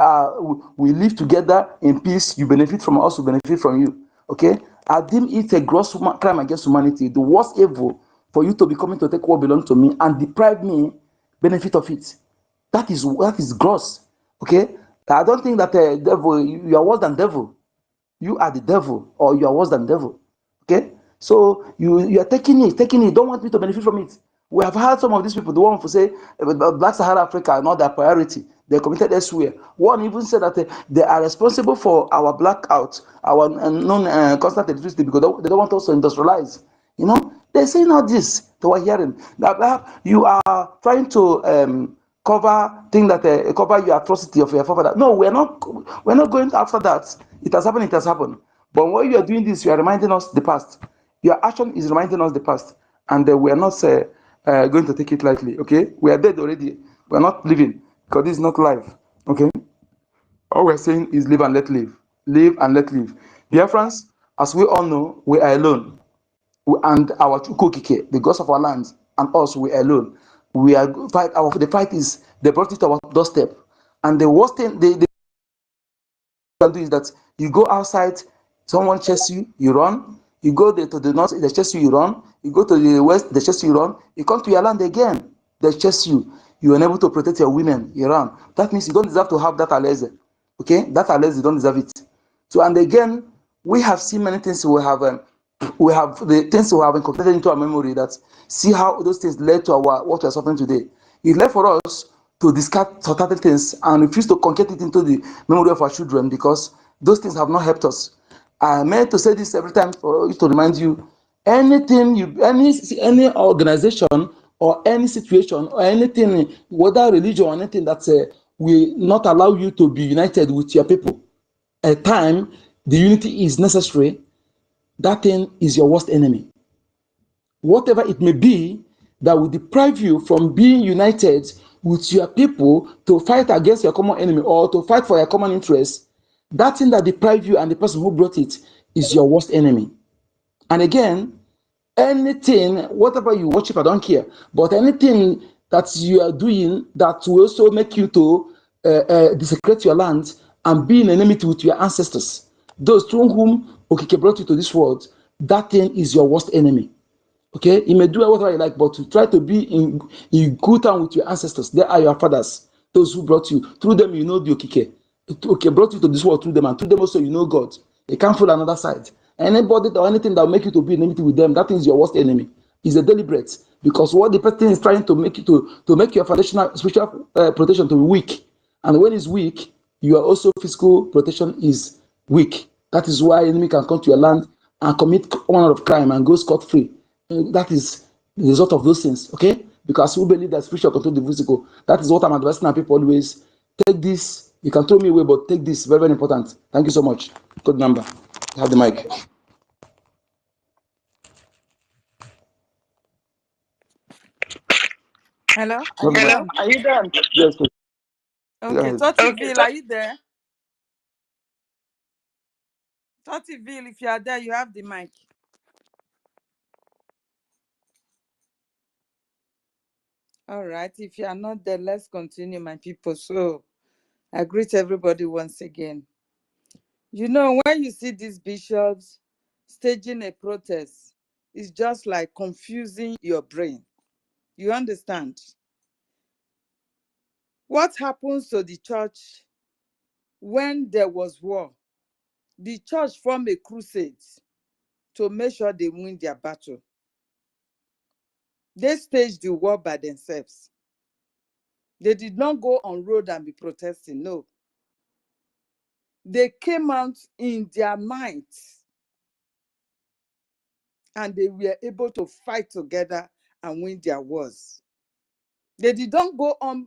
live together in peace, you benefit from us, we benefit from you. Okay? I deem it a gross crime against humanity, the worst evil for you to be coming to take what belongs to me and deprive me benefit of it. That is gross. Okay? I don't think that devil, you are worse than devil. You are the devil, or you are worse than devil. Okay? So you are taking it, don't want me to benefit from it. We have heard some of these people, the one who say Black Sahara Africa are not their priority. They're committed elsewhere. One even said that they are responsible for our blackout, our non-constant electricity because they don't want us to industrialize. You know, they're saying all this that we're hearing. That you are trying to cover your atrocity of your forefather. No, we're not going after that. It has happened. But when you are doing this, you are reminding us the past. Your action is reminding us the past, and we are not going to take it lightly. Okay, we are dead already. We are not living because this is not life. Okay, all we're saying is live and let live, live and let live. Biafrans, as we all know, we are alone, and our Chukokike, the gods of our lands, and us, we are alone. We are the fight is they brought it to our doorstep, and the worst thing they can do is that you go outside, someone chases you, you run. You go to the north, they chase you, you run. You go to the west, they chase you, you run. You come to your land again, they chase you. You are unable to protect your women, you run. That means you don't deserve to have that alese. Okay, that alese, you don't deserve it. So, and again, we have seen many things. We have the things we have incorporated into our memory. That see how those things led to our what we are suffering today. It led for us to discard certain things and refuse to concrete it into the memory of our children because those things have not helped us. I meant to say this every time for you to remind you, anything any organization or any situation or anything, whether religion or anything that will not allow you to be united with your people, at time the unity is necessary, that thing is your worst enemy. Whatever it may be that will deprive you from being united with your people to fight against your common enemy or to fight for your common interest, that thing that deprives you and the person who brought it is your worst enemy. And again, anything, whatever you worship, I don't care, but anything that you are doing that will also make you to desecrate your land and be in enmity with your ancestors, those through whom Okike brought you to this world, that thing is your worst enemy. Okay, you may do whatever you like, but to try to be in good time with your ancestors, they are your fathers, those who brought you. Through them, you know the Okike. Okike brought you to this world through them, and through them also you know God. You can't fool another side. Anybody or anything that will make you to be in enmity with them, that is your worst enemy. It's a deliberate, because what the person is trying to make you to make your foundational spiritual protection to be weak, and when it's weak, your also physical protection is weak. That is why enemy can come to your land and commit one of crime and go scot-free. That is the result of those things, okay? Because we believe that spiritual control the physical. That is what I'm advising our people always. Take this. You can throw me away, but take this. Very, very important. Thank you so much. Good number. You have the mic. Hello, are you Hello, done? are you done? Yes, please. Okay, Totiville, are you there? Totiville, if you are there, you have the mic. All right, if you are not there, let's continue, my people. So I greet everybody once again. You know, when you see these bishops staging a protest, it's just like confusing your brain. You understand? What happens to the church when there was war? The church formed a crusade to make sure they win their battle. They staged the war by themselves. They did not go on road and be protesting, no. They came out in their minds and they were able to fight together and win their wars. They did not go on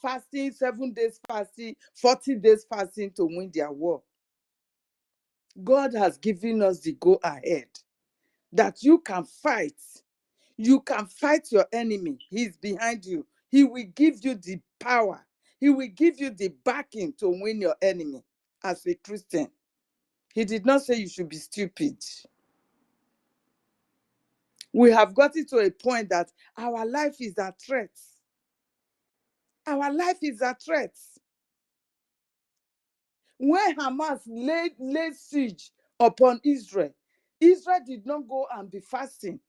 fasting, 7 days fasting, 40 days fasting to win their war. God has given us the go ahead that you can fight. You can fight your enemy. He's behind you. He will give you the power. He will give you the backing to win your enemy as a Christian. He did not say you should be stupid. We have gotten to a point that our life is at threat. Our life is at threat. When Hamas laid siege upon Israel, Israel did not go and be fasting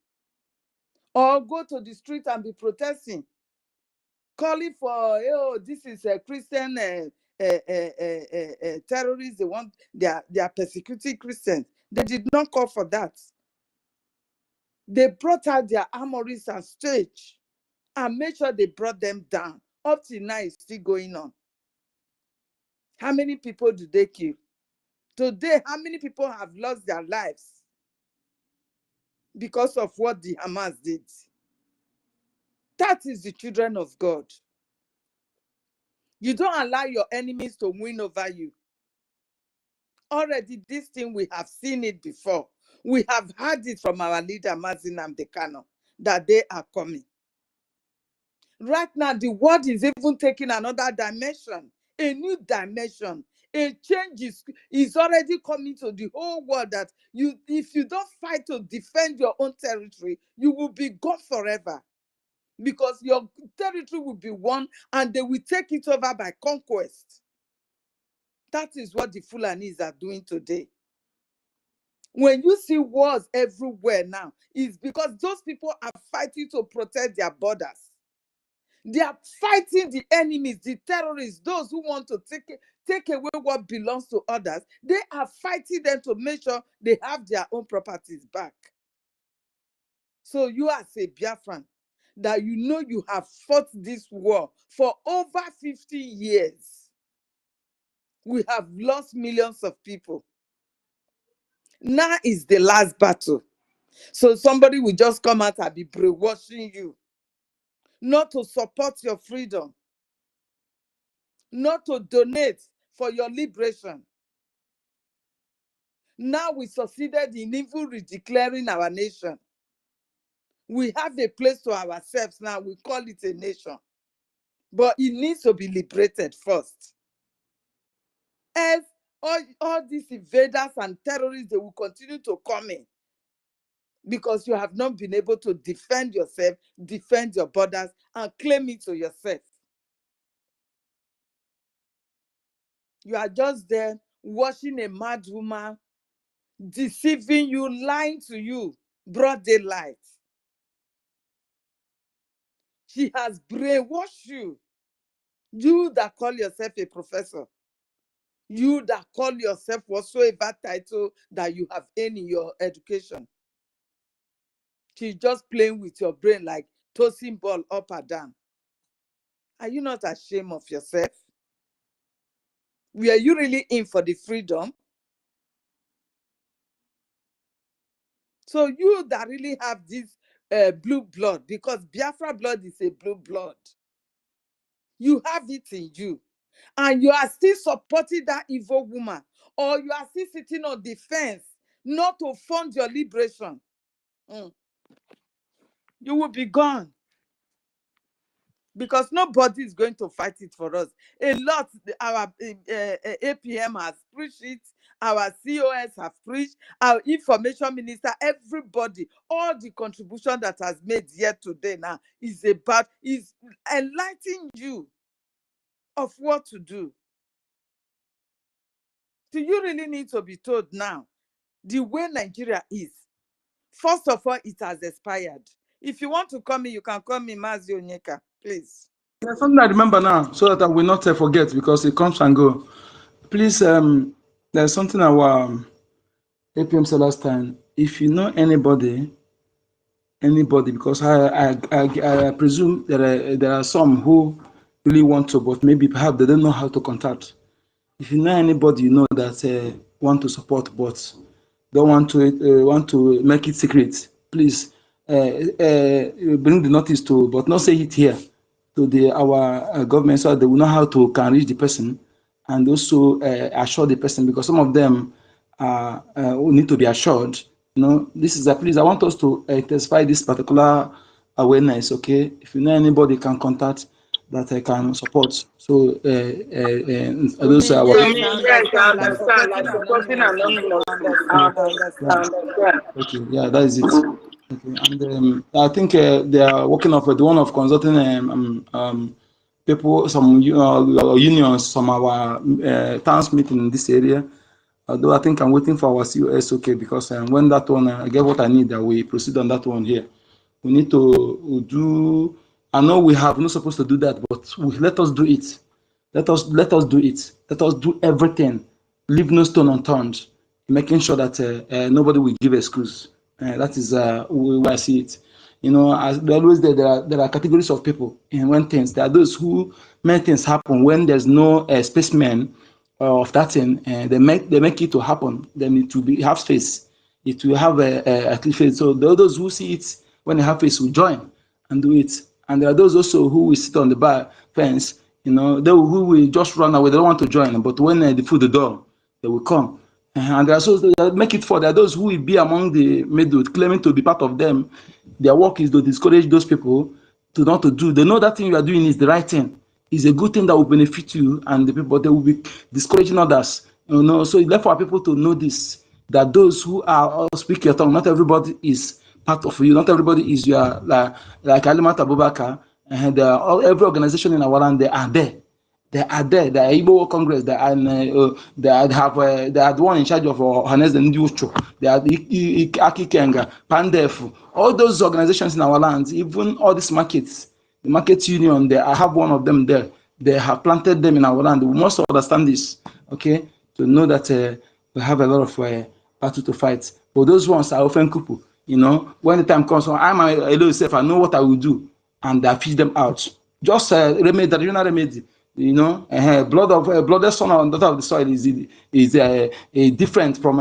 or go to the street and be protesting, calling for, oh, this is a Christian terrorists. They are persecuting Christians. They did not call for that. They brought out their armories and stage and made sure they brought them down. Up till now, it's still going on. How many people do they kill? Today, how many people have lost their lives because of what the Hamas did? That is the children of God. You don't allow your enemies to win over you. Already, this thing, we have seen it before. We have heard it from our leader, Mazin Amdekano, that they are coming. Right now, the world is even taking another dimension, a new dimension. A change is already coming to the whole world that if you don't fight to defend your own territory, you will be gone forever. Because your territory will be won and they will take it over by conquest. That is what the Fulanis are doing today. When you see wars everywhere now, it's because those people are fighting to protect their borders. They are fighting the enemies, the terrorists, those who want to take away what belongs to others. They are fighting them to make sure they have their own properties back. So you as a Biafran, that you know you have fought this war for over 50 years. We have lost millions of people. Now is the last battle. So somebody will just come out and be brainwashing you, not to support your freedom, not to donate for your liberation. Now we succeeded in even redeclaring our nation. We have a place to ourselves now. We call it a nation. But it needs to be liberated first. As all these invaders and terrorists, they will continue to come in because you have not been able to defend yourself, defend your borders, and claim it to yourself. You are just there watching a mad woman deceiving you, lying to you, broad daylight. She has brainwashed you. You that call yourself a professor, you that call yourself whatsoever title that you have earned in your education. She's just playing with your brain like tossing ball up and down. Are you not ashamed of yourself? Were you really in for the freedom? So you that really have this blue blood, because Biafra blood is a blue blood, you have it in you, and you are still supporting that evil woman, or you are still sitting on the fence not to fund your liberation, you will be gone. Because nobody is going to fight it for us. A lot, our APM has preached it, our COS have preached, our information minister, everybody, all the contribution that has made here today now is enlightening you of what to do. Do you really need to be told now the way Nigeria is? First of all, it has expired. If you want to call me, you can call me Mazi Onyeka, please. There's something I remember now, so that I will not forget, because it comes and go. Please, there's something our APM said last time. If you know anybody, because I presume there are some who really want to, but maybe perhaps they don't know how to contact. If you know anybody you know that want to support but don't want to make it secret, please bring the notice to, but not say it here, to our government, so that they will know how to can reach the person, and also assure the person, because some of them will need to be assured. This is please, I want us to intensify this particular awareness. Okay, if you know anybody can contact that I can support. So those are our. Yes, I understand. Like supporting anonymously. I understand. Okay, yeah, that is it. Okay, and I think they are working off the one of consulting people, some unions, some our towns meeting in this area. Although I think I'm waiting for our COS, okay, because when that one, I get what I need, that we proceed on that one here. We need to do, I know we have not supposed to do that, but let us do it. Let us do it. Let us do everything. Leave no stone unturned, making sure that nobody will give excuse. That is where I see it. As always, there are categories of people in when things. There are those who make things happen when there's no spaceman of that thing, and they make it to happen. Then it will have space. It will have a clear face. So those who see it when they have face will join and do it. And there are those also who will sit on the bar fence. Who will just run away. They don't want to join. But when they foot the door, they will come. And there are those that make it for. There are those who will be among the middle, claiming to be part of them. Their work is to discourage those people to not to do. They know that thing you are doing is the right thing. It's a good thing that will benefit you and the people, but they will be discouraging others. So it's left for people to know this, that those who are speak your tongue, not everybody is part of you. Not everybody is your like Alimat Abubakar, and every organization in our land, they are there. They are there. The Igbo Congress. They are the one in charge of Hanes and Yucho. They are Aki Kenga, Pandef. All those organizations in our lands, even all these markets, the market union. I have one of them there. They have planted them in our land. We must understand this, okay, to know that we have a lot of battle to fight. But those ones are often couple. When the time comes, I'm alone self. I know what I will do, and I feed them out. Just remedy, the regional remedy. Blooded son or daughter of the soil is different from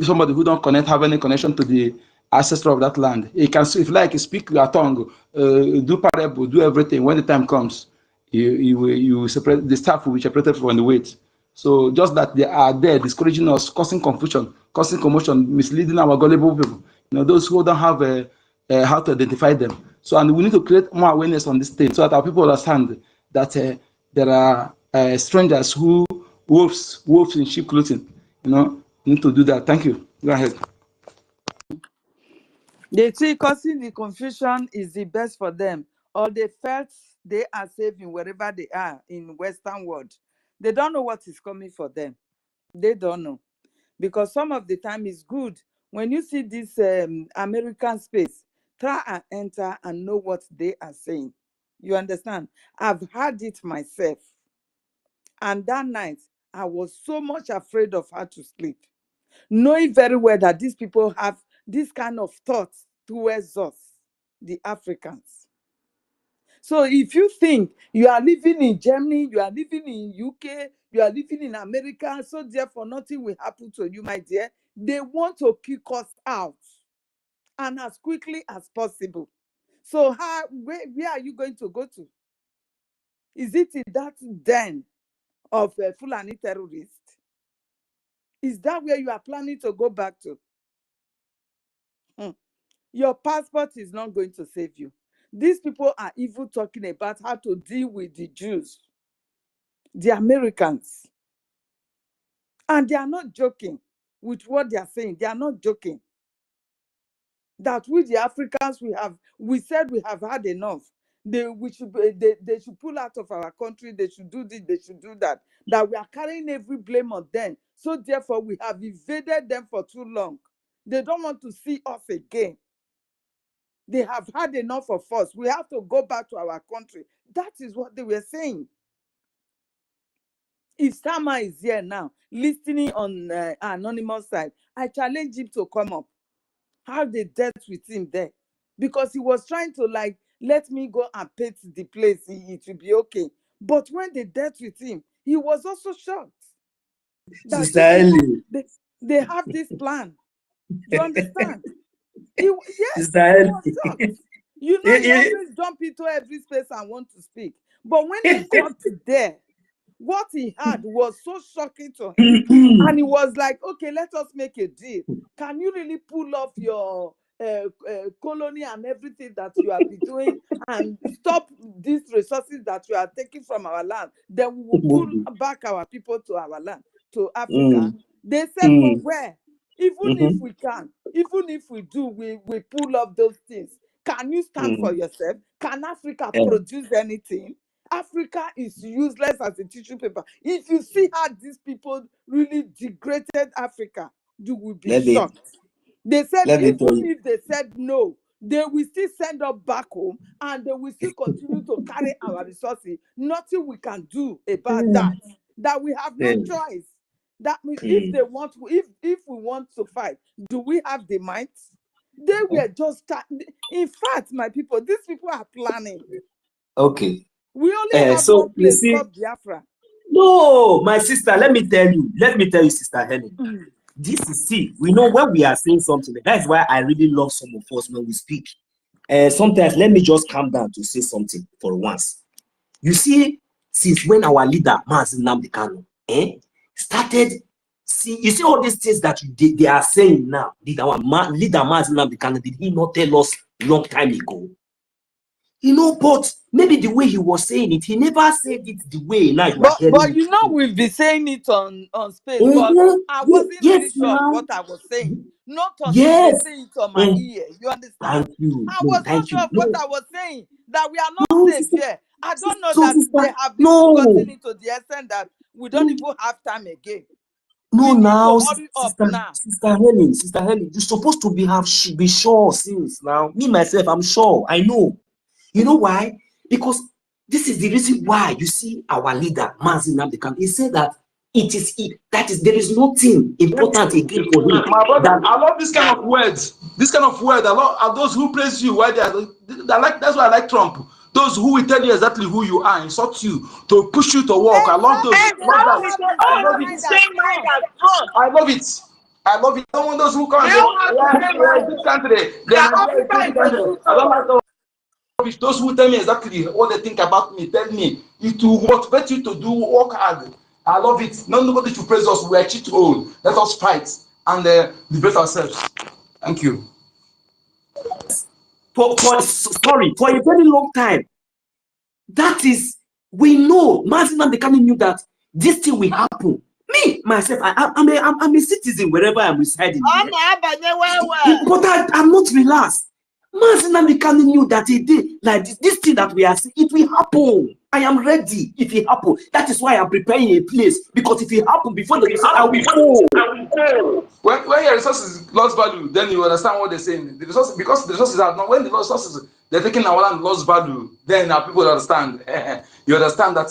somebody who don't have any connection to the ancestor of that land. He can, if like, speak your tongue, do parable, do everything. When the time comes, you separate, the staff will be separated from the weight. So just that they are there discouraging us, causing confusion, causing commotion, misleading our gullible people. Those who don't have how to identify them. So, and we need to create more awareness on this thing so that our people understand that there are strangers who wolves in sheep clothing. Need to do that. Thank you. Go ahead. They think causing the confusion is the best for them, or they felt they are safe in wherever they are in Western world. They don't know what is coming for them. They don't know. Because some of the time it's good when you see this American space, try and enter and know what they are saying. You understand? I've had it myself. And that night, I was so much afraid of how to sleep, knowing very well that these people have this kind of thoughts towards us, the Africans. So if you think you are living in Germany, you are living in UK, you are living in America, so therefore nothing will happen to you, my dear, they want to kick us out, and as quickly as possible. So where are you going to go to? Is it in that den of Fulani terrorists? Is that where you are planning to go back to? Your passport is not going to save you. These people are even talking about how to deal with the Jews, the Americans. And they are not joking with what they are saying. They are not joking. That we, the Africans, we said we have had enough. They should pull out of our country. They should do this, they should do that. That we are carrying every blame on them So therefore, we have evaded them for too long. They don't want to see us again. They have had enough of us. We have to go back to our country. That is what they were saying. If Sama is here now, listening on anonymous side, I challenge him to come up. How they dealt with him there. Because he was trying to like, let me go and paint the place. It will be okay. But when they dealt with him, he was also shocked. That Sister they have this plan. You understand? Yes, Sister he was shocked. You know, he always jump into every space and want to speak. But when he got there, what he had was so shocking to him. And he was like, okay, let us make a deal. Can you really pull off your colony and everything that you have been doing and stop these resources that you are taking from our land? Then we will pull back our people to our land, to Africa. They said, from where? Even if we can, even if we do, we pull off those things. Can you stand for yourself? Can Africa produce anything? Africa is useless as a tissue paper. If you see how these people really degraded Africa, you will be shocked. They said even if they said no, they will still send us back home and they will still continue to carry our resources. Nothing we can do about that. That we have no choice. That means if they want, if we want to fight, do we have the might? They were just in fact, my people, these people are planning. Okay. We only have one place called Biafra. No, my sister, let me tell you, Sister Helen. This is, see, we know when we are saying something. That's why I really love some of us when we speak. Sometimes let me just calm down to say something for once. You see, since when our leader, Mazi Nnamdi Kanu, started, you see all these things that they are saying now. Did our leader, Mazi Nnamdi Kanu, did he not tell us long time ago? You know, but maybe the way he was saying it, he never said it the way now you are hearing. But you know, we've been saying it on space, but I wasn't really sure of what I was saying. Not until they say it on my ear. You understand? Thank you. I was not sure of what I was saying, that we are not safe here. I don't know that they have even gotten into the extent that we don't even have time again. No, we now, need to hurry up now. Sister Helen, you're supposed to be sure since now. Me, myself, I'm sure. I know. You know why? Because this is the reason why you see our leader, Mazi Nnamdi Kanu, he said that there is nothing important again for him. My brother, I love this kind of words. This kind of word. I love those who praise you. Why that's why I like Trump. Those who will tell you exactly who you are, insult you, to push you to walk. I love those. I love it. I love it. I love it. I don't want those who come. They are a good country. They are a good country. I don't like those who tell me exactly what they think about me. Tell me. It will motivate you to work hard. I love it. Nobody should praise us. We are cheat all. Let us fight and debate ourselves. Thank you. For a very long time. That is, we know Mazi Nnamdi Kanu knew that this thing will happen. Me, myself, I'm a citizen wherever I'm residing. But I'm not relaxed. Mazi Nnamdi Kanu knew that he did like this thing that we are seeing, it will happen. I am ready if it happen. That is why I'm preparing a place, because if it happen before the result, I will go. When your resources lost value, then you understand what they're saying. The resources, because the resources are not, when the resources they're taking our land lost value, then our people understand. You understand that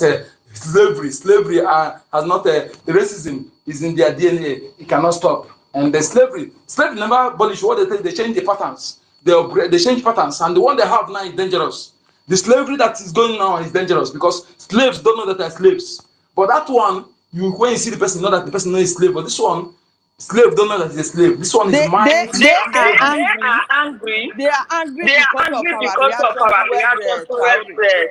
slavery has not the racism is in their DNA. It cannot stop. And the slavery never abolished. What they change the patterns. They change patterns, and the one they have now is dangerous. The slavery that is going now is dangerous because slaves don't know that they're slaves. But that one, when you see the person, you know that the person is a slave. But this one, slave don't know that he's a slave. This one is mine. They are angry. They are angry because of our reaction towards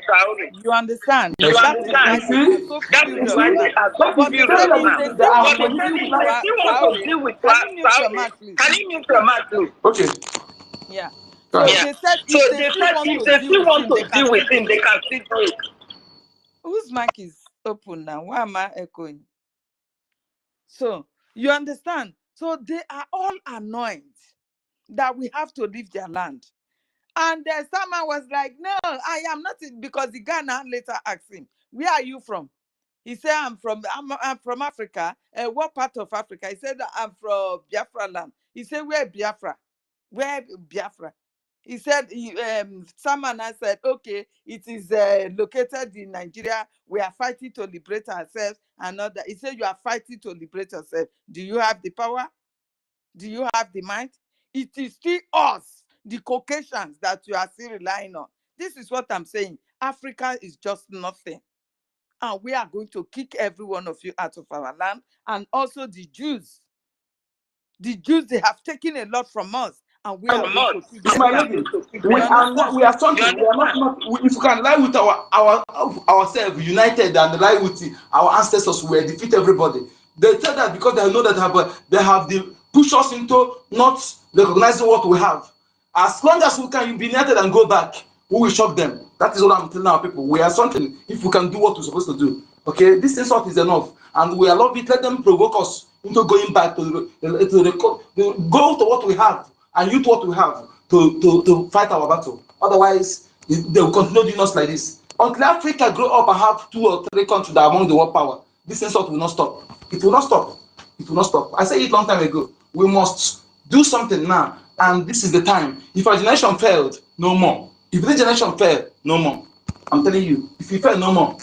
Traore. You understand? That is why they are so furious now. But they said if they still want to deal with Traore, can you mute your mouth, please? Okay. Yeah. So they said if they still want to deal with him, they can still do it. Whose mic is open now? Why am I echoing? So you understand? So they are all annoyed that we have to leave their land. And someone was like, no, I am not, because the Ghana later asked him, where are you from? He said, I'm from Africa. What part of Africa? He said, I'm from Biafra land. He said, where Biafra? Where Biafra? He said, someone said, okay, it is located in Nigeria. We are fighting to liberate ourselves. And all that. He said, you are fighting to liberate yourself. Do you have the power? Do you have the mind? It is still us, the Caucasians, that you are still relying on. This is what I'm saying. Africa is just nothing. And we are going to kick every one of you out of our land. And also the Jews. The Jews, they have taken a lot from us. And we are going to kick them My back. lady, we are not. We are something. We are not. If you can lie with ourselves, united, and lie with our ancestors, we defeat everybody. They tell that because they know that they have the push us into not recognizing what we have. As long as we can be united and go back, we will shock them. That is what I'm telling our people. We are something if we can do what we're supposed to do. Okay, this insult is enough, and we allow it. Let them provoke us into going back to go to what we have and use what we have to fight our battle. Otherwise, they will continue doing us like this. Until Africa grow up and have 2 or 3 countries that are among the world power, this insult will not stop. It will not stop. It will not stop. I said it long time ago. We must do something now, and this is the time. If our generation failed, no more. If this generation failed, no more. I'm telling you, if we fail, no more.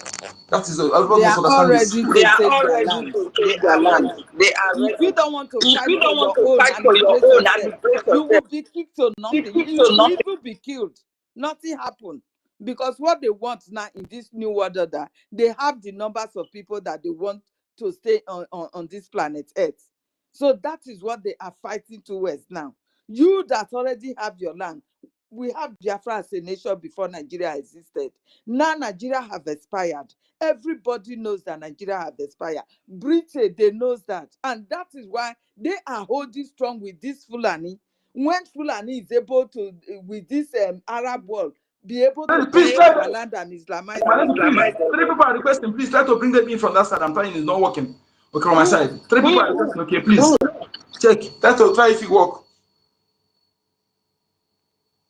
That is everybody They must are all understand this. ready They to are take all their ready land. to They take their are land. ready. They are If you ready. don't want to If fight you for don't want your to own fight and for your liberate own and yourself, liberate you will yourself, be kicked to nothing. kick You to will nothing. even be killed. Nothing happened. Because what they want now in this new world order, they have the numbers of people that they want to stay on this planet Earth. So that is what they are fighting towards now. You that already have your land, we have Biafra as a nation before Nigeria existed. Now Nigeria have expired. Everybody knows that Nigeria have expired. Britain, they knows that. And that is why they are holding strong with this Fulani. When Fulani is able to, with this Arab world, be able to Please, conquer our land and Islamize our land. please, 3 people are requesting. Please try to bring them in from that side. I'm trying, it's not working. Okay, on my side. 3 people are requesting. Okay, please check. Try if it work.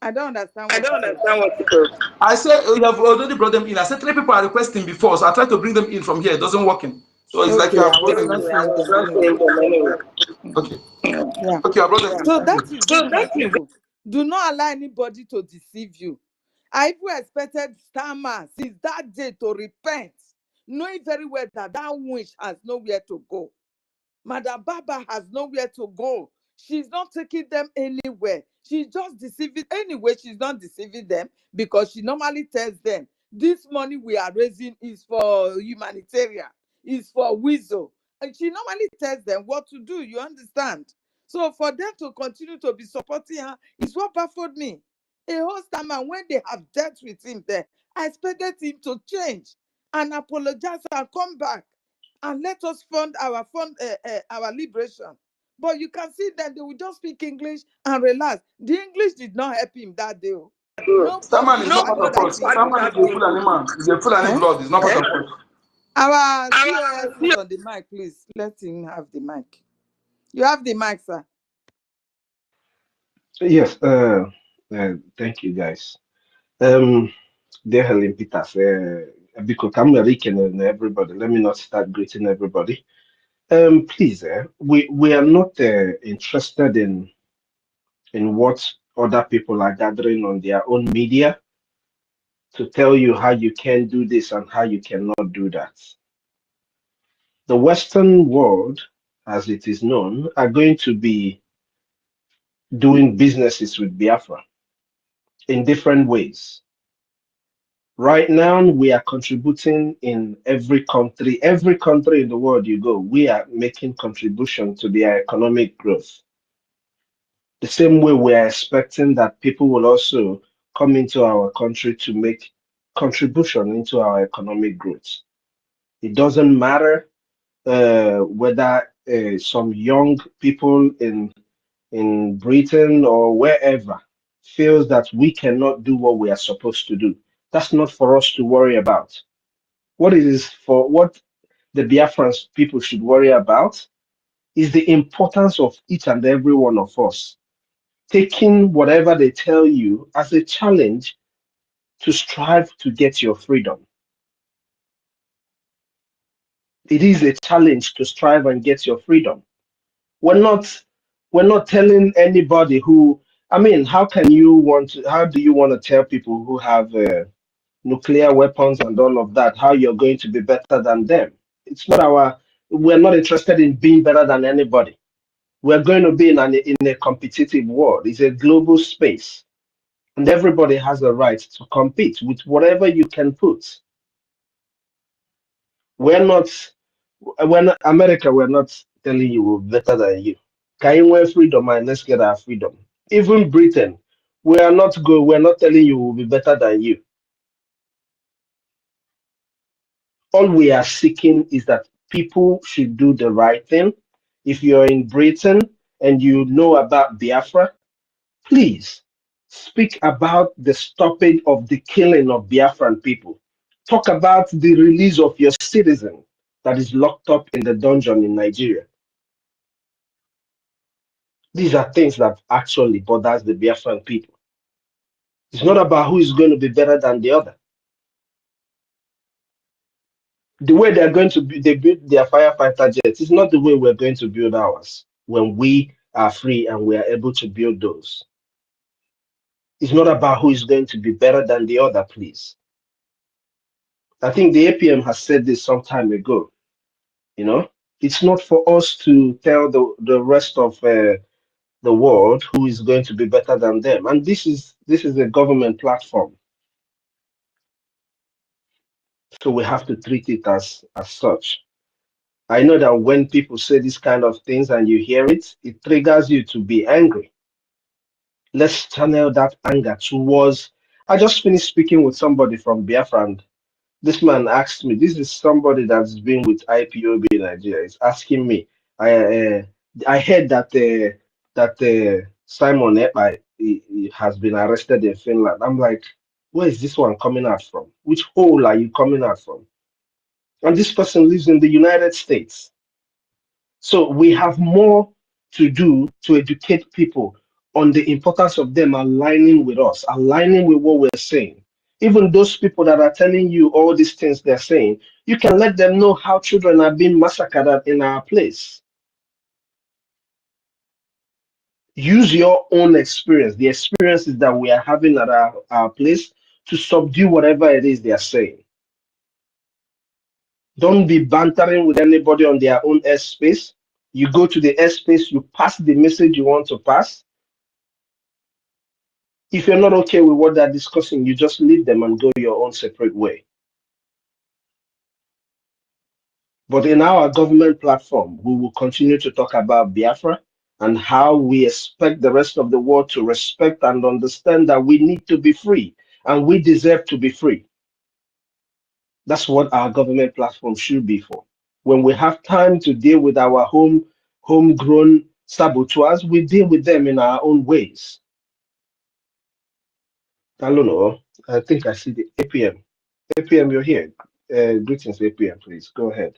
I don't understand I what you don't said. understand what you said. I said you have already brought them in. I said 3 people are requesting before, so I tried to bring them in from here. It doesn't working. So it's like you Okay, have I brought was them not in. I seeing was them not anyway. saying them anyway. Okay. Yeah. Okay, I brought them in. So Thank that you. is So it, my thank you. people. Do not allow anybody to deceive you. I even expected Starmer since that day to repent, knowing very well that that witch has nowhere to go. Madam Baba has nowhere to go. She's not taking them anywhere. She's just deceiving. Anyway, she's not deceiving them because she normally tells them, this money we are raising is for humanitarian, is for Weasel. And she normally tells them what to do, you understand? So for them to continue to be supporting her is what baffled me. A whole time when they have dealt with him there, I expected him to change and apologize and come back and let us fund our liberation. But you can see that they will just speak English and relax. The English did not help him that day. Starman Nobody is not part valued of that us. English. Starman is a full animal. He's a full animal blood. He's not part of us. Our COS is on the mic, please. Let him have the mic. You have the mic, sir. Yes, thank you guys. Dear Helen Peters, because I'm and everybody, let me not start greeting everybody. Please, we are not interested in what other people are gathering on their own media to tell you how you can do this and how you cannot do that. The Western world, as it is known, are going to be doing businesses with Biafra in different ways. Right now, we are contributing in every country in the world you go, we are making contribution to their economic growth. The same way we are expecting that people will also come into our country to make contribution into our economic growth. It doesn't matter whether some young people in Britain or wherever feels that we cannot do what we are supposed to do. That's not for us to worry about. What the Biafrans people should worry about is the importance of each and every one of us taking whatever they tell you as a challenge to strive to get your freedom. It is a challenge to strive and get your freedom. We're not telling anybody who, I mean, how do you want to tell people who have nuclear weapons and all of that, how you're going to be better than them? We're not interested in being better than anybody. We're going to be in a competitive world. It's a global space, and everybody has a right to compete with whatever you can put. When America, we're not telling you we're better than you. Can you wear freedom and let's get our freedom? Even Britain, we're not telling you we'll be better than you. All we are seeking is that people should do the right thing. If you're in Britain and you know about Biafra, please speak about the stoppage of the killing of Biafran people. Talk about the release of your citizen that is locked up in the dungeon in Nigeria. These are things that actually bothers the Biafran people. It's not about who is going to be better than the other. The way they build their firefighter jets is not the way we're going to build ours when we are free and we are able to build those. It's not about who is going to be better than the other, please. I think the APM has said this some time ago. You know, it's not for us to tell the rest of the world who is going to be better than them. And this is a government platform. So we have to treat it as such. I know that when people say these kind of things and you hear it, it triggers you to be angry. Let's channel that anger towards. I just finished speaking with somebody from Biafra, and this man asked me. This is somebody that's been with IPOB in Nigeria. He's asking me. I heard that Simon Ekpa he has been arrested in Finland. I'm like, where is this one coming out from? Which hole are you coming out from? And this person lives in the United States. So we have more to do to educate people on the importance of them aligning with us, aligning with what we're saying. Even those people that are telling you all these things they're saying, you can let them know how children are being massacred in our place. Use your own experience, the experiences that we are having at our place, to subdue whatever it is they are saying. Don't be bantering with anybody on their own airspace. You go to the airspace, you pass the message you want to pass. If you're not okay with what they're discussing, you just leave them and go your own separate way. But in our government platform, we will continue to talk about Biafra and how we expect the rest of the world to respect and understand that we need to be free and we deserve to be free. That's what our government platform should be for. When we have time to deal with our homegrown saboteurs, we deal with them in our own ways. I don't know. I think I see the APM. APM, you're here. Greetings, APM, please. Go ahead.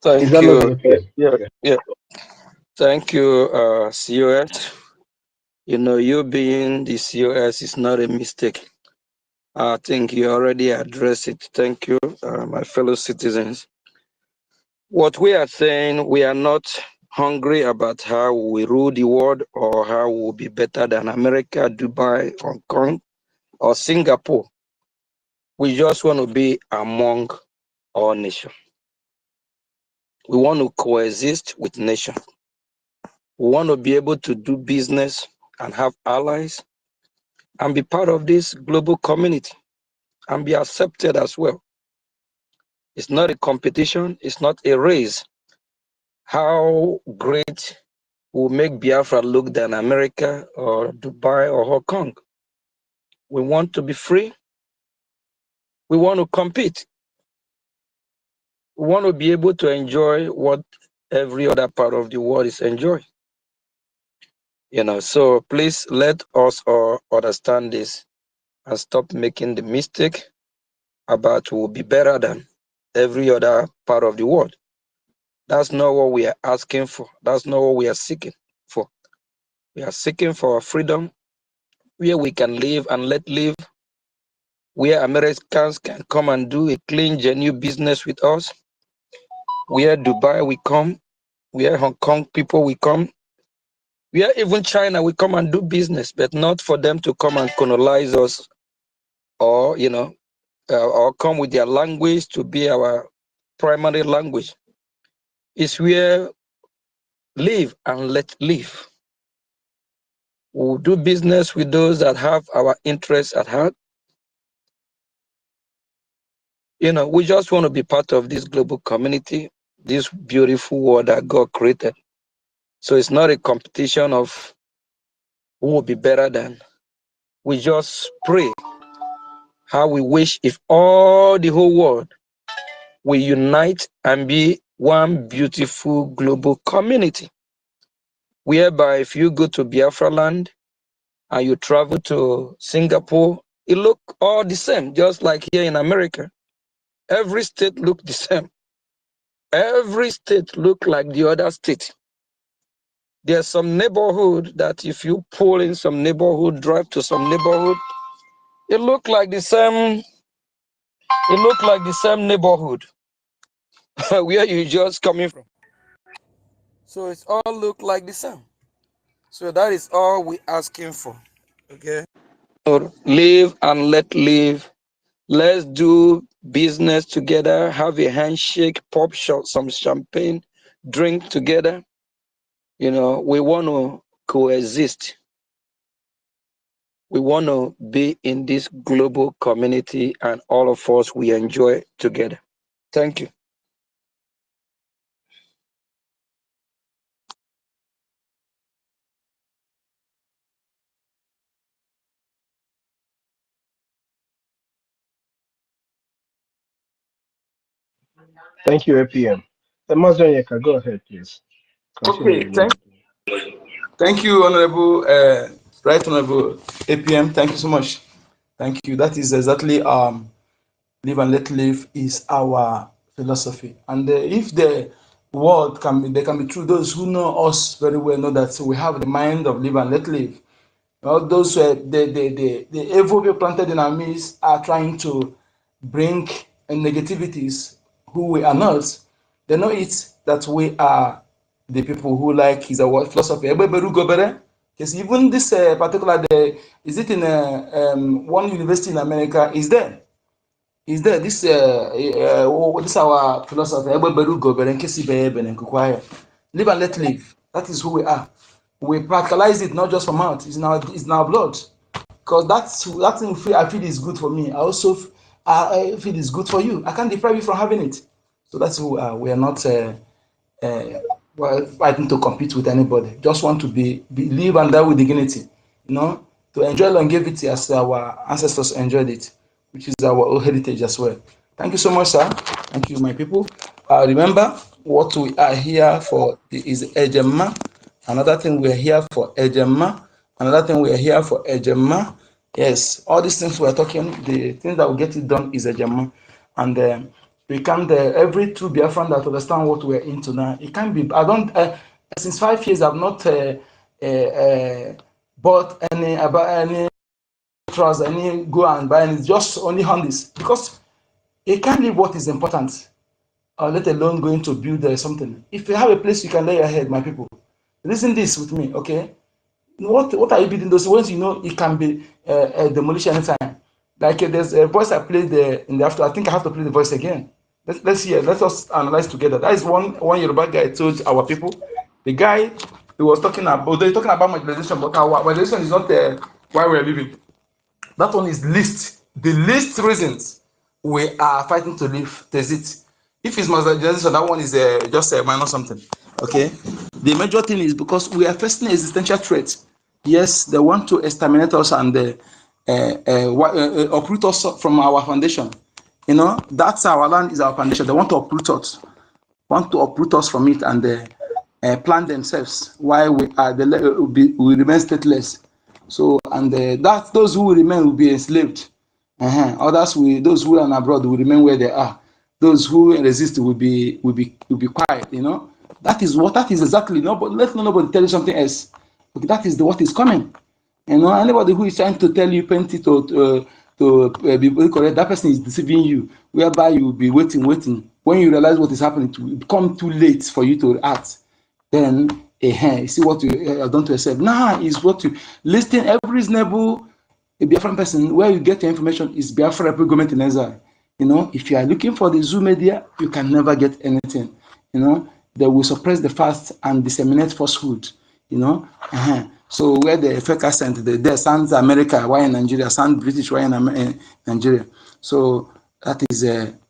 Thank Is that you. not the APM? Yeah, yeah. Thank you, COS. You know, you being the COS is not a mistake. I think you already addressed it. Thank you, my fellow citizens. What we are saying, we are not hungry about how we rule the world or how we'll be better than America, Dubai, Hong Kong, or Singapore. We just want to be among our nation. We want to coexist with nations. We want to be able to do business and have allies and be part of this global community and be accepted as well. It's not a competition. It's not a race. How great will make Biafra look than America or Dubai or Hong Kong? We want to be free. We want to compete. We want to be able to enjoy what every other part of the world is enjoying. You know, so please let us all understand this and stop making the mistake about we'll be better than every other part of the world. That's not what we are asking for. That's not what we are seeking for. We are seeking for freedom where we can live and let live where Americans can come and do a clean, genuine business with us, where Dubai will come, where Hong Kong people will come, where even China will come and do business, but not for them to come and colonize us or, or come with their language to be our primary language. It's where live and let live. We'll do business with those that have our interests at heart. We just want to be part of this global community, this beautiful world that God created. So it's not a competition of who will be better than. We just pray how we wish if all the whole world will unite and be one beautiful global community, whereby if you go to Biafra land and you travel to Singapore, it look all the same, just like here in America. Every state look the same. Every state look like the other state. There's some neighborhood that if you pull in some neighborhood, drive to some neighborhood, it look like the same. It look like the same neighborhood where you just coming from. So it's all look like the same. So that is all we asking for. Okay. Live and let live. Let's do business together. Have a handshake, pop shot, some champagne, drink together. We want to coexist. We want to be in this global community, and all of us we enjoy together. Thank you. Thank you, APM. Mazonyeka, go ahead, please. Okay, Continue. thank you, Honorable, Right Honorable APM. Thank you so much. Thank you. That is exactly live and let live is our philosophy. And if the word can be true, those who know us very well know that we have the mind of live and let live. All those the evil people planted in our midst are trying to bring negativities who we are not. They know it that we are the people who like his word philosophy. Because even this particular day, is it in one university in America? Is there? This our philosophy. Live and let live. That is who we are. We practicalize it not just from mouth. It's in our blood. Because that thing I feel is good for me. I feel is good for you. I can't deprive you from having it. So that's who we are. We are not fighting to compete with anybody. Just want to live and die with dignity. To enjoy longevity as our ancestors enjoyed it, which is our old heritage as well. Thank you so much, sir. Thank you, my people. Remember, what we are here for is Ejema. Another thing we are here for Ejema. Another thing we are here for Ejema. Yes, all these things we are talking, the thing that will get it done is Ejema. And we can't, every true Biafran that understand what we're into now, it can't be, since 5 years, I've not bought any trust, any go and buy any, just only handies, because it can't leave what is important, let alone going to build something. If you have a place you can lay your head, my people, listen this with me, okay? What are you building those ones? It can be demolished anytime. Like there's a voice I played in the after. I think I have to play the voice again. Let's hear. Let us analyze together. That is one Yoruba guy told our people. The guy he was talking about. They're talking about marginalization, but our marginalization is not why we're living. That one is the least reasons we are fighting to live. There's it. If it's marginalization, that one is just a minor something. Okay. The major thing is because we are facing existential threat. Yes, they want to exterminate us and uproot us from our foundation. That's our land is our foundation. They want to uproot us, from it and plan themselves why we remain stateless. So and that those who will remain will be enslaved. Those who are abroad will remain where they are. Those who resist will be quiet. That is exactly. Nobody, let nobody tell you something else. Okay, that is what is coming. Anybody who is trying to tell you, paint it or to be correct. That person is deceiving you, whereby you will be waiting. When you realize what is happening, it will become too late for you to act. Then, you see what you have done to yourself. Now is what you listen. Every reasonable Biafran person, where you get your information is Biafra government in exile. If you are looking for the Zoom media, you can never get anything. They will suppress the facts and disseminate falsehood. So where the fake accent, there sounds America, why in Nigeria, sound British, why in Nigeria. So that is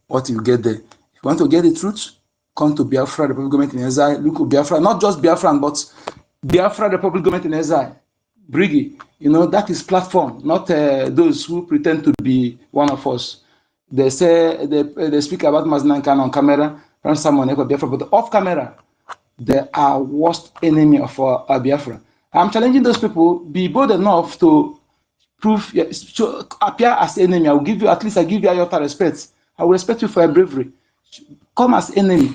what you get there. If you want to get the truth, come to Biafra Republic Government in Exile. Look at Biafra, not just Biafran, but Biafra Republic Government in Exile. BRGIE, that is platform, not those who pretend to be one of us. They say they speak about Mazinankan on camera, someone Biafra, but off camera, they are worst enemy of Biafra. I'm challenging those people, be bold enough to prove, to appear as enemy. I give you a iota respect. I will respect you for your bravery. Come as enemy,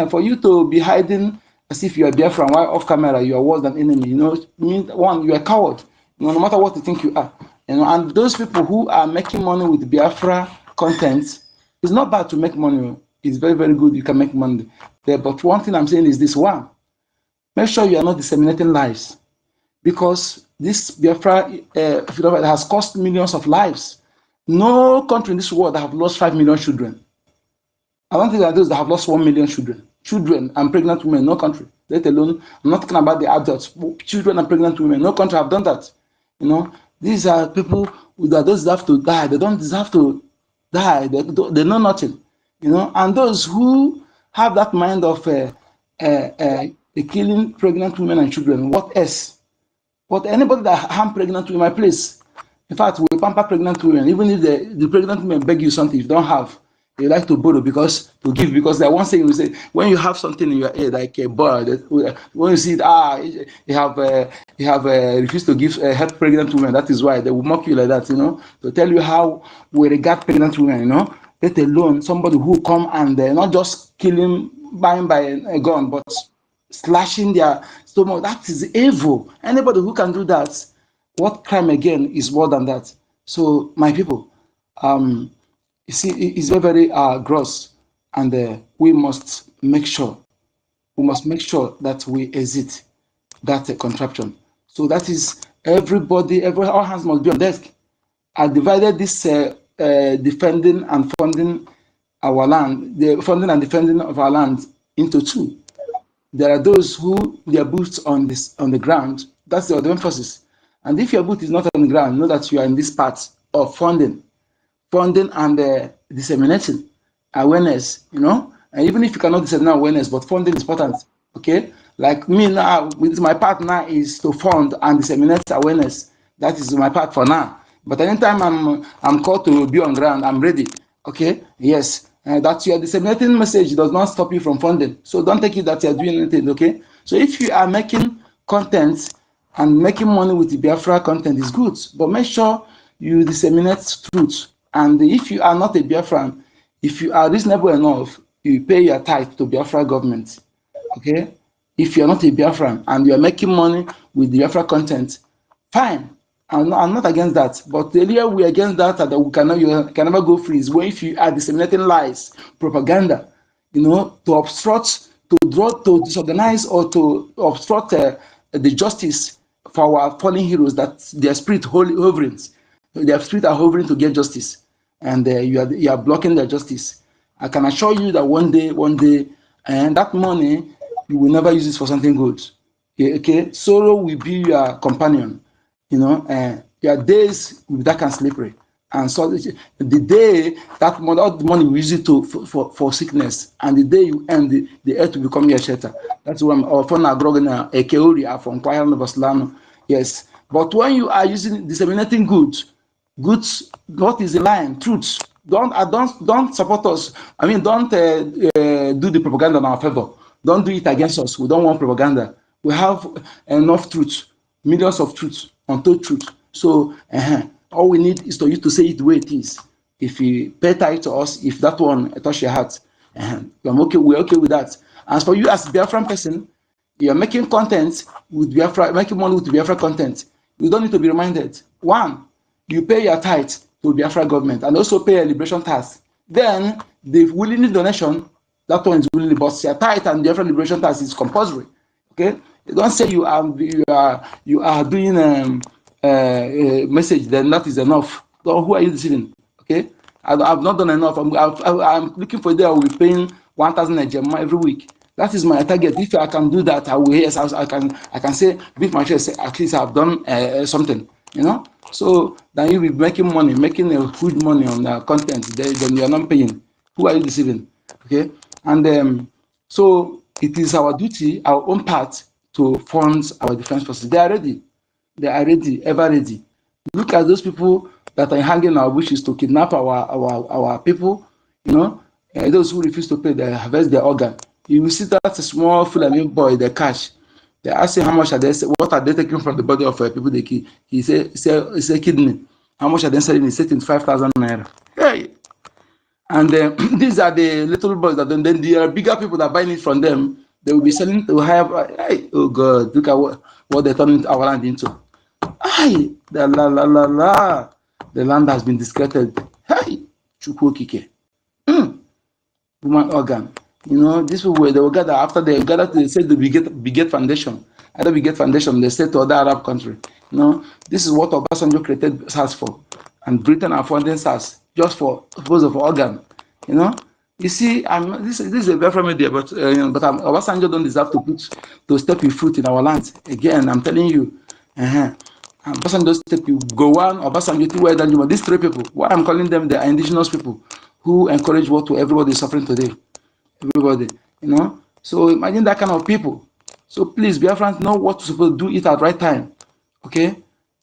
for you to be hiding as if you are Biafran, while off camera you are worse than enemy. Means one, you are a coward. No matter what you think you are. And those people who are making money with Biafra content, it's not bad to make money. It's very, very good. You can make money there. But one thing I'm saying is this: one, make sure you are not disseminating lies, because this Biafra has cost millions of lives. No country in this world that have lost 5 million children. I don't think there are those that have lost 1 million children and pregnant women. No country, let alone, I'm not talking about the adults, children and pregnant women. No country have done that. These are people that those have to die. They don't deserve to die. They know nothing. And those who have that mind of killing pregnant women and children, what else? But anybody that harm pregnant women, my place. In fact, we pamper pregnant women. Even if the pregnant women beg you something you don't have, they like to borrow because they one saying we say, when you have something in your head like a bird, when you see it, you have refused to give help pregnant women. That is why they will mock you like that, to tell you how we regard pregnant women, let alone somebody who come and not just killing by a gun, but slashing their stomach. That is evil. Anybody who can do that, what crime again is more than that? So my people, you see, it's very, very gross, and we must make sure that we exit that contraption. So that is all hands must be on desk. I divided this defending and funding our land, the funding and defending of our land into two. There are those who their boots on the ground. That's the emphasis. And if your boot is not on the ground, know that you are in this part of funding and disseminating awareness. And even if you cannot disseminate awareness, but funding is important. Okay, like me now, with my part now is to fund and disseminate awareness. That is my part for now. But anytime I'm called to be on ground, I'm ready. Okay, yes. That you are disseminating message does not stop you from funding. So don't take it that you are doing anything, okay? So if you are making content and making money with the Biafra content is good, but make sure you disseminate truth. And if you are not a Biafran, if you are reasonable enough, you pay your tithe to Biafra government, okay? If you are not a Biafran and you are making money with the Biafra content, fine. I'm not against that, but the area we're against that you can never go free is when if you are disseminating lies, propaganda, to obstruct, to disorganize, or to obstruct the justice for our fallen heroes that their spirit hovering, their spirit are hovering to get justice, and you are blocking their justice. I can assure you that one day, and that money you will never use it for something good. Okay, sorrow will be your companion. Your days will be dark and slippery. And so the day that all the money we use it for sickness, and the day you end, the earth will become your shelter. That's why I'm from Agrogana, a Keori, from Kwayano Baslano. Yes. But when you are disseminating goods, what is the line? Truth. Don't support us. I mean, don't do the propaganda in our favor. Don't do it against us. We don't want propaganda. We have enough truth, millions of truth, untold truth. So all we need is for you to say it the way it is. If you pay tight to us, if that one touch your heart, we're okay with that. As for you as a Biafran person, you're making content with Biafra, making money with Biafra content. You don't need to be reminded. One, you pay your tithe to Biafra government and also pay a liberation tax. Then the willingly donation, that one is willingly, but your tithe and Biafra liberation tax is compulsory. Okay, they don't say you are doing a message, then that is enough. So who are you deceiving? Okay, I've not done enough. I'm looking for a day I will be paying 1,000 Nigeria every week. That is my target. If I can do that, I will. Yes, I can say beat my chest. At least I've done something. You know. So then you will be making money, making a huge money on the content. Then you are not paying. Who are you deceiving? Okay, and so it is our duty, our own part, to fund our defense forces. They are ready. They are ready, ever ready. Look at those people that are hanging our wishes to kidnap our people. You know, those who refuse to pay, they harvest their organ. You will see that small Fulani boy, the cash. They ask him how much are they, what are they taking from the body of people they kill. He say kidney. How much are they selling? He said 25,000 naira. Hey. And these are the little boys that then the bigger people that buying it from them. They will be selling to higher. Hey, oh God, look at what they turning our land into. Hey, the land has been discredited. Hey, Chukwokike. Human organ. You know, these people they will gather after they gather. They say the Biget Foundation. Either Biget Foundation, they say to other Arab country. You know, this is what Obasanjo created SARS for, and Britain are funding SARS just for purpose of organ. You know, you see, this is a Biafra media, but Obasanjo don't deserve to step his foot in our land again. I'm telling you. Obasanjo step you go one Obasanjo Tiwa Danjuma. These three people, why I'm calling them the indigenous people who encourage what to everybody is suffering today. Everybody, you know. So imagine that kind of people. So please, Biafrans, know what to supposed to do it at the right time. Okay,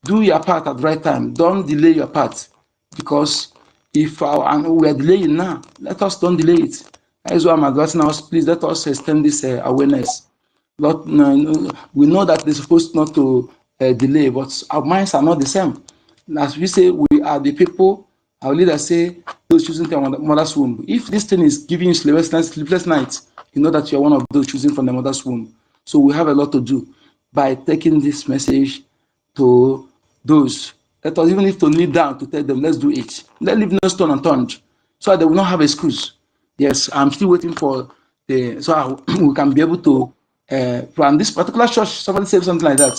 do your part at the right time. Don't delay your part, because if and we are delaying now, let us don't delay it. That is why I'm advising us. Please let us extend this awareness. Not, we know that they're supposed not to delay, but our minds are not the same. As we say, we are the people. Our leaders say those choosing their mother's womb. If this thing is giving you sleepless nights, you know that you are one of those choosing from the mother's womb. So we have a lot to do by taking this message to those. Let us, even if to kneel down to tell them, let's do it. Let leave no stone unturned, so they will not have excuse. Yes, I'm still waiting for we can be able to plan this particular church. Somebody said something like that.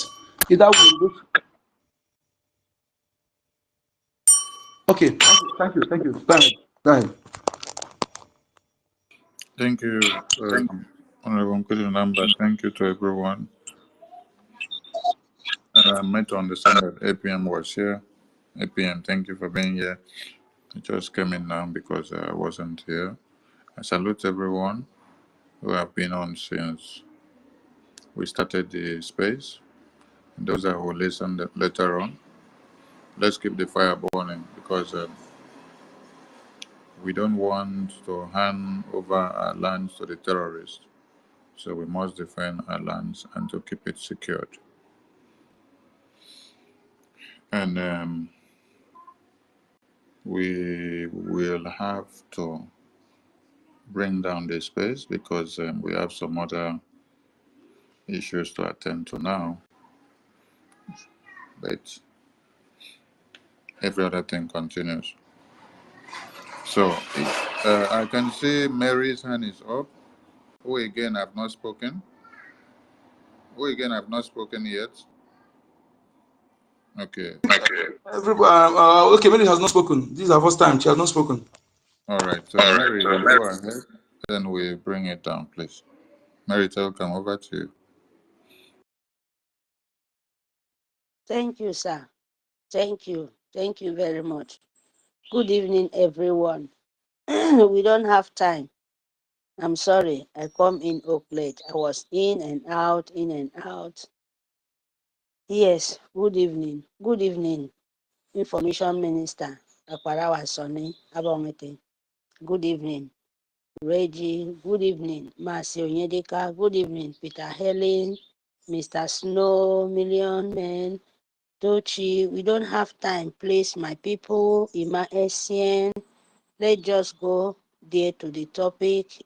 Either we okay. Thank you. Go ahead. Go ahead. Thank you, Honorable Number. Thank you to everyone. I meant to understand that APM was here. APM, thank you for being here. I just came in now because I wasn't here. I salute everyone who have been on since we started the space. Those that will listen later on, let's keep the fire burning, because we don't want to hand over our lands to the terrorists. So we must defend our lands and to keep it secured. And we will have to bring down the space because we have some other issues to attend to now. But every other thing continues. So I can see Mary's hand is up. Who again have not spoken? Who again have not spoken yet? Okay. Okay, Mary has not spoken. This is our first time. She has not spoken. All right. So Mary, go ahead. Then we bring it down, please. Mary, welcome. Over to you. Thank you, sir. Thank you. Thank you very much. Good evening, everyone. We don't have time. I'm sorry. I come in up late. I was in and out, in and out. Yes, good evening. Good evening, Information Minister Akparawa Sonny Abongete. Good evening, Reggie. Good evening, Marcio Onyedika. Good evening, Peter Helen, Mr. Snow, Million Man, Tochi. We don't have time. Please, my people, Ima Essien, let's just go there to the topic,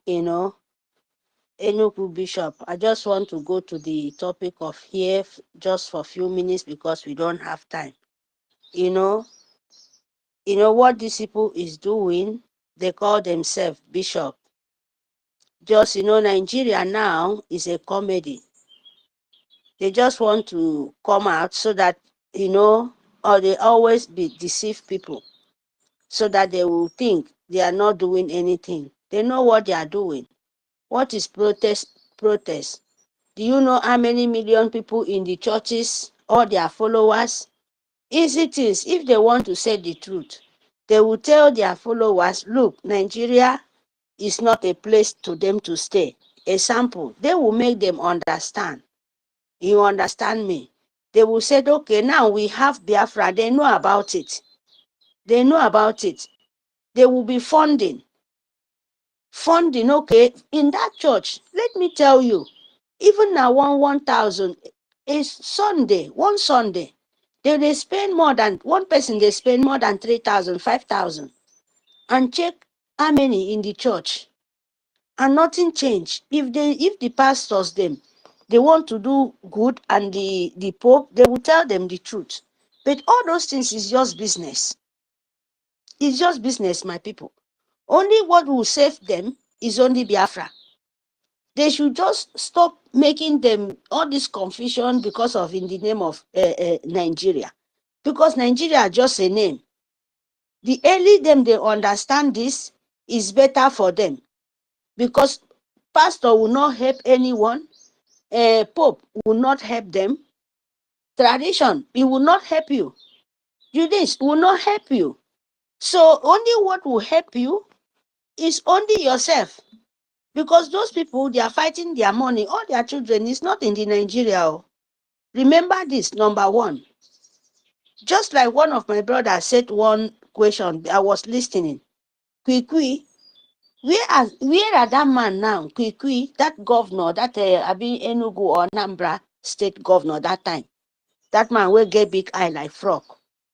Enugu Bishop. I just want to go to the topic of here just for a few minutes because we don't have time. You know what these people is doing? They call themselves bishop. Just, Nigeria now is a comedy. They just want to come out so that, or they always deceive people so that they will think they are not doing anything. They know what they are doing. What is protest? Protest. Do you know how many million people in the churches, all their followers? Easy things. If they want to say the truth, they will tell their followers, look, Nigeria is not a place to them to stay. Example, they will make them understand. You understand me? They will say, okay, now we have Biafra. They know about it. They know about it. They will be funding. Funding, okay, in that church, let me tell you, even now 1,000 is Sunday, one Sunday. They spend more than, one person, they spend more than 3,000, 5,000. And check how many in the church. And nothing changed. If the pastors them, they want to do good and the Pope, they will tell them the truth. But all those things is just business. It's just business, my people. Only what will save them is only Biafra. They should just stop making them all this confusion because of in the name of Nigeria. Because Nigeria is just a name. The early them they understand this is better for them. Because pastor will not help anyone. Pope will not help them. Tradition, it will not help you. Judaism will not help you. So only what will help you is only yourself. Because those people, they are fighting their money. All their children is not in the Nigeria. Remember this, number one. Just like one of my brothers said one question, I was listening. Kwikwi, where are that man now? Kwikwi, that governor, that Abi Enugu or Nambra state governor that time. That man will get big eye like frog.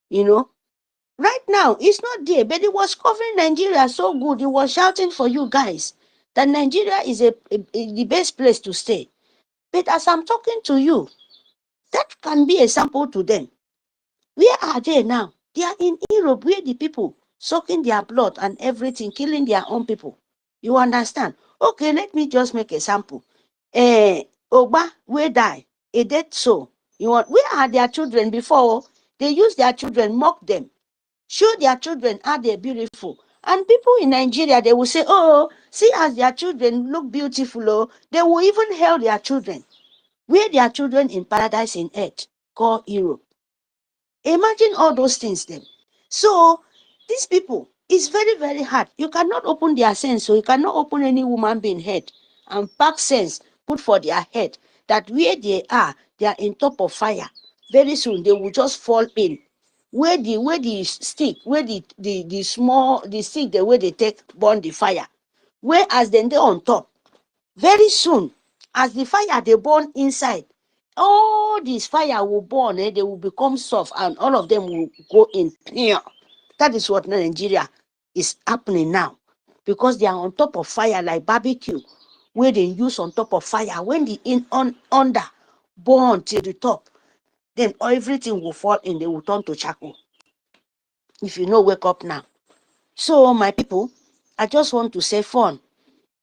Right now, it's not there, but it was covering Nigeria so good. He was shouting for you guys that Nigeria is the best place to stay. But as I'm talking to you, that can be a sample to them. Where are they now? They are in Europe, where the people sucking their blood and everything, killing their own people. You understand? Okay, let me just make a sample. Ogba will die, a dead soul. Where are their children before? They use their children, mock them, show their children how they're beautiful. And people in Nigeria, they will say, oh, see as their children look beautiful. Oh, they will even hail their children. Where their children in paradise in earth, called Europe. Imagine all those things then. So these people, it's very, very hard. You cannot open their sense, so you cannot open any woman being head and pack sense, put for their head that where they are in top of fire. Very soon they will just fall in. Where the stick, where the small the stick, the way they take burn the fire. Whereas then they on top. Very soon, as the fire they burn inside, all this fire will burn, they will become soft, and all of them will go in. That is what Nigeria is happening now, because they are on top of fire like barbecue, where they use on top of fire. When the under burn till the top, then everything will fall and they will turn to charcoal. If you know, wake up now. So my people, I just want to say fun.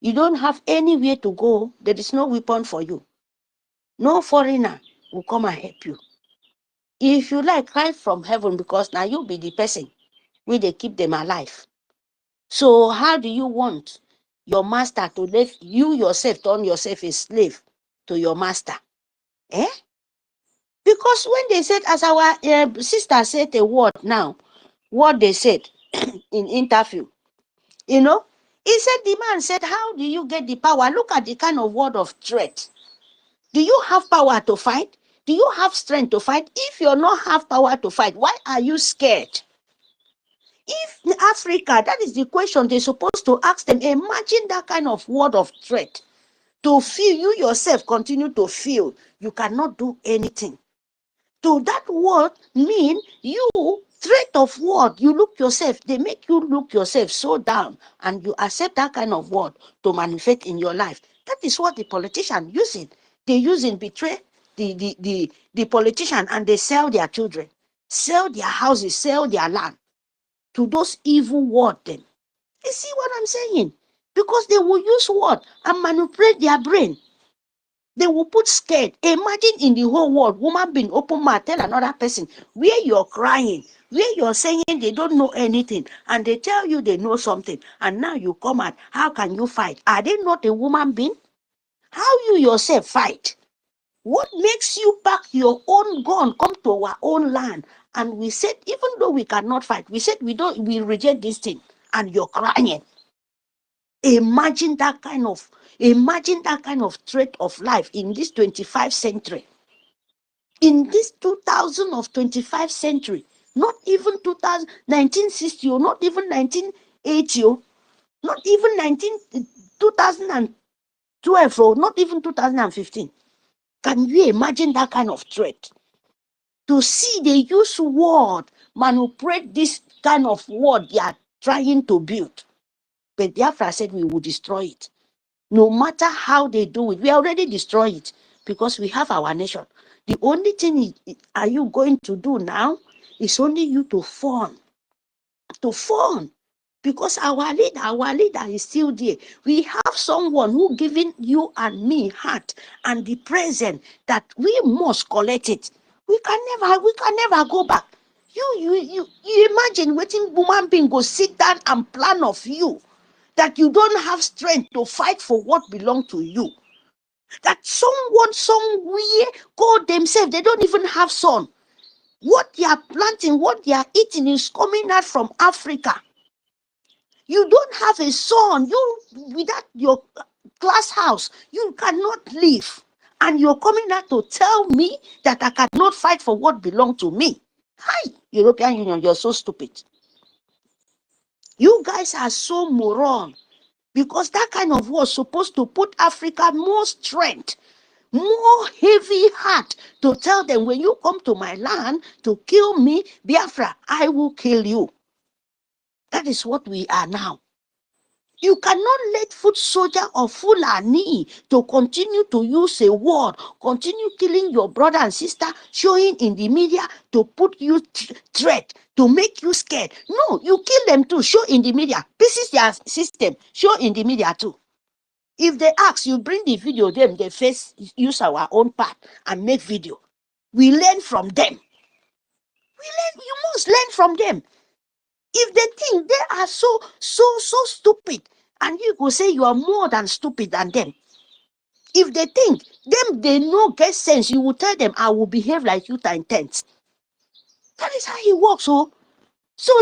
You don't have anywhere to go. There is no weapon for you. No foreigner will come and help you. If you like, cry from heaven, because now you'll be the person where they keep them alive. So how do you want your master to let you yourself turn yourself a slave to your master? Because when they said, as our sister said a word now, what they said in interview, he said, the man said, how do you get the power? Look at the kind of word of threat. Do you have power to fight? Do you have strength to fight? If you not have power to fight, why are you scared? If in Africa, that is the question they're supposed to ask them. Imagine that kind of word of threat. To feel, you yourself continue to feel you cannot do anything. So that word mean you, threat of word, you look yourself, they make you look yourself so down, and you accept that kind of word to manifest in your life. That is what the politician using. They using betray the politician, and they sell their children, sell their houses, sell their land to those evil words. Them. You see what I'm saying? Because they will use word and manipulate their brain. They will put scared. Imagine in the whole world, woman being open mouth, tell another person where you're crying, where you're saying they don't know anything, and they tell you they know something, and now you come out. How can you fight? Are they not a woman being? How you yourself fight? What makes you pack your own gun, come to our own land? And we said, even though we cannot fight, we said we reject this thing, and you're crying. Imagine that kind of threat of life in this 25th century. In this 2000 of 25th century, not even 1960, or not even 1980, or not even 2012, or not even 2015. Can you imagine that kind of threat? To see they use word, manipulate this kind of word they are trying to build. But Biafra said we will destroy it. No matter how they do it, we already destroy it because we have our nation. The only thing are you going to do now is only you to form. Because our leader is still there. We have someone who giving you and me heart and the present that we must collect it. We can never go back. You imagine waiting woman being go sit down and plan of you that you don't have strength to fight for what belongs to you. That someone somewhere call themselves, they don't even have son. What they are planting, what they are eating is coming out from Africa. You don't have a son. You, without your glass house, you cannot live. And you're coming out to tell me that I cannot fight for what belongs to me. Hi, European Union, you're so stupid. You guys are so moron. Because that kind of war is supposed to put Africa more strength, more heavy heart to tell them, when you come to my land to kill me, Biafra, I will kill you. That is what we are now. You cannot let foot soldier or Fulani to continue to use a word, continue killing your brother and sister, showing in the media to put you threat, to make you scared. No, you kill them too, show in the media. This is their system, show in the media too. If they ask, you bring the video, them, they first use our own part and make video. We learn from them. You must learn from them. If they think they are so stupid, and you go say you are more than stupid than them. If they think them, they no get sense, you will tell them, I will behave like you times 10. That is how it works. So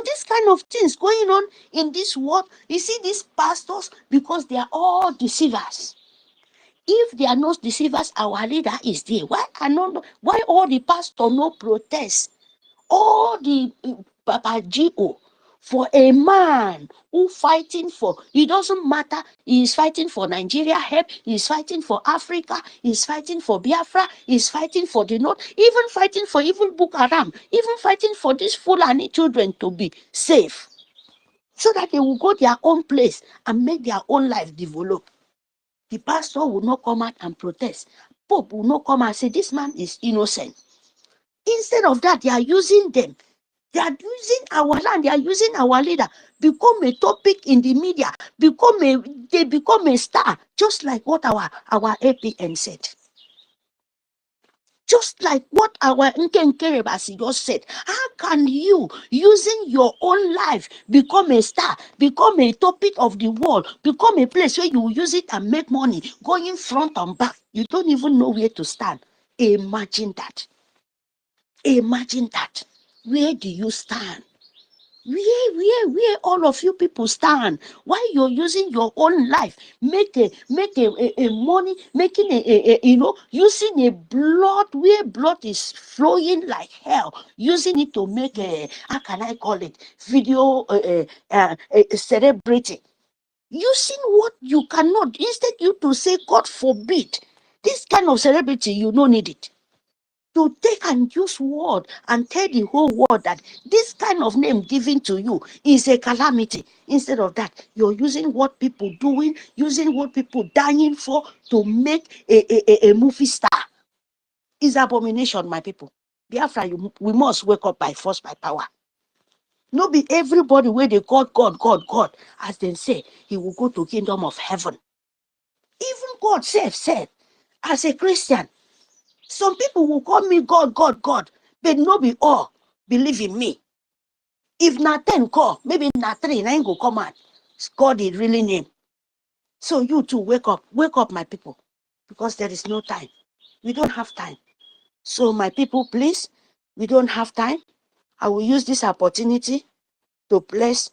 this kind of things going on in this world, you see these pastors, because they are all deceivers. If they are not deceivers, our leader is there. Why all the pastors no protest? All the BRGIE for a man who fighting for, it doesn't matter, he is fighting for Nigeria help, he is fighting for Africa, he is fighting for Biafra, he is fighting for the North, even fighting for even Boko Haram, even fighting for these Fulani children to be safe, so that they will go their own place and make their own life develop. The pastor will not come out and protest. Pope will not come and say this man is innocent. Instead of that, they are using them. They are using our land. They are using our leader. Become a topic in the media. They become a star. Just like what our APN said. Just like what our Nkenkerebasi just said. How can you, using your own life, become a star, become a topic of the world, become a place where you use it and make money, going front and back? You don't even know where to stand. Imagine that. Imagine that. Where do you stand? Where all of you people stand? Why you're using your own life, make a money, making using a blood, where blood is flowing like hell, using it to make a, how can I call it, video celebrity, using what you cannot. Instead you to say, God forbid, this kind of celebrity, you don't need it. To take and use word and tell the whole world that this kind of name given to you is a calamity. Instead of that, you're using what people doing, using what people dying for to make a movie star. It's abomination, my people. Biafra, we must wake up by force, by power. No be everybody where they God, as they say, he will go to kingdom of heaven. Even God said, as a Christian, some people will call me God, but no be all believe in me. If not 10 call, maybe not 3, 9 go come out. God is really name. So you too, wake up, my people, because there is no time. We don't have time. So my people, please, we don't have time. I will use this opportunity to bless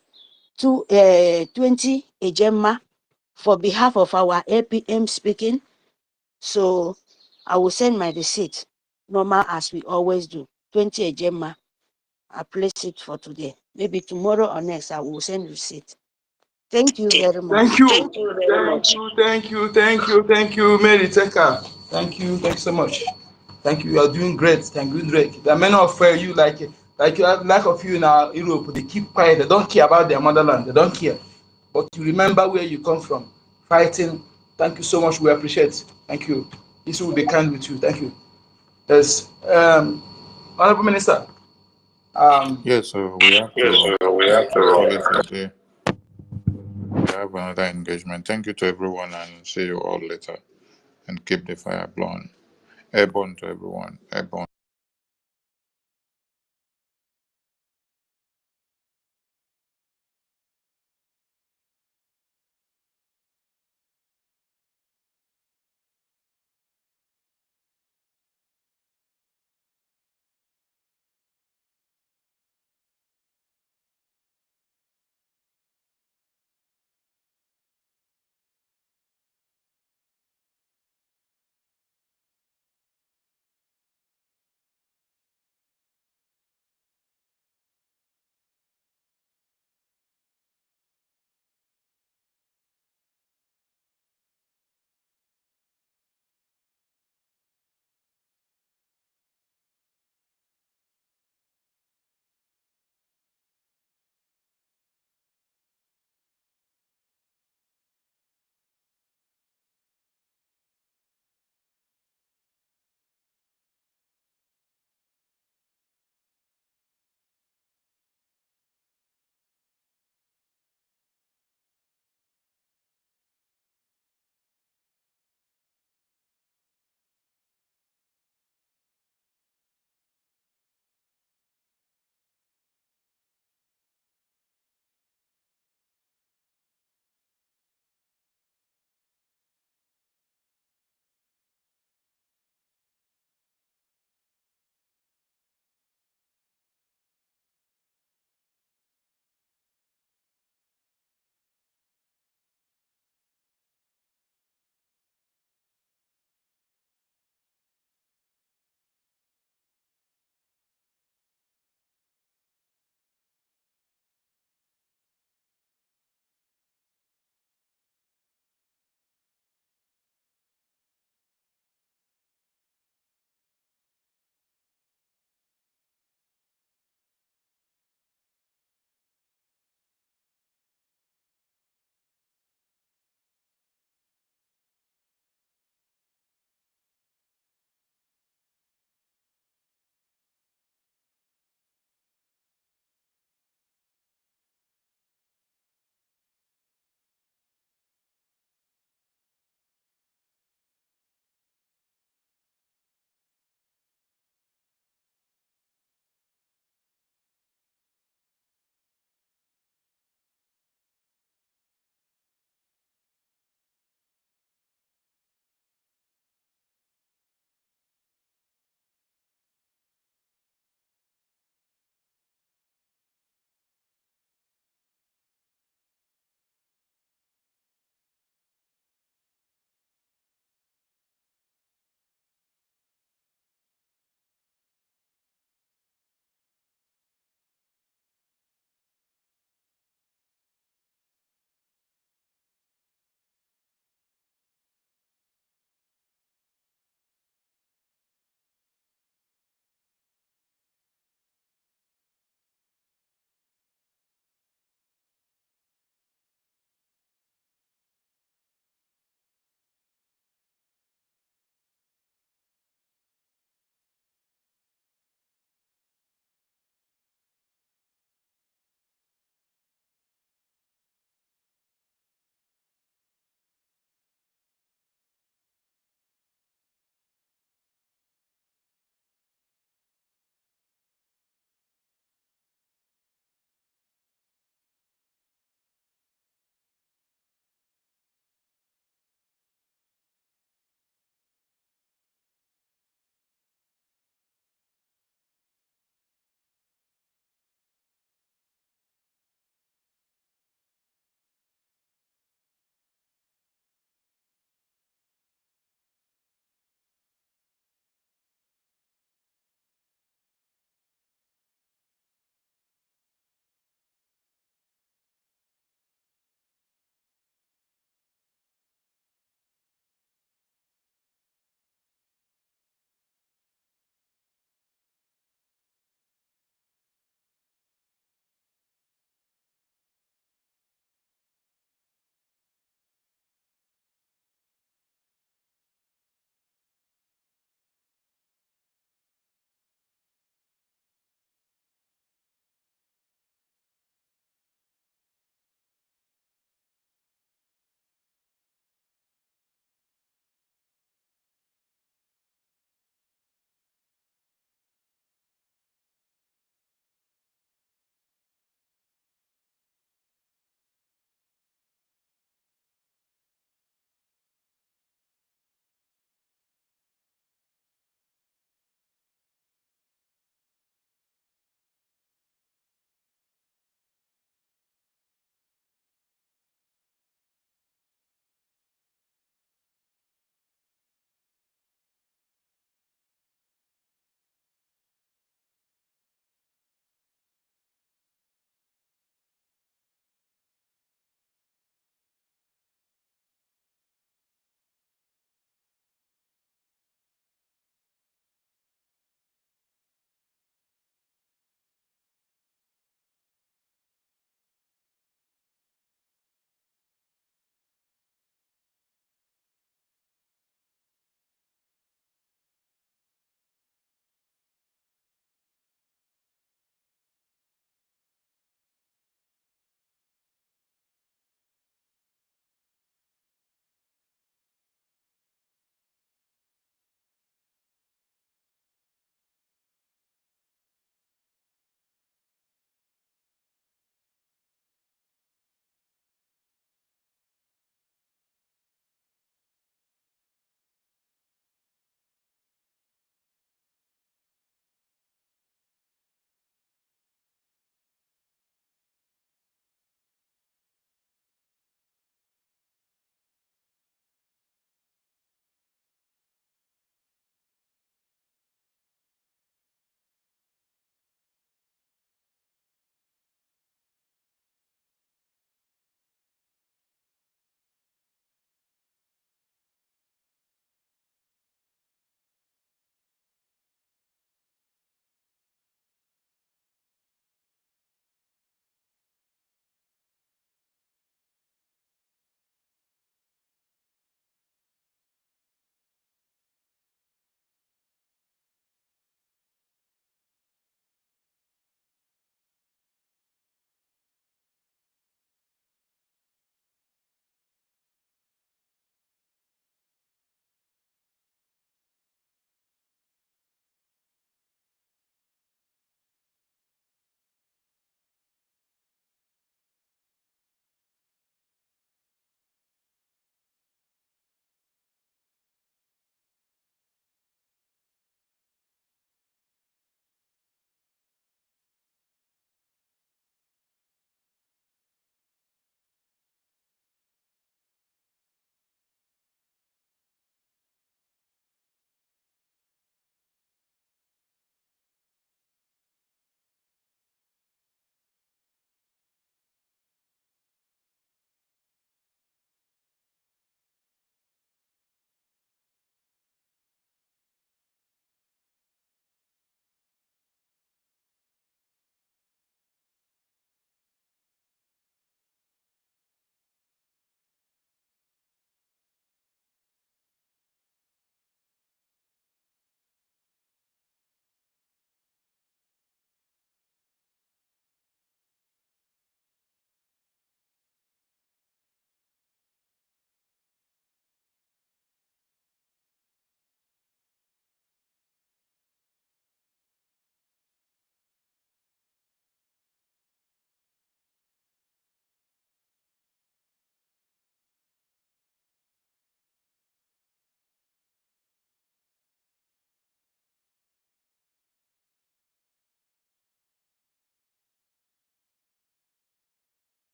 20 Ejema for behalf of our APM speaking. So I will send my receipt, normal as we always do. 20 Ejema, I place it for today. Maybe tomorrow or next, I will send receipt. Thank you very much. Thank you, thank you, Mary Teka. Thank you so much. Thank you. You are doing great. There are many of you like of you in Europe. They keep quiet. They don't care about their motherland. They don't care. But you remember where you come from, fighting. Thank you so much. We appreciate. Thank you. This will be kind with you. Thank you. Yes, Honorable Minister. Yes, so we have to call it a day. We have another engagement. Thank you to everyone, and see you all later. And keep the fire burn. Airborne to everyone. Airborne.